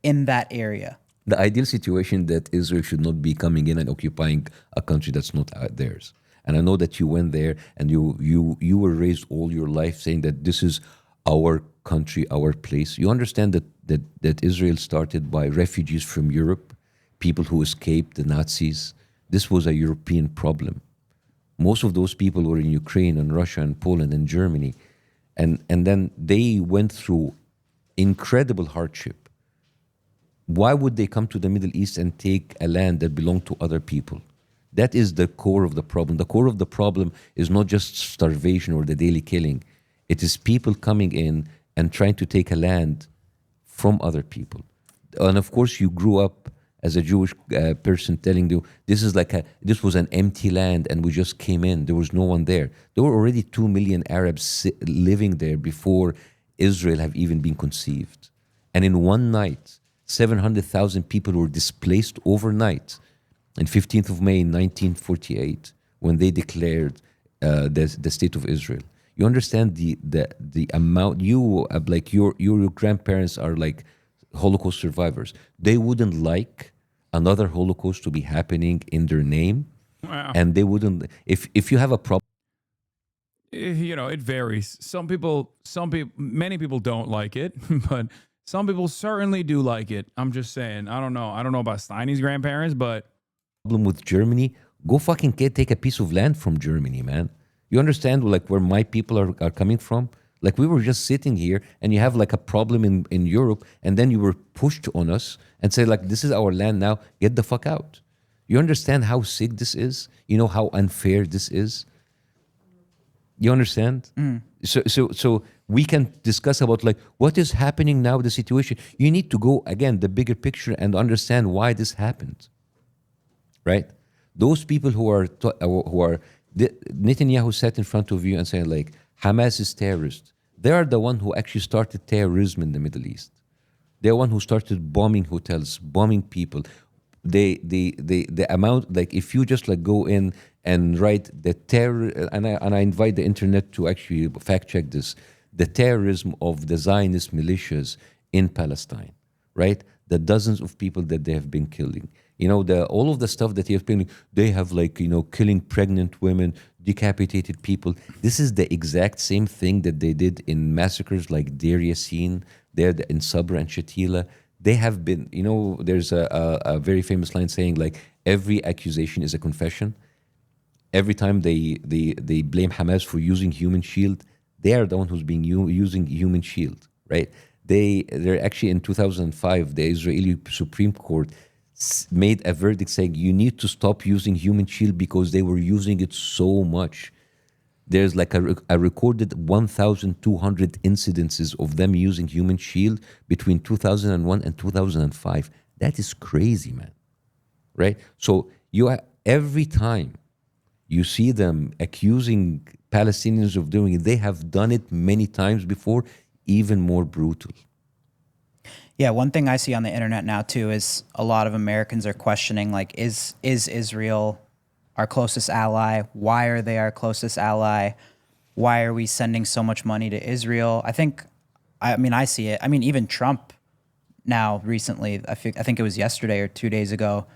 in that area? The ideal situation that Israel should not be coming in and occupying a country that's not theirs. And I know that you went there and you were raised all your life saying that this is our country, our place. You understand that Israel started by refugees from Europe, people who escaped the Nazis. This was a European problem. Most of those people were in Ukraine and Russia and Poland and Germany. And then they went through incredible hardship. Why would they come to the Middle East and take a land that belonged to other people? That is the core of the problem. The core of the problem is not just starvation or the daily killing. It is people coming in and trying to take a land from other people. And of course, you grew up as a Jewish person telling you, this was an empty land and we just came in. There was no one there. There were already 2 million Arabs living there before Israel have even been conceived. And in one night, 700,000 people were displaced overnight. On 15th of May 1948, when they declared the state of Israel. You understand the amount, your grandparents are like Holocaust survivors. They wouldn't like another Holocaust to be happening in their name. Wow. And they wouldn't, if you have a problem. You know, it varies. Many people don't like it, but some people certainly do like it. I'm just saying, I don't know about Steiny's grandparents, but problem with Germany, go fucking take a piece of land from Germany, man. You understand like where my people are coming from? Like we were just sitting here and you have like a problem in Europe and then you were pushed on us and say like, this is our land now, get the fuck out. You understand how sick this is? You know how unfair this is? You understand? So we can discuss about like, what is happening now, the situation. You need to go, again, the bigger picture and understand why this happened. Right? Those people who are Netanyahu sat in front of you and saying like Hamas is terrorist. They are the one who actually started terrorism in the Middle East. They're the one who started bombing hotels, bombing people. The amount, like if you just like go in and write the terror, and I invite the internet to actually fact check this, the terrorism of the Zionist militias in Palestine, right? The dozens of people that they have been killing. You know, all of the stuff that they have like, you know, killing pregnant women, decapitated people. This is the exact same thing that they did in massacres like Deir Yassin, there in Sabra and Shatila. They have been, you know, there's a very famous line saying like, every accusation is a confession. Every time they blame Hamas for using human shield, they are the one who's being using human shield, right? They're actually in 2005, the Israeli Supreme Court made a verdict saying you need to stop using human shield because they were using it so much. There's like a recorded 1,200 incidences of them using human shield between 2001 and 2005. That is crazy, man. Right? So every time you see them accusing Palestinians of doing it, they have done it many times before, even more brutal. Yeah, one thing I see on the internet now too is a lot of Americans are questioning like, is Israel our closest ally? Why are they our closest ally? Why are we sending so much money to Israel? I see it. I mean, even Trump now recently, I think it was yesterday or 2 days ago,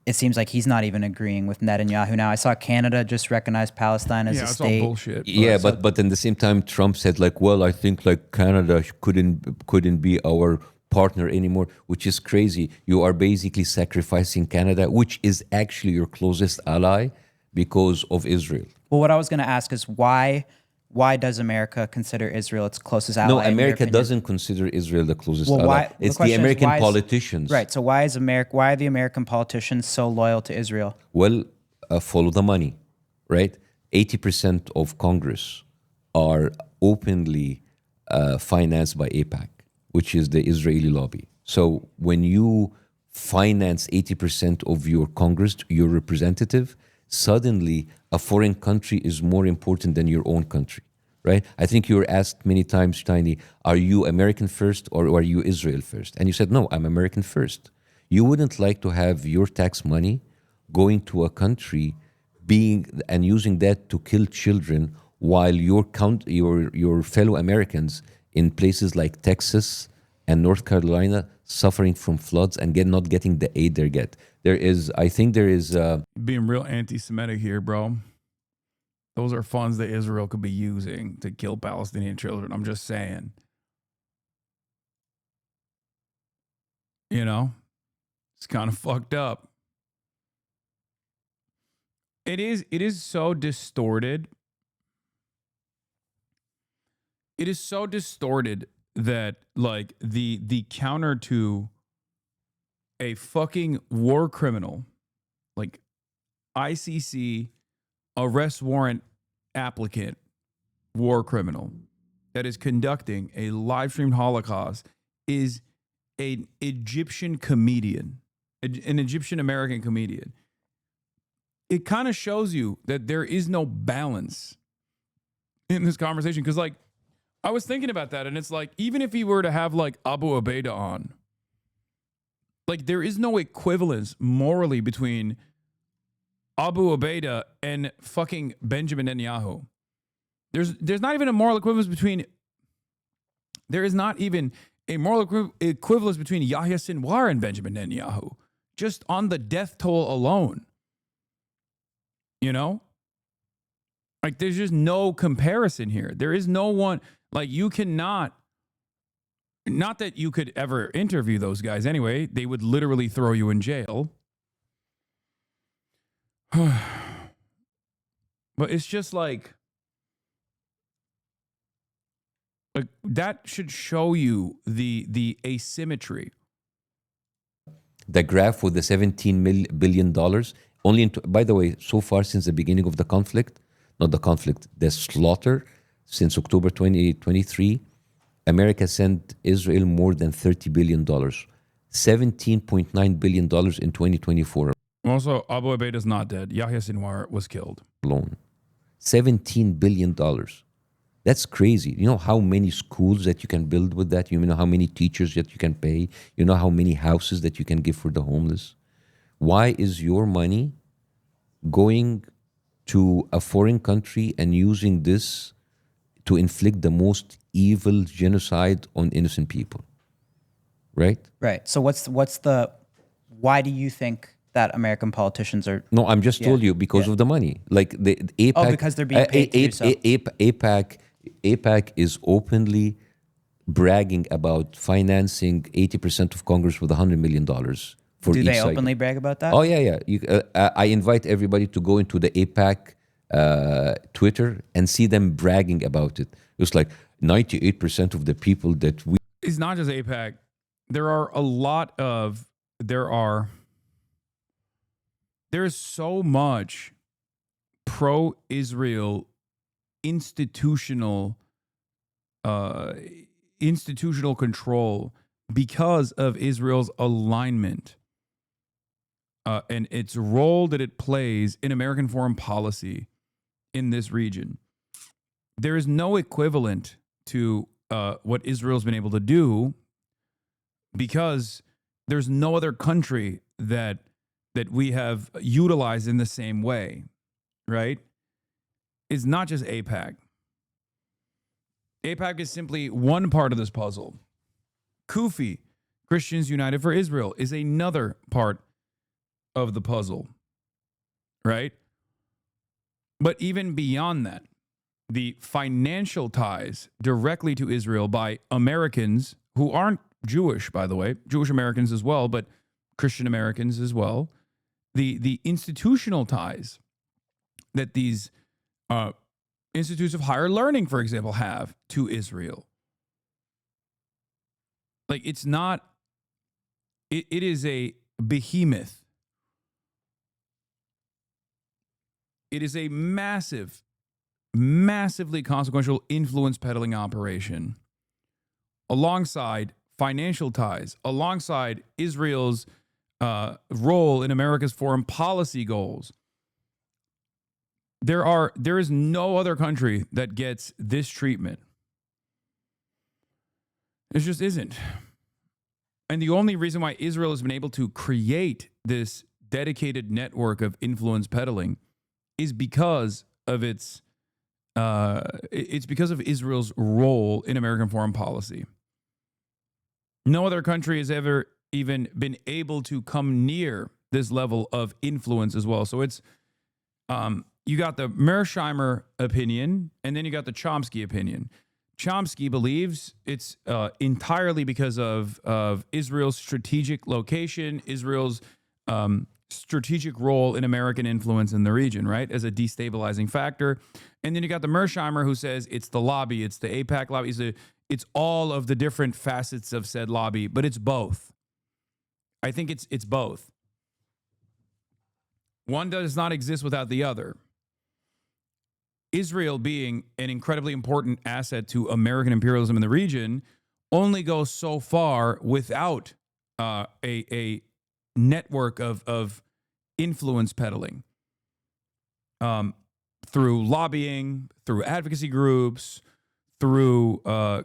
it seems like he's not even agreeing with Netanyahu now. I saw Canada just recognize Palestine as a state. All bullshit. Yeah, but in the same time, Trump said like, well, I think like Canada couldn't be our partner anymore, which is crazy. You are basically sacrificing Canada, which is actually your closest ally, because of Israel. Well, what I was going to ask is why does America consider Israel its closest ally? No, America doesn't consider Israel the closest ally. It's the American politicians. Right. So why are the American politicians so loyal to Israel? Well, follow the money, right? 80% of Congress are openly financed by AIPAC, which is the Israeli lobby. So when you finance 80% of your Congress, your representative, suddenly a foreign country is more important than your own country, right? I think you were asked many times, Tiny, are you American first or are you Israel first? And you said, no, I'm American first. You wouldn't like to have your tax money going to a country and using that to kill children while your fellow Americans in places like Texas and North Carolina suffering from floods and not getting the aid they get. I think there is being real anti-Semitic here, bro. Those are funds that Israel could be using to kill Palestinian children. I'm just saying. You know, it's kind of fucked up. It is so distorted. It is so distorted that like the counter to a fucking war criminal, like ICC arrest warrant applicant war criminal that is conducting a live streamed Holocaust is an Egyptian comedian, an Egyptian American comedian. It kind of shows you that there is no balance in this conversation. Because like, I was thinking about that, and it's like, even if he were to have like Abu Ubaidah on, like there is no equivalence morally between Abu Ubaidah and fucking Benjamin Netanyahu. There's not even a moral equivalence between, there is not even a moral equivalence between Yahya Sinwar and Benjamin Netanyahu, just on the death toll alone. You know? Like there's just no comparison here. There is no one, like you cannot, not that you could ever interview those guys anyway, they would literally throw you in jail. But it's just like that should show you the asymmetry. The graph with the $17 billion, only by the way, so far since the beginning of the conflict, not the conflict, the slaughter, since October 2023, America sent Israel more than $30 billion, $17.9 billion in 2024. Also, Abu Ubaidah is not dead. Yahya Sinwar was killed. Alone. $17 billion. That's crazy. You know how many schools that you can build with that? You know how many teachers that you can pay? You know how many houses that you can give for the homeless? Why is your money going to a foreign country and using this to inflict the most evil genocide on innocent people? Right? Right. So why do you think that American politicians are... No, I'm just told you because of the money. Like the AIPAC... Oh, because they're being paid to do so. AIPAC is openly bragging about financing 80% of Congress with $100 million for Do each they side. openly brag about that? Oh, yeah. I invite everybody to go into the AIPAC Twitter and see them bragging about it. It's like 98% of the people that we... It's not just AIPAC. There is so much pro-Israel institutional control because of Israel's alignment and its role that it plays in American foreign policy in this region. There is no equivalent to what Israel's been able to do because there's no other country that we have utilized in the same way, right? It's not just AIPAC. AIPAC is simply one part of this puzzle. Kufi, Christians United for Israel, is another part of the puzzle, right? But even beyond that, the financial ties directly to Israel by Americans who aren't Jewish, by the way, Jewish Americans as well, but Christian Americans as well, the institutional ties that these institutes of higher learning, for example, have to Israel. Like it's not, it is a behemoth. It is a massively consequential influence peddling operation alongside financial ties, alongside Israel's role in America's foreign policy goals. There is no other country that gets this treatment. It just isn't. And the only reason why Israel has been able to create this dedicated network of influence peddling is because of it's because of Israel's role in American foreign policy. No other country has ever even been able to come near this level of influence as well. So it's you got the Mearsheimer opinion, and then you got the Chomsky opinion. Chomsky believes it's entirely because of Israel's strategic location, Israel's strategic role in American influence in the region, right? As a destabilizing factor. And then you got the Mersheimer who says it's the lobby, it's the AIPAC lobby, it's all of the different facets of said lobby, but it's both. I think it's both. One does not exist without the other. Israel being an incredibly important asset to American imperialism in the region only goes so far without a network of influence peddling through lobbying, through advocacy groups, through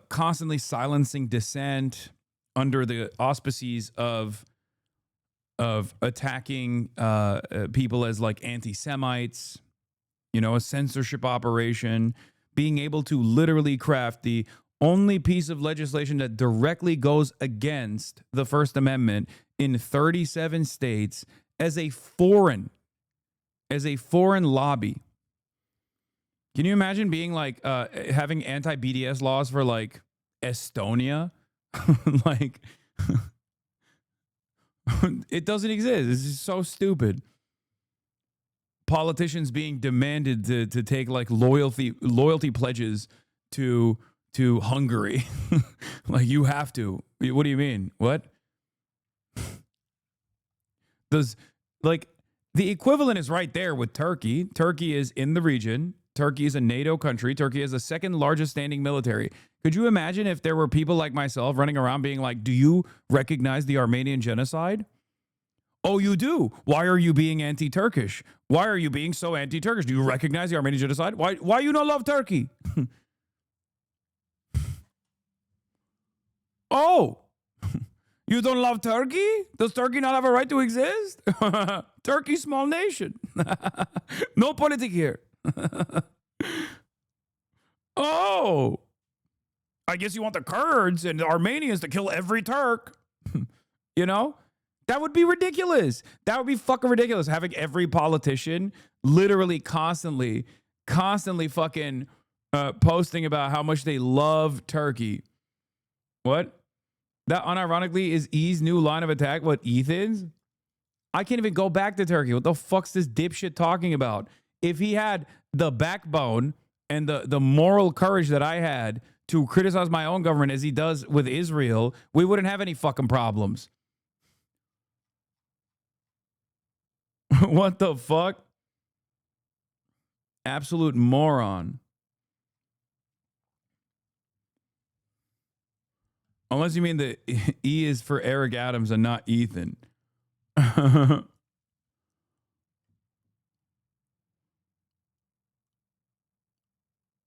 constantly silencing dissent under the auspices of attacking people as like anti-Semites, you know, a censorship operation, being able to literally craft the only piece of legislation that directly goes against the First Amendment in 37 states as a foreign lobby. Can you imagine being like having anti-BDS laws for like Estonia? Like it doesn't exist. This is so stupid. Politicians being demanded to take like loyalty pledges to Hungary. Like you have to. What do you mean? What? Does like the equivalent is right there with Turkey. Turkey is in the region. Turkey is a NATO country. Turkey is the second largest standing military. Could you imagine if there were people like myself running around being like, do you recognize the Armenian genocide? Oh, you do? Why are you being anti-Turkish? Why are you being so anti-Turkish? Do you recognize the Armenian genocide? Why you not love Turkey? Oh, you don't love Turkey? Does Turkey not have a right to exist? Turkey, small nation. No politic here. Oh, I guess you want the Kurds and the Armenians to kill every Turk. You know? That would be ridiculous. That would be fucking ridiculous. Having every politician literally constantly fucking posting about how much they love Turkey. What? That unironically is E's new line of attack. What, Ethan's? I can't even go back to Turkey. What the fuck's this dipshit talking about? If he had the backbone and the moral courage that I had to criticize my own government as he does with Israel, we wouldn't have any fucking problems. What the fuck? Absolute moron. Unless you mean the E is for Eric Adams and not Ethan.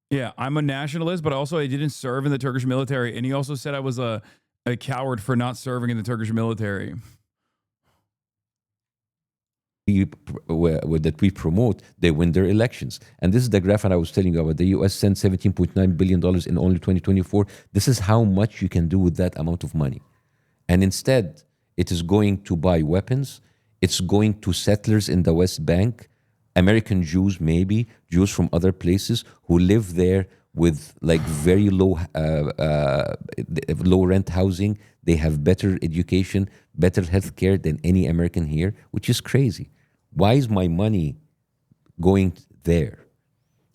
Yeah, I'm a nationalist, but also I didn't serve in the Turkish military. And he also said I was a coward for not serving in the Turkish military. That we promote, they win their elections. And this is the graph that I was telling you about. The US sent $17.9 billion in only 2024. This is how much you can do with that amount of money. And instead, it is going to buy weapons. It's going to settlers in the West Bank, American Jews, maybe, Jews from other places who live there with like very low rent housing. They have better education, better healthcare than any American here, which is crazy. Why is my money going there?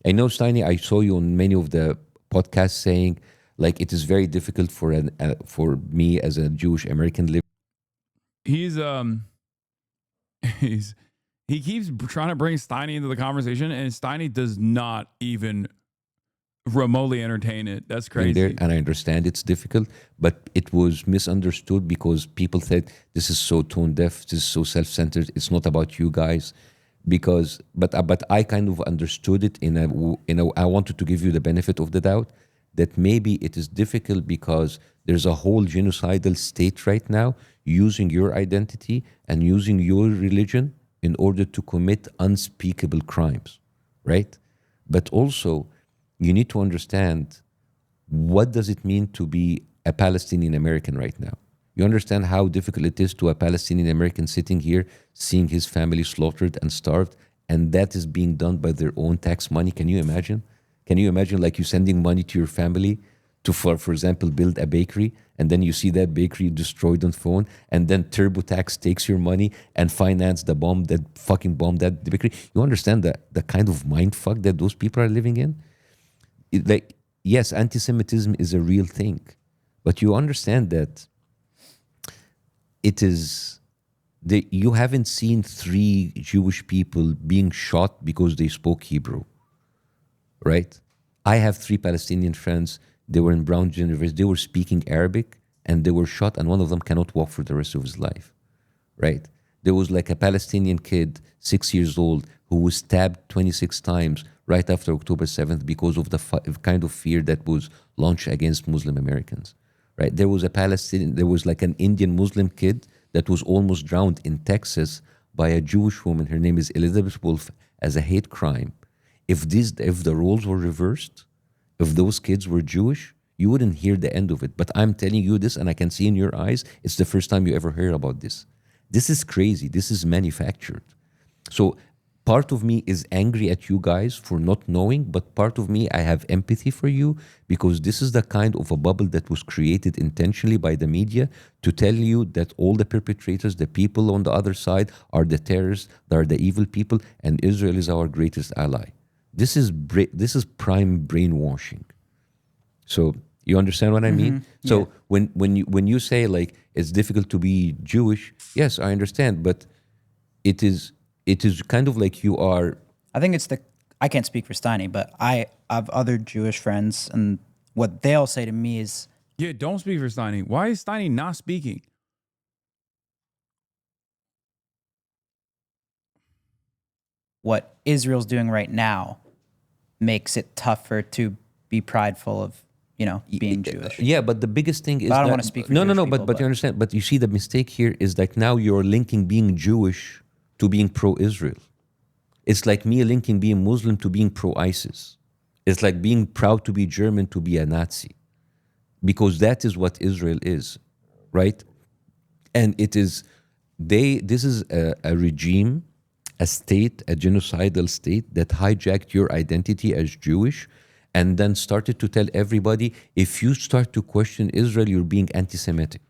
I know, Steiny, I saw you on many of the podcasts saying, like, it is very difficult for me as a Jewish American living. He keeps trying to bring Steiny into the conversation, and Steiny does not even remotely entertain it. That's crazy. And I understand it's difficult, but it was misunderstood because people said this is so tone deaf, this is so self-centered. It's not about you guys, but I kind of understood it I wanted to give you the benefit of the doubt that maybe it is difficult because there's a whole genocidal state right now using your identity and using your religion in order to commit unspeakable crimes, right? But also, you need to understand what does it mean to be a Palestinian American right now. You understand how difficult it is to a Palestinian American sitting here, seeing his family slaughtered and starved, and that is being done by their own tax money. Can you imagine? Can you imagine like you sending money to your family to, for example, build a bakery, and then you see that bakery destroyed on phone, and then TurboTax takes your money and finance the bomb that fucking bombed that bakery. You understand the kind of mind fuck that those people are living in? Like, yes, anti-Semitism is a real thing, but you understand that it is, you haven't seen 3 Jewish people being shot because they spoke Hebrew, right? I have 3 Palestinian friends. They were in Brown University. They were speaking Arabic, and they were shot, and one of them cannot walk for the rest of his life, right? There was like a Palestinian kid, 6 years old, who was stabbed 26 times right after October 7th because of the kind of fear that was launched against Muslim Americans, right? There was like an Indian Muslim kid that was almost drowned in Texas by a Jewish woman. Her name is Elizabeth Wolf, as a hate crime. If the roles were reversed, if those kids were Jewish, you wouldn't hear the end of it. But I'm telling you this, and I can see in your eyes, it's the first time you ever heard about this. This is crazy. This is manufactured. So part of me is angry at you guys for not knowing, but part of me, I have empathy for you, because this is the kind of a bubble that was created intentionally by the media to tell you that all the perpetrators, the people on the other side, are the terrorists, they are the evil people, and Israel is our greatest ally. This is prime brainwashing. So you understand what I mean? So when you say like it's difficult to be Jewish, yes, I understand, but it is kind of like you are. I think it's I can't speak for Steiny, but I have other Jewish friends, and what they'll say to me is, yeah, don't speak for Steiny. Why is Steiny not speaking? what Israel's doing right now makes it tougher to be prideful of, being Jewish. Yeah, but the biggest thing is but I don't want to speak for Jewish people, but you understand. But you see, the mistake here is like now you're linking being Jewish to being pro-Israel. It's like me linking being Muslim to being pro-ISIS. It's like being proud to be German to be a Nazi, because that is what Israel is, right? And it is this is a regime, a state, a genocidal state that hijacked your identity as Jewish, and then started to tell everybody, if you start to question Israel, you're being anti-Semitic.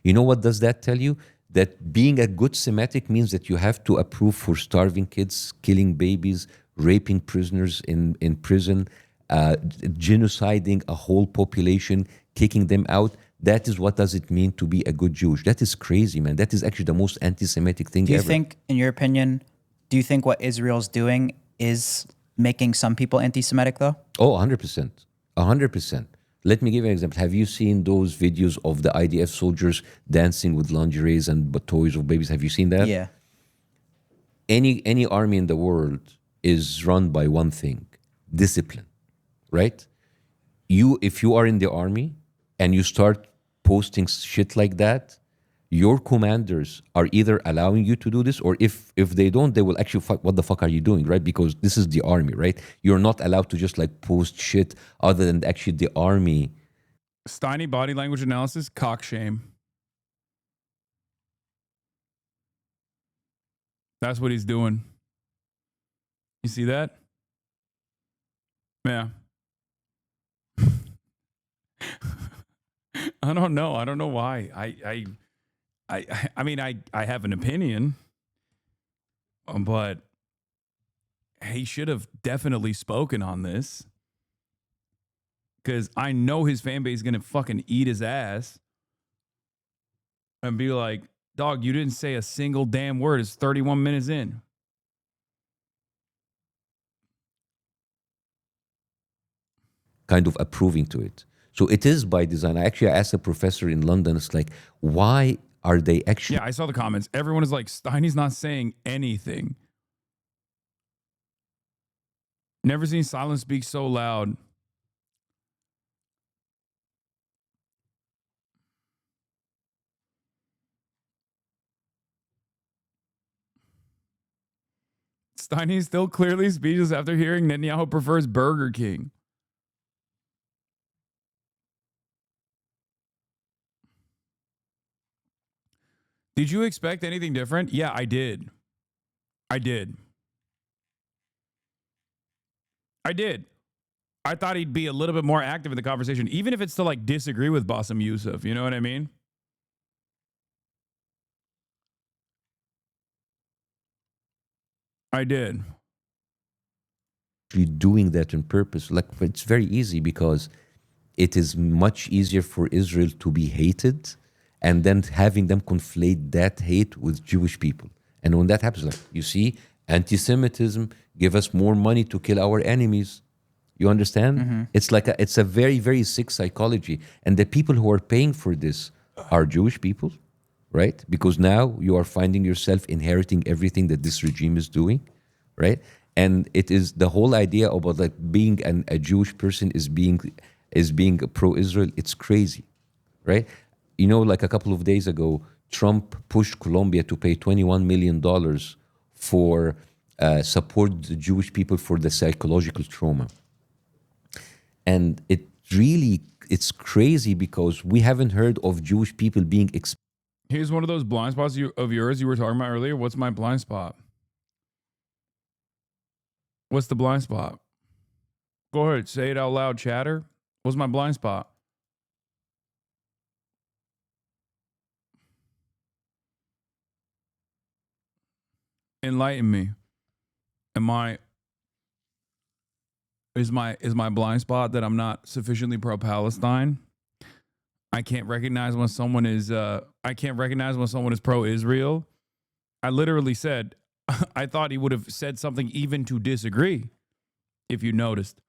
You know what does that tell you? That being a good Semitic means that you have to approve for starving kids, killing babies, raping prisoners in prison, genociding a whole population, kicking them out. That is what does it mean to be a good Jewish. That is crazy, man. That is actually the most anti-Semitic thing ever. Do you think, in your opinion, what Israel's doing is making some people anti-Semitic, though? Oh, 100%. 100%. Let me give you an example. Have you seen those videos of the IDF soldiers dancing with lingeries and toys of babies? Have you seen that? Yeah. Any army in the world is run by one thing: discipline, right? If you are in the army and you start posting shit like that, your commanders are either allowing you to do this, or if they don't, they will actually, what the fuck are you doing, right? Because this is the army, right? You're not allowed to just like post shit other than actually the army. Steiny body language analysis, cock shame. That's what he's doing. You see that? Yeah. I don't know. I don't know why. I mean, I have an opinion, but he should have definitely spoken on this, because I know his fan base is going to fucking eat his ass and be like, dog, you didn't say a single damn word. It's 31 minutes in. Kind of approving to it. So it is by design. I asked a professor in London, it's like, why are they actually... Yeah, I saw the comments. Everyone is like, Steiny's not saying anything. Never seen silence speak so loud. Steiny still clearly speechless after hearing Netanyahu prefers Burger King. Did you expect anything different? Yeah, I did. I did. I thought he'd be a little bit more active in the conversation, even if it's to like disagree with Bassem Youssef. You know what I mean? I did. You're doing that on purpose. Like, it's very easy because it is much easier for Israel to be hated and then having them conflate that hate with Jewish people. And when that happens, like, you see, anti-Semitism, give us more money to kill our enemies. You understand? It's like it's a very, very sick psychology. And the people who are paying for this are Jewish people, right? Because now you are finding yourself inheriting everything that this regime is doing, right? And it is the whole idea about like being a Jewish person is being pro-Israel. It's crazy, right? You know, like a couple of days ago, Trump pushed Colombia to pay $21 million for support the Jewish people for the psychological trauma. And it's crazy because we haven't heard of Jewish people being Here's one of those blind spots of yours you were talking about earlier. What's my blind spot? What's the blind spot? Go ahead, say it out loud, chatter. What's my blind spot? Enlighten me. Is my blind spot that I'm not sufficiently pro-Palestine? I can't recognize when someone is pro-Israel. I literally said I thought he would have said something even to disagree, if you noticed.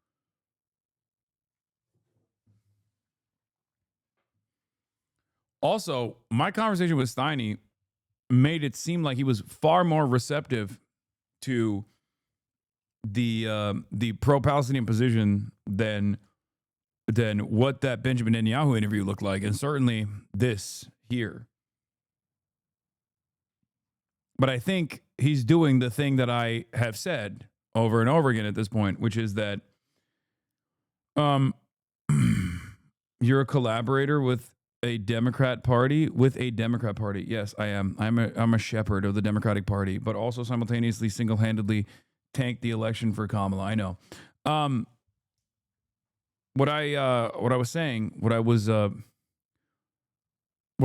Also, my conversation with Steiny made it seem like he was far more receptive to the pro-Palestinian position than what that Benjamin Netanyahu interview looked like, and certainly this here. But I think he's doing the thing that I have said over and over again at this point, which is that you're a collaborator with a Democrat Party. Yes, I am. I'm a shepherd of the Democratic Party, but also simultaneously single-handedly tanked the election for Kamala. I know. What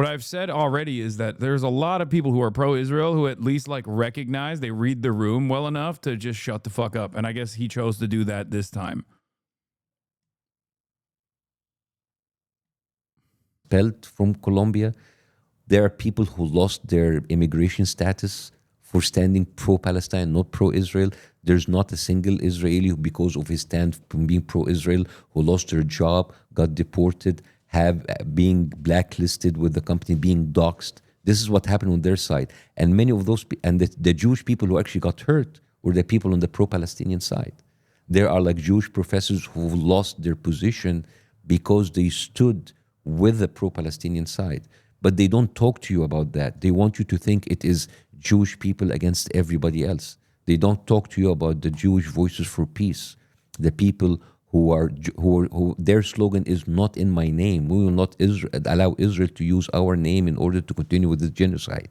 I've said already is that there's a lot of people who are pro-Israel who at least like recognize, they read the room well enough to just shut the fuck up. And I guess he chose to do that this time. Expelled from Colombia. There are people who lost their immigration status for standing pro-Palestine, not pro-Israel. There's not a single Israeli who, because of his stand from being pro-Israel, who lost their job, got deported, being blacklisted with the company, being doxxed. This is what happened on their side. And many of those, and the Jewish people who actually got hurt were the people on the pro-Palestinian side. There are like Jewish professors who lost their position because they stood with the pro-Palestinian side. But they don't talk to you about that. They want you to think it is Jewish people against everybody else. They don't talk to you about the Jewish Voices for Peace, the people who their slogan is "Not in my name." We will not allow Israel to use our name in order to continue with the genocide.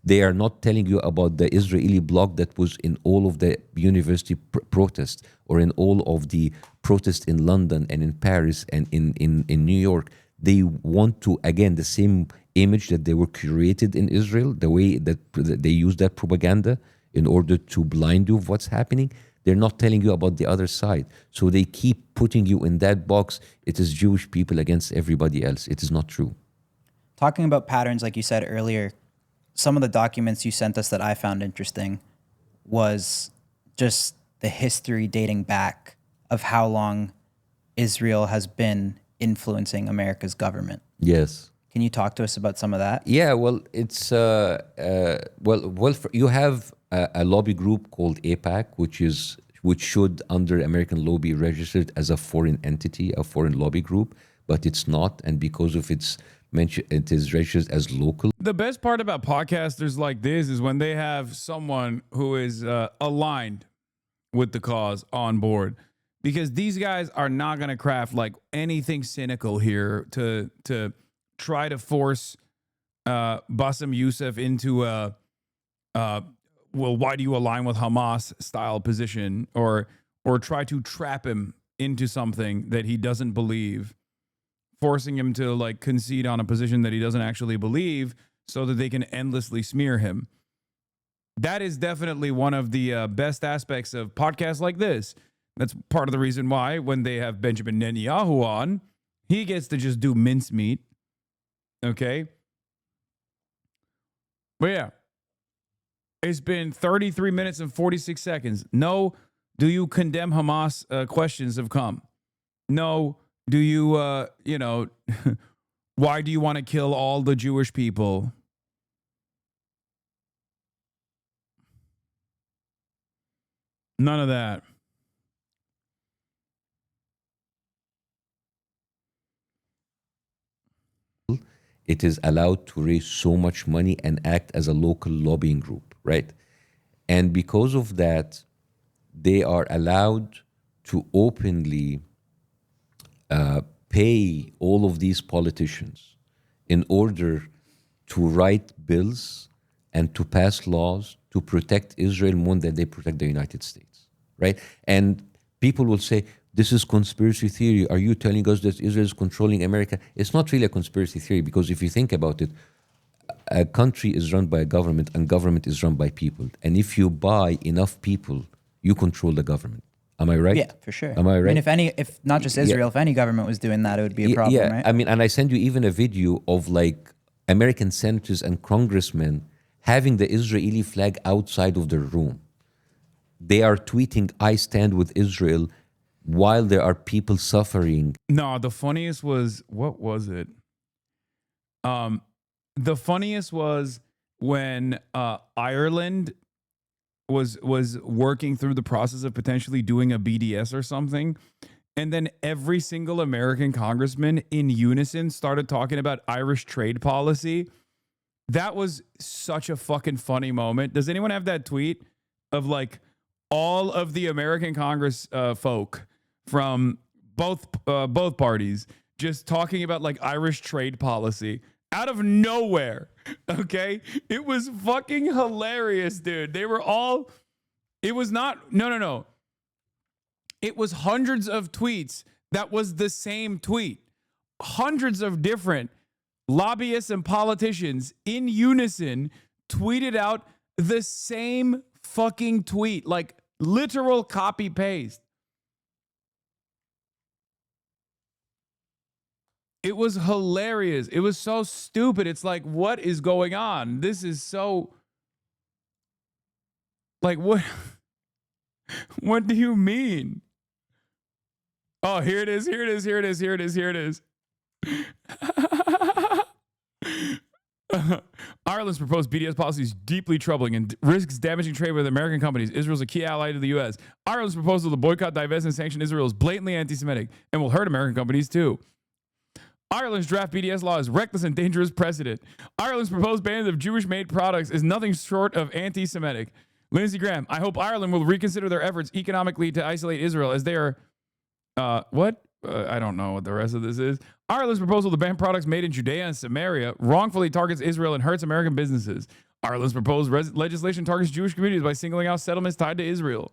They are not telling you about the Israeli bloc that was in all of the university protests or in all of the protests in London and in Paris and in New York. They want to, again, the same image that they were created in Israel, the way that they use that propaganda in order to blind you of what's happening. They're not telling you about the other side. So they keep putting you in that box. It is Jewish people against everybody else. It is not true. Talking about patterns, like you said earlier, some of the documents you sent us that I found interesting was just the history dating back of how long Israel has been influencing America's government. Yes. Can you talk to us about some of that? Yeah, well, it's you have a lobby group called AIPAC, which should under American law be registered as a foreign entity, a foreign lobby group, but it's not, and because of its mention, it is registered as local. The best part about podcasters like this is when they have someone who is aligned with the cause on board. Because these guys are not going to craft like anything cynical here to try to force Bassem Youssef into a well, why do you align with Hamas style position, or try to trap him into something that he doesn't believe, forcing him to like concede on a position that he doesn't actually believe so that they can endlessly smear him. That is definitely one of the best aspects of podcasts like this. That's part of the reason why when they have Benjamin Netanyahu on, he gets to just do mincemeat. Okay? But yeah, it's been 33 minutes and 46 seconds. No, do you condemn Hamas? Questions have come. No, do you, why do you want to kill all the Jewish people? None of that. It is allowed to raise so much money and act as a local lobbying group, right? And because of that, they are allowed to openly pay all of these politicians in order to write bills and to pass laws to protect Israel more than they protect the United States, right? And people will say, this is conspiracy theory. Are you telling us that Israel is controlling America? It's not really a conspiracy theory, because if you think about it, a country is run by a government and government is run by people. And if you buy enough people, you control the government. Am I right? Yeah, for sure. Am I right? I mean, if not just Israel, if any government was doing that, it would be a problem, yeah. right? I mean, and I send you even a video of like American senators and congressmen having the Israeli flag outside of their room. They are tweeting, I stand with Israel, while there are people suffering. No, the funniest was, what was it? The funniest was when Ireland was working through the process of potentially doing a BDS or something, and then every single American congressman in unison started talking about Irish trade policy. That was such a fucking funny moment. Does anyone have that tweet of like all of the American Congress folk from both parties just talking about like Irish trade policy out of nowhere? Okay, it was fucking hilarious, dude. They were all, it was not, no, it was hundreds of tweets that was the same tweet. Hundreds of different lobbyists and politicians in unison tweeted out the same fucking tweet, like literal copy paste. It was hilarious. It was so stupid. It's like, what is going on? This is so, like, what? What do you mean? Oh, here it is. Here it is. Here it is. Here it is. Here it is. Ireland's proposed BDS policy is deeply troubling and risks damaging trade with American companies. Israel's a key ally to the U.S. Ireland's proposal to boycott, divest, and sanction Israel is blatantly anti-Semitic and will hurt American companies too. Ireland's draft BDS law is reckless and dangerous precedent. Ireland's proposed ban of Jewish-made products is nothing short of anti-Semitic. Lindsey Graham, I hope Ireland will reconsider their efforts economically to isolate Israel as they are... I don't know what the rest of this is. Ireland's proposal to ban products made in Judea and Samaria wrongfully targets Israel and hurts American businesses. Ireland's proposed legislation targets Jewish communities by singling out settlements tied to Israel.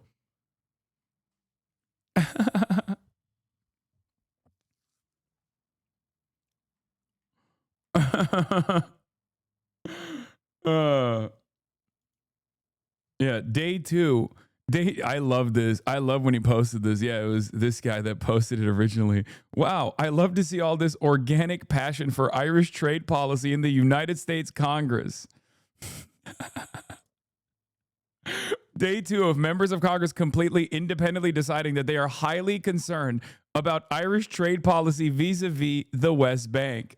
Yeah, day two. I love this. I love when he posted this. Yeah, it was this guy that posted it originally. Wow, I love to see all this organic passion for Irish trade policy in the United States Congress. Day two of members of Congress completely independently deciding that they are highly concerned about Irish trade policy vis-a-vis the West Bank.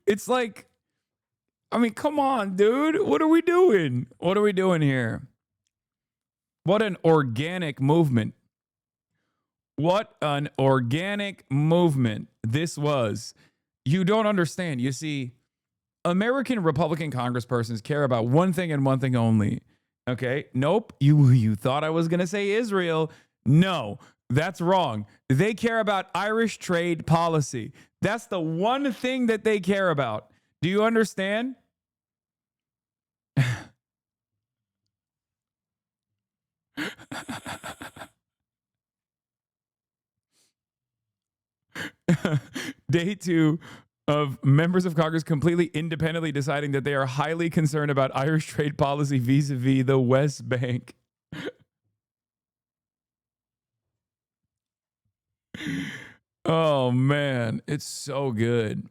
It's like, I mean, come on, dude. What are we doing? What are we doing here? What an organic movement. What an organic movement this was. You don't understand. You see, American Republican congresspersons care about one thing and one thing only. Okay? Nope. You thought I was going to say Israel. No, that's wrong. They care about Irish trade policy. That's the one thing that they care about. Do you understand? Day 2 of members of Congress completely independently deciding that they are highly concerned about Irish trade policy vis-a-vis the West Bank. Oh, man. It's so good.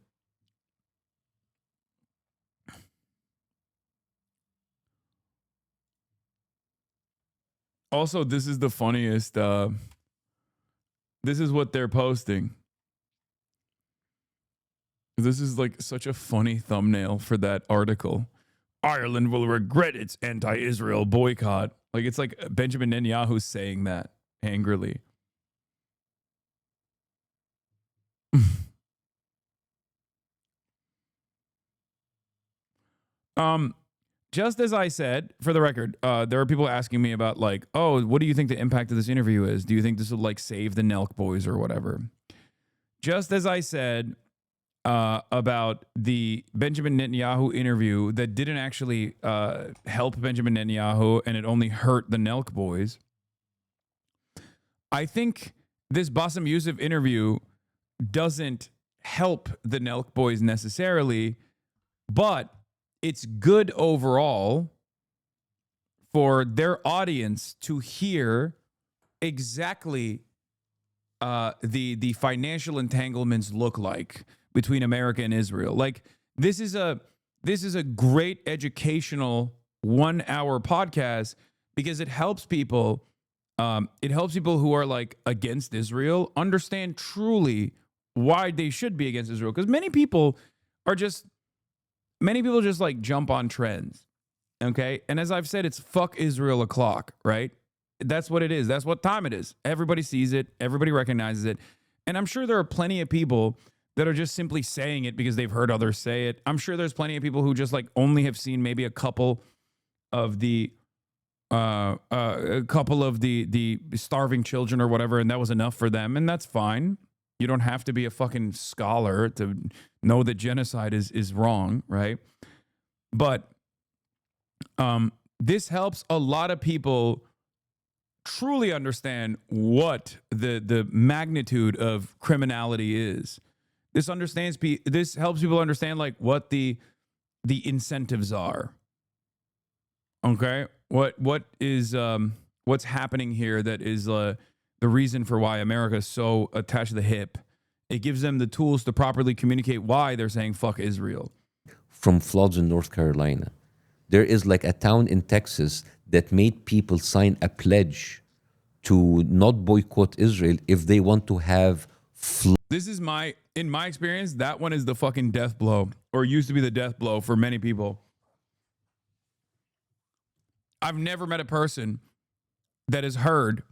Also, this is the funniest. This is what they're posting. This is like such a funny thumbnail for that article. Ireland will regret its anti-Israel boycott. Like it's like Benjamin Netanyahu saying that angrily. Just as I said, for the record, there are people asking me about like, oh, what do you think the impact of this interview is? Do you think this will like save the Nelk boys or whatever? Just as I said about the Benjamin Netanyahu interview that didn't actually help Benjamin Netanyahu and it only hurt the Nelk boys, I think this Bassem Youssef interview doesn't help the Nelk boys necessarily, but it's good overall for their audience to hear exactly the financial entanglements look like between America and Israel. Like this is a great educational 1 hour podcast because it helps people. It helps people who are like against Israel understand truly why they should be against Israel. Because many people just like jump on trends. Okay. And as I've said, it's fuck Israel o'clock, right? That's what it is. That's what time it is. Everybody sees it. Everybody recognizes it. And I'm sure there are plenty of people that are just simply saying it because they've heard others say it. I'm sure there's plenty of people who just like only have seen maybe a couple of the starving children or whatever, and that was enough for them, and that's fine. You don't have to be a fucking scholar to know that genocide is wrong, right? But this helps a lot of people truly understand what the magnitude of criminality is. This helps people understand like what the incentives are. Okay, what is what's happening here that is the reason for why America is so attached to the hip. It gives them the tools to properly communicate why they're saying fuck Israel. From floods in North Carolina, there is like a town in Texas that made people sign a pledge to not boycott Israel if they want to have floods. This is in my experience, that one is the fucking death blow, or used to be the death blow for many people. I've never met a person that has heard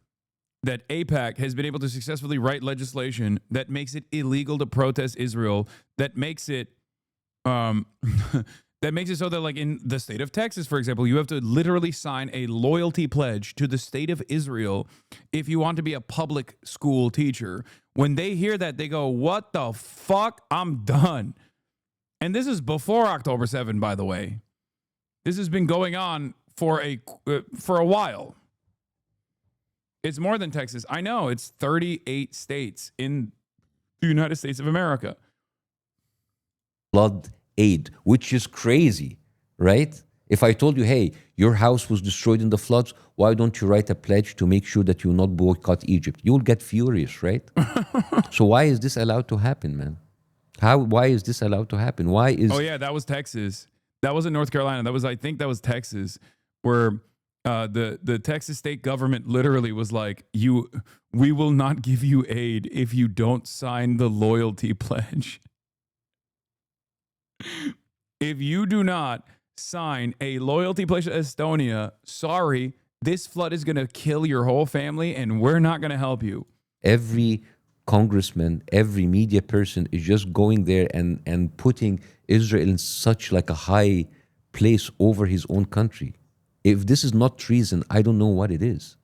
that AIPAC has been able to successfully write legislation that makes it illegal to protest Israel, that makes it so that like in the state of Texas, for example, you have to literally sign a loyalty pledge to the state of Israel if you want to be a public school teacher. When they hear that, they go, what the fuck? I'm done. And this is before October 7, by the way. This has been going on for a while. It's more than Texas. I know, it's 38 states in the United States of America. Flood aid, which is crazy, right? If I told you, hey, your house was destroyed in the floods, why don't you write a pledge to make sure that you will not boycott Egypt? You'll get furious, right? So why is this allowed to happen, man? Why is this allowed to happen? Why is... Oh, yeah, that was Texas. That wasn't North Carolina. I think that was Texas, where the Texas state government literally was like, we will not give you aid if you don't sign the loyalty pledge. If you do not sign a loyalty pledge to Estonia, sorry, this flood is going to kill your whole family and we're not going to help you. Every congressman, every media person is just going there and putting Israel in such like a high place over his own country. If this is not treason, I don't know what it is.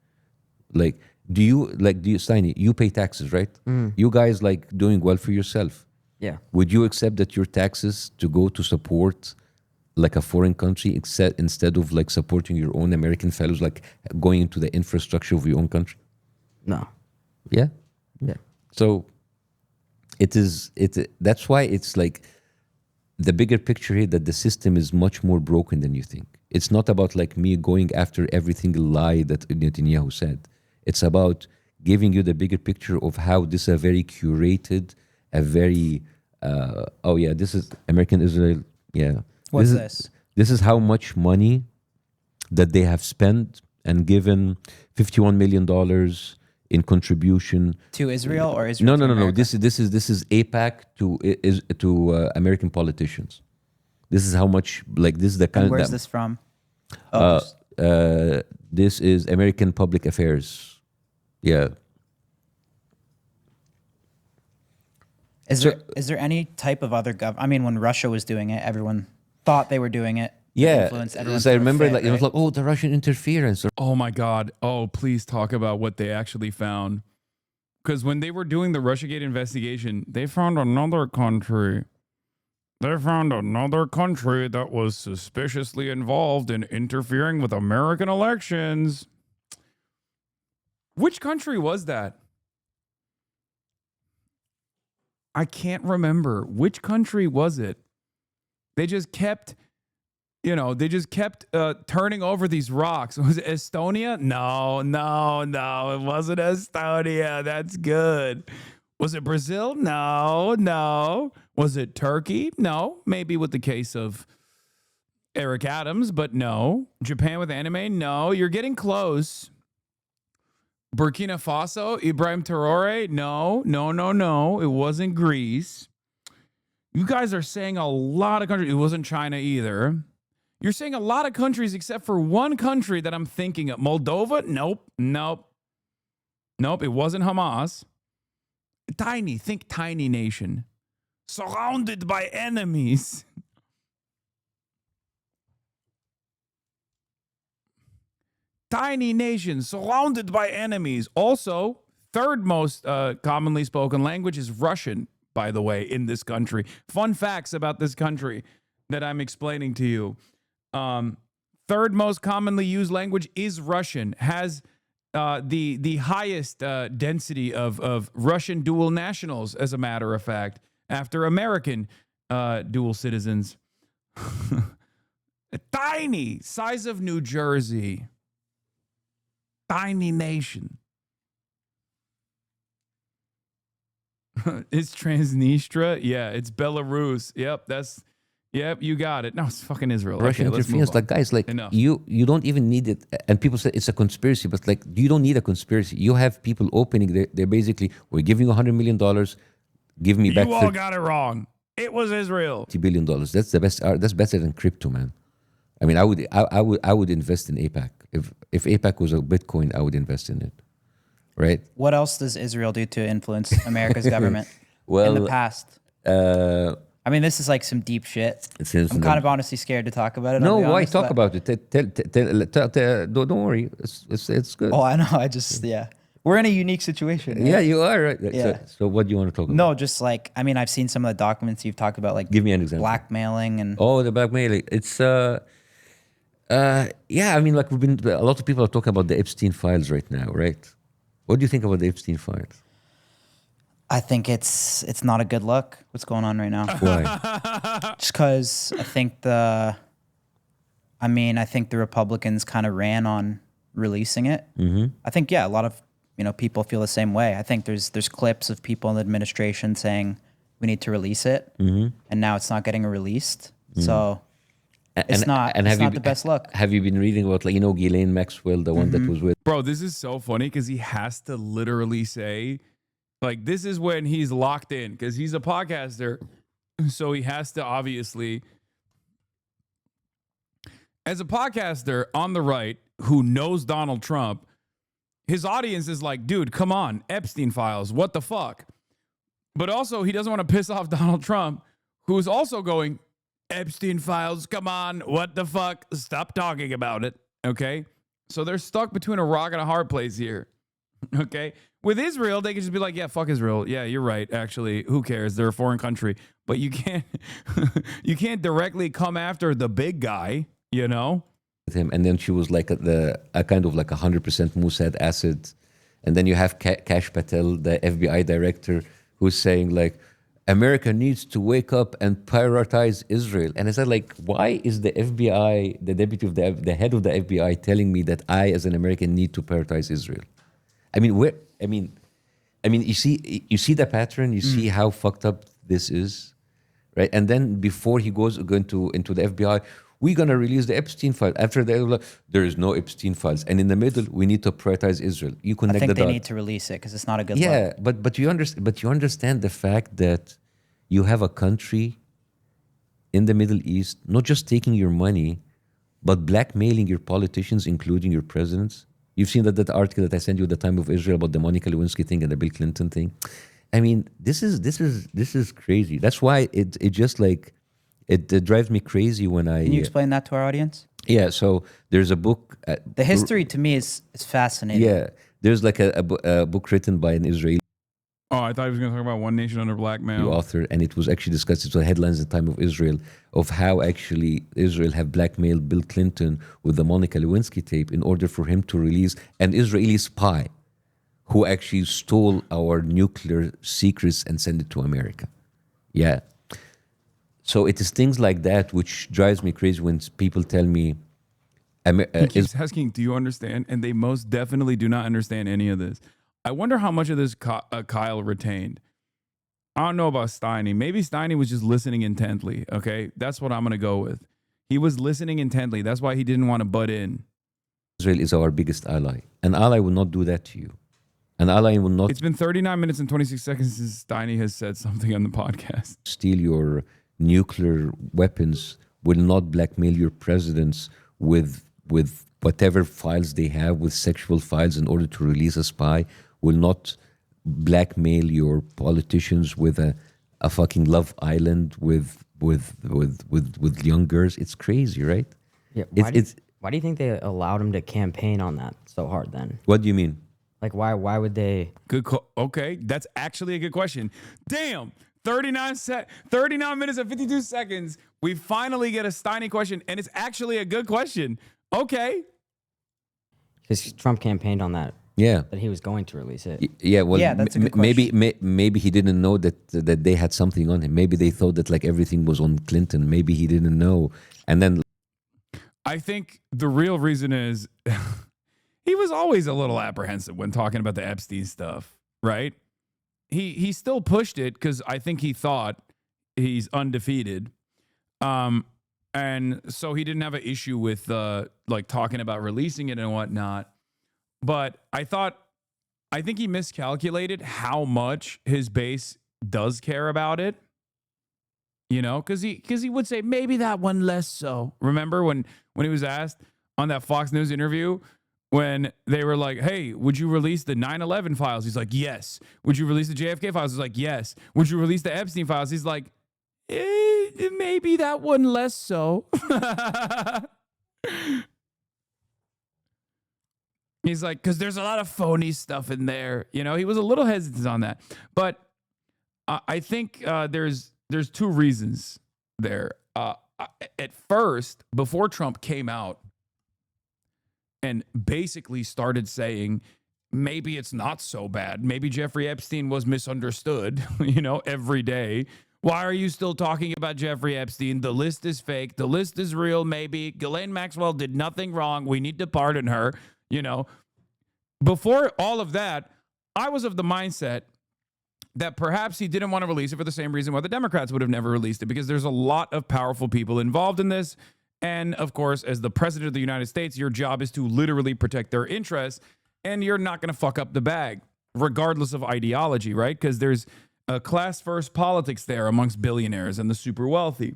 Like, do you, Steiny, you pay taxes, right? Mm. You guys like doing well for yourself. Yeah. Would you accept that your taxes to go to support like a foreign country instead of like supporting your own American fellows, like going into the infrastructure of your own country? No. Yeah? Yeah. So That's why it's like the bigger picture here, that the system is much more broken than you think. It's not about like me going after every single lie that Netanyahu said. It's about giving you the bigger picture of how this is a very curated, a very, this is American Israel. Yeah. What's this? This is how much money that they have spent and given $51 million in contribution to Israel or Israel? No. This is AIPAC to American politicians. This is how much, like, this is the kind. And where's this from? This is American Public Affairs. Yeah. Is there any type of other I mean, when Russia was doing it, everyone thought they were doing it. Yeah, as I remember, it was like, oh, the Russian interference. Oh my God. Oh, please talk about what they actually found. Because when they were doing the Russiagate investigation, they found another country. They found another country that was suspiciously involved in interfering with American elections. Which country was that? I can't remember. Which country was it? They just kept... turning over these rocks. Was it Estonia? No, it wasn't Estonia. That's good. Was it Brazil? No. Was it Turkey? No. Maybe with the case of Eric Adams, but no. Japan with anime? No. You're getting close. Burkina Faso? Ibrahim Traore? No. It wasn't Greece. You guys are saying a lot of countries. It wasn't China either. You're saying a lot of countries except for one country that I'm thinking of. Moldova? Nope. It wasn't Hamas. Think tiny nation. Surrounded by enemies. Tiny nation, surrounded by enemies. Also, third most commonly spoken language is Russian, by the way, in this country. Fun facts about this country that I'm explaining to you. Third most commonly used language is Russian, has the highest density of Russian dual nationals, as a matter of fact, after American dual citizens. Tiny, size of New Jersey. Tiny nation. It's Transnistria? Yeah, it's Belarus. Yep, you got it. No, it's fucking Israel. Russian interference, like, guys, like, you don't even need it. And people say it's a conspiracy, but like, you don't need a conspiracy. You have people opening, they're basically, we're giving you $100 million, give me back. You all got it wrong. It was Israel. $50 billion. That's the best. That's better than crypto, man. I mean, I would invest in AIPAC. If AIPAC was a Bitcoin, I would invest in it. Right? What else does Israel do to influence America's government in the past? I mean, this is like some deep shit. I'm kind of honestly scared to talk about it. No, why talk about it? Don't worry. It's good. Oh, I know. We're in a unique situation. Right? Yeah, you are. Right? Yeah. So what do you want to talk about? No, just like, I mean, I've seen some of the documents you've talked about, like, give me an example. Blackmailing and. Oh, the blackmailing. It's I mean, like, a lot of people are talking about the Epstein files right now, right? What do you think about the Epstein files? I think it's not a good look, what's going on right now. Why? Just because I think the Republicans kind of ran on releasing it. Mm-hmm. I think, a lot of, people feel the same way. I think there's clips of people in the administration saying we need to release it, and now it's not getting released. Mm-hmm. So it's not the best look. Have you been reading about, like, Ghislaine Maxwell, the one that was with? Bro, this is so funny because he has to literally say, like, this is when he's locked in because he's a podcaster. So he has to obviously, as a podcaster on the right who knows Donald Trump, his audience is like, dude, come on, Epstein files, what the fuck? But also he doesn't want to piss off Donald Trump, who's also going, Epstein files, come on, what the fuck? Stop talking about it, okay? So they're stuck between a rock and a hard place here, okay? With Israel, they can just be like, yeah, fuck Israel. Yeah, you're right, actually. Who cares? They're a foreign country. But you can't you can't directly come after the big guy, With him. And then she was like a kind of like 100% Mossad asset. And then you have Kash Patel, the FBI director, who's saying like, America needs to wake up and prioritize Israel. And I said, like, why is the FBI, the deputy of the head of the FBI, telling me that I, as an American, need to prioritize Israel? I mean, where? I mean, you see the pattern. You see how fucked up this is, right? And then before he goes into the FBI, we're gonna release the Epstein file. After there is no Epstein files, and in the middle, we need to prioritize Israel. You connect I think the they dots. need to release it because it's not a good Yeah, look. but you understand the fact that you have a country in the Middle East not just taking your money, but blackmailing your politicians, including your presidents. You've seen that article that I sent you at the time of Israel about the Monica Lewinsky thing and the Bill Clinton thing. I mean, this is crazy. That's why it just like it drives me crazy when I. Can you explain that to our audience? Yeah. So there's a book. The history to me is fascinating. Yeah, there's like a book written by an Israeli Oh, I thought he was going to talk about One Nation Under Blackmail. author, and it was actually discussed. It was headlines at the time of Israel of how actually Israel have blackmailed Bill Clinton with the Monica Lewinsky tape in order for him to release an Israeli spy who actually stole our nuclear secrets and sent it to America. Yeah. So it is things like that which drives me crazy when people tell me. He keeps asking, do you understand? And they most definitely do not understand any of this. I wonder how much of this Kyle retained. I don't know about Steiny. Maybe Steiny was just listening intently, okay? That's what I'm going to go with. He was listening intently. That's why he didn't want to butt in. Israel is our biggest ally. An ally will not do that to you. An ally will not It's been 39 minutes and 26 seconds since Steiny has said something on the podcast. steal your nuclear weapons, will not blackmail your presidents with whatever files they have, with sexual files in order to release a spy, will not blackmail your politicians with a fucking Love Island with young girls. It's crazy, right? Yeah. Why do you think they allowed him to campaign on that so hard then? What do you mean? Like, why would they? Okay, that's actually a good question. Damn, 39 minutes and 52 seconds. We finally get a Steiny question, and it's actually a good question. Okay. Because Trump campaigned on that. Yeah. That he was going to release it. Yeah, well, Yeah, that's a good maybe he didn't know that they had something on him. Maybe they thought that like everything was on Clinton. Maybe he didn't know. And then I think the real reason is he was always a little apprehensive when talking about the Epstein stuff, right? He still pushed it because I think he thought he's undefeated. And so he didn't have an issue with like talking about releasing it and whatnot. But I think he miscalculated how much his base does care about it. You know, because he would say maybe that one less so. Remember when he was asked on that Fox News interview when they were like, hey, would you release the 9/11 files? He's like, yes. Would you release the JFK files? He's like, yes. Would you release the Epstein files? He's like, maybe that one less so. He's like, because there's a lot of phony stuff in there. You know, he was a little hesitant on that. But I think there's two reasons there. At first, before Trump came out and basically started saying, maybe it's not so bad. Maybe Jeffrey Epstein was misunderstood, you know, every day. Why are you still talking about Jeffrey Epstein? The list is fake. The list is real, maybe. Ghislaine Maxwell did nothing wrong. We need to pardon her. You know, before all of that, I was of the mindset that perhaps he didn't want to release it for the same reason why the Democrats would have never released it, because there's a lot of powerful people involved in this. And of course, as the president of the United States, your job is to literally protect their interests, and you're not going to fuck up the bag, regardless of ideology, right? Because there's a class first politics there amongst billionaires and the super wealthy.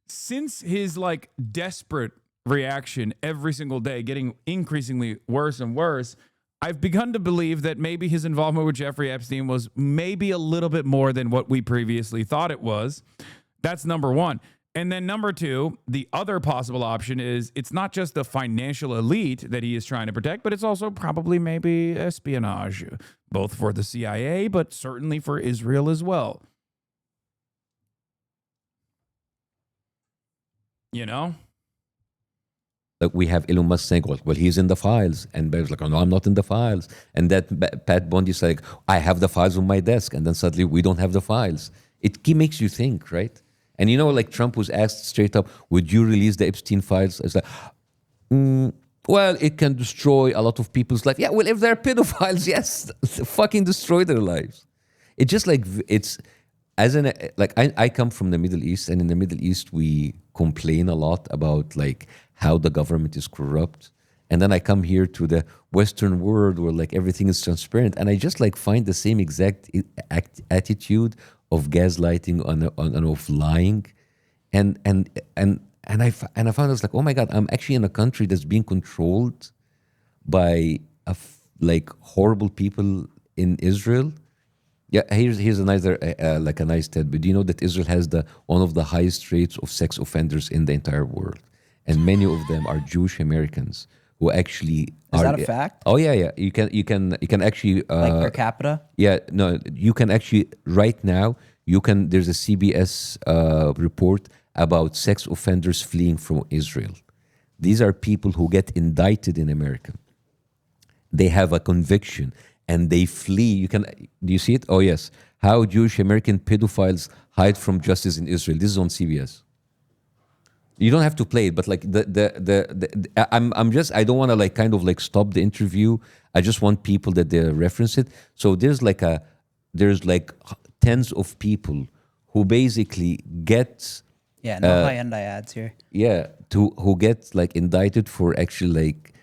Since his like desperate reaction every single day, getting increasingly worse and worse, I've begun to believe that maybe his involvement with Jeffrey Epstein was maybe a little bit more than what we previously thought it was. That's number one. And then number two, the other possible option is it's not just the financial elite that he is trying to protect, but it's also probably maybe espionage, both for the CIA, but certainly for Israel as well. You know? like we have Elon Musk saying, well, he's in the files. And Bear's like, oh, no, I'm not in the files. And that Pat Bundy's like, I have the files on my desk. And then suddenly we don't have the files. It makes you think, right? And you know, like Trump was asked straight up, would you release the Epstein files? It's like, well, it can destroy a lot of people's life. Yeah, well, if they're pedophiles, yes, fucking destroy their lives. It's just like, it's, as an, like, I come from the Middle East, and in the Middle East, we complain a lot about, like, how the government is corrupt. And then I come here to the Western world where, like, everything is transparent. And I just, like, find the same exact attitude of gaslighting and of lying. And I found it's like, oh my God, I'm actually in a country that's being controlled by like horrible people in Israel. Yeah, here's another like a nice tidbit. Do you know that Israel has one of the highest rates of sex offenders in the entire world, and many of them are Jewish Americans who actually Is that a fact? Oh yeah. You can actually Like per capita? Yeah, no, you can actually right now. There's a CBS report about sex offenders fleeing from Israel. These are people who get indicted in America. They have a conviction and they flee. Do you see it? Oh yes. How Jewish American pedophiles hide from justice in Israel. This is on CBS. You don't have to play it, but like I don't want to like kind of like stop the interview. I just want people that they reference it. So there's like tens of people who basically get high-end ads here. Yeah, who get like indicted for actually like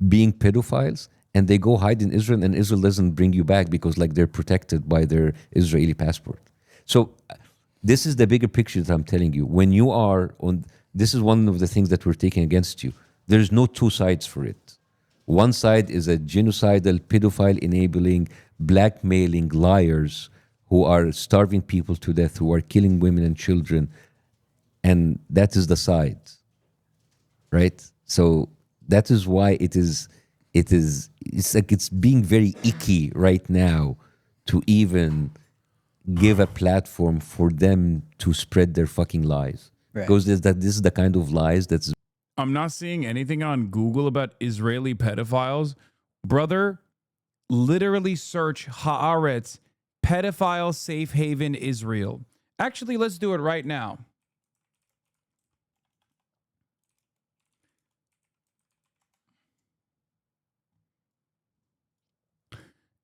being pedophiles, and they go hide in Israel, and Israel doesn't bring you back because like they're protected by their Israeli passport. So this is the bigger picture that I'm telling you. When you are on, this is one of the things that we're taking against you. There's no two sides for it. One side is a genocidal, pedophile enabling, blackmailing liars who are starving people to death, who are killing women and children. And that is the side, right? So that is why it's like it's being very icky right now to even give a platform for them to spread their fucking lies. Right. Because this is the kind of lies that's... I'm not seeing anything on Google about Israeli pedophiles. Brother, literally search Haaretz, pedophile safe haven Israel. Actually, let's do it right now.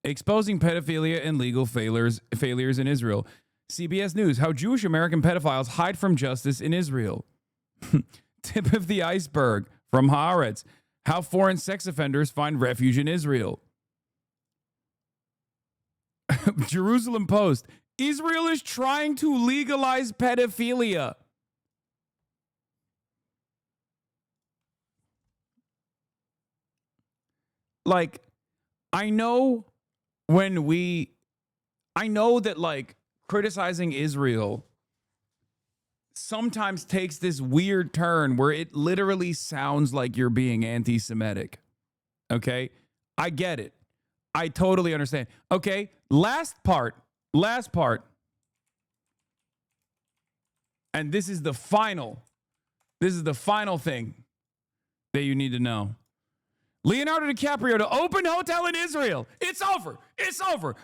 Exposing pedophilia and legal failures in Israel. CBS News, how Jewish American pedophiles hide from justice in Israel. Tip of the iceberg from Haaretz, how foreign sex offenders find refuge in Israel. Jerusalem Post, Israel is trying to legalize pedophilia. Like, I know that like criticizing Israel sometimes takes this weird turn where it literally sounds like you're being anti-Semitic. Okay? I get it. I totally understand. Okay, last part. And this is the final thing that you need to know. Leonardo DiCaprio to open hotel in Israel. It's over.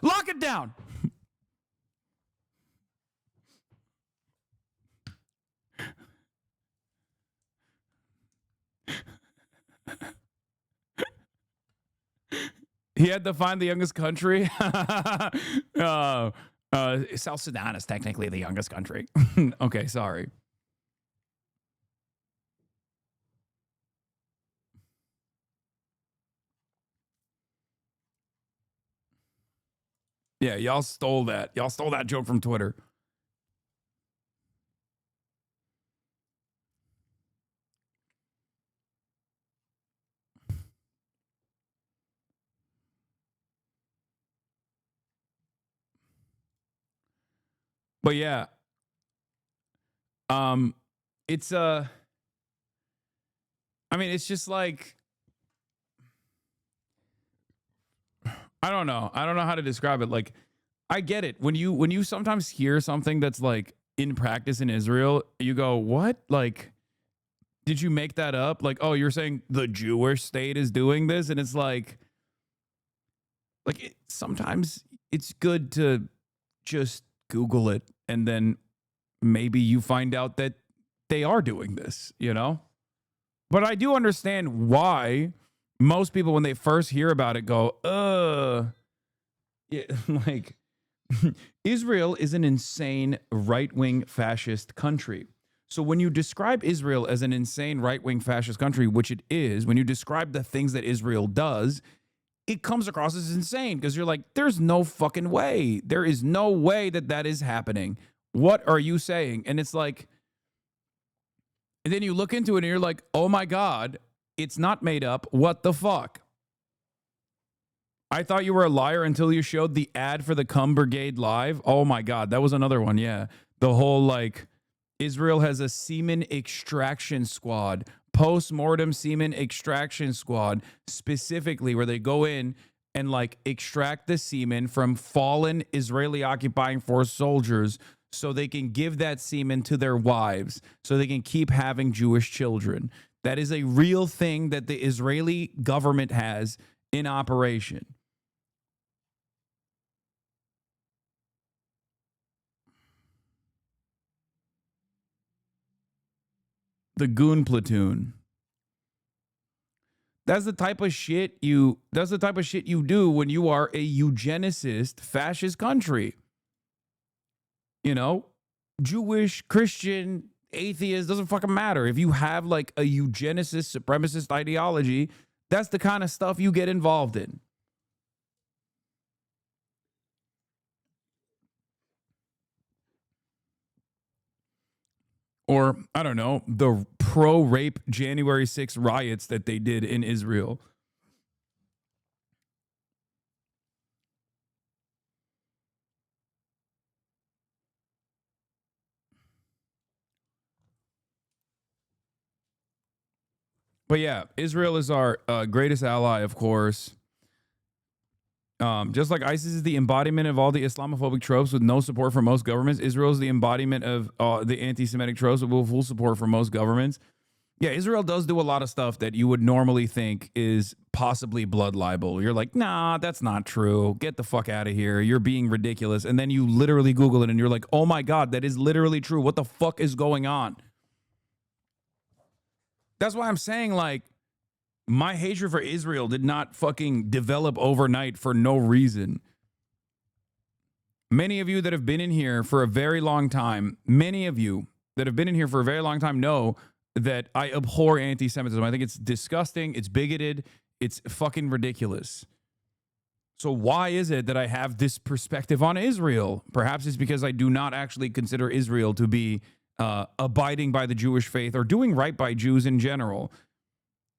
Lock it down. He had to find the youngest country. South Sudan is technically the youngest country. Okay, sorry. Yeah, y'all stole that. Y'all stole that joke from Twitter. But yeah, it's I mean, it's just like, I don't know how to describe it. Like, I get it when you sometimes hear something that's like in practice in Israel, you go, what? Like, did you make that up? Like, oh, you're saying the Jewish state is doing this? And it's like sometimes it's good to just Google it and then maybe you find out that they are doing this, you know? But I do understand why most people, when they first hear about it, go, yeah, like, Israel is an insane right-wing fascist country. So when you describe Israel as an insane right-wing fascist country, which it is, when you describe the things that Israel does, it comes across as insane because you're like, there's no fucking way. There is no way that that is happening. What are you saying? And it's like, and then you look into it and you're like, oh my God, it's not made up. What the fuck? I thought you were a liar until you showed the ad for the Cum Brigade Live. Oh my God, that was another one. Yeah. The whole like, Israel has a semen extraction squad, post-mortem semen extraction squad, specifically where they go in and like extract the semen from fallen Israeli occupying force soldiers so they can give that semen to their wives so they can keep having Jewish children. That is a real thing that the Israeli government has in operation. The goon platoon. That's the type of shit you do when you are a eugenicist fascist country. You know, Jewish, Christian, atheist, doesn't fucking matter. If you have like a eugenicist, supremacist ideology, that's the kind of stuff you get involved in. Or, I don't know, the pro-rape January 6th riots that they did in Israel. But yeah, Israel is our greatest ally, of course. Just like ISIS is the embodiment of all the Islamophobic tropes with no support from most governments, Israel is the embodiment of the anti-Semitic tropes with full support from most governments. Yeah, Israel does do a lot of stuff that you would normally think is possibly blood libel. You're like, nah, that's not true. Get the fuck out of here. You're being ridiculous. And then you literally Google it and you're like, oh my God, that is literally true. What the fuck is going on? That's why I'm saying, like, my hatred for Israel did not fucking develop overnight for no reason. Many of you that have been in here for a very long time, know that I abhor anti-Semitism. I think it's disgusting, it's bigoted, it's fucking ridiculous. So why is it that I have this perspective on Israel? Perhaps it's because I do not actually consider Israel to be abiding by the Jewish faith or doing right by Jews in general,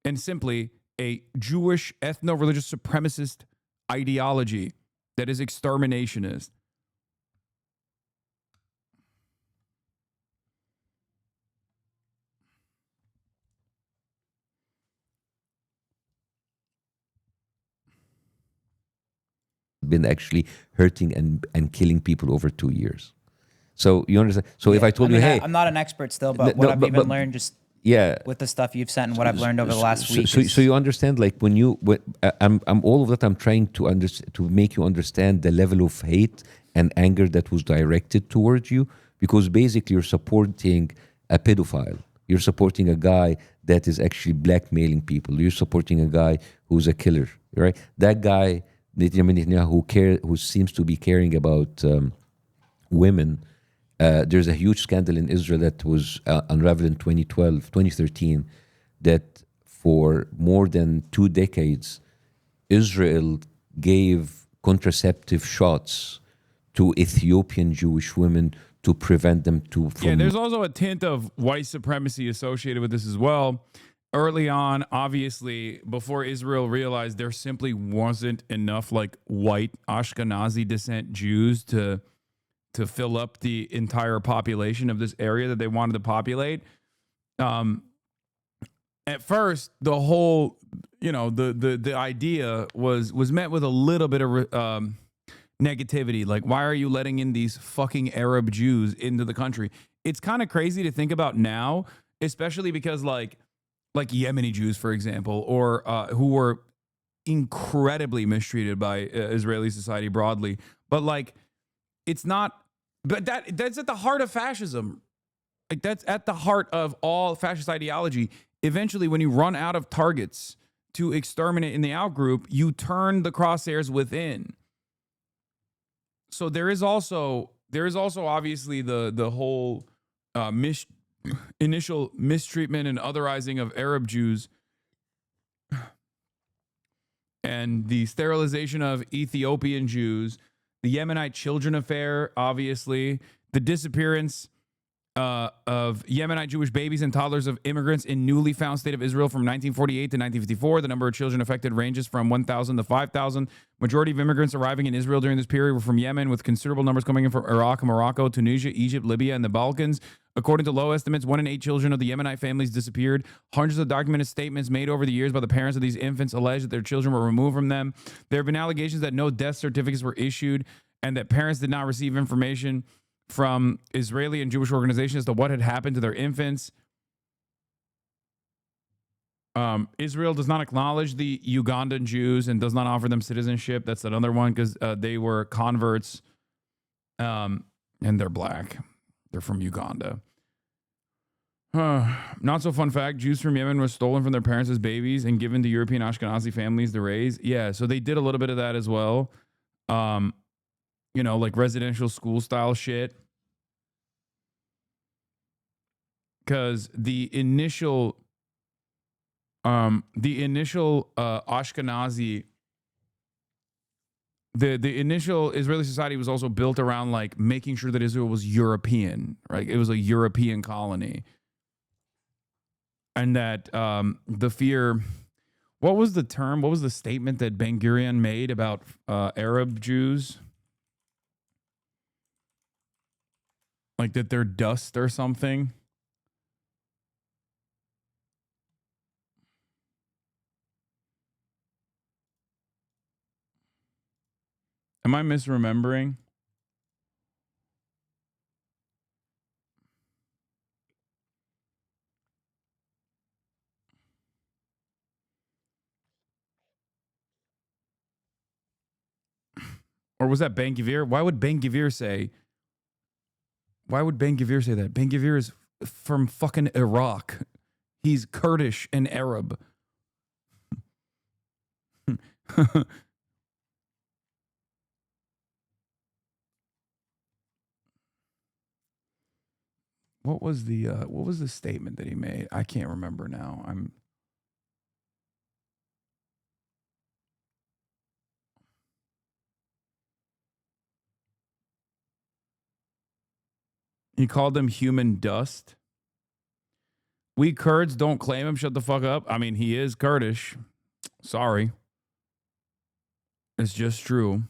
and simply a Jewish ethno-religious supremacist ideology that is exterminationist. Been actually hurting and killing people over 2 years. So you understand? So if I told you, hey, I'm not an expert still, but what I've even learned just with the stuff you've sent and what I've learned over the last week. So you understand, like I'm all of that. I'm trying to make you understand the level of hate and anger that was directed towards you, because basically you're supporting a pedophile. You're supporting a guy that is actually blackmailing people. You're supporting a guy who's a killer, right? That guy, Netanyahu, who seems to be caring about women. There's a huge scandal in Israel that was unraveled in 2013, that for more than 2 decades, Israel gave contraceptive shots to Ethiopian Jewish women to prevent them from... Yeah, there's also a tint of white supremacy associated with this as well. Early on, obviously, before Israel realized there simply wasn't enough like white Ashkenazi descent Jews to fill up the entire population of this area that they wanted to populate. At first, the whole, the idea was met with a little bit of negativity. Like, why are you letting in these fucking Arab Jews into the country? It's kind of crazy to think about now. especially because like Yemeni Jews, for example, or who were incredibly mistreated by Israeli society broadly. But like, it's not. But that's at the heart of fascism. Like that's at the heart of all fascist ideology. Eventually, when you run out of targets to exterminate in the outgroup, you turn the crosshairs within. So there is also obviously the whole initial mistreatment and otherizing of Arab Jews, and the sterilization of Ethiopian Jews, the Yemenite children affair, obviously, the disappearance of Yemenite Jewish babies and toddlers of immigrants in newly found state of Israel from 1948 to 1954. The number of children affected ranges from 1,000 to 5,000. Majority of immigrants arriving in Israel during this period were from Yemen, with considerable numbers coming in from Iraq, Morocco, Tunisia, Egypt, Libya, and the Balkans. According to low estimates, 1 in 8 children of the Yemenite families disappeared. Hundreds of documented statements made over the years by the parents of these infants allege that their children were removed from them. There have been allegations that no death certificates were issued and that parents did not receive information from Israeli and Jewish organizations as to what had happened to their infants. Israel does not acknowledge the Ugandan Jews and does not offer them citizenship. That's another one because they were converts, and they're black. They're from Uganda. Not so fun fact, Jews from Yemen were stolen from their parents as babies and given to European Ashkenazi families to raise. Yeah, so they did a little bit of that as well. You know, like residential school style shit. Because the initial Ashkenazi, the initial Israeli society was also built around like making sure that Israel was European, right? It was a European colony. And that the fear, what was the term? What was the statement that Ben Gurion made about Arab Jews? Like that they're dust or something? Am I misremembering? Or was that Ben Gvir? Why would Ben Gvir say that? Ben Gvir is from fucking Iraq. He's Kurdish and Arab. What was the statement that he made? I can't remember now. He called them human dust. We Kurds don't claim him. Shut the fuck up. I mean, he is Kurdish. Sorry. It's just true.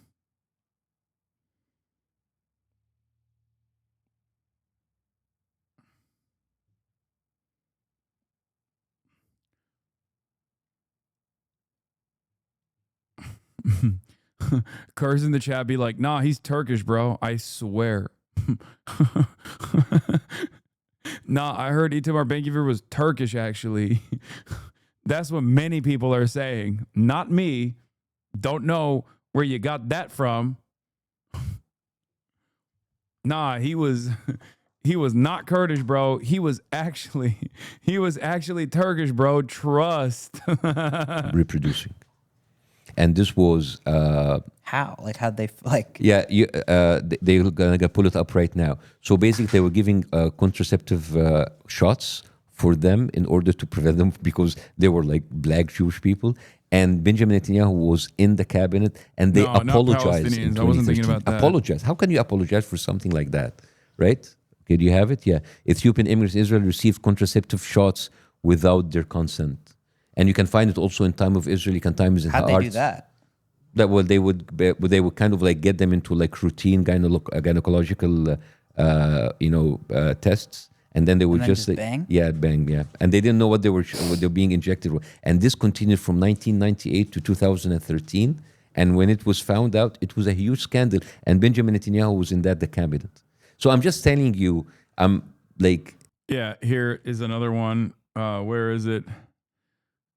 Kurds in the chat be like, nah, he's Turkish, bro. I swear. Nah, I heard Itamar Ben-Gvir was Turkish, actually. That's what many people are saying. Not me. Don't know where you got that from. Nah, he was not Kurdish, bro. He was actually Turkish, bro. Trust. Reproducing. And this was how? Like, how'd they like? Yeah, they're gonna pull it up right now. So basically, they were giving contraceptive shots for them in order to prevent them because they were like black Jewish people. And Benjamin Netanyahu was in the cabinet, and they apologized. I wasn't thinking about that. Apologize. How can you apologize for something like that, right? Okay, do you have it? Yeah. Ethiopian immigrants in Israel received contraceptive shots without their consent. And you can find it also in Time of Israel. You can find it in How'd they do that? That well, they would kind of like get them into like routine gynecological tests, and then they would just like, bang. Yeah, bang, yeah. And they didn't know what they were being injected with. And this continued from 1998 to 2013. And when it was found out, it was a huge scandal. And Benjamin Netanyahu was in the cabinet. So I'm just telling you, like Yeah, here is another one. Where is it?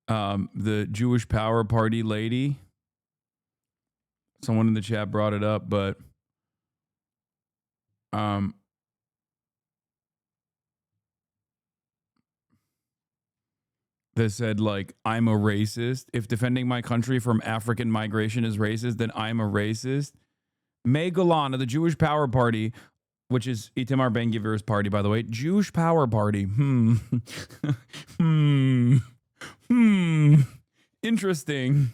The Jewish Power Party lady. Someone in the chat brought it up, but they said, like, I'm a racist. If defending my country from African migration is racist, then I'm a racist. May Golan of the Jewish Power Party, which is Itamar Ben-Gvir's party, by the way. Jewish Power Party. Interesting.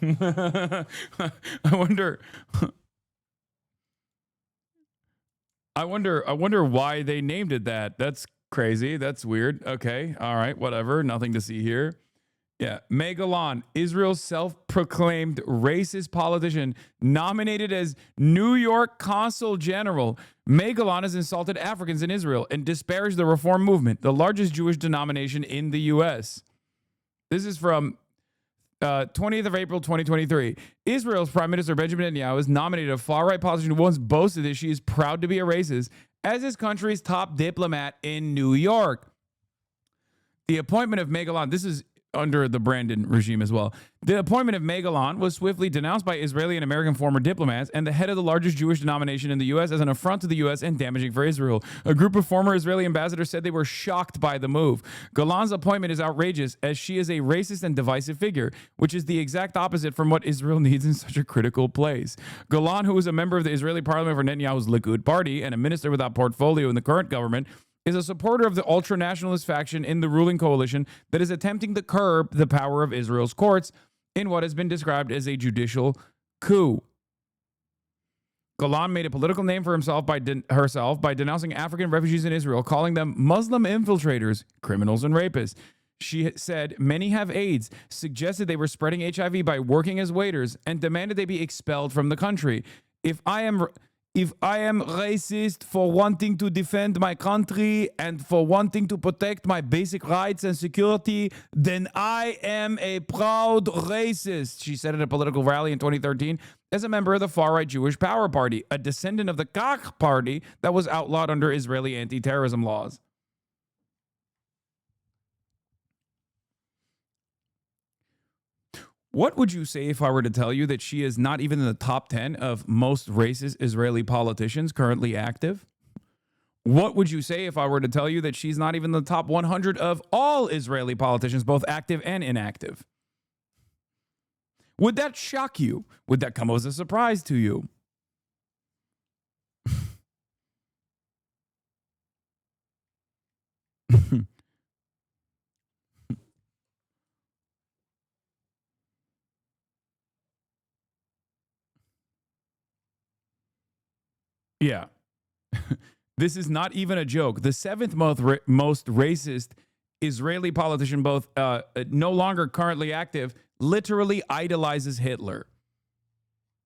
I wonder why they named it that. That's crazy. That's weird. Okay. All right. Whatever. Nothing to see here. Yeah. May Golan, Israel's self-proclaimed racist politician, nominated as New York Consul General. May Golan has insulted Africans in Israel and disparaged the Reform Movement, the largest Jewish denomination in the U.S. This is from 20th of April, 2023. Israel's Prime Minister Benjamin Netanyahu has nominated a far-right politician who once boasted that she is proud to be a racist as his country's top diplomat in New York. The appointment of May Golan, this is under the Brandon regime as well. The appointment of May Golan was swiftly denounced by Israeli and American former diplomats and the head of the largest Jewish denomination in the U.S. as an affront to the U.S. and damaging for Israel. A group of former Israeli ambassadors said they were shocked by the move. Golan's appointment is outrageous as she is a racist and divisive figure, which is the exact opposite from what Israel needs in such a critical place. Golan, who is a member of the Israeli parliament for Netanyahu's Likud party and a minister without portfolio in the current government, is a supporter of the ultra-nationalist faction in the ruling coalition that is attempting to curb the power of Israel's courts in what has been described as a judicial coup. Golan made a political name for herself by denouncing African refugees in Israel, calling them Muslim infiltrators, criminals, and rapists. She said many have AIDS, suggested they were spreading HIV by working as waiters, and demanded they be expelled from the country. If I am racist for wanting to defend my country and for wanting to protect my basic rights and security, then I am a proud racist, she said at a political rally in 2013 as a member of the far-right Jewish Power Party, a descendant of the Kach party that was outlawed under Israeli anti-terrorism laws. What would you say if I were to tell you that she is not even in the top 10 of most racist Israeli politicians currently active? What would you say if I were to tell you that she's not even in the top 100 of all Israeli politicians, both active and inactive? Would that shock you? Would that come as a surprise to you? Yeah. This is not even a joke. The seventh most racist Israeli politician, both no longer currently active, literally idolizes Hitler.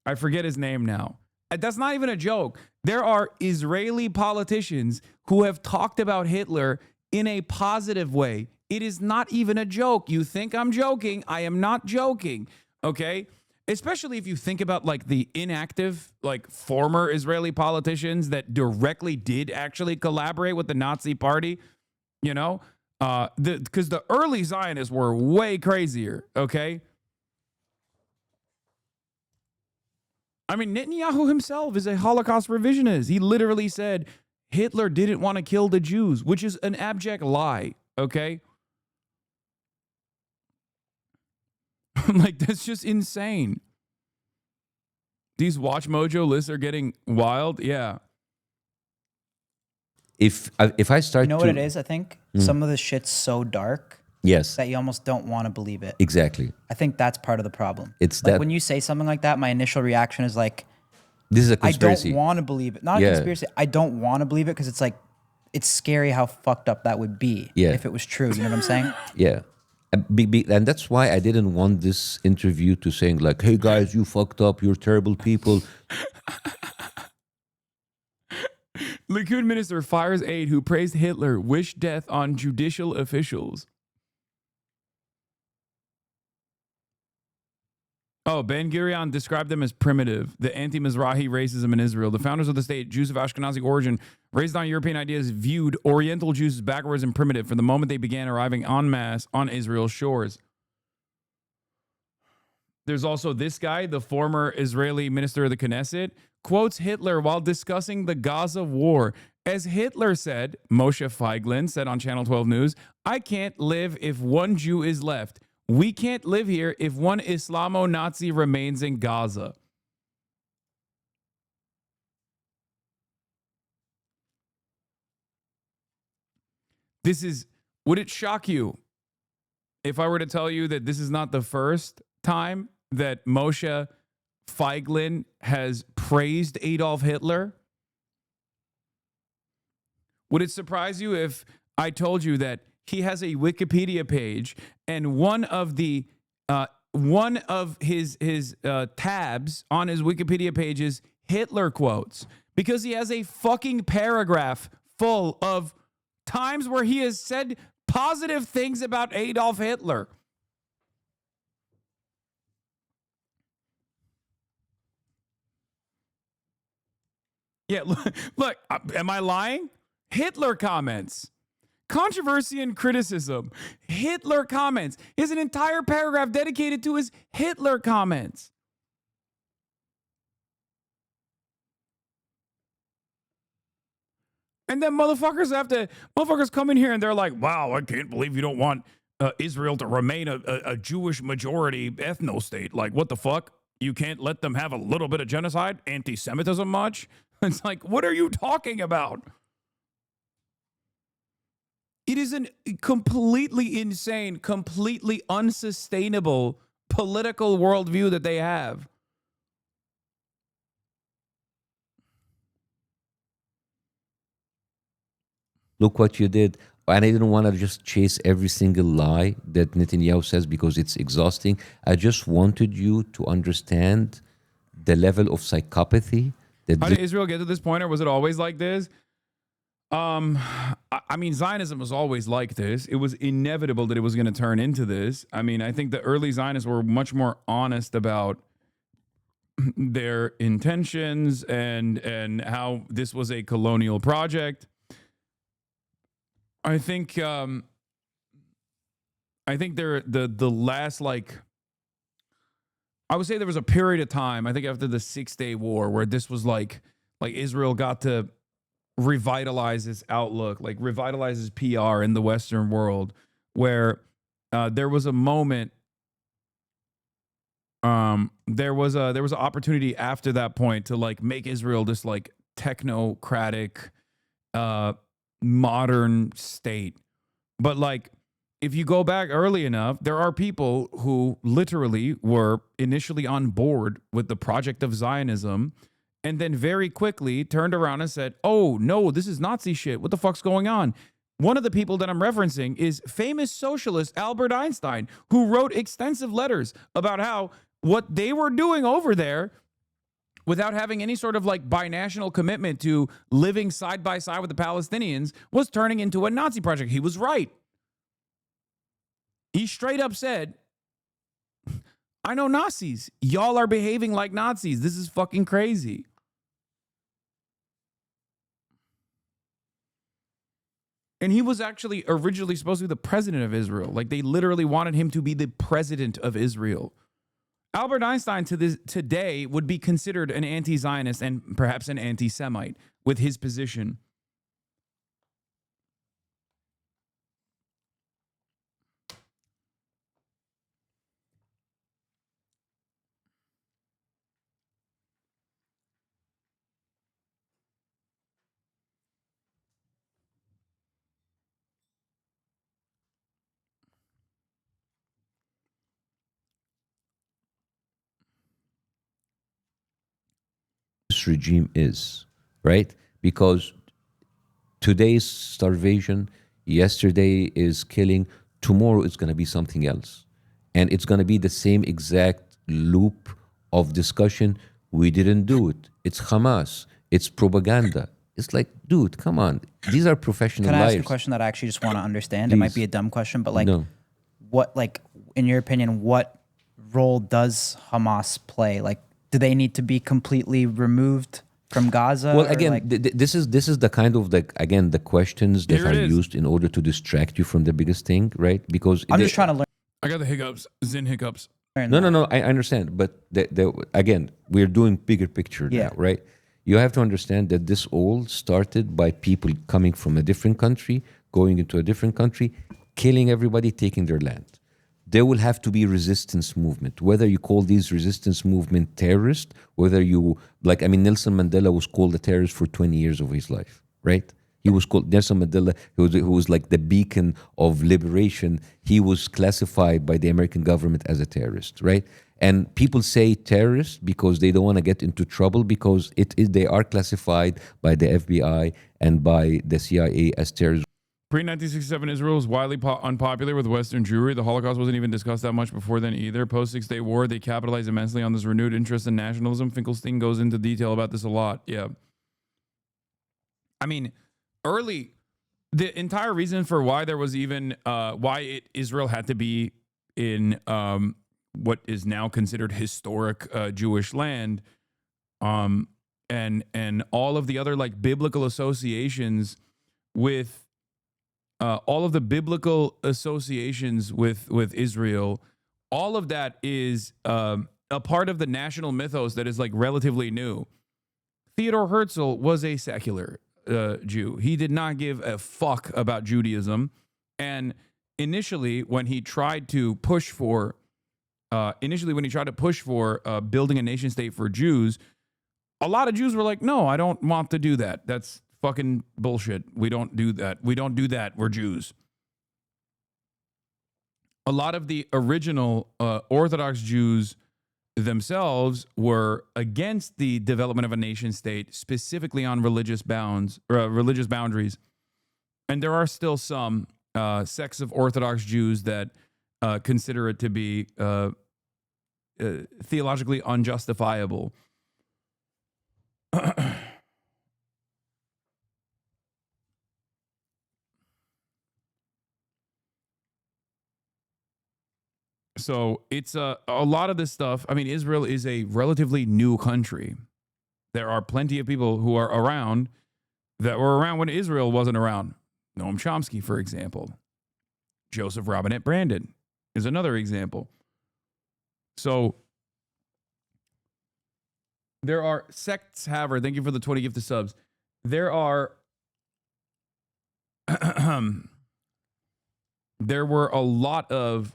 I forget his name now. That's not even a joke. There are Israeli politicians who have talked about Hitler in a positive way. It is not even a joke. You think I'm joking. I am not joking. Okay? Especially if you think about like the inactive, like former Israeli politicians that directly did actually collaborate with the Nazi party, you know, because the early Zionists were way crazier. Okay. I mean, Netanyahu himself is a Holocaust revisionist. He literally said Hitler didn't want to kill the Jews, which is an abject lie. Okay. Like, that's just insane. These Watch Mojo lists are getting wild. Yeah. If I start, you know what it is? I think some of the shit's so dark. Yes. That you almost don't want to believe it. Exactly. I think that's part of the problem. It's like that when you say something like that, my initial reaction is like, this is a conspiracy. I don't want to believe it. Not a conspiracy. I don't want to believe it because it's like, it's scary how fucked up that would be if it was true. You know what I'm saying? Yeah. And that's why I didn't want this interview to saying like, hey guys, you fucked up, you're terrible people. Likud minister fires aide who praised Hitler, wished death on judicial officials. Oh, Ben Gurion described them as primitive, the anti-Mizrahi racism in Israel. The founders of the state, Jews of Ashkenazi origin, raised on European ideas, viewed Oriental Jews as backwards and primitive from the moment they began arriving en masse on Israel's shores. There's also this guy, the former Israeli minister of the Knesset, quotes Hitler while discussing the Gaza war. As Hitler said, Moshe Feiglin said on Channel 12 News, "I can't live if one Jew is left. We can't live here if one Islamo-Nazi remains in Gaza." Would it shock you if I were to tell you that this is not the first time that Moshe Feiglin has praised Adolf Hitler? Would it surprise you if I told you that he has a Wikipedia page and one of his tabs on his Wikipedia page is Hitler quotes? Because he has a fucking paragraph full of times where he has said positive things about Adolf Hitler. Yeah, look, am I lying? Hitler comments. Controversy and criticism. Hitler comments. He has an entire paragraph dedicated to his Hitler comments. And then motherfuckers come in here and they're like, wow, I can't believe you don't want Israel to remain a Jewish majority ethno state. Like, what the fuck? You can't let them have a little bit of genocide? Anti-Semitism much? It's like, what are you talking about? It is a completely insane, completely unsustainable political worldview that they have. Look what you did. And I didn't want to just chase every single lie that Netanyahu says because it's exhausting. I just wanted you to understand the level of psychopathy. How did Israel get to this point, or was it always like this? I mean, Zionism was always like this. It was inevitable that it was going to turn into this. I mean, I think the early Zionists were much more honest about their intentions and how this was a colonial project. I think they're the last, like, I would say there was a period of time, I think after the 6-Day War, where this was like Israel got to revitalize its outlook, like revitalize its PR in the Western world, where there was a moment, there was an opportunity after that point to like make Israel this like technocratic, modern state. But like, if you go back early enough, there are people who literally were initially on board with the project of Zionism and then very quickly turned around and said, oh, no, this is Nazi shit. What the fuck's going on? One of the people that I'm referencing is famous socialist Albert Einstein, who wrote extensive letters about how what they were doing over there, without having any sort of like binational commitment to living side by side with the Palestinians, was turning into a Nazi project. He was right. He straight up said, I know Nazis. Y'all are behaving like Nazis. This is fucking crazy. And he was actually originally supposed to be the president of Israel. Like, they literally wanted him to be the president of Israel. Albert Einstein today would be considered an anti-Zionist and perhaps an anti-Semite with his position. Regime is, right? Because today's starvation, yesterday is killing, tomorrow it's going to be something else. And it's going to be the same exact loop of discussion. We didn't do it. It's Hamas. It's propaganda. It's like, dude, come on. These are professional liars. Can I ask a question that I actually just want to understand? It might be a dumb question, but like, No. what, like, in your opinion, what role does Hamas play? Like, do they need to be completely removed from Gaza? Well, or, again, like- this is the kind of the questions that Here it are is. used in order to distract you from the biggest thing, right? Because I'm just trying to learn. I got the hiccups, Zin hiccups. No. I understand, but again, we're doing bigger picture Yeah. now, right? You have to understand that this all started by people coming from a different country, going into a different country, killing everybody, taking their land. There will have to be resistance movement, whether you call these resistance movement terrorist, whether you, Nelson Mandela was called a terrorist for 20 years of his life, right? He was called Nelson Mandela, who was like the beacon of liberation. He was classified by the American government as a terrorist, right? And people say terrorist because they don't want to get into trouble because they are classified by the FBI and by the CIA as terrorists. Pre-1967 Israel was widely unpopular with Western Jewry. The Holocaust wasn't even discussed that much before then either. Post-Six-Day War, they capitalized immensely on this renewed interest in nationalism. Finkelstein goes into detail about this a lot. Yeah. I mean, the entire reason for why there was even, Israel had to be in what is now considered historic Jewish land, and all of the other like biblical associations with all of the biblical associations with Israel, all of that is a part of the national mythos that is like relatively new. Theodor Herzl was a secular Jew. He did not give a fuck about Judaism. And initially, when he tried to push for building a nation state for Jews, a lot of Jews were like, no, I don't want to do that. That's fucking bullshit. We don't do that. We don't do that. We're Jews. A lot of the original Orthodox Jews themselves were against the development of a nation state, specifically on religious boundaries. And there are still some sects of Orthodox Jews that consider it to be theologically unjustifiable. So it's a lot of this stuff. I mean, Israel is a relatively new country. There are plenty of people who are around that were around when Israel wasn't around. Noam Chomsky, for example. Joseph Robinette Brandon is another example. So there are sects, however, thank you for the 20 gifted subs. There are there were a lot of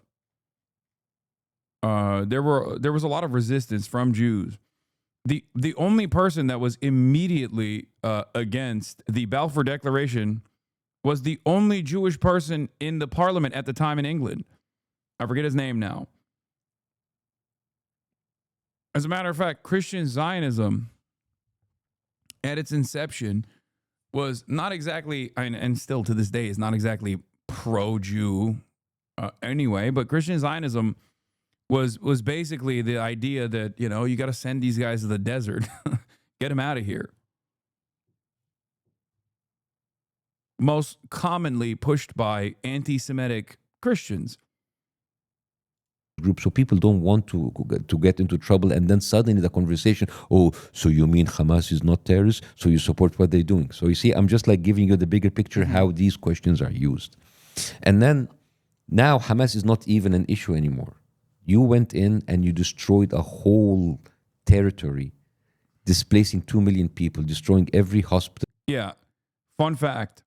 there was a lot of resistance from Jews. The only person that was immediately against the Balfour Declaration was the only Jewish person in the parliament at the time in England. I forget his name now. As a matter of fact, Christian Zionism at its inception was not exactly, and still to this day is not exactly pro-Jew anyway, but Christian Zionism was basically the idea that, you know, you got to send these guys to the desert, get them out of here. Most commonly pushed by anti-Semitic Christians. Group, so people don't want to get into trouble, and then suddenly the conversation, oh, so you mean Hamas is not terrorist, so you support what they're doing. So you see, I'm just like giving you the bigger picture, how these questions are used. And then now Hamas is not even an issue anymore. You went in and you destroyed a whole territory, displacing 2 million people, destroying every hospital. Yeah. Fun fact,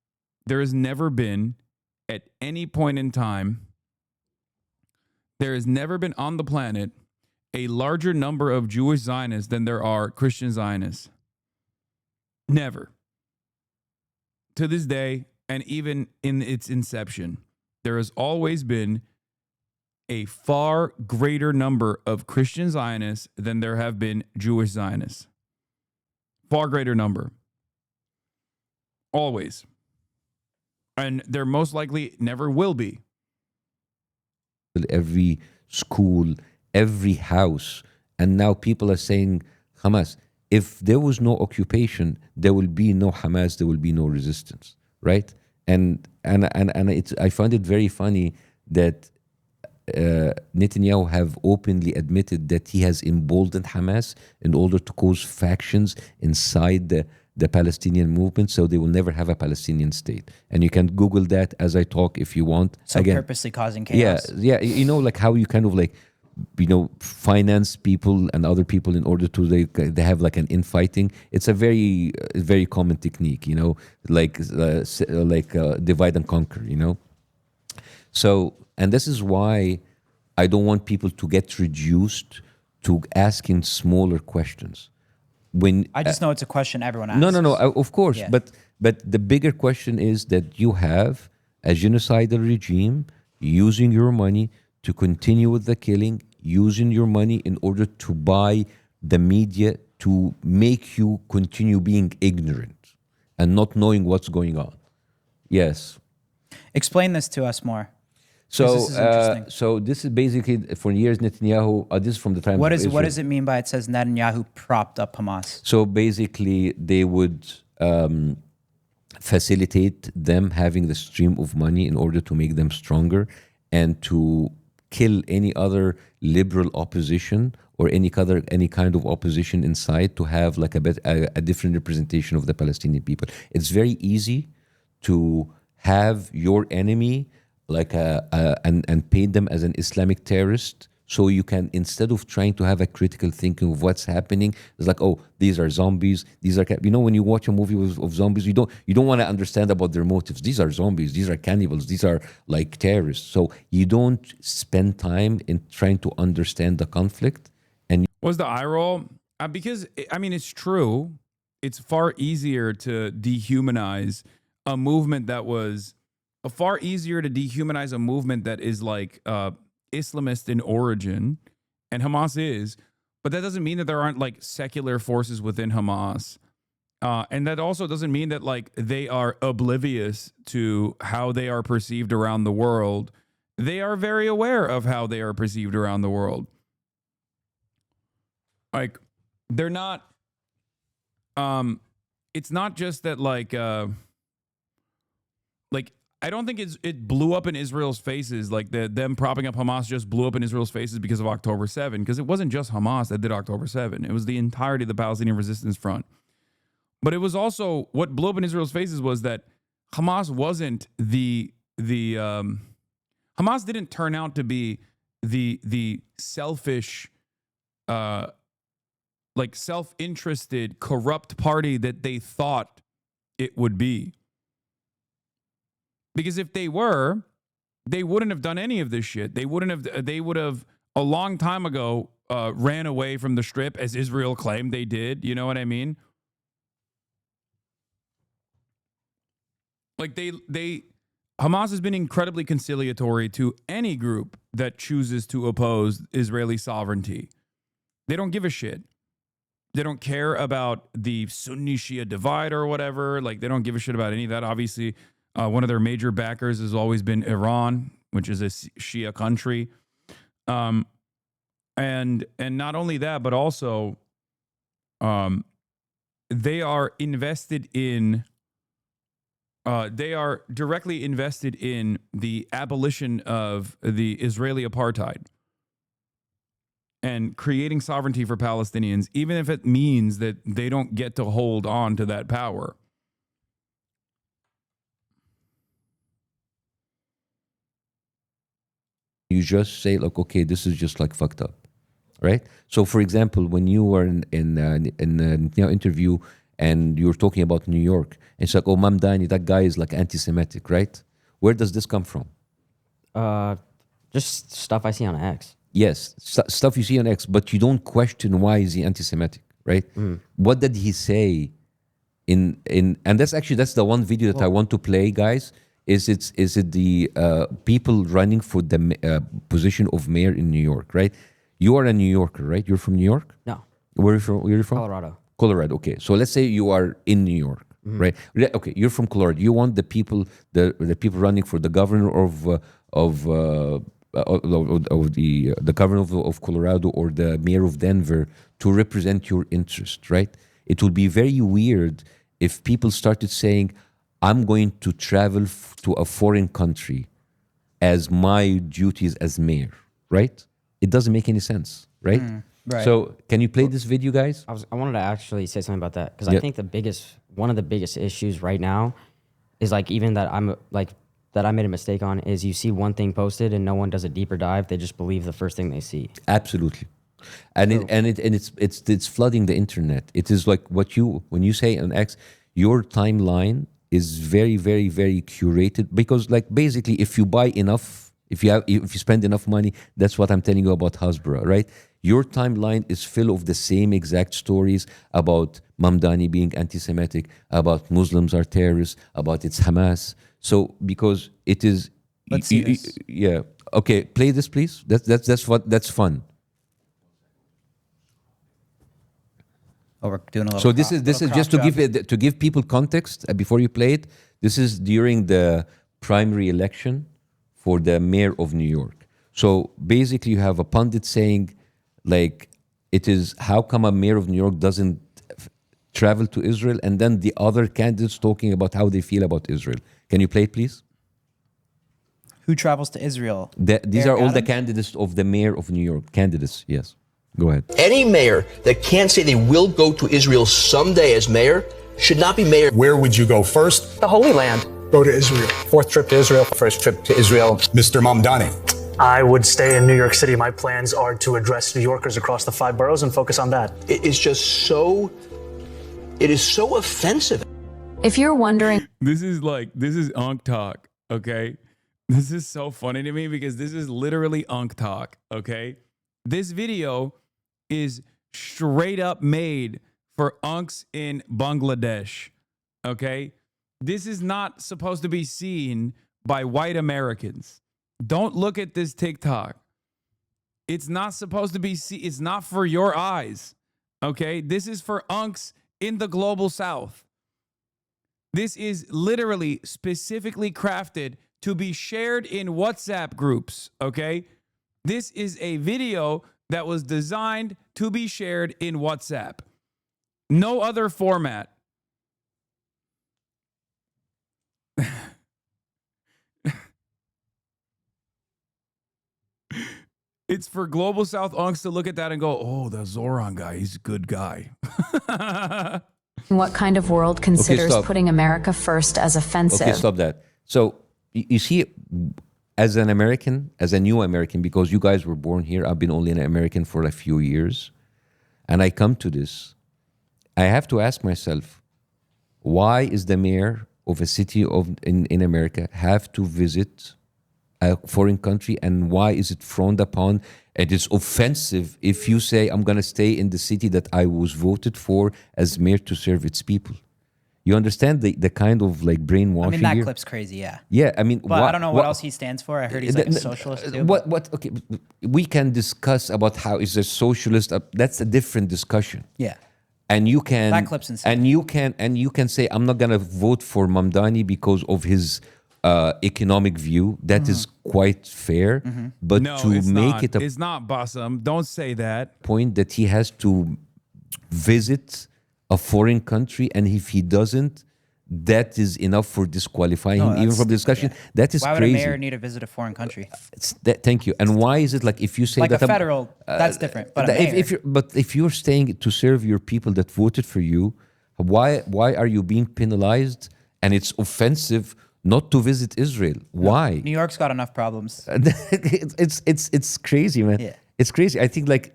there has never been, at any point in time, there has never been on the planet a larger number of Jewish Zionists than there are Christian Zionists. Never. To this day, and even in its inception, there has always been a far greater number of Christian Zionists than there have been Jewish Zionists. Far greater number. Always. And there most likely never will be. Every school, every house. And now people are saying, Hamas, if there was no occupation, there will be no Hamas, there will be no resistance, right? And it's, I find it very funny that Netanyahu have openly admitted that he has emboldened Hamas in order to cause factions inside the Palestinian movement, so they will never have a Palestinian state. And you can Google that as I talk if you want. So purposely causing chaos. Yeah, you know, like how you kind of like, you know, finance people and other people in order to they have like an infighting. It's a very common technique, you know, like divide and conquer, you know. So, and this is why I don't want people to get reduced to asking smaller questions. When I just know it's a question everyone asks. No, of course. Yeah. But the bigger question is that you have a genocidal regime using your money to continue with the killing, using your money in order to buy the media to make you continue being ignorant and not knowing what's going on. Yes. Explain this to us more. So, This is interesting. so this is basically for years Netanyahu. This is from the time. What of does Israel. it mean by it says Netanyahu propped up Hamas? So basically, they would facilitate them having the stream of money in order to make them stronger and to kill any other liberal opposition or any kind of opposition inside to have like a different representation of the Palestinian people. It's very easy to have your enemy like and paint them as an Islamic terrorist. So you can, instead of trying to have a critical thinking of what's happening, it's like, oh, these are zombies. These are, you know, when you watch a movie of zombies, you don't want to understand about their motives. These are zombies. These are cannibals. These are like terrorists. So you don't spend time in trying to understand the conflict. And was the eye roll? Because I mean, it's true. It's far easier to dehumanize a movement that was far easier to dehumanize a movement that is like Islamist in origin, and Hamas is, but that doesn't mean that there aren't like secular forces within Hamas. And that also doesn't mean that like they are oblivious to how they are perceived around the world. They are very aware of how they are perceived around the world. Like they're not, it's not just that like I don't think it blew up in Israel's faces, like them propping up Hamas just blew up in Israel's faces because of October 7, because it wasn't just Hamas that did October 7. It was the entirety of the Palestinian Resistance Front. But it was also, what blew up in Israel's faces was that Hamas wasn't Hamas didn't turn out to be the selfish, like self-interested, corrupt party that they thought it would be. Because if they were, they wouldn't have done any of this shit. They would have a long time ago ran away from the Strip, as Israel claimed they did. You know what I mean? Like Hamas has been incredibly conciliatory to any group that chooses to oppose Israeli sovereignty. They don't give a shit. They don't care about the Sunni Shia divide or whatever. Like they don't give a shit about any of that. Obviously, one of their major backers has always been Iran, which is a Shia country. And not only that, but also they are invested in they are directly invested in the abolition of the Israeli apartheid and creating sovereignty for Palestinians, even if it means that they don't get to hold on to that power. you just say like, okay, this is just like fucked up, right? So, for example, when you were in a interview and you were talking about New York, and it's like, oh, Mamdani, that guy is like anti-Semitic, right? Where does this come from? Just stuff I see on X. Yes, stuff you see on X, but you don't question why is he anti-Semitic, right? What did he say in and that's the one video that I want to play, guys. Is it the people running for the position of mayor in New York, right? You are a New Yorker, right? You're from New York? No. Where are you from? Colorado. Colorado, okay. So let's say you are in New York, right? Okay, you're from Colorado. You want the people running for the governor of the governor of Colorado or the mayor of Denver to represent your interest, right? It would be very weird if people started saying, I'm going to travel to a foreign country as my duties as mayor, right? It doesn't make any sense, right? Right. So can you play this video, guys? I wanted to actually say something about that because Yep. I think one of the biggest issues right now is like even that I made a mistake on is you see one thing posted and no one does a deeper dive. They just believe the first thing they see. Absolutely. And it's flooding the internet. It is like when you say an X, your timeline is very, very, very curated because like basically if you buy enough, if you spend enough money, that's what I'm telling you about Hasbara, right? Your timeline is full of the same exact stories about Mamdani being anti-Semitic, about Muslims are terrorists, about it's Hamas. So because it is, Let's see this. yeah. Okay, play this, please. That's fun. Oh, we're doing a little. So this is just to give people context before you play it. This is during the primary election for the mayor of New York. So basically, you have a pundit saying, like, it is how come a mayor of New York doesn't travel to Israel, and then the other candidates talking about how they feel about Israel. Can you play it, please? Who travels to Israel? These Eric are all the Adams? candidates of the mayor of New York. Candidates, yes. Go ahead. Any mayor that can't say they will go to Israel someday as mayor should not be mayor. Where would you go first? The Holy Land. Go to Israel. Fourth trip to Israel, first trip to Israel. Mr. Mamdani. I would stay in New York City. My plans are to address New Yorkers across the 5 boroughs and focus on that. It is so offensive. If you're wondering, This is Unk talk, okay? This is so funny to me because this is literally Unk talk, okay? This video is straight up made for Unks in Bangladesh, okay? This is not supposed to be seen by white Americans. Don't look at this TikTok. It's not supposed to be it's not for your eyes, okay? This is for Unks in the global south. This is literally specifically crafted to be shared in WhatsApp groups, okay? This is a video that was designed to be shared in WhatsApp. No other format. It's for Global South Unks to look at that and go, oh, the Zoran guy, he's a good guy. what kind of world considers stop. putting America first as offensive? Okay, stop that. So you see, as an American, as a new American, because you guys were born here, I've been only an American for a few years, and I come to this, I have to ask myself, why is the mayor of a city in America have to visit a foreign country, and why is it frowned upon? It is offensive if you say, I'm going to stay in the city that I was voted for as mayor to serve its people. You understand the kind of like brainwashing I mean, that here? clip's crazy, yeah. Yeah, I mean... But I don't know what else he stands for. I heard he's like a socialist too. Okay, we can discuss about how is a socialist. That's a different discussion. Yeah. And you can... That clip's insane. And you can say, I'm not going to vote for Mamdani because of his economic view. That is quite fair. But no, to it's make not. it a It's not, Bassam. Don't say that. point that he has to visit a foreign country, and if he doesn't, that is enough for disqualifying him even from the discussion. Yeah. That is why crazy. Why would a mayor need to visit a foreign country? Thank you. And why is it like if you say like that a federal, that's different. But if you're staying to serve your people that voted for you, why are you being penalized? And it's offensive not to visit Israel. Why? New York's got enough problems. It's crazy, man. Yeah. It's crazy. I think like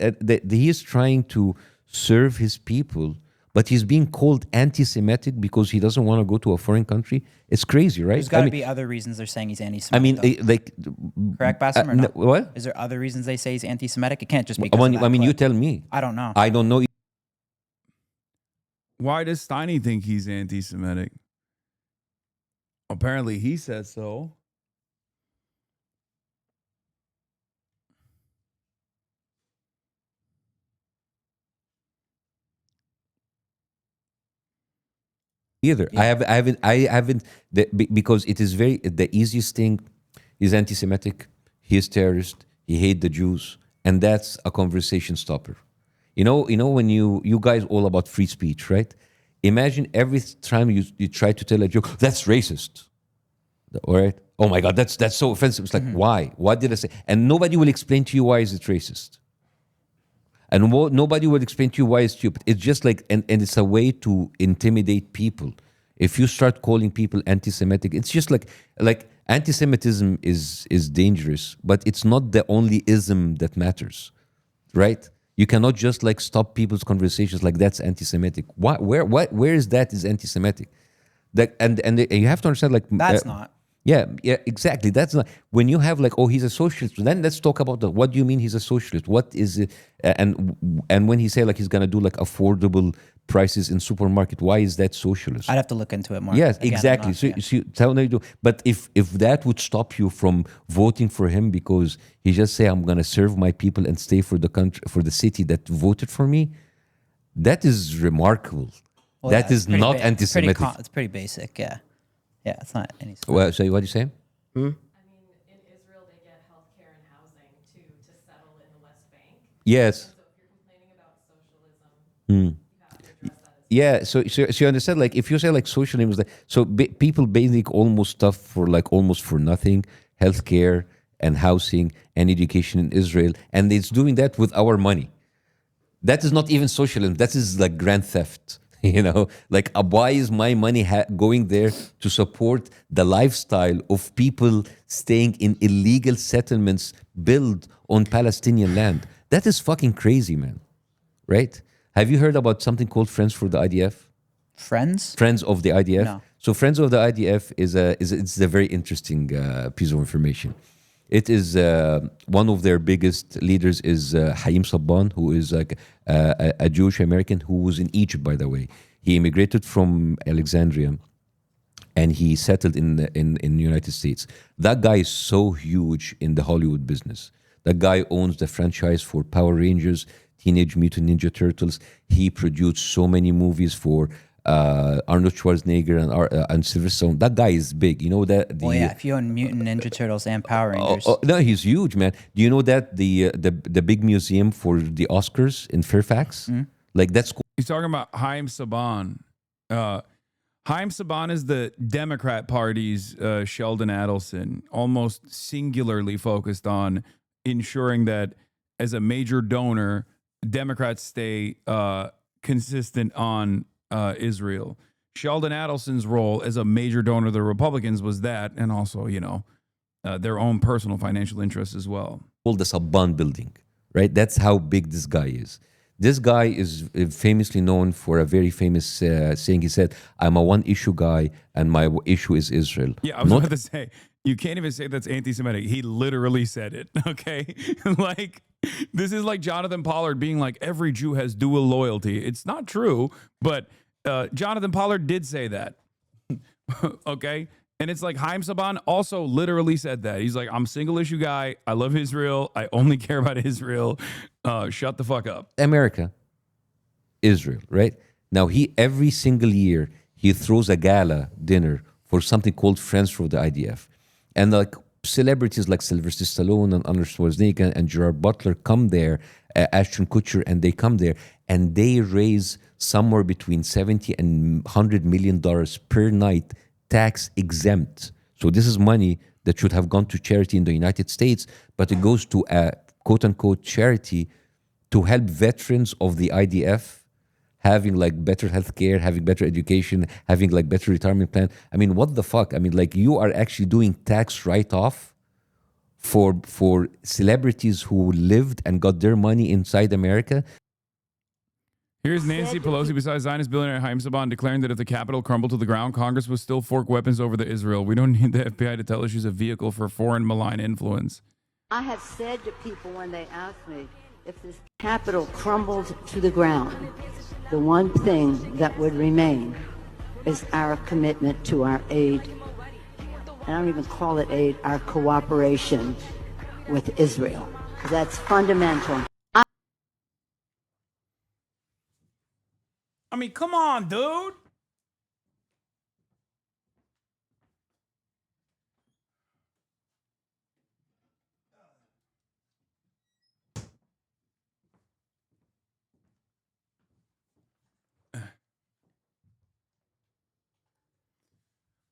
he is trying to serve his people, but he's being called anti-Semitic because he doesn't want to go to a foreign country. It's crazy, right? There's got to be other reasons they're saying he's anti-Semitic. I mean, like... Correct, Bassam, or not? What? Is there other reasons they say he's anti-Semitic? It can't just be because of that I mean, clip. you tell me. I don't know. I don't know. Why does Steiny think he's anti-Semitic? Apparently he said so. Either. Yeah. I haven't because it is the easiest thing. He's anti-Semitic, he is terrorist, he hates the Jews, and that's a conversation stopper. You know when you guys all about free speech, right? Imagine every time you try to tell a joke, that's racist. All right. Oh my God, that's so offensive. It's like, why? What did I say? And nobody will explain to you why is it racist. And nobody will explain to you why it's stupid. It's just like, and it's a way to intimidate people. If you start calling people anti-Semitic, it's just like anti-Semitism is dangerous, but it's not the only ism that matters, right? You cannot just like stop people's conversations like that's anti-Semitic. Where is that is anti-Semitic? That and you have to understand like That's not. Yeah, exactly. That's not when you have like, oh, he's a socialist. Then let's talk about what do you mean he's a socialist? What is it? And when he say like he's gonna do like affordable prices in supermarket, why is that socialist? I'd have to look into it more. Yes, Again, exactly. So tell me, but if that would stop you from voting for him because he just say I'm gonna serve my people and stay for the country for the city that voted for me, that is remarkable. Well, That is not anti-Semitic. It's pretty basic. Yeah. Yeah, it's not any. Well, so what do you say? Yes. Yeah, so you understand, like, if you say like socialism is like, so people basically almost stuff for like almost for nothing, healthcare and housing and education in Israel, and it's doing that with our money. That is not even socialism. That is like grand theft. You know, like why is my money going there to support the lifestyle of people staying in illegal settlements built on Palestinian land? That is fucking crazy, man. Right? Have you heard about something called Friends for the IDF? Friends? Friends of the IDF. No. So Friends of the IDF it's a very interesting piece of information. It is one of their biggest leaders is Haim Sabban, who is like a Jewish American who was in Egypt, by the way. He immigrated from Alexandria, and he settled in the United States. That guy is so huge in the Hollywood business. That guy owns the franchise for Power Rangers, Teenage Mutant Ninja Turtles. He produced so many movies for Arnold Schwarzenegger and Sylvester Stallone. That guy is big. You know that. Well, yeah. If you own Mutant Ninja Turtles and Power Rangers. No, he's huge, man. Do you know that the big museum for the Oscars in Fairfax? Like that's cool. He's talking about Haim Saban. Haim Saban is the Democrat Party's Sheldon Adelson, almost singularly focused on ensuring that as a major donor, Democrats stay consistent on Israel. Sheldon Adelson's role as a major donor to the Republicans was that, and also, you know, their own personal financial interests as well. Called the Sabban building, right? That's how big this guy is. This guy is famously known for a very famous saying. He said, "I'm a one-issue guy, and my issue is Israel." Yeah, I was about to say, you can't even say that's anti-Semitic. He literally said it, okay? Like, this is like Jonathan Pollard being like, every Jew has dual loyalty. It's not true, but Jonathan Pollard did say that, okay? And it's like Haim Saban also literally said that. He's like, I'm a single issue guy. I love Israel. I only care about Israel. Shut the fuck up. America, Israel, right? Now every single year he throws a gala dinner for something called Friends for the IDF. And like celebrities like Sylvester Stallone and Arnold Schwarzenegger and Gerard Butler come there, Ashton Kutcher, and they come there and they raise somewhere between $70 and $100 million per night, tax exempt. So this is money that should have gone to charity in the United States, but it goes to a quote unquote charity to help veterans of the IDF having like better healthcare, having better education, having like better retirement plan. I mean, what the fuck? I mean, like you are actually doing tax write-off for celebrities who lived and got their money inside America. Here's Nancy Pelosi beside Zionist billionaire Haim Saban declaring that if the Capitol crumbled to the ground, Congress would still fork weapons over the Israel. We don't need the FBI to tell us she's a vehicle for foreign malign influence. I have said to people when they ask me, if this Capitol crumbled to the ground, the one thing that would remain is our commitment to our aid. I don't even call it aid, our cooperation with Israel. That's fundamental. I mean, come on, dude.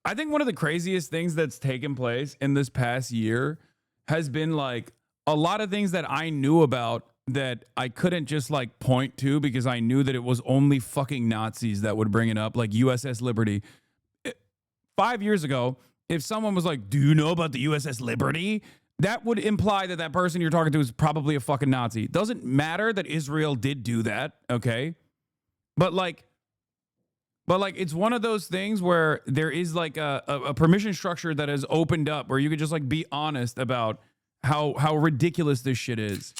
I think one of the craziest things that's taken place in this past year has been like a lot of things that I knew about that I couldn't just like point to because I knew that it was only fucking Nazis that would bring it up, like USS Liberty. 5 years ago, if someone was like, do you know about the USS Liberty? That would imply that that person you're talking to is probably a fucking Nazi. Doesn't matter that Israel did do that, okay? But like it's one of those things where there is like a permission structure that has opened up where you could just like be honest about how ridiculous this shit is.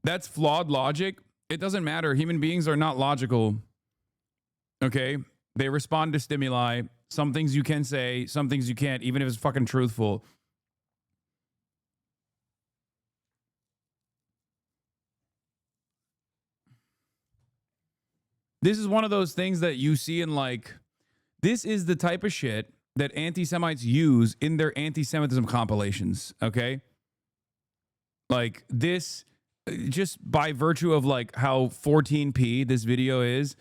That's flawed logic. It doesn't matter. Human beings are not logical. Okay? They respond to stimuli. Some things you can say, some things you can't, even if it's fucking truthful. This is one of those things that you see in like, this is the type of shit that anti-Semites use in their anti-Semitism compilations, okay? Like this, just by virtue of like how 14p this video is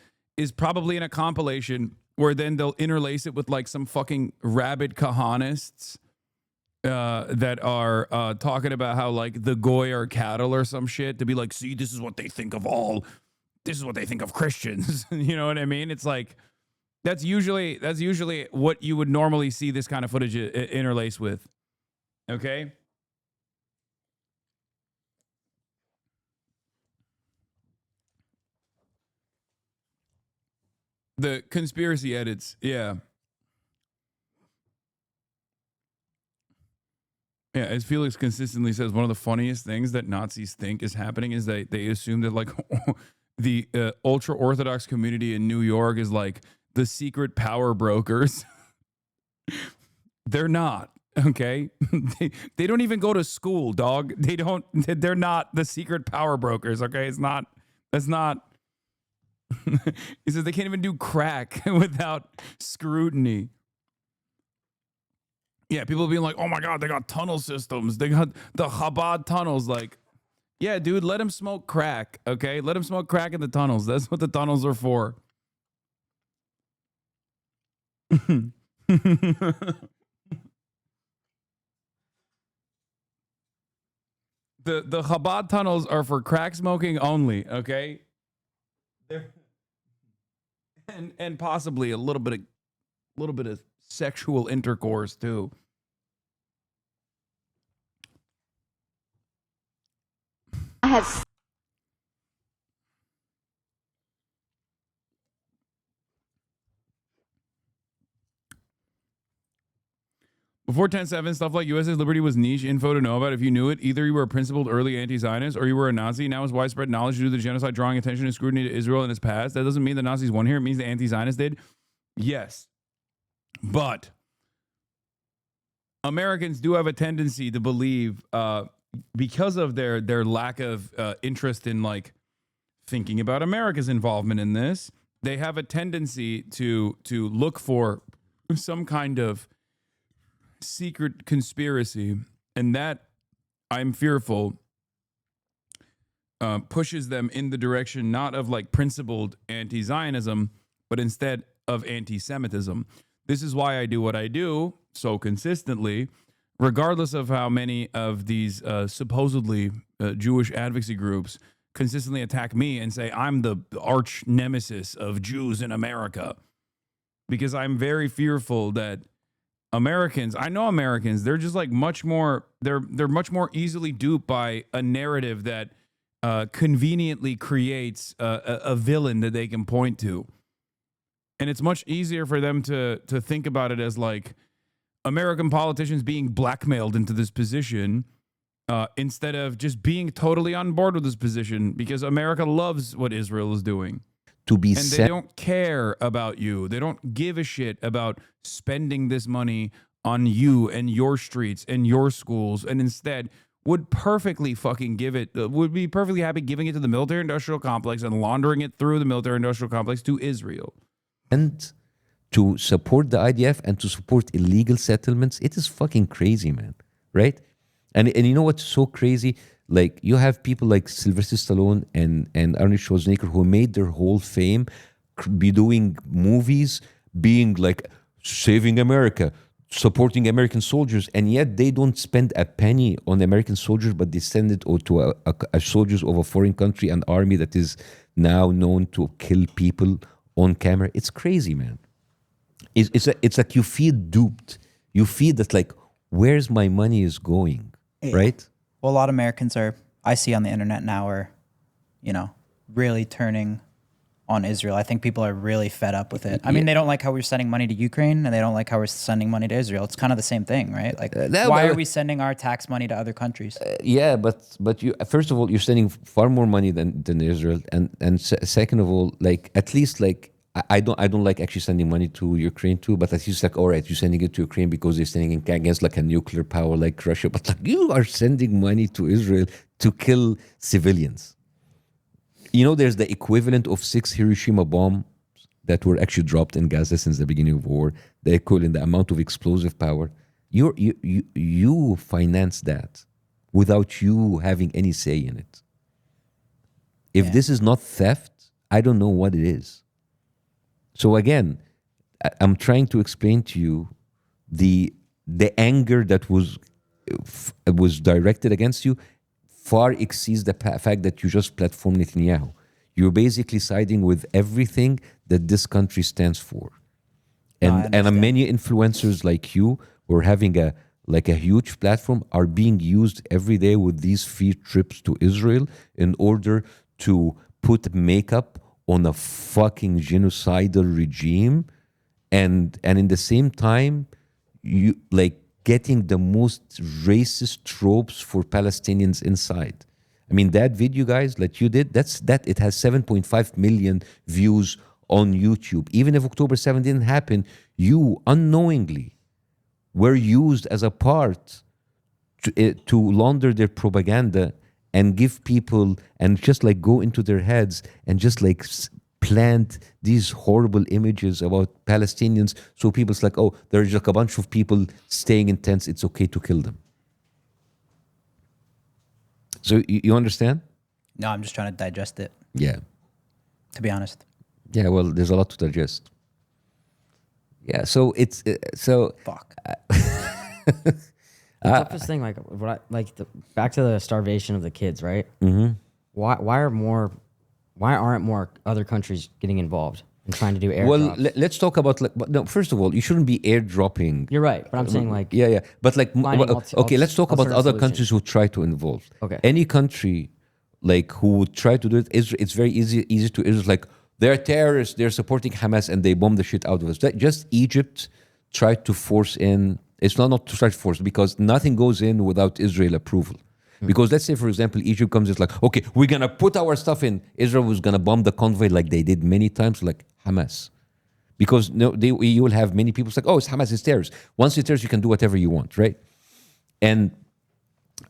probably in a compilation where then they'll interlace it with like some fucking rabid Kahanists that are talking about how like the Goy are cattle or some shit to be like, see, this is what they think of this is what they think of Christians. You know what I mean? It's like, that's usually what you would normally see this kind of footage interlace with. Okay? The conspiracy edits, yeah. Yeah, as Felix consistently says, one of the funniest things that Nazis think is happening is that they assume that like the ultra-Orthodox community in New York is like the secret power brokers. They're not, okay? They don't even go to school, dog. They're not the secret power brokers, okay? That's not. He says they can't even do crack without scrutiny. Yeah, people being like, oh my God, they got tunnel systems. They got the Chabad tunnels. Like, yeah, dude, let him smoke crack, okay? Let him smoke crack in the tunnels. That's what the tunnels are for. The Chabad tunnels are for crack smoking only, okay? And possibly a little bit of sexual intercourse too. I have. Before 10/7, stuff like USS Liberty was niche info to know about. If you knew it, either you were a principled early anti-Zionist or you were a Nazi. Now it's widespread knowledge due to the genocide drawing attention and scrutiny to Israel in its past. That doesn't mean the Nazis won here. It means the anti-Zionists did. Yes. But Americans do have a tendency to believe, because of their lack of interest in like thinking about America's involvement in this, they have a tendency to look for some kind of secret conspiracy, and that, I'm fearful, pushes them in the direction not of like principled anti-Zionism, but instead of anti-Semitism. This is why I do what I do so consistently, regardless of how many of these supposedly Jewish advocacy groups consistently attack me and say I'm the arch nemesis of Jews in America, because I'm very fearful that I know Americans, they're just like much more easily duped by a narrative that conveniently creates a villain that they can point to. And it's much easier for them to think about it as like American politicians being blackmailed into this position instead of just being totally on board with this position, because America loves what Israel is doing. They don't care about you. They don't give a shit about spending this money on you and your streets and your schools, and instead would perfectly fucking would be perfectly happy giving it to the military-industrial complex and laundering it through the military-industrial complex to Israel. And to support the IDF and to support illegal settlements, it is fucking crazy, man. Right? And you know what's so crazy? like you have people like Sylvester Stallone and Arnold Schwarzenegger who made their whole fame be doing movies, being like saving America, supporting American soldiers, and yet they don't spend a penny on American soldiers, but they send it to a soldiers of a foreign country, an army that is now known to kill people on camera. It's crazy, man. It's like you feel duped. You feel that like, where's my money is going, right? Well, a lot of Americans I see on the internet now are, really turning on Israel. I think people are really fed up with it. I mean, they don't like how we're sending money to Ukraine, and they don't like how we're sending money to Israel. It's kind of the same thing, right? Like, why are we sending our tax money to other countries? Yeah, but you first of all, you're sending far more money than Israel, and second of all, like at least like I don't like actually sending money to Ukraine too, but at least like, all right, you're sending it to Ukraine because they're standing against like a nuclear power like Russia, but like you are sending money to Israel to kill civilians. There's the equivalent of 6 Hiroshima bombs that were actually dropped in Gaza since the beginning of war. The equivalent, the amount of explosive power. You finance that without you having any say in it. If this is not theft, I don't know what it is. So again, I'm trying to explain to you the anger that was directed against you far exceeds the fact that you just platform Netanyahu. You're basically siding with everything that this country stands for. And many influencers like you who are having a huge platform are being used every day with these free trips to Israel in order to put makeup on a fucking genocidal regime, and in the same time, you like getting the most racist tropes for Palestinians inside. I mean, that video, guys, that you did, it has 7.5 million views on YouTube. Even if October 7 didn't happen, you unknowingly were used as a part to launder their propaganda and give people and just like go into their heads and just like plant these horrible images about Palestinians. So people's like, oh, there's like a bunch of people staying in tents. It's okay to kill them. So you understand? No, I'm just trying to digest it. Yeah. To be honest. Yeah, well, there's a lot to digest. Yeah, so it's fuck. The toughest thing, like back to the starvation of the kids, right? Mm-hmm. Why aren't more other countries getting involved and trying to do airdrops? Well, let's talk about no. First of all, you shouldn't be airdropping. You're right, but I'm saying like yeah, but like okay, let's talk about other countries who try to involve. Okay, any country like who would try to do it, it's very easy to. It's like they're terrorists, they're supporting Hamas, and they bomb the shit out of us. Just Egypt tried to force in. It's not to try to force because nothing goes in without Israel approval. Because let's say, for example, Egypt comes, it's like, okay, we're going to put our stuff in. Israel was going to bomb the convoy like they did many times, like Hamas. Because you will have many people like, oh, it's Hamas, it's terrorists. Once it's terrorists, you can do whatever you want, right? And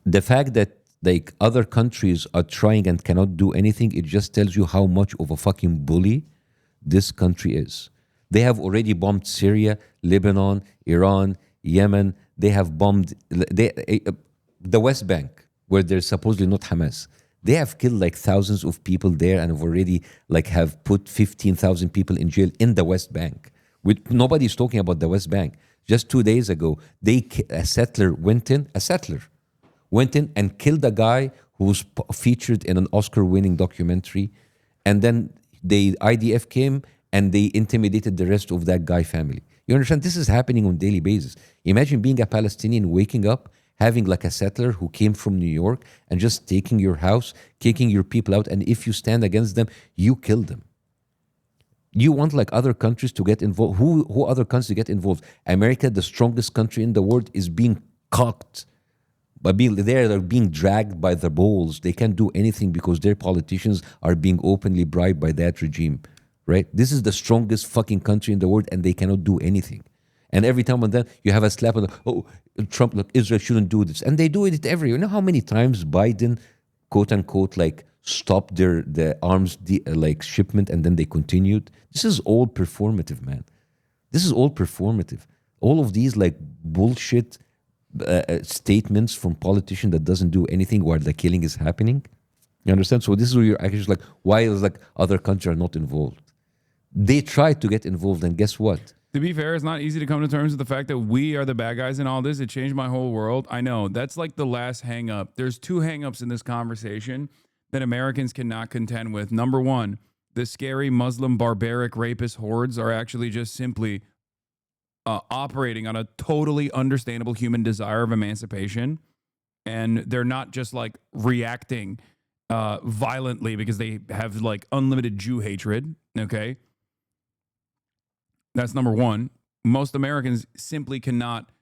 the fact that like other countries are trying and cannot do anything, it just tells you how much of a fucking bully this country is. They have already bombed Syria, Lebanon, Iran, Yemen. They have bombed the West Bank, where there's supposedly not Hamas. They have killed like thousands of people there and have already like have put 15,000 people in jail in the West Bank. Nobody's talking about the West Bank. Just 2 days ago, a settler went in and killed a guy who was featured in an Oscar-winning documentary. And then the IDF came and they intimidated the rest of that guy's family. You understand? This is happening on a daily basis. Imagine being a Palestinian, waking up, having like a settler who came from New York and just taking your house, kicking your people out, and if you stand against them, you kill them. You want like other countries to get involved. Who other countries to get involved? America, the strongest country in the world, is being cocked. But they're being dragged by the balls. They can't do anything because their politicians are being openly bribed by that regime, right? This is the strongest fucking country in the world and they cannot do anything. And every time and then you have a slap on the, oh, Trump, look, Israel shouldn't do this. And they do it everywhere. You know how many times Biden, quote unquote, like stopped the arms like shipment and then they continued? This is all performative, man. This is all performative. All of these like bullshit statements from politicians that doesn't do anything while the killing is happening. You understand? So this is where you're actually like, why is like other countries are not involved? They try to get involved, and guess what? To be fair, it's not easy to come to terms with the fact that we are the bad guys in all this. It changed my whole world. I know. That's like the last hang up. There's two hang ups in this conversation that Americans cannot contend with. Number one, the scary Muslim barbaric rapist hordes are actually just simply operating on a totally understandable human desire of emancipation. And they're not just like reacting violently because they have like unlimited Jew hatred. Okay. That's number one. Most Americans simply cannot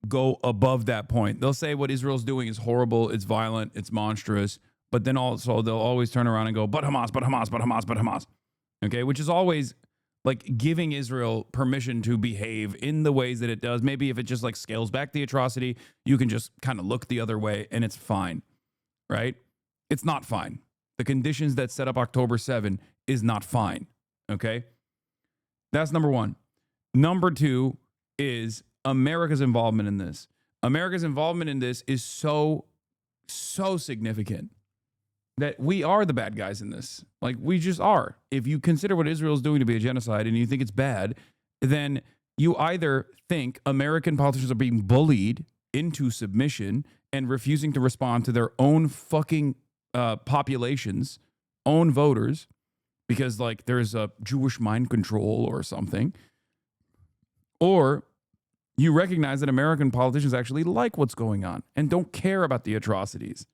go above that point. They'll say what Israel's doing is horrible, it's violent, it's monstrous, but then also they'll always turn around and go, but Hamas, but Hamas, but Hamas, but Hamas. Okay, which is always like giving Israel permission to behave in the ways that it does. Maybe if it just like scales back the atrocity, you can just kind of look the other way and it's fine, right? It's not fine. The conditions that set up October 7 is not fine, okay? That's number one. Number two is America's involvement in this. America's involvement in this is so significant that we are the bad guys in this. Like, we just are. If you consider what Israel is doing to be a genocide and you think it's bad, then you either think American politicians are being bullied into submission and refusing to respond to their own fucking populations, own voters, because like there's a Jewish mind control or something, or you recognize that American politicians actually like what's going on and don't care about the atrocities.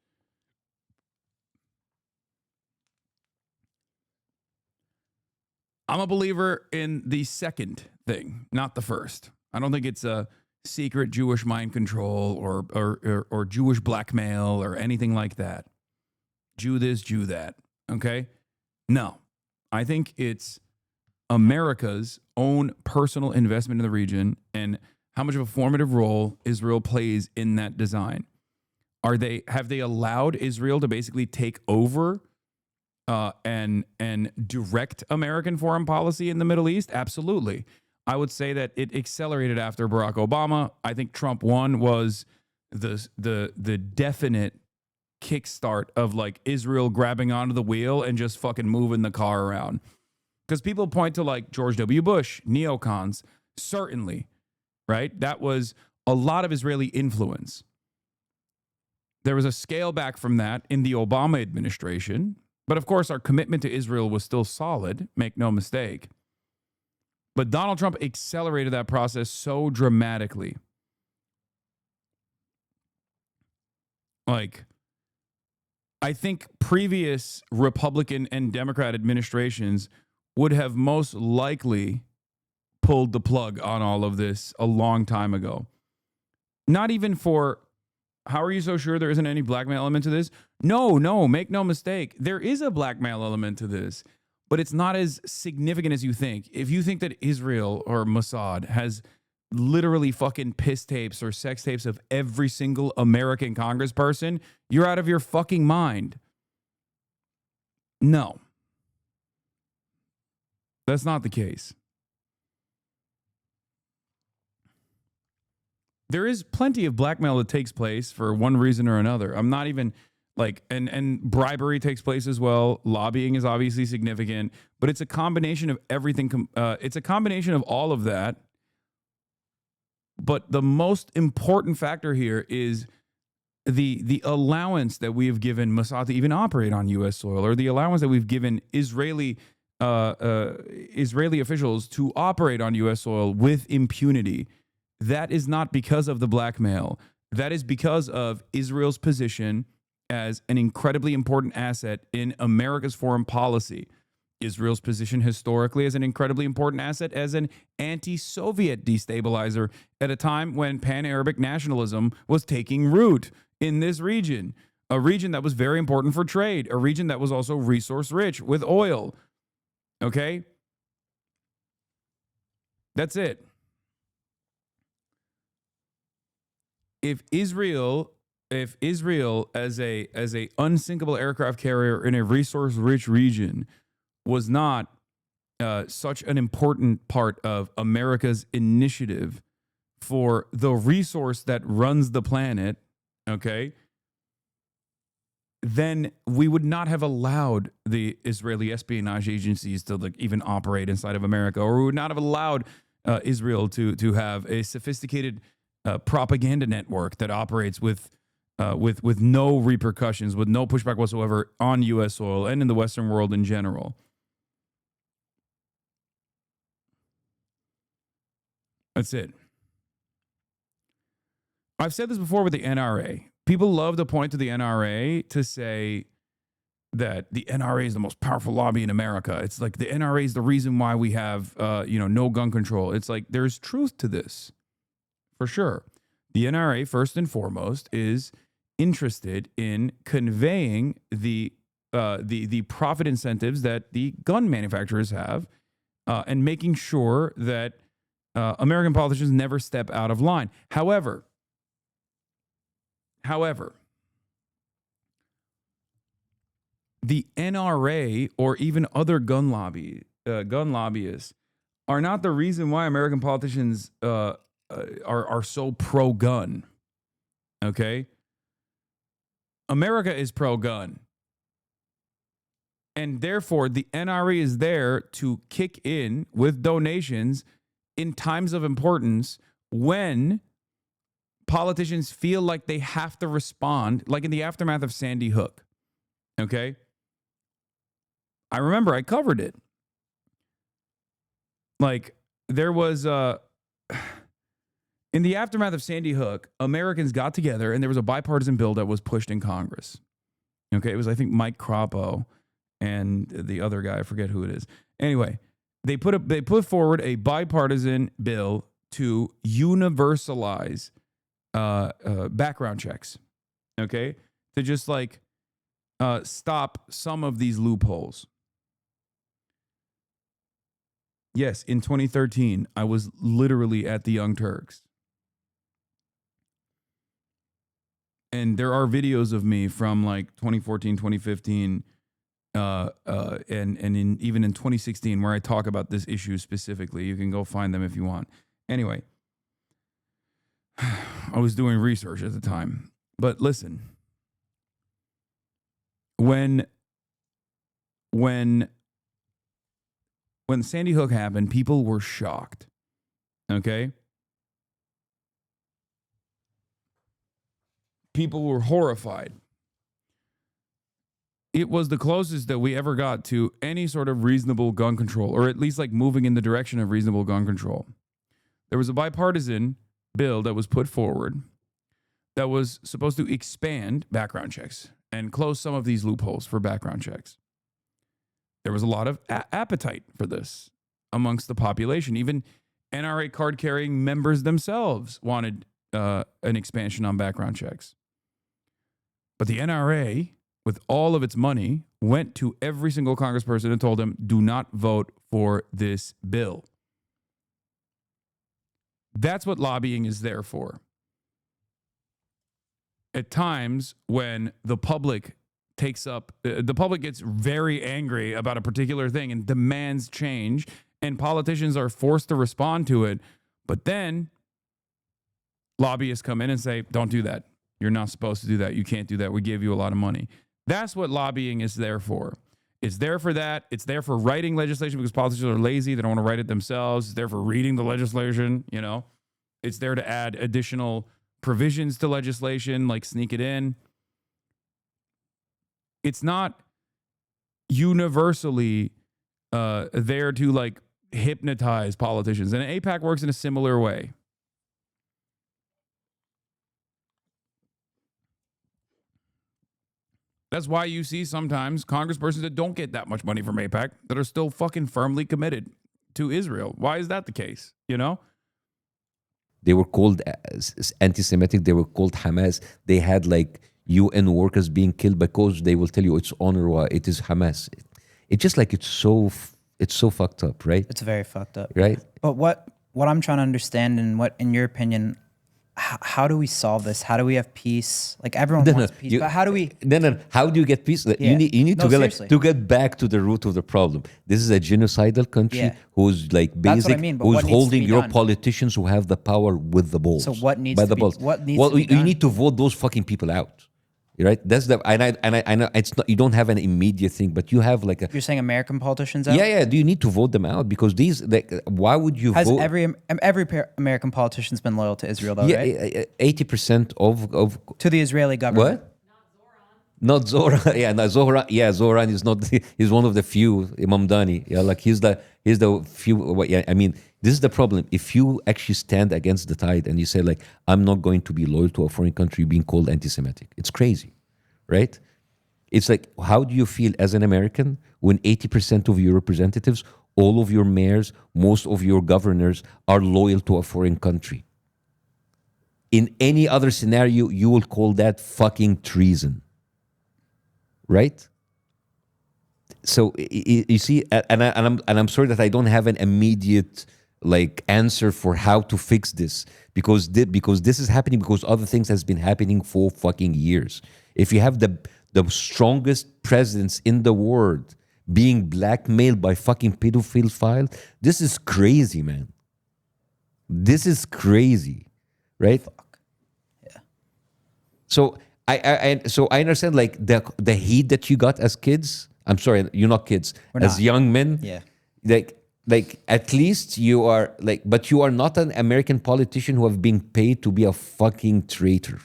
I'm a believer in the second thing, not the first. I don't think it's a secret Jewish mind control or Jewish blackmail or anything like that. Jew this, Jew that. Okay? No. I think it's America's own personal investment in the region and how much of a formative role Israel plays in that design. Have they allowed Israel to basically take over and direct American foreign policy in the Middle East? Absolutely. I would say that it accelerated after Barack Obama. I think Trump 1 was the definite kickstart of like Israel grabbing onto the wheel and just fucking moving the car around. Because people point to like George W. Bush, neocons, certainly, right? That was a lot of Israeli influence. There was a scale back from that in the Obama administration. But of course, our commitment to Israel was still solid, make no mistake. But Donald Trump accelerated that process so dramatically. Like, I think previous Republican and Democrat administrations would have most likely pulled the plug on all of this a long time ago. Not even for, how are you so sure there isn't any blackmail element to this? No, make no mistake. There is a blackmail element to this, but it's not as significant as you think. If you think that Israel or Mossad has literally fucking piss tapes or sex tapes of every single American congressperson, you're out of your fucking mind. No. That's not the case. There is plenty of blackmail that takes place for one reason or another. I'm not even like, and bribery takes place as well. Lobbying is obviously significant, but it's a combination of everything. It's a combination of all of that. But the most important factor here is the allowance that we have given Mossad to even operate on U.S. soil, or the allowance that we've given Israeli officials to operate on U.S. soil with impunity. That is not because of the blackmail. That is because of Israel's position as an incredibly important asset in America's foreign policy. Israel's position historically as an incredibly important asset as an anti-Soviet destabilizer at a time when pan-Arabic nationalism was taking root in this region, a region that was very important for trade, a region that was also resource rich with oil. Okay? That's it. If Israel as a unsinkable aircraft carrier in a resource rich region was not such an important part of America's initiative for the resource that runs the planet, okay, then we would not have allowed the Israeli espionage agencies to like even operate inside of America, or we would not have allowed Israel to have a sophisticated propaganda network that operates with no repercussions, with no pushback whatsoever on U.S. soil and in the Western world in general. That's it. I've said this before with the NRA. People love to point to the NRA to say that the NRA is the most powerful lobby in America. It's like the NRA is the reason why we have, no gun control. It's like there's truth to this, for sure. The NRA, first and foremost, is interested in conveying the profit incentives that the gun manufacturers have, and making sure that American politicians never step out of line. However, the NRA or even other gun lobbyists are not the reason why American politicians are so pro-gun. Okay? America is pro-gun. And therefore, the NRA is there to kick in with donations in times of importance when politicians feel like they have to respond, like in the aftermath of Sandy Hook. Okay? I remember I covered it. Like, there was in the aftermath of Sandy Hook, Americans got together and there was a bipartisan bill that was pushed in Congress. Okay, it was, I think, Mike Crapo and the other guy, I forget who it is. Anyway, they put forward a bipartisan bill to universalize background checks. Okay, to just like stop some of these loopholes. Yes, in 2013, I was literally at the Young Turks. And there are videos of me from like 2014, 2015, and even in 2016 where I talk about this issue specifically. You can go find them if you want. Anyway, I was doing research at the time. But listen, when Sandy Hook happened, people were shocked. Okay? People were horrified. It was the closest that we ever got to any sort of reasonable gun control, or at least like moving in the direction of reasonable gun control. There was a bipartisan bill that was put forward that was supposed to expand background checks and close some of these loopholes for background checks. There was a lot of appetite for this amongst the population. Even NRA card-carrying members themselves wanted an expansion on background checks. But the NRA, with all of its money, went to every single congressperson and told them, do not vote for this bill. That's what lobbying is there for. At times when the public gets very angry about a particular thing and demands change, and politicians are forced to respond to it, but then lobbyists come in and say, don't do that. You're not supposed to do that. You can't do that. We gave you a lot of money. That's what lobbying is there for. It's there for that. It's there for writing legislation because politicians are lazy. They don't want to write it themselves. It's there for reading the legislation, you know. It's there to add additional provisions to legislation, like sneak it in. It's not universally there to like hypnotize politicians. And AIPAC works in a similar way. That's why you see sometimes congresspersons that don't get that much money from AIPAC that are still fucking firmly committed to Israel. Why is that the case? You know? They were called anti-Semitic. They were called Hamas. They had like UN workers being killed because they will tell you it's UNRWA, it is Hamas. It's just like it's so fucked up, right? It's very fucked up. Right? But what I'm trying to understand, and what, in your opinion, how do we solve this? How do we have peace? Like everyone wants peace, but how do we? No. How do you get peace? Yeah. You need No, to get back to the root of the problem. This is a genocidal country who's like That's what I basic, mean, but who's what needs to holding be your done? politicians who have the power with the balls. So what needs by to the be- balls. what needs well, to be you done? need to vote those fucking people out. Right? That's the I know it's not, you don't have an immediate thing, but you have like a. You're saying American politicians out? Yeah. Do you need to vote them out? Because these, like, why would you Has vote? every American politician's been loyal to Israel, though, Yeah, right? 80% of To the Israeli government. what? Not Zoran. Yeah, no, Zoran. Yeah, Zoran is not. He's one of the few. Imam Dani. Yeah, like he's the few. Yeah, I mean, this is the problem. If you actually stand against the tide and you say like, I'm not going to be loyal to a foreign country, being called anti-Semitic, it's crazy, right? It's like, how do you feel as an American when 80% of your representatives, all of your mayors, most of your governors are loyal to a foreign country? In any other scenario, you will call that fucking treason. Right? So you see, and I'm sorry that I don't have an immediate like answer for how to fix this because this is happening because other things has been happening for fucking years. If you have the strongest presidents in the world being blackmailed by fucking pedophile, this is crazy, man. This is crazy, right? Fuck. Yeah. So I understand like the heat that you got as kids. I'm sorry, you're not kids. As young men, Yeah. like at least you are like, but you are not an American politician who have been paid to be a fucking traitor.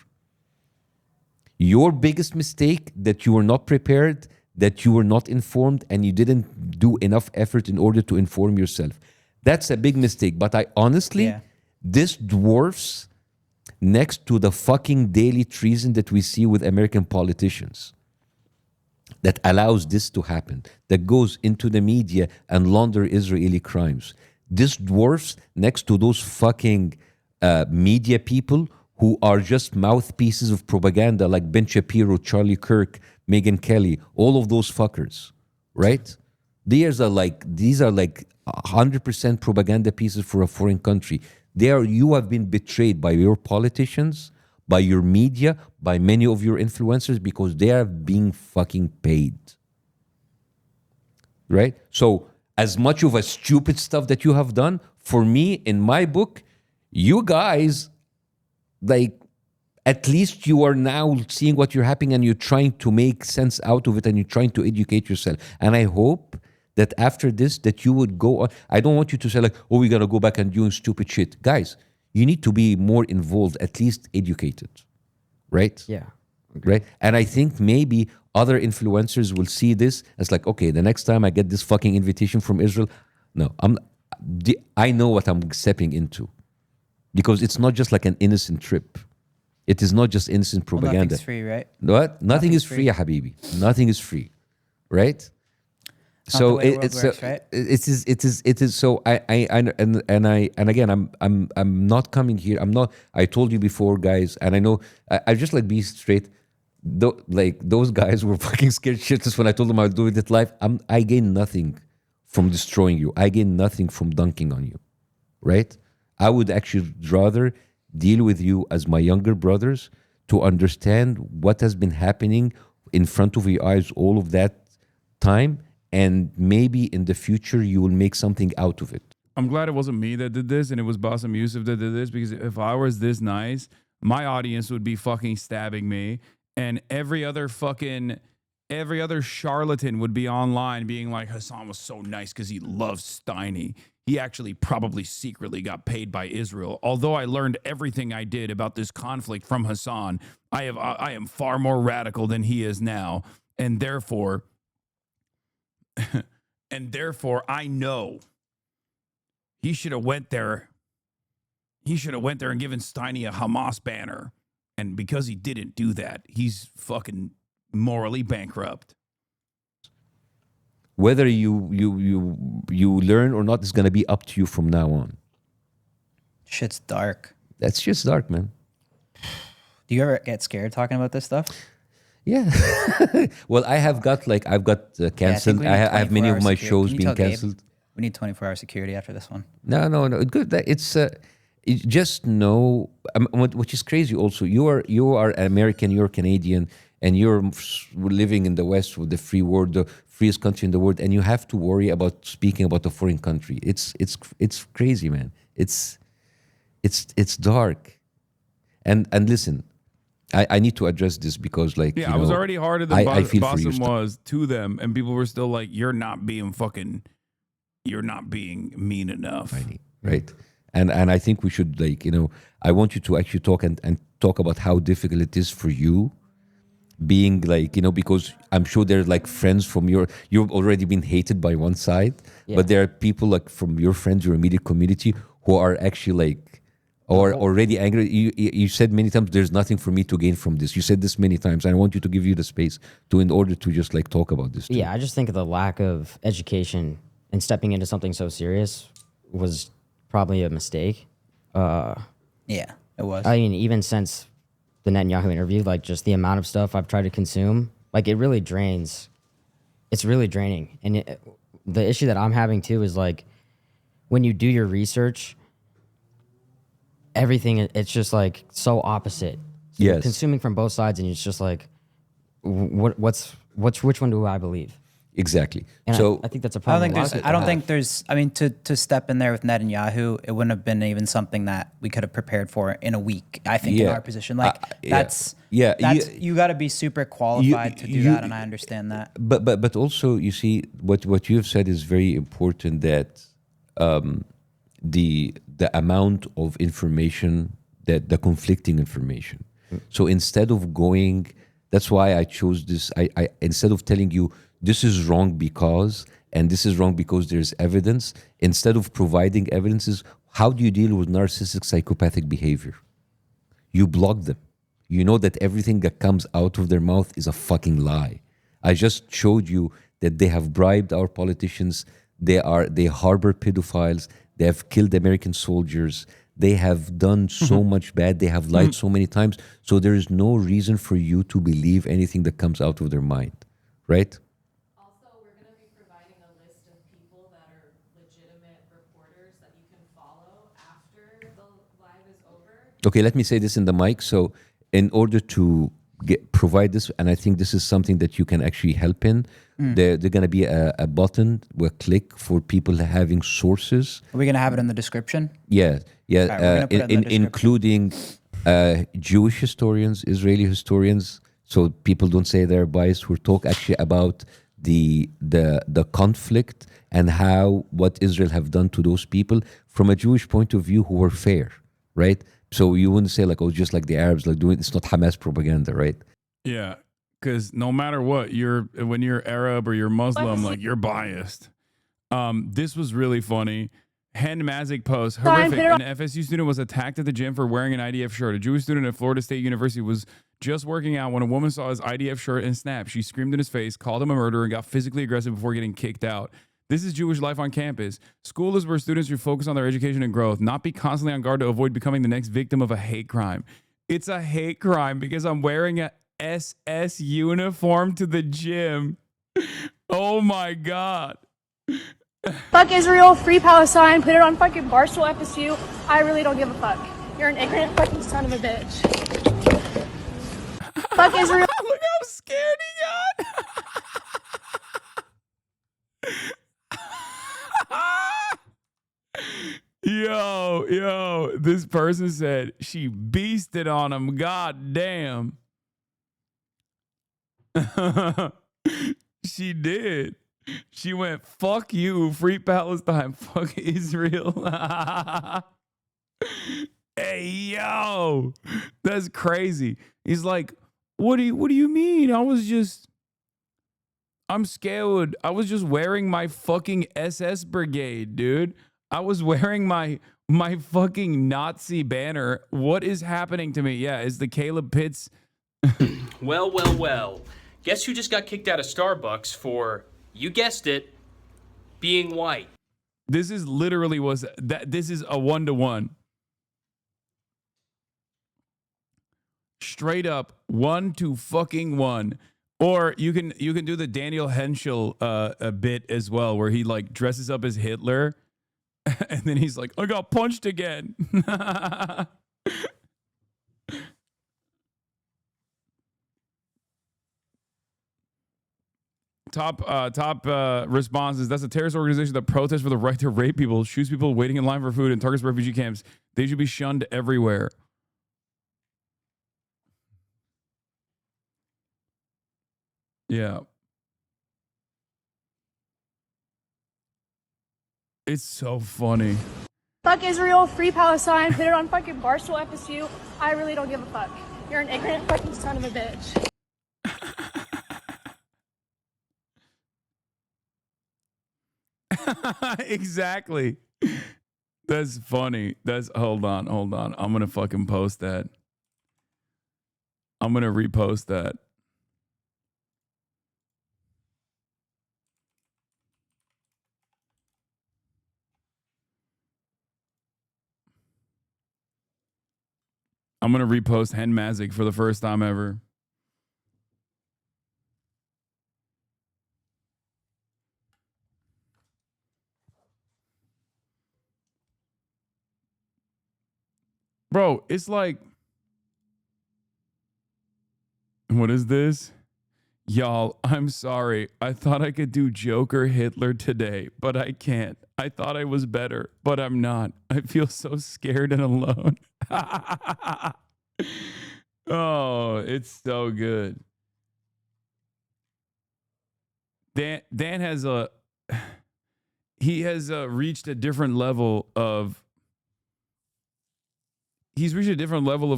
Your biggest mistake that you were not prepared, that you were not informed, and you didn't do enough effort in order to inform yourself. That's a big mistake. But I honestly, this dwarfs next to the fucking daily treason that we see with American politicians that allows this to happen, that goes into the media and launder Israeli crimes. This dwarfs next to those fucking media people who are just mouthpieces of propaganda like Ben Shapiro, Charlie Kirk, Megyn Kelly, all of those fuckers, right? These are like 100% propaganda pieces for a foreign country. You have been betrayed by your politicians, by your media, by many of your influencers because they are being fucking paid. Right? So as much of a stupid stuff that you have done, for me, in my book, you guys, like, at least you are now seeing what you're happening and you're trying to make sense out of it and you're trying to educate yourself. And I hope that after this, that you would go on. I don't want you to say like, oh, we got to go back and doing stupid shit. Guys, you need to be more involved, at least educated, right? Yeah. Right? And I think maybe other influencers will see this as like, okay, the next time I get this fucking invitation from Israel, no, I know what I'm stepping into. Because it's not just like an innocent trip. It is not just innocent propaganda. Well, nothing's free, right? What? Nothing is free, ya habibi. Nothing is free, right? So it is. So and again, I'm not coming here. I'm not. I told you before, guys, and I know. I just like be straight. Like those guys were fucking scared shitless when I told them I would do it live. I gain nothing from destroying you. I gain nothing from dunking on you, right? I would actually rather deal with you as my younger brothers to understand what has been happening in front of your eyes all of that time, and maybe in the future you will make something out of it. I'm glad it wasn't me that did this and it was Bassem Youssef that did this, because if I was this nice, my audience would be fucking stabbing me, and every other charlatan would be online being like, Hasan was so nice because he loves Steiny. He actually probably secretly got paid by Israel. Although I learned everything I did about this conflict from Hasan, I am far more radical than he is now, and therefore I know he should have went there. He should have went there and given Steiny a Hamas banner, and because he didn't do that, he's fucking morally bankrupt. Whether you learn or not is going to be up to you from now on. Shit's dark. That's just dark, man. Do you ever get scared talking about this stuff? Yeah. Well, I've got canceled. I have many of my shows being canceled. We need 24-hour security after this one. No. Good. just know, which is crazy also, you are American, you're Canadian, and you're living in the West with the free world, the freest country in the world, and you have to worry about speaking about a foreign country. It's crazy, man. It's dark. And listen, I need to address this because, like, I was already harder than I feel for you. Boston was to them, and people were still like, you're not being mean enough. Right. And I think we should, like, I want you to actually talk and talk about how difficult it is for you being, like, because I'm sure there are, like, friends from you've already been hated by one side, but there are people, like, from your friends, your immediate community, who are actually, like, or already angry. You said many times, there's nothing for me to gain from this. You said this many times, and I want you to give you the space in order to just, like, talk about this too. Yeah, I just think the lack of education and stepping into something so serious was probably a mistake. Yeah, it was. I mean, even since the Netanyahu interview, like, just the amount of stuff I've tried to consume, like, it really drains. It's really draining. And the issue that I'm having too is, like, when you do your research, everything, it's just, like, so opposite. So you're consuming from both sides, and it's just like, which one do I believe? Exactly. And so I think that's a problem. I don't think there's. I mean, to step in there with Netanyahu, it wouldn't have been even something that we could have prepared for in a week. I think in our position, like that's you got to be super qualified to do that, and I understand that. But also, you see, what you have said is very important. That the amount of information, that the conflicting information. So instead of going, that's why I chose this. I instead of telling you, this is wrong because, and this is wrong because there's evidence, instead of providing evidences, how do you deal with narcissistic psychopathic behavior? You block them. You know that everything that comes out of their mouth is a fucking lie. I just showed you that they have bribed our politicians. They harbor pedophiles. They have killed American soldiers. They have done so much bad. They have lied so many times. So there is no reason for you to believe anything that comes out of their mind, right? Okay, let me say this in the mic. So in order to provide this, and I think this is something that you can actually help in, there's going to be a button, a click for people having sources. Are we going to have it in the description? Yeah. Right, including Jewish historians, Israeli historians, so people don't say they're biased, who talk actually about the conflict and what Israel have done to those people from a Jewish point of view who were fair, right? So you wouldn't say, like, oh, just like the Arabs, like, doing, it's not Hamas propaganda, right? Yeah, because no matter what, when you're Arab or you're Muslim, like, you're biased. This was really funny. Hen Mazik post, horrific. An FSU student was attacked at the gym for wearing an IDF shirt. A Jewish student at Florida State University was just working out when a woman saw his IDF shirt and snapped. She screamed in his face, called him a murderer, and got physically aggressive before getting kicked out. This is Jewish life on campus. School is where students should focus on their education and growth, not be constantly on guard to avoid becoming the next victim of a hate crime. It's a hate crime because I'm wearing a SS uniform to the gym. Oh my God. Fuck Israel, free Palestine, put it on fucking Barstool FSU. I really don't give a fuck. You're an ignorant fucking son of a bitch. Fuck Israel. Look how scared he got. Yo, this person said she beasted on him. God damn. She did. She went, fuck you, free Palestine, fuck Israel. Hey, yo, that's crazy. He's like, what do you mean? I'm scared. I was just wearing my fucking SS brigade, dude. I was wearing my fucking Nazi banner. What is happening to me? Yeah, is the Caleb Pitts. Well. Guess who just got kicked out of Starbucks for, you guessed it, being white? This is literally this is a 1-to-1. Straight up 1-to-fucking-1. Or you can do the Daniel Henschel bit as well, where he, like, dresses up as Hitler And then he's like, I got punched again. Top responses. That's a terrorist organization that protests for the right to rape people, shoots people waiting in line for food, and targets refugee camps. They should be shunned everywhere. Yeah. It's so funny. Fuck Israel, free Palestine, put it on fucking Barstool FSU. I really don't give a fuck. You're an ignorant fucking son of a bitch. Exactly. That's funny. Hold on. I'm gonna fucking post that. I'm gonna repost that. I'm gonna repost Hen Mazik for the first time ever. Bro, it's like, what is this? Y'all, I'm sorry. I thought I could do Joker Hitler today, but I can't. I thought I was better, but I'm not. I feel so scared and alone. Oh, it's so good. Dan has reached a different level of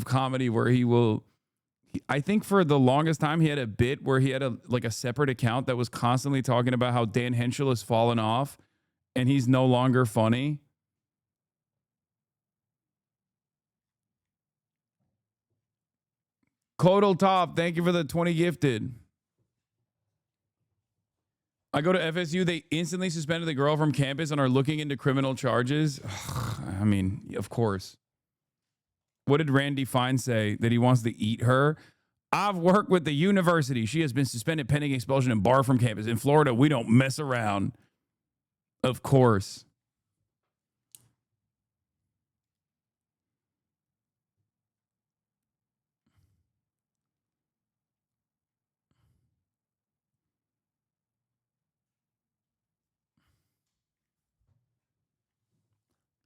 comedy where he will, I think for the longest time he had a bit where he had a separate account that was constantly talking about how Dan Henschel has fallen off and he's no longer funny. Codal Top, thank you for the 20 gifted. I go to FSU, they instantly suspended the girl from campus and are looking into criminal charges. I mean, of course. What did Randy Fine say? That he wants to eat her? I've worked with the university. She has been suspended pending expulsion and barred from campus. In Florida, we don't mess around. Of course.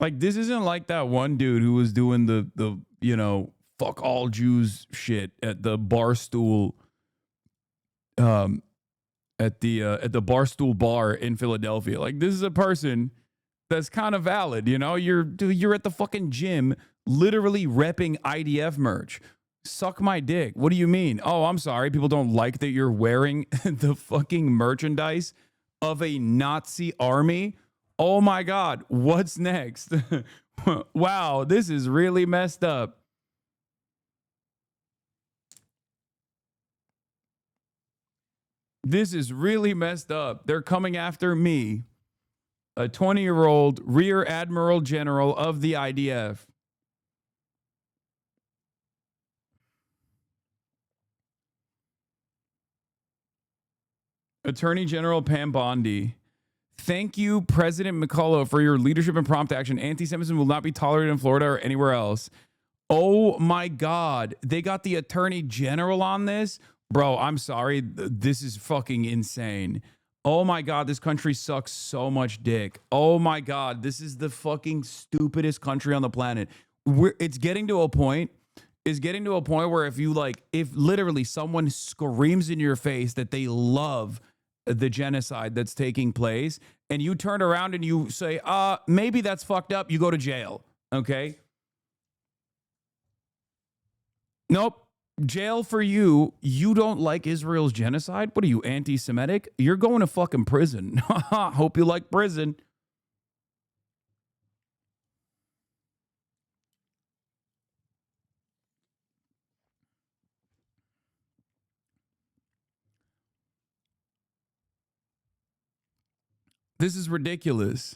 Like, this isn't like that one dude who was doing the fuck all Jews shit at the Barstool at the Barstool bar in Philadelphia. Like, this is a person that's kind of valid, you're at the fucking gym literally repping IDF merch. Suck my dick. What do you mean? Oh, I'm sorry. People don't like that you're wearing the fucking merchandise of a Nazi army. Oh my God, what's next? Wow, this is really messed up. This is really messed up. They're coming after me, a 20-year-old Rear Admiral General of the IDF. Attorney General Pam Bondi. Thank you, President McCullough, for your leadership and prompt action. Anti-Semitism will not be tolerated in Florida or anywhere else. Oh my God. They got the Attorney General on this? Bro, I'm sorry. This is fucking insane. Oh my God, this country sucks so much dick. Oh my God, this is the fucking stupidest country on the planet. It's getting to a point where if literally someone screams in your face that they love the genocide that's taking place, and you turn around and you say, maybe that's fucked up, you go to jail. Okay? Nope. Jail for you. You don't like Israel's genocide? What are you, anti-Semitic? You're going to fucking prison. Hope you like prison. This is ridiculous.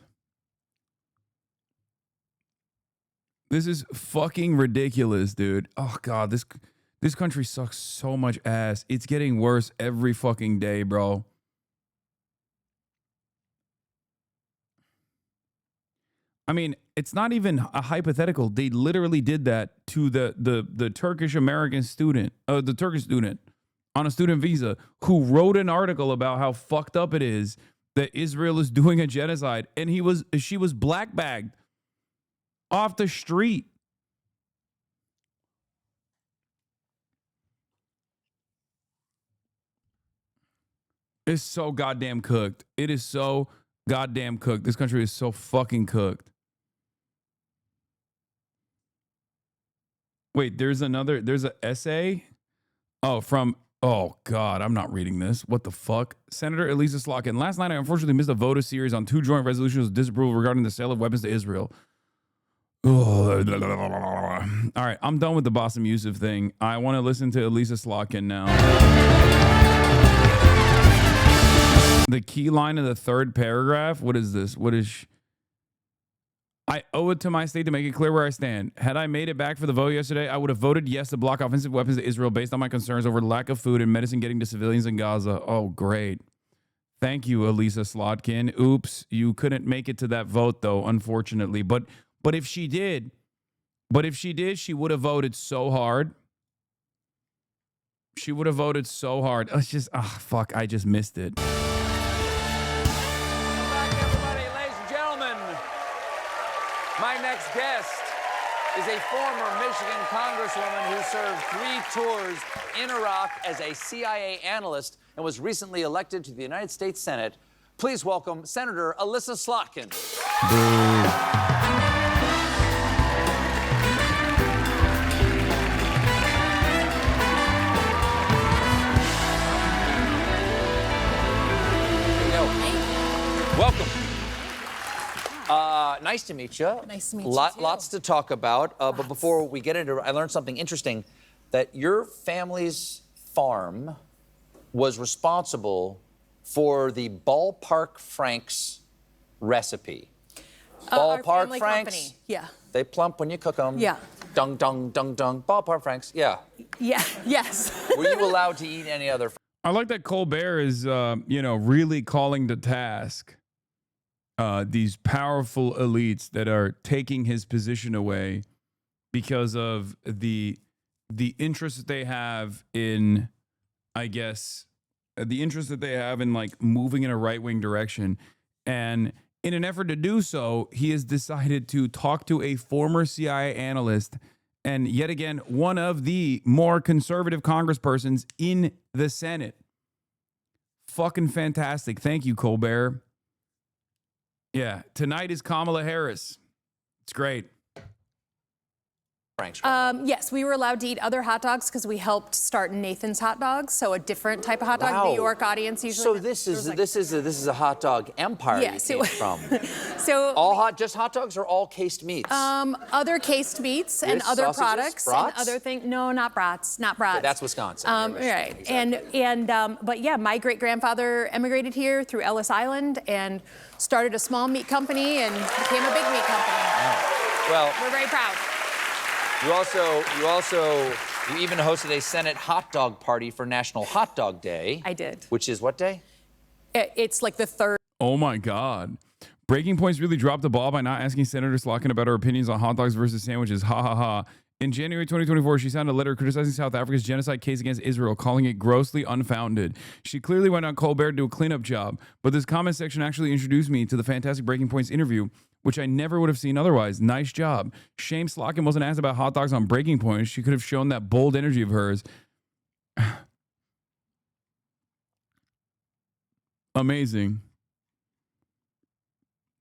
This is fucking ridiculous, dude. Oh God, this country sucks so much ass. It's getting worse every fucking day, bro. I mean, it's not even a hypothetical. They literally did that to the Turkish American student, the Turkish student on a student visa who wrote an article about how fucked up it is that Israel is doing a genocide, and she was black bagged off the street. It's so goddamn cooked. It is so goddamn cooked. This country is so fucking cooked. Wait, there's an essay. Oh God, I'm not reading this. What the fuck? Senator Elisa Slotkin. Last night, I unfortunately missed a vote of series on 2 joint resolutions of disapproval regarding the sale of weapons to Israel. All right, I'm done with the Bassem Youssef thing. I want to listen to Elisa Slotkin now. The key line of the 3rd paragraph. What is this? I owe it to my state to make it clear where I stand. Had I made it back for the vote yesterday, I would have voted yes to block offensive weapons to Israel based on my concerns over lack of food and medicine getting to civilians in Gaza. Oh, great. Thank you, Elisa Slotkin. Oops, you couldn't make it to that vote, though, unfortunately. But if she did, she would have voted so hard. She would have voted so hard. It's just, fuck, I just missed it. My next guest is a former Michigan congresswoman who served 3 tours in Iraq as a CIA analyst and was recently elected to the United States Senate. Please welcome Senator Elisa Slotkin. Welcome. Nice to meet you. Nice to meet you, too. Lots to talk about. But before we get into it, I learned something interesting, that your family's farm was responsible for the Ballpark Franks recipe. Our Ballpark family Franks. company. Yeah. They plump when you cook them. Yeah. Dung, dung, dung, dung. Ballpark Franks. Yeah. Yeah. Yes. Were you allowed to eat any other? I like that Colbert is, really calling to task these powerful elites that are taking his position away because of the interest that they have in, I guess, the interest that they have in like moving in a right-wing direction. And in an effort to do so, he has decided to talk to a former CIA analyst and yet again, one of the more conservative congresspersons in the Senate. Fucking fantastic. Thank you, Colbert. Yeah, tonight is Kamala Harris. It's great. Yes, we were allowed to eat other hot dogs because we helped start Nathan's Hot Dogs, so a different type of hot dog. Wow. New York audience usually. So this is a hot dog empire Yes, you came from. So just hot dogs or all cased meats? Other cased meats and Yes, other sausages, products brats? and other things. No, not brats, not brats. Okay, that's Wisconsin. Right. Exactly. But yeah, my great grandfather emigrated here through Ellis Island and started a small meat company and became a big meat company. Oh. Well, we're very proud. You even hosted a Senate hot dog party for National Hot Dog Day. I did. Which is what day? It's like the 3rd. Oh my God. Breaking Point's really dropped the ball by not asking Senator Slotkin about her opinions on hot dogs versus sandwiches. Ha ha ha. In January 2024, she signed a letter criticizing South Africa's genocide case against Israel, calling it grossly unfounded. She clearly went on Colbert to do a cleanup job, but this comment section actually introduced me to the fantastic Breaking Points interview, which I never would have seen otherwise. Nice job. Shame Slotkin wasn't asked about hot dogs on Breaking Point. She could have shown that bold energy of hers. Amazing.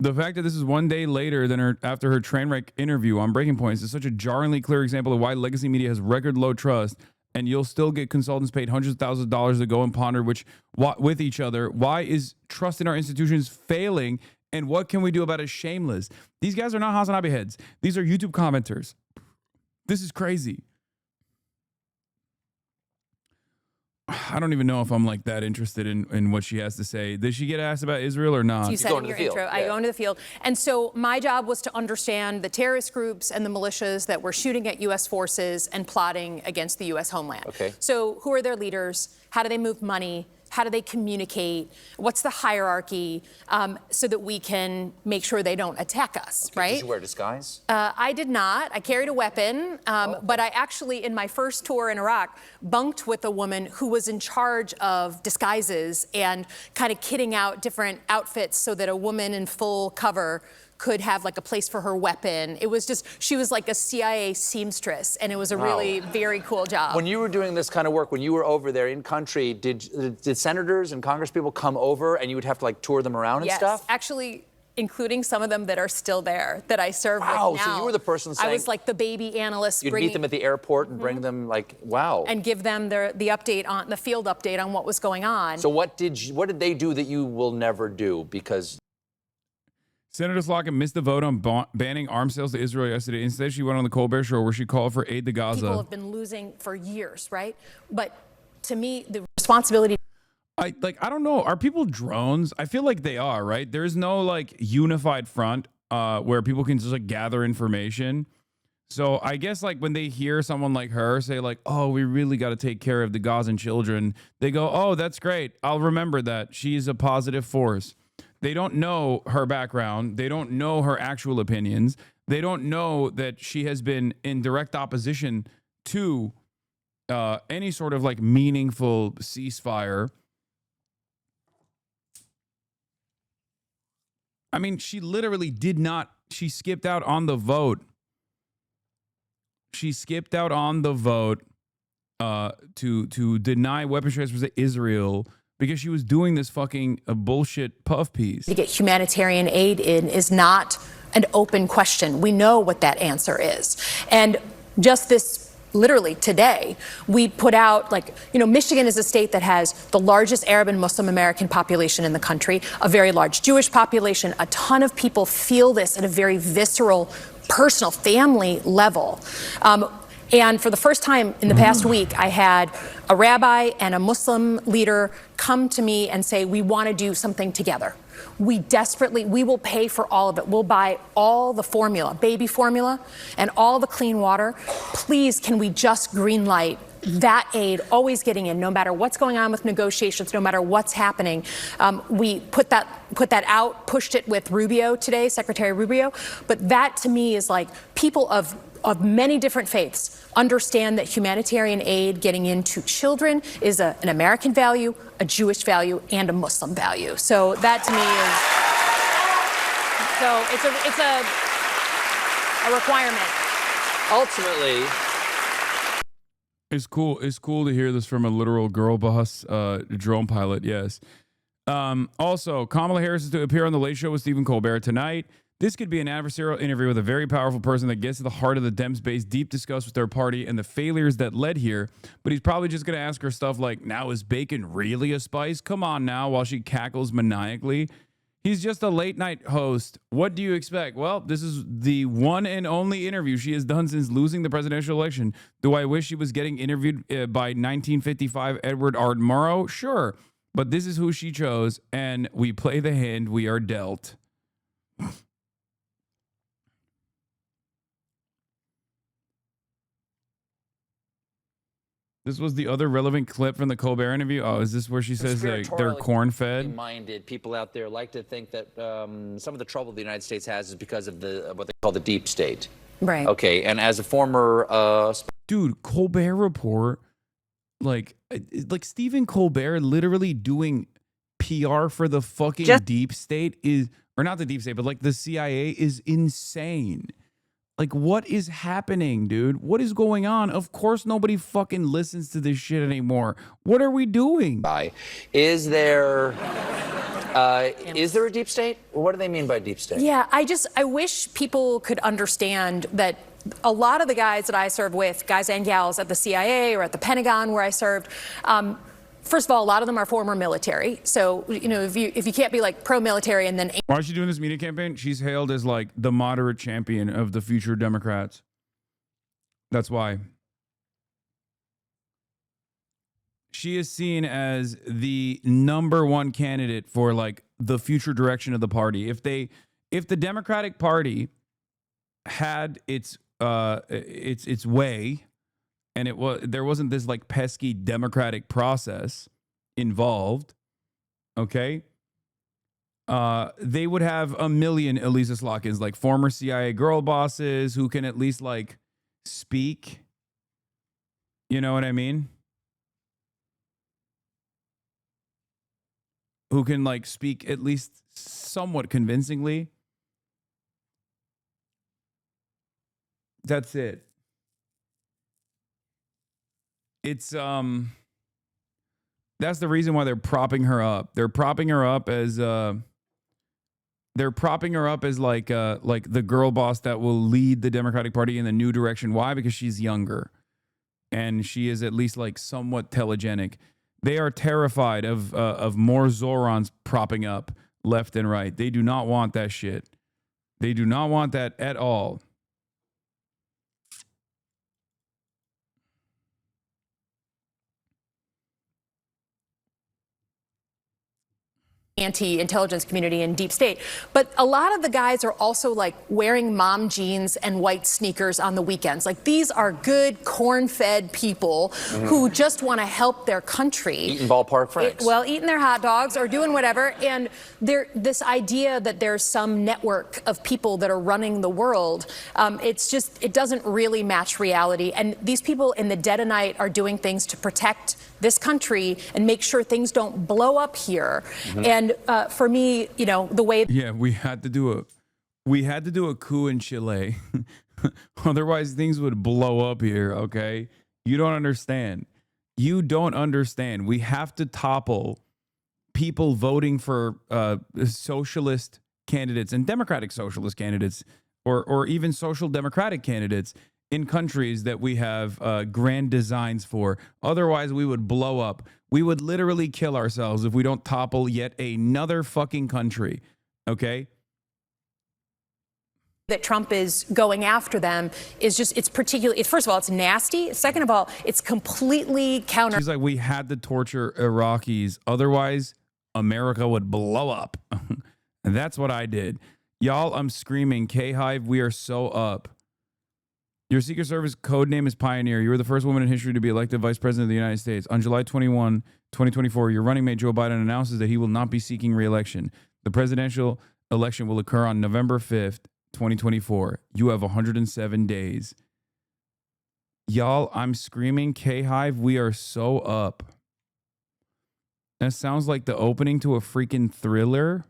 The fact that this is one day later than after her train wreck interview on Breaking Points is such a jarringly clear example of why legacy media has record low trust, and you'll still get consultants paid hundreds of thousands of dollars to go and ponder with each other. Why is trust in our institutions failing, and what can we do about it? Shameless. These guys are not Hasanabi heads. These are YouTube commenters. This is crazy. I don't even know if I'm like that interested in what she has to say. Did she get asked about Israel or not? You said in your intro, I go into the field. And so my job was to understand the terrorist groups and the militias that were shooting at U.S. forces and plotting against the U.S. homeland. Okay. So who are their leaders? How do they move money? How do they communicate? What's the hierarchy, so that we can make sure they don't attack us, right? Did you wear a disguise? I did not. I carried a weapon, but I actually, in my first tour in Iraq, bunked with a woman who was in charge of disguises and kind of kitting out different outfits so that a woman in full cover could have like a place for her weapon. It was just, she was like a CIA seamstress, and it was a really very cool job. When you were doing this kind of work, when you were over there in country, did senators and congresspeople come over and you would have to like tour them around and stuff? Actually, including some of them that are still there that I serve with now. So you were the person saying, I was like the baby analyst. You'd meet them at the airport and bring them like, wow. And give them the update on the field update on what was going on. So what did they do that you will never do? Because Senator Slocum missed the vote on banning arms sales to Israel yesterday. Instead, she went on the Colbert Show where she called for aid to Gaza. People have been losing for years, right? But to me, the responsibility. I don't know. Are people drones? I feel like they are, right? There's no like unified front where people can just like gather information. So I guess like when they hear someone like her say like, oh, we really got to take care of the Gazan children, they go, oh, that's great. I'll remember that. She's a positive force. They don't know her background. They don't know her actual opinions. They don't know that she has been in direct opposition to any sort of like meaningful ceasefire. I mean, she literally did not. She skipped out on the vote. She skipped out on the vote to deny weapons transfers to Israel because she was doing this fucking bullshit puff piece. To get humanitarian aid in is not an open question. We know what that answer is. And just this, literally today, we put out, like, you know, Michigan is a state that has the largest Arab and Muslim American population in the country, a very large Jewish population. A ton of people feel this at a very visceral, personal, family level. And for the first time in the past week, I had a rabbi and a Muslim leader come to me and say, we want to do something together. We will pay for all of it. We'll buy all the formula, baby formula, and all the clean water. Please, can we just green light that aid always getting in, no matter what's going on with negotiations, no matter what's happening? We put that out, pushed it with Rubio today, Secretary Rubio. But that to me is like people of many different faiths understand that humanitarian aid getting into children is an American value, a Jewish value, and a Muslim value. So that to me is, it's a requirement. ultimately, it's cool. It's cool to hear this from a literal girl boss drone pilot. Yes. Also, Kamala Harris is to appear on the Late Show with Stephen Colbert tonight. This could be an adversarial interview with a very powerful person that gets to the heart of the Dems base, deep discuss with their party and the failures that led here. But he's probably just going to ask her stuff like, now is bacon really a spice? Come on now, while she cackles maniacally. He's just a late night host. What do you expect? Well, this is the one and only interview she has done since losing the presidential election. Do I wish she was getting interviewed by 1955 Edward R. Murrow? Sure. But this is who she chose, and we play the hand we are dealt. This was the other relevant clip from the Colbert interview. Oh, is this where she says they're corn-fed? Minded people out there like to think that some of the trouble the United States has is because of what they call the deep state. Right. Okay, and as a former dude, Colbert Report, like Stephen Colbert literally doing PR for the fucking deep state is, or not the deep state, but like the CIA is insane. Like, what is happening, dude? What is going on? Of course, nobody fucking listens to this shit anymore. What are we doing? Is there a deep state? What do they mean by deep state? Yeah, I wish people could understand that a lot of the guys that I serve with, guys and gals at the CIA or at the Pentagon where I served, first of all, a lot of them are former military. So, you know, if you can't be like pro-military and then... Why is she doing this media campaign? She's hailed as like the moderate champion of the future Democrats. That's why. She is seen as the #1 candidate for like the future direction of the party. If the Democratic Party had its way, and there wasn't this like pesky democratic process, involved, okay, they would have a million Elisa Slotkins, like former CIA girl bosses who can at least like speak. You know what I mean? Who can like speak at least somewhat convincingly. That's it. It's that's the reason why they're propping her up. They're propping her up as like the girl boss that will lead the Democratic Party in the new direction. Why? Because she's younger and she is at least like somewhat telegenic. They are terrified of more Zorons propping up left and right. They do not want that shit. They do not want that at all. Anti-intelligence community and deep state. But a lot of the guys are also like wearing mom jeans and white sneakers on the weekends. Like these are good corn-fed people who just want to help their country. Eating ballpark franks. Eating their hot dogs or doing whatever. And this idea that there's some network of people that are running the world, it doesn't really match reality. And these people in the dead of night are doing things to protect this country and make sure things don't blow up here. And for me, the way we had to do a coup in Chile. Otherwise things would blow up here, okay? You don't understand. We have to topple people voting for socialist candidates and democratic socialist candidates or even social democratic candidates in countries that we have grand designs for. Otherwise, we would blow up. We would literally kill ourselves if we don't topple yet another fucking country, okay? that Trump is going after them is just, first of all, it's nasty. Second of all, it's completely counter. She's like, we had to torture Iraqis. Otherwise, America would blow up. And that's what I did. Y'all, I'm screaming, K-Hive, we are so up. Your Secret Service code name is Pioneer. You were the first woman in history to be elected Vice President of the United States. On July 21, 2024, your running mate Joe Biden announces that he will not be seeking re-election. The presidential election will occur on November 5th, 2024. You have 107 days. Y'all, I'm screaming, K-Hive, we are so up. That sounds like the opening to a freaking thriller.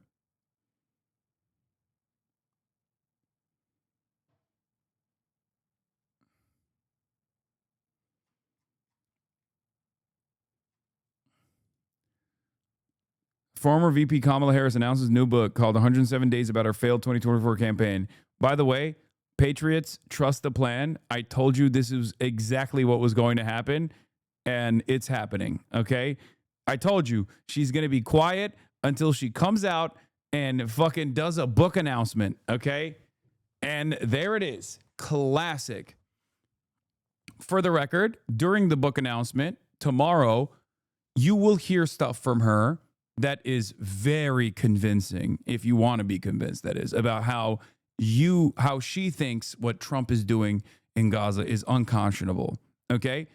Former VP Kamala Harris announces new book called 107 Days About Our Failed 2024 Campaign. By the way, Patriots, trust the plan. I told you this is exactly what was going to happen, and it's happening, okay? I told you she's going to be quiet until she comes out and fucking does a book announcement, okay? And there it is. Classic. For the record, during the book announcement, tomorrow, you will hear stuff from her that is very convincing, if you want to be convinced, that is, about how she thinks what Trump is doing in Gaza is unconscionable, okay?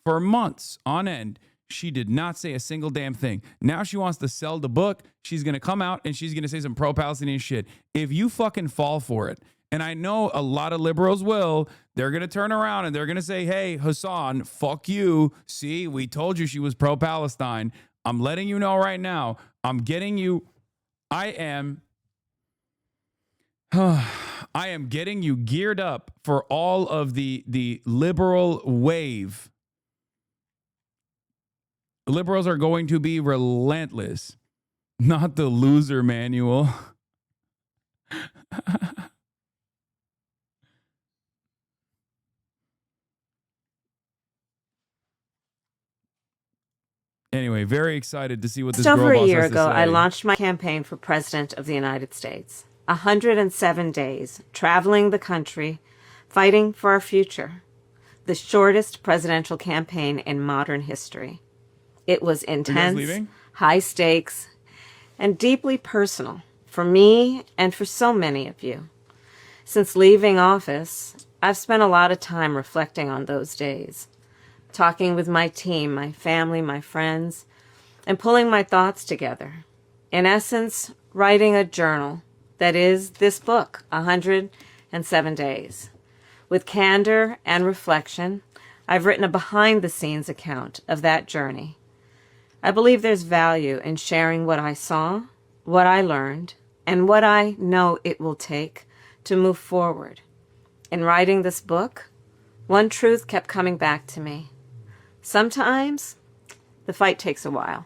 For months on end, she did not say a single damn thing. Now she wants to sell the book. She's going to come out and she's going to say some pro-Palestinian shit. If you fucking fall for it, and I know a lot of liberals will, they're going to turn around and they're going to say, hey, Hasan, fuck you. See, we told you she was pro-Palestine. I'm letting you know right now. I'm getting you. I am getting you geared up for all of the liberal wave. Liberals are going to be relentless, not the loser manual. Anyway, very excited to see what this Just girl over boss a year has to ago, say. I launched my campaign for President of the United States. 107 days, traveling the country, fighting for our future. The shortest presidential campaign in modern history. It was intense, high stakes, and deeply personal for me and for so many of you. Since leaving office, I've spent a lot of time reflecting on those days. Talking with my team, my family, my friends, and pulling my thoughts together. In essence, writing a journal that is this book, 107 Days. With candor and reflection, I've written a behind-the-scenes account of that journey. I believe there's value in sharing what I saw, what I learned, and what I know it will take to move forward. In writing this book, one truth kept coming back to me. Sometimes the fight takes a while,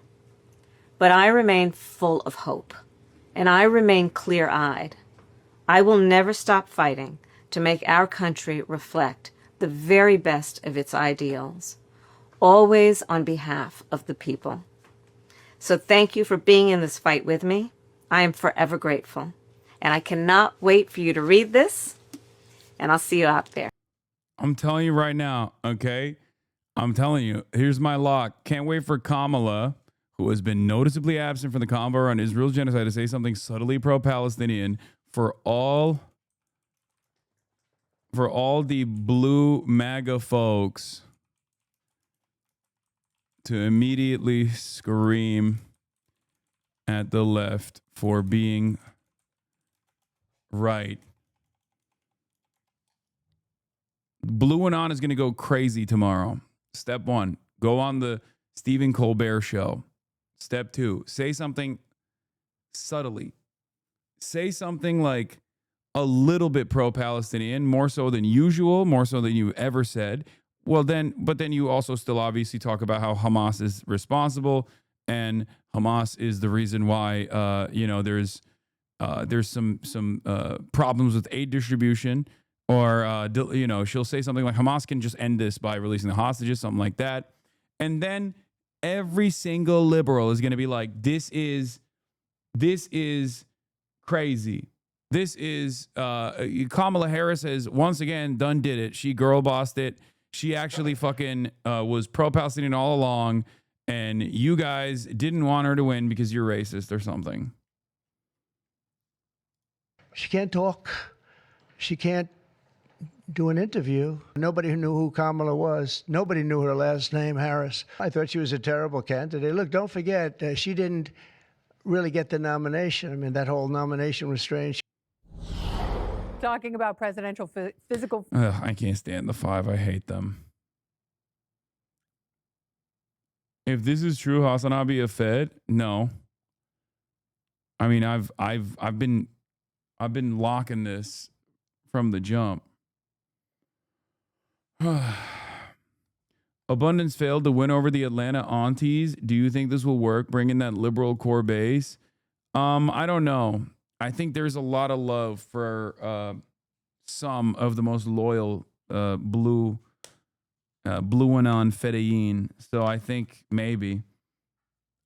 but I remain full of hope, and I remain clear-eyed. I will never stop fighting to make our country reflect the very best of its ideals, always on behalf of the people. So thank you for being in this fight with me. I am forever grateful, and I cannot wait for you to read this, and I'll see you out there. I'm telling you right now, okay? I'm telling you, here's my lock. Can't wait for Kamala, who has been noticeably absent from the convo on Israel's genocide, to say something subtly pro-Palestinian for all the blue MAGA folks to immediately scream at the left for being right. Blue and On is going to go crazy tomorrow. Step 1, go on the Stephen Colbert show. Step 2, say something subtly. Say something like a little bit pro-Palestinian, more so than usual, more so than you ever said. But then you also still obviously talk about how Hamas is responsible and Hamas is the reason why, there's some problems with aid distribution. Or, she'll say something like Hamas can just end this by releasing the hostages, something like that. And then every single liberal is going to be like, this is crazy. This is, Kamala Harris has once again did it. She girl bossed it. She actually fucking was pro-Palestinian all along. And you guys didn't want her to win because you're racist or something. She can't talk. She can't do an interview. Nobody knew who Kamala was. Nobody knew her last name, Harris. I thought she was a terrible candidate. Look, don't forget, she didn't really get the nomination. I mean, that whole nomination was strange. Talking about presidential physical. I can't stand the 5. I hate them. If this is true, Hasanabi a Fed? No. I mean, I've been locking this from the jump. Abundance failed to win over the Atlanta aunties. Do you think this will work, bringing that liberal core base? I don't know. I think there's a lot of love for some of the most loyal blue and on Fedayeen. So I think maybe.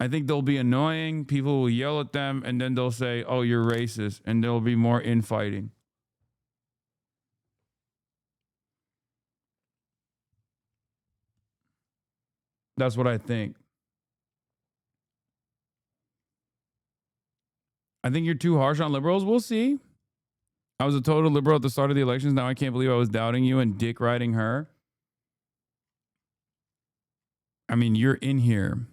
I think they'll be annoying. People will yell at them, and then they'll say, oh, you're racist, and there'll be more infighting. That's what I think. I think you're too harsh on liberals. We'll see. I was a total liberal at the start of the elections. Now I can't believe I was doubting you and dick riding her. I mean, you're in here.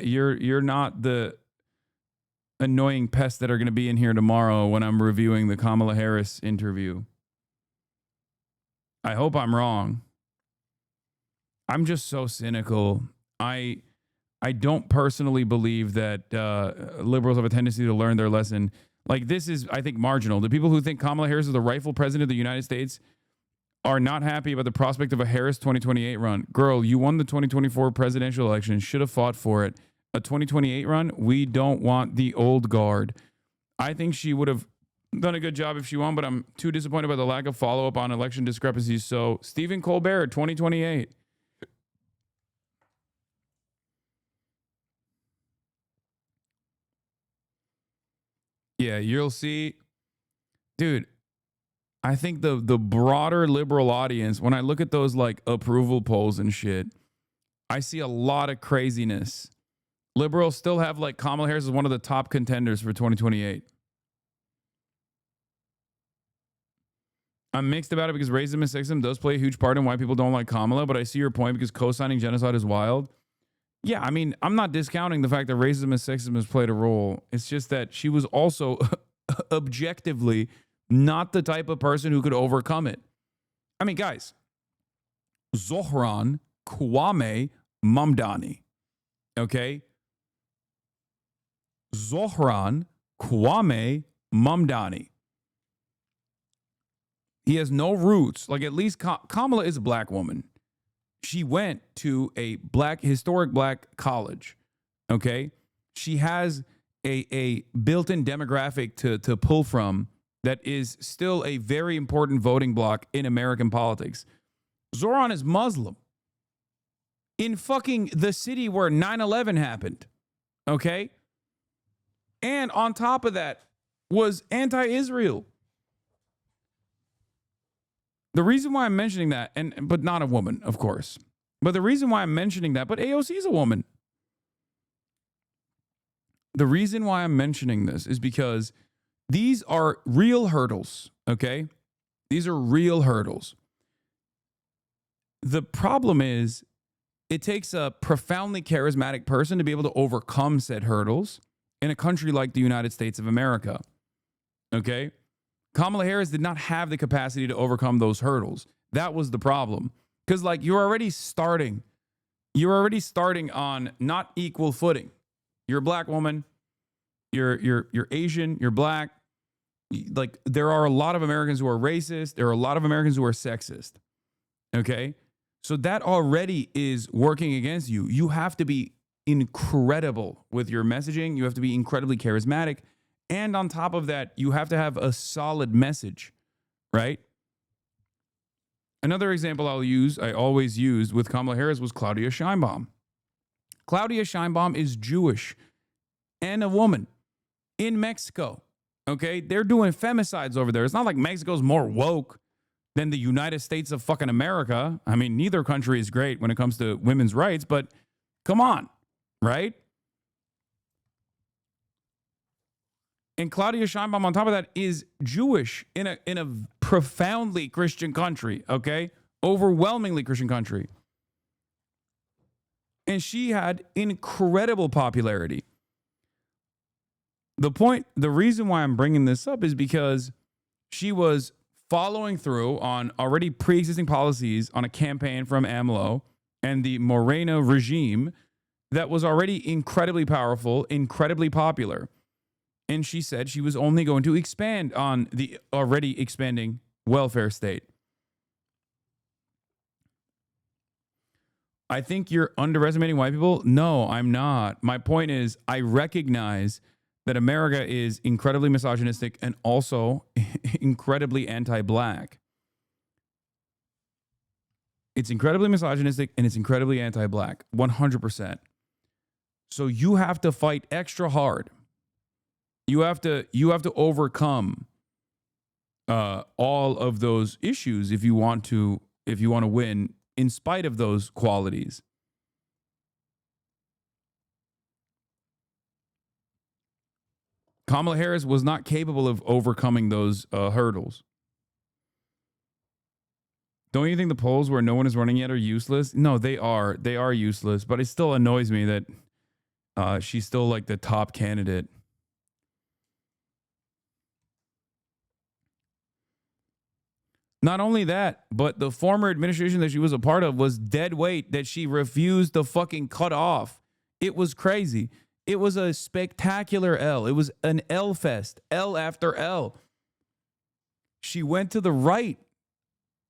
You're not the annoying pests that are going to be in here tomorrow when I'm reviewing the Kamala Harris interview. I hope I'm wrong. I'm just so cynical. I don't personally believe that liberals have a tendency to learn their lesson. Like, this is, I think, marginal. The people who think Kamala Harris is the rightful president of the United States are not happy about the prospect of a Harris 2028 run. Girl, you won the 2024 presidential election. Should have fought for it. A 2028 run? We don't want the old guard. I think she would have done a good job if she won, but I'm too disappointed by the lack of follow-up on election discrepancies. So, Stephen Colbert, 2028. Yeah, you'll see. Dude, I think the broader liberal audience, when I look at those like approval polls and shit, I see a lot of craziness. Liberals still have like Kamala Harris as one of the top contenders for 2028. I'm mixed about it because racism and sexism does play a huge part in why people don't like Kamala, but I see your point because co-signing genocide is wild. Yeah, I mean, I'm not discounting the fact that racism and sexism has played a role. It's just that she was also objectively not the type of person who could overcome it. I mean, guys, Zohran Kwame Mamdani, okay? Zohran Kwame Mamdani. He has no roots. Like, at least Kamala is a black woman. She went to a historic black college, okay? She has a built-in demographic to pull from that is still a very important voting bloc in American politics. Zohran is Muslim in fucking the city where 9/11 happened, okay? And on top of that was anti-Israel. The reason why I'm mentioning that, but not a woman, of course. But the reason why I'm mentioning that, but AOC is a woman. The reason why I'm mentioning this is because these are real hurdles, okay? These are real hurdles. The problem is it takes a profoundly charismatic person to be able to overcome said hurdles in a country like the United States of America, okay? Kamala Harris did not have the capacity to overcome those hurdles. That was the problem. Because, like, you're already starting on not equal footing. You're a black woman, you're Asian, you're black. Like, there are a lot of Americans who are racist. There are a lot of Americans who are sexist. Okay? So that already is working against you. You have to be incredible with your messaging. You have to be incredibly charismatic. And on top of that, you have to have a solid message, right? Another example I always used with Kamala Harris was Claudia Sheinbaum. Claudia Sheinbaum is Jewish and a woman in Mexico, okay? They're doing femicides over there. It's not like Mexico's more woke than the United States of fucking America. I mean, neither country is great when it comes to women's rights, but come on, right? And Claudia Sheinbaum, on top of that, is Jewish in a profoundly Christian country, okay? Overwhelmingly Christian country. And she had incredible popularity. The reason why I'm bringing this up is because she was following through on already pre-existing policies on a campaign from AMLO and the Moreno regime that was already incredibly powerful, incredibly popular. And she said she was only going to expand on the already expanding welfare state. I think you're underestimating white people. No, I'm not. My point is, I recognize that America is incredibly misogynistic and also incredibly anti-black. It's incredibly misogynistic and it's incredibly anti-black, 100%. So you have to fight extra hard. You have to overcome all of those issues if you want to win in spite of those qualities. Kamala Harris was not capable of overcoming those hurdles. Don't you think the polls where no one is running yet are useless? No, they are. They are useless, but it still annoys me that she's still like the top candidate. Not only that, but the former administration that she was a part of was dead weight that she refused to fucking cut off. It was crazy. It was a spectacular L. It was an L fest, L after L. She went to the right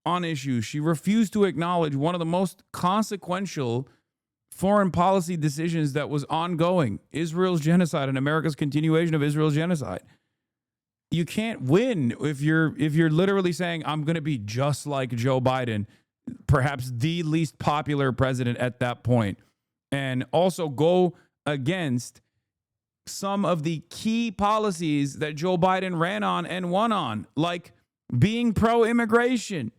on issues. She refused to acknowledge one of the most consequential foreign policy decisions that was ongoing, Israel's genocide and America's continuation of Israel's genocide. You can't win if you're literally saying, I'm going to be just like Joe Biden, perhaps the least popular president at that point, and also go against some of the key policies that Joe Biden ran on and won on, like being pro-immigration.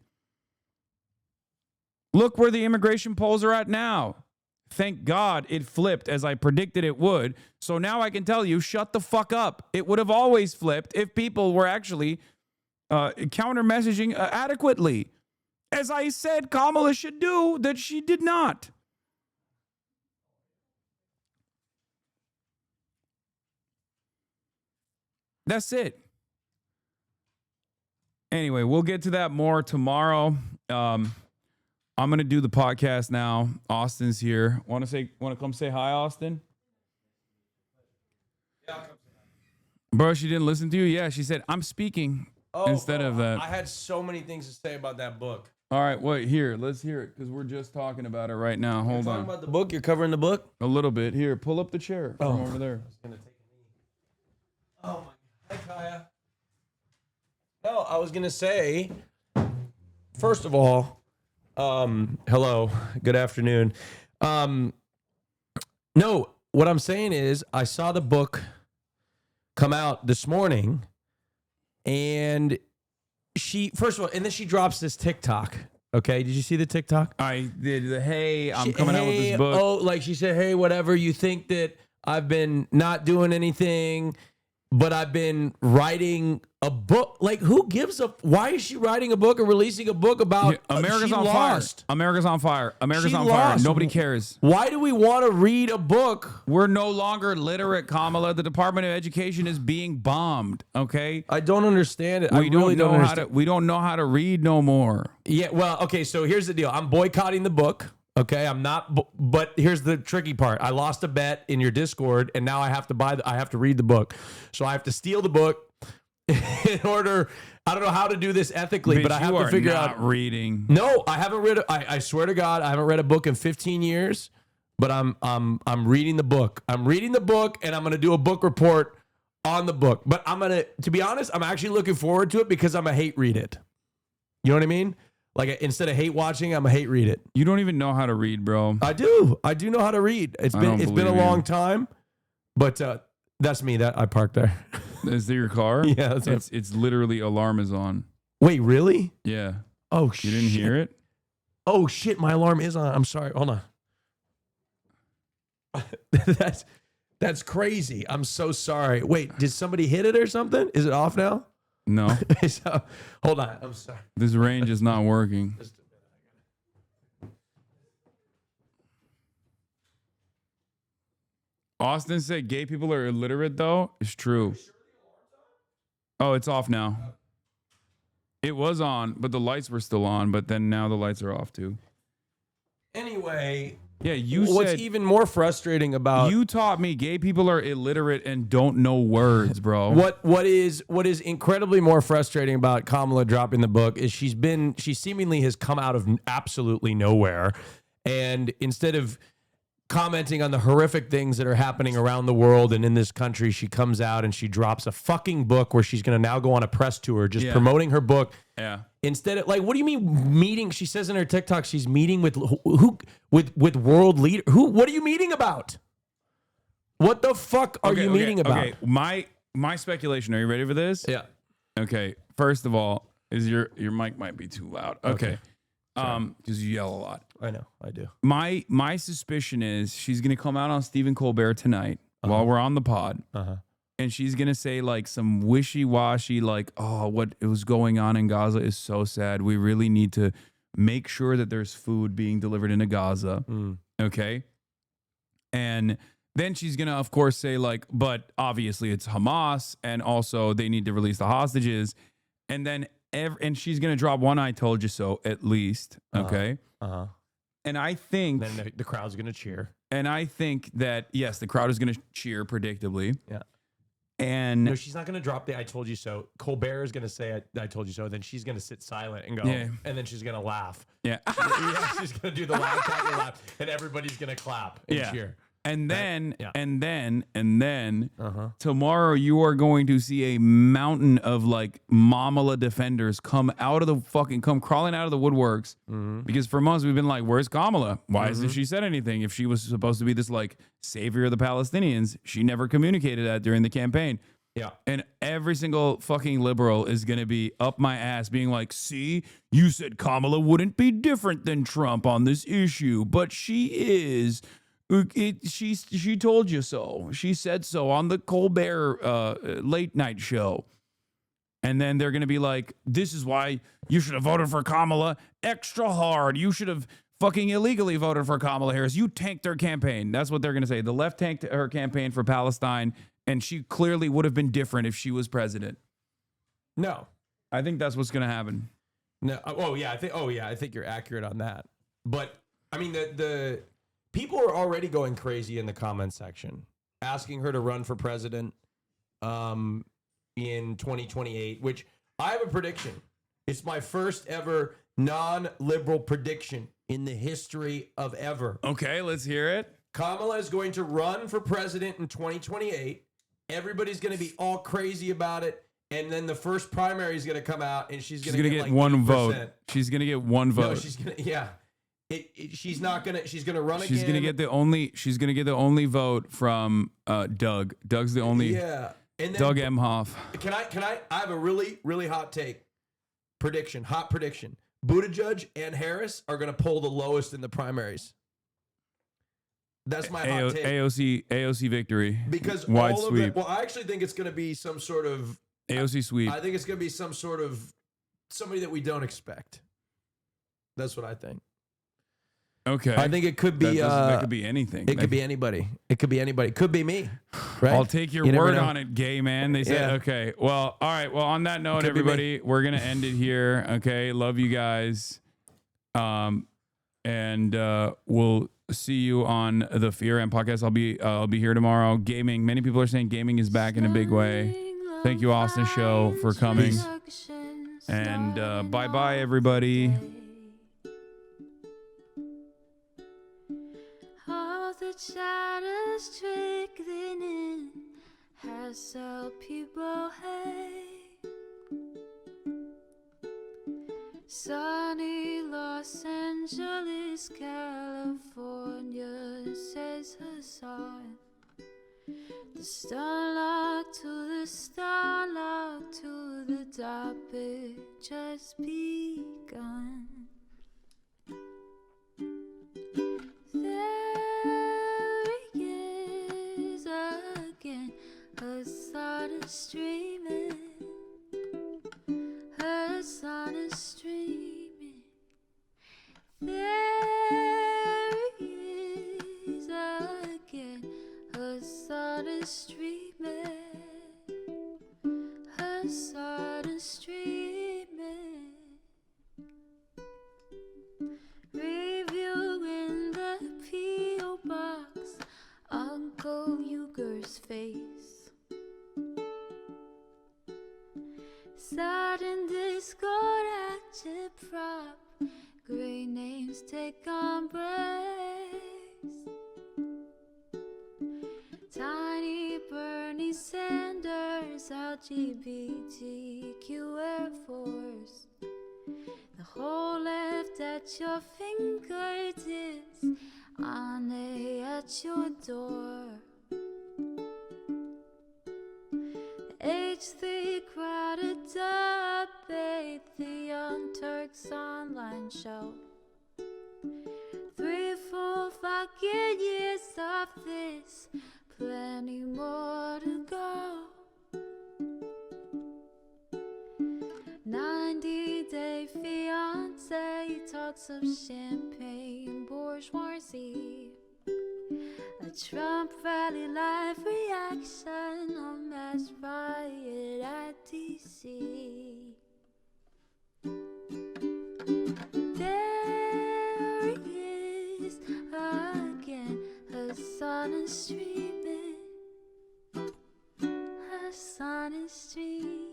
Look where the immigration polls are at now. Thank God it flipped as I predicted it would. So now I can tell you, shut the fuck up. It would have always flipped if people were actually counter messaging adequately. As I said, Kamala should do, that she did not. That's it. Anyway, we'll get to that more tomorrow. I'm gonna do the podcast now. Austin's here. Want to come say hi, Austin? Bro, she didn't listen to you? Yeah, she said, I'm speaking instead of that. I had so many things to say about that book. All right, wait, here, let's hear it, because we're just talking about it right now. Hold on. About the book? You're covering the book? A little bit. Here, pull up the chair from over there. Oh my God. Hi, Kaya. No, I was going to say, first of all, hello, good afternoon. No, what I'm saying is I saw the book come out this morning, and first of all, and then she drops this TikTok. Okay, did you see the TikTok? I did. Hey, I'm coming out with this book. Oh, like she said, hey, whatever, you think that I've been not doing anything, but I've been writing a book. Like, who gives a? Why is she writing a book or releasing a book about America's on lost? fire? America's on fire. America's She on fire. lost. Nobody cares. Why do we want to read a book? We're no longer literate, Kamala. The Department of Education is being bombed. Okay, I don't understand it. We I really don't know how understand. to. We don't know how to read no more. Yeah, well, okay, so here's the deal. I'm boycotting the book. Okay, I'm not, but here's the tricky part. I lost a bet in your Discord, and now I have to I have to read the book. So I have to steal the book in order. I don't know how to do this ethically, Bitch, but I have you to are figure not out. reading. No, I haven't read. I swear to God, I haven't read a book in 15 years. But I'm reading the book. I'm reading the book, and I'm gonna do a book report on the book. But to be honest, I'm actually looking forward to it because I'm a hate read it. You know what I mean? Like, instead of hate watching, I'm a hate read it. You don't even know how to read, bro. I do. I do know how to read. It's been a long time, but that's me. That I parked there. Is that your car? Yeah, it's literally alarm is on. Wait, really? Yeah. Oh, you didn't hear it? Oh shit, my alarm is on. I'm sorry. Hold on. That's crazy. I'm so sorry. Wait, did somebody hit it or something? Is it off now? No. Hold on. I'm sorry. This range is not working. Austin said gay people are illiterate, though. It's true. Oh, it's off now. It was on, but the lights were still on, but then now the lights are off, too. Anyway. Yeah, What's even more frustrating about you taught me gay people are illiterate and don't know words, bro. What is incredibly more frustrating about Kamala dropping the book is she seemingly has come out of absolutely nowhere, and instead of commenting on the horrific things that are happening around the world and in this country, she comes out and she drops a fucking book where she's going to now go on a press tour just promoting her book. Yeah. Instead of, like, what do you mean meeting? She says in her TikTok she's meeting with who? With world leader. Who? What are you meeting about? What the fuck are you meeting about? Okay, my speculation. Are you ready for this? Yeah. Okay. First of all, is your mic might be too loud. Okay. Because you yell a lot. I know, I do. My suspicion is she's gonna come out on Stephen Colbert tonight while we're on the pod. And she's gonna say like some wishy-washy, like, oh, what was going on in Gaza is so sad. We really need to make sure that there's food being delivered into Gaza. Okay. And then she's gonna, of course, say like, but obviously it's Hamas, and also they need to release the hostages. And then and she's gonna drop one "I told you so" at least. Okay. And I think then the crowd's gonna cheer. And I think that yes, the crowd is gonna cheer predictably. Yeah. And no, she's not going to drop the "I told you so." Colbert is going to say I told you so. Then she's going to sit silent and go, and then she's going to laugh. Yeah. She's going to do the loud cackle laugh, and everybody's going to clap and cheer. And then, tomorrow you are going to see a mountain of like Kamala defenders come crawling out of the woodworks. Because for months we've been like, where's Kamala? Why hasn't she said anything? If she was supposed to be this like savior of the Palestinians, she never communicated that during the campaign. Yeah. And every single fucking liberal is going to be up my ass being like, see, you said Kamala wouldn't be different than Trump on this issue, but she is. She told you so. She said so on the Colbert late night show. And then they're going to be like, this is why you should have voted for Kamala extra hard. You should have fucking illegally voted for Kamala Harris. You tanked her campaign. That's what they're going to say. The left tanked her campaign for Palestine, and she clearly would have been different if she was president. No, I think that's what's going to happen. No. Oh yeah. I think you're accurate on that. But I mean, the people are already going crazy in the comment section, asking her to run for president in 2028. Which I have a prediction. It's my first ever non-liberal prediction in the history of ever. Okay, let's hear it. Kamala is going to run for president in 2028. Everybody's going to be all crazy about it. And then the first primary is going to come out, and she's going to get like one 8%. vote. She's going to get one vote. No, she's going to, yeah. She's not going to, she's going to run She's again. going to get the only, she's going to get the only vote from Doug. Doug's the only, yeah. And then, Doug Emhoff. I have a really, really hot take. Hot prediction. Buttigieg and Harris are going to pull the lowest in the primaries. That's my hot take. AOC victory. Because wide all sweep. of it, well, I actually think it's going to be some sort of AOC sweep. I think it's going to be some sort of somebody that we don't expect. That's what I think. Okay. I think it could be that could be anything. It could be anybody. It could be anybody. It could be me. Right? I'll take your never word know. on it, gay man. They said, Yeah. okay. Well, all right. Well, on that note, Could be me. everybody, we're going to end it here. Okay. Love you guys. And we'll see you on the Fear and podcast. I'll be here tomorrow. Gaming. Many people are saying gaming is back in a big way. Thank you, Austin Show, for coming. And bye-bye, everybody. All the shadows trickling in has helped people hate. Sunny Los Angeles, California, says Hasan. The starlock to the starlock to the topic just begun. There he is again, Hasan is streaming. Hasan is streaming. There he is again, Hasan is streaming. Hasan is streaming. Reviewing the P.O. box, Uncle Uger's face. Sudden discord agitprop, great names take embrace. Tiny Bernie Sanders, LGBTQ Air Force. The whole left at your fingertips, Ane at your door. H3 crowded debate, the Young Turks online show. 3 full fucking years of this, plenty more to go. 90-day fiance talks of champagne bourgeoisie. A Trump rally live reaction on mass riot at DC. There he is again, Hasan is streaming. Hasan is streaming.